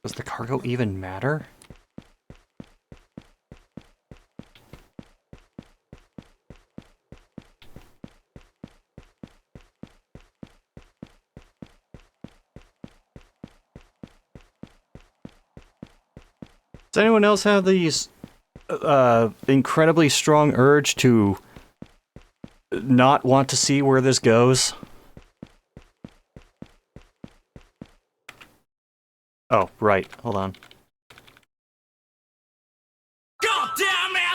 Speaker 3: Does the cargo even matter? Does anyone else have these incredibly strong urge to not want to see where this goes? Oh, right. Hold on.
Speaker 8: God damn it!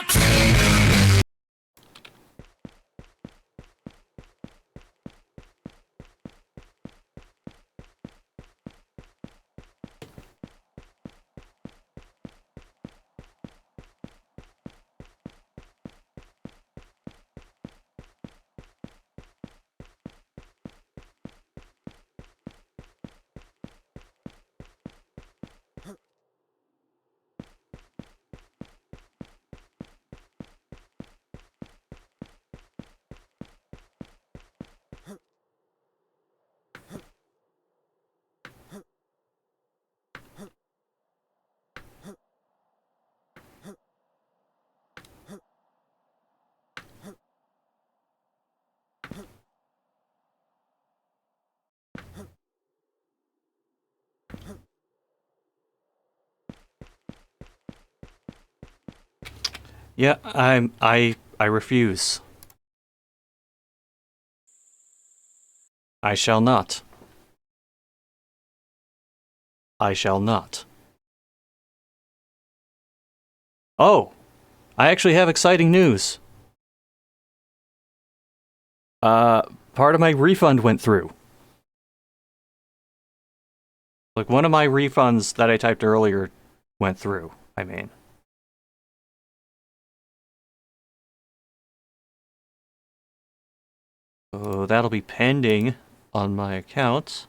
Speaker 3: Yeah, I refuse. I shall not. I shall not. Oh, I actually have exciting news. Part of my refund went through. Like, one of my refunds that I typed earlier went through, I mean. So that'll be pending on my account.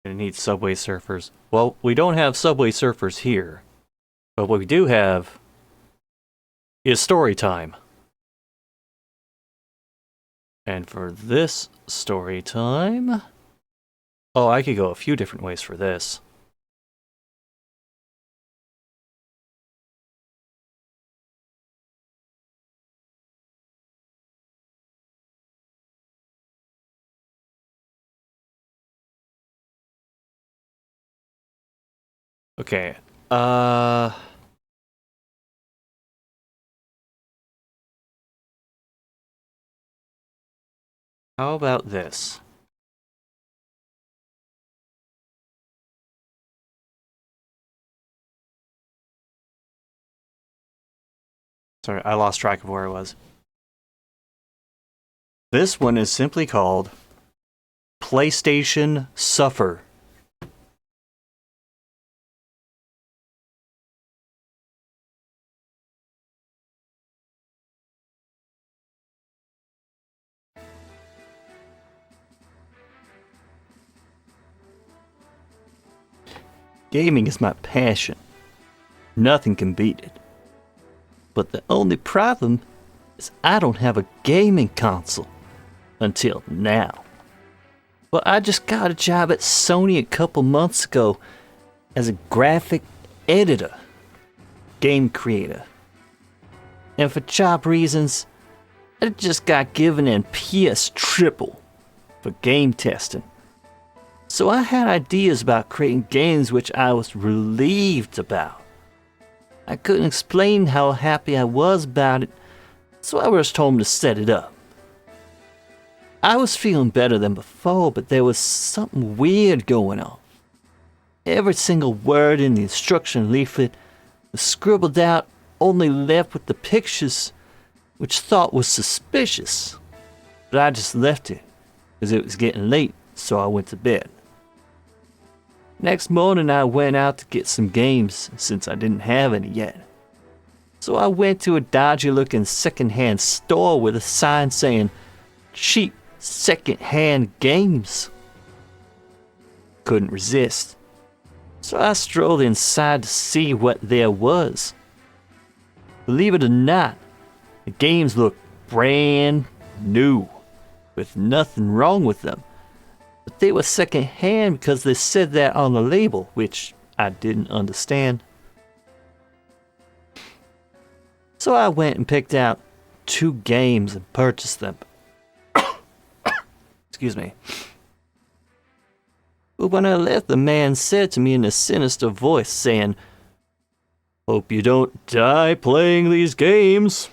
Speaker 3: Gonna need Subway Surfers. Well, we don't have Subway Surfers here. But what we do have is story time. And for this story time... Oh, I could go a few different ways for this. Okay, how about this? Sorry, I lost track of where I was. This one is simply called PlayStation Suffer. Gaming is my passion. Nothing can beat it. But the only problem is I don't have a gaming console. Until now. Well, I just got a job at Sony a couple months ago as a graphic editor, game creator. And for job reasons, I just got given an PS Triple for game testing. So I had ideas about creating games which I was relieved about. I couldn't explain how happy I was about it, so I was told to set it up. I was feeling better than before, but there was something weird going on. Every single word in the instruction leaflet was scribbled out, only left with the pictures, which thought was suspicious. But I just left it, because it was getting late, so I went to bed. Next morning I went out to get some games, since I didn't have any yet. So I went to a dodgy looking secondhand store with a sign saying, cheap second-hand games. Couldn't resist. So I strolled inside to see what there was. Believe it or not, the games looked brand new, with nothing wrong with them. But they were second-hand because they said that on the label, which I didn't understand. So I went and picked out 2 games and purchased them. Excuse me. But when I left, the man said to me in a sinister voice, saying, "Hope you don't die playing these games."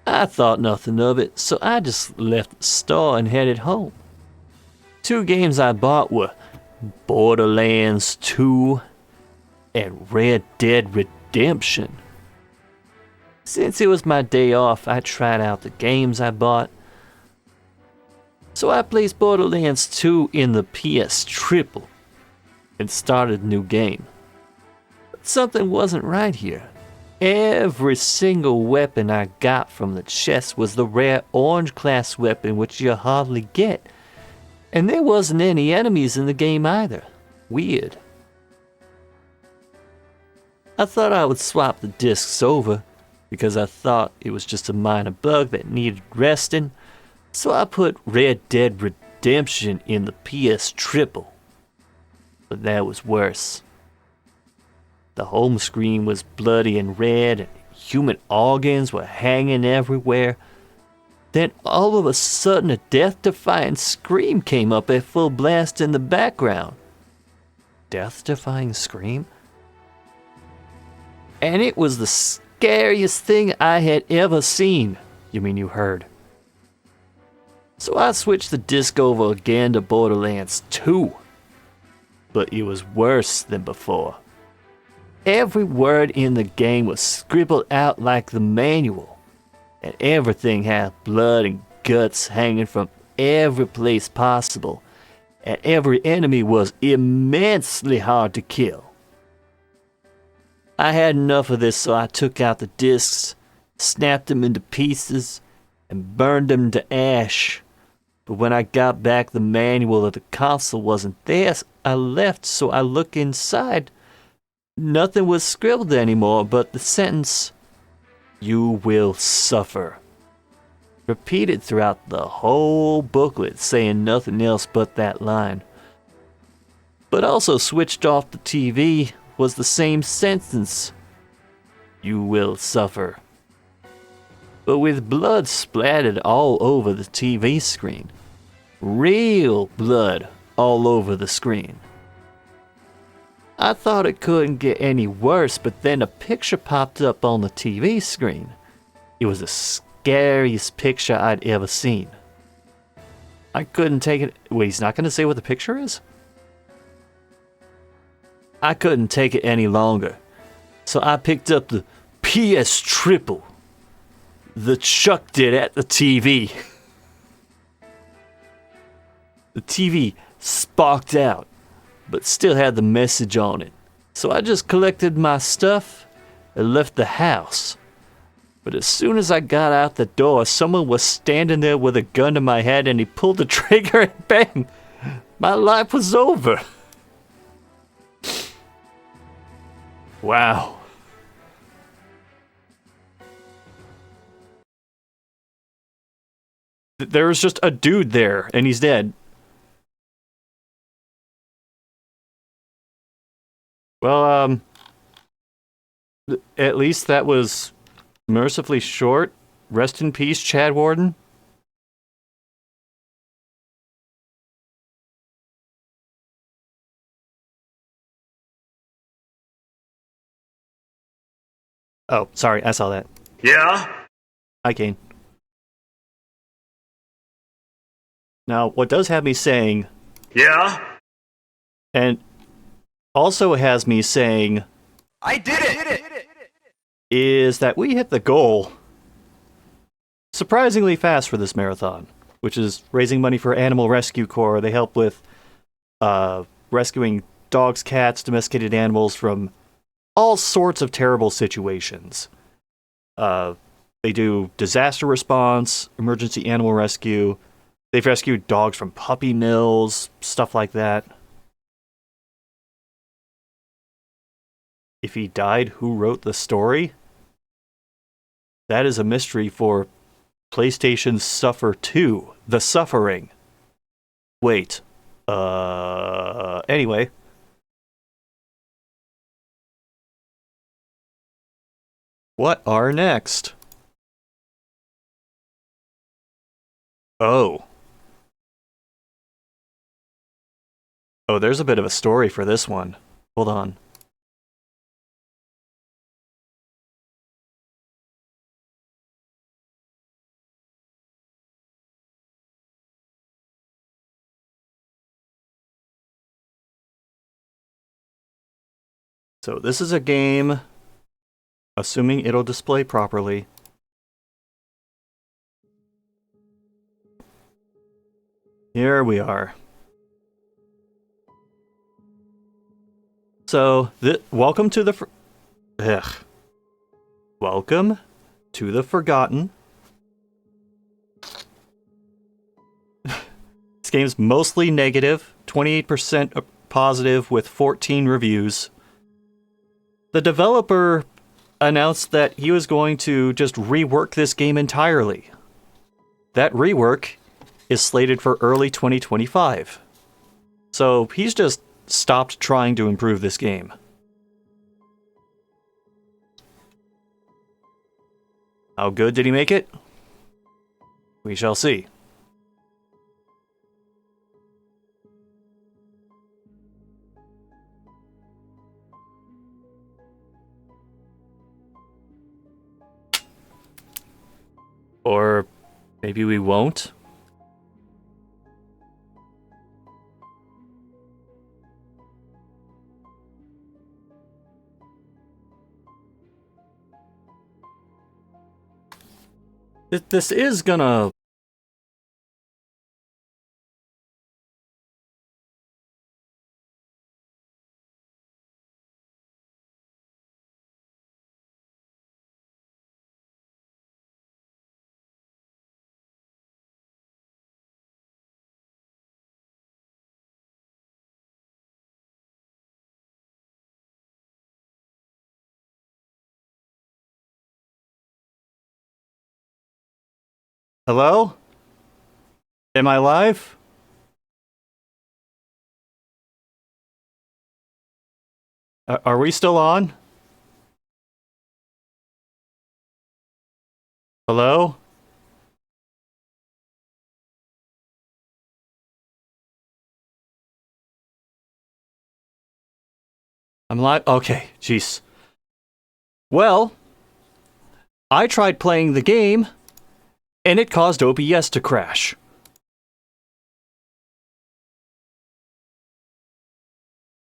Speaker 3: I thought nothing of it, so I just left the store and headed home. 2 games I bought were Borderlands 2 and Red Dead Redemption. Since it was my day off, I tried out the games I bought. So I placed Borderlands 2 in the PS Triple and started a new game. But something wasn't right here. Every single weapon I got from the chest was the rare orange class weapon which you hardly get. And there wasn't any enemies in the game either. Weird. I thought I would swap the discs over, because I thought it was just a minor bug that needed resting, so I put Red Dead Redemption in the PS Triple. But that was worse. The home screen was bloody and red, and human organs were hanging everywhere. Then all of a sudden a death-defying scream came up at full blast in the background. Death-defying scream? And it was the scariest thing I had ever seen. You mean you heard? So I switched the disc over again to Borderlands 2. But it was worse than before. Every word in the game was scribbled out like the manual. And everything had blood and guts hanging from every place possible. And every enemy was immensely hard to kill. I had enough of this, so I took out the discs, snapped them into pieces, and burned them to ash. But when I got back, the manual of the console wasn't there. I left, so I looked inside. Nothing was scribbled anymore but the sentence, "You will suffer," repeated throughout the whole booklet, saying nothing else but that line. But also switched off the TV was the same sentence, "You will suffer," but with blood splattered all over the TV screen. Real blood all over the screen. I thought it couldn't get any worse, but then a picture popped up on the TV screen. It was the scariest picture I'd ever seen. I couldn't take it. Wait, he's not going to say what the picture is? I couldn't take it any longer, so I picked up the PS Triple, the chucked it at the TV. The TV sparked out, but still had the message on it. So I just collected my stuff and left the house. But as soon as I got out the door, someone was standing there with a gun to my head and he pulled the trigger and bang! My life was over. Wow. There was just a dude there and he's dead. Well, at least that was mercifully short. Rest in peace, Chad Warden. Oh, sorry, I saw that.
Speaker 8: Yeah?
Speaker 3: Hi, Kane. Now, what does have me saying,
Speaker 8: Yeah?
Speaker 3: and also has me saying,
Speaker 9: I did it!
Speaker 3: is that we hit the goal surprisingly fast for this marathon, which is raising money for Animal Rescue Corps. They help with rescuing dogs, cats, domesticated animals from all sorts of terrible situations. They do disaster response, emergency animal rescue. They've rescued dogs from puppy mills, stuff like that. If he died, who wrote the story? That is a mystery for PlayStation Suffer 2, The Suffering. Wait. Anyway. What are next? Oh. Oh, there's a bit of a story for this one. Hold on. So this is a game, assuming it'll display properly. Here we are. So, welcome to the Welcome to the Forgotten. This game's mostly negative, 28% positive with 14 reviews. The developer announced that he was going to just rework this game entirely. That rework is slated for early 2025. So he's just stopped trying to improve this game. How good did he make it? We shall see. Or maybe we won't. This is gonna... Hello? Am I live? Are we still on? Hello? I'm live? Okay, jeez. Well, I tried playing the game, and it caused OBS to crash.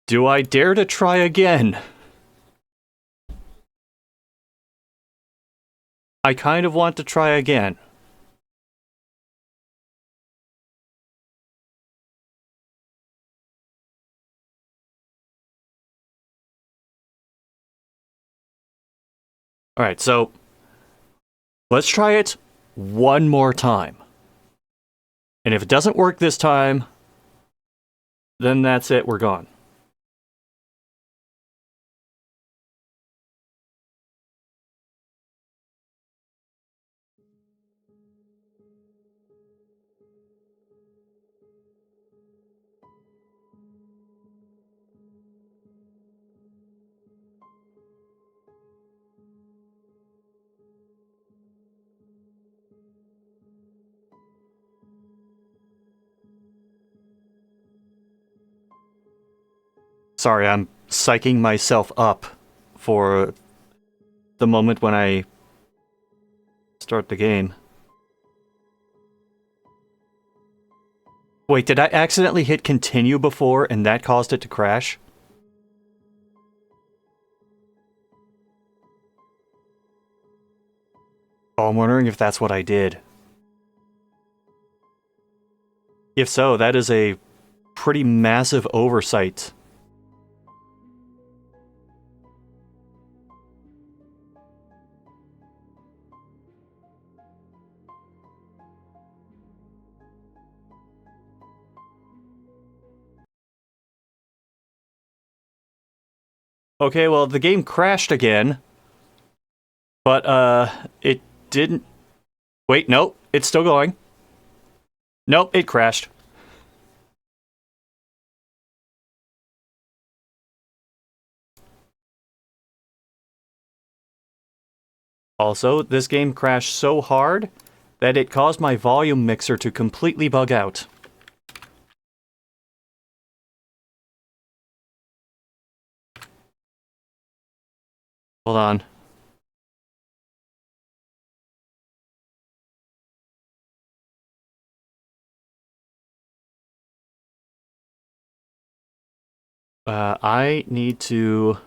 Speaker 3: Do I dare to try again? I kind of want to try again. Alright, so
Speaker 1: Let's try it one more time. And if it doesn't work this time, then that's it, we're gone. Sorry, I'm psyching myself up for the moment when I start the game. Wait, did I accidentally hit continue before and that caused it to crash? Oh, I'm wondering if that's what I did. If so, that is a pretty massive oversight. Okay, well, the game crashed again. But, it didn't... Wait, nope, it's still going. Nope, it crashed. Also, this game crashed so hard that it caused my volume mixer to completely bug out. Hold on. I need to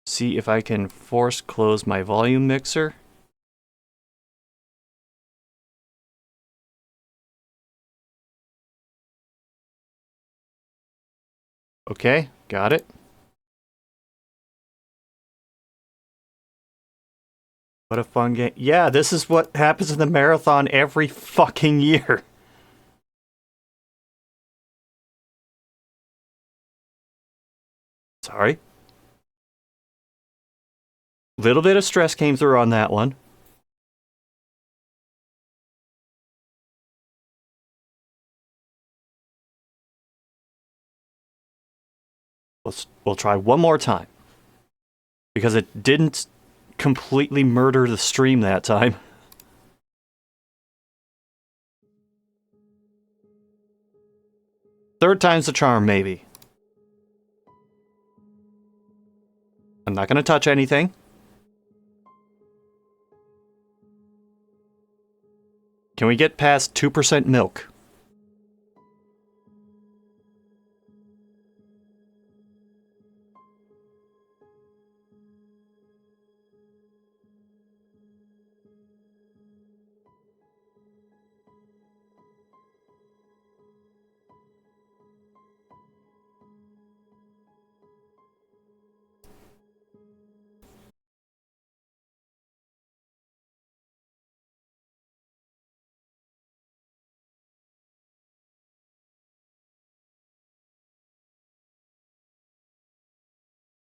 Speaker 1: see if I can force close my volume mixer. Okay, got it. What a fun game. Yeah, this is what happens in the marathon every fucking year. Sorry. Little bit of stress came through on that one. We'll try one more time. Because it didn't completely murder the stream that time. Third time's the charm, maybe. I'm not going to touch anything. Can we get past 2% milk?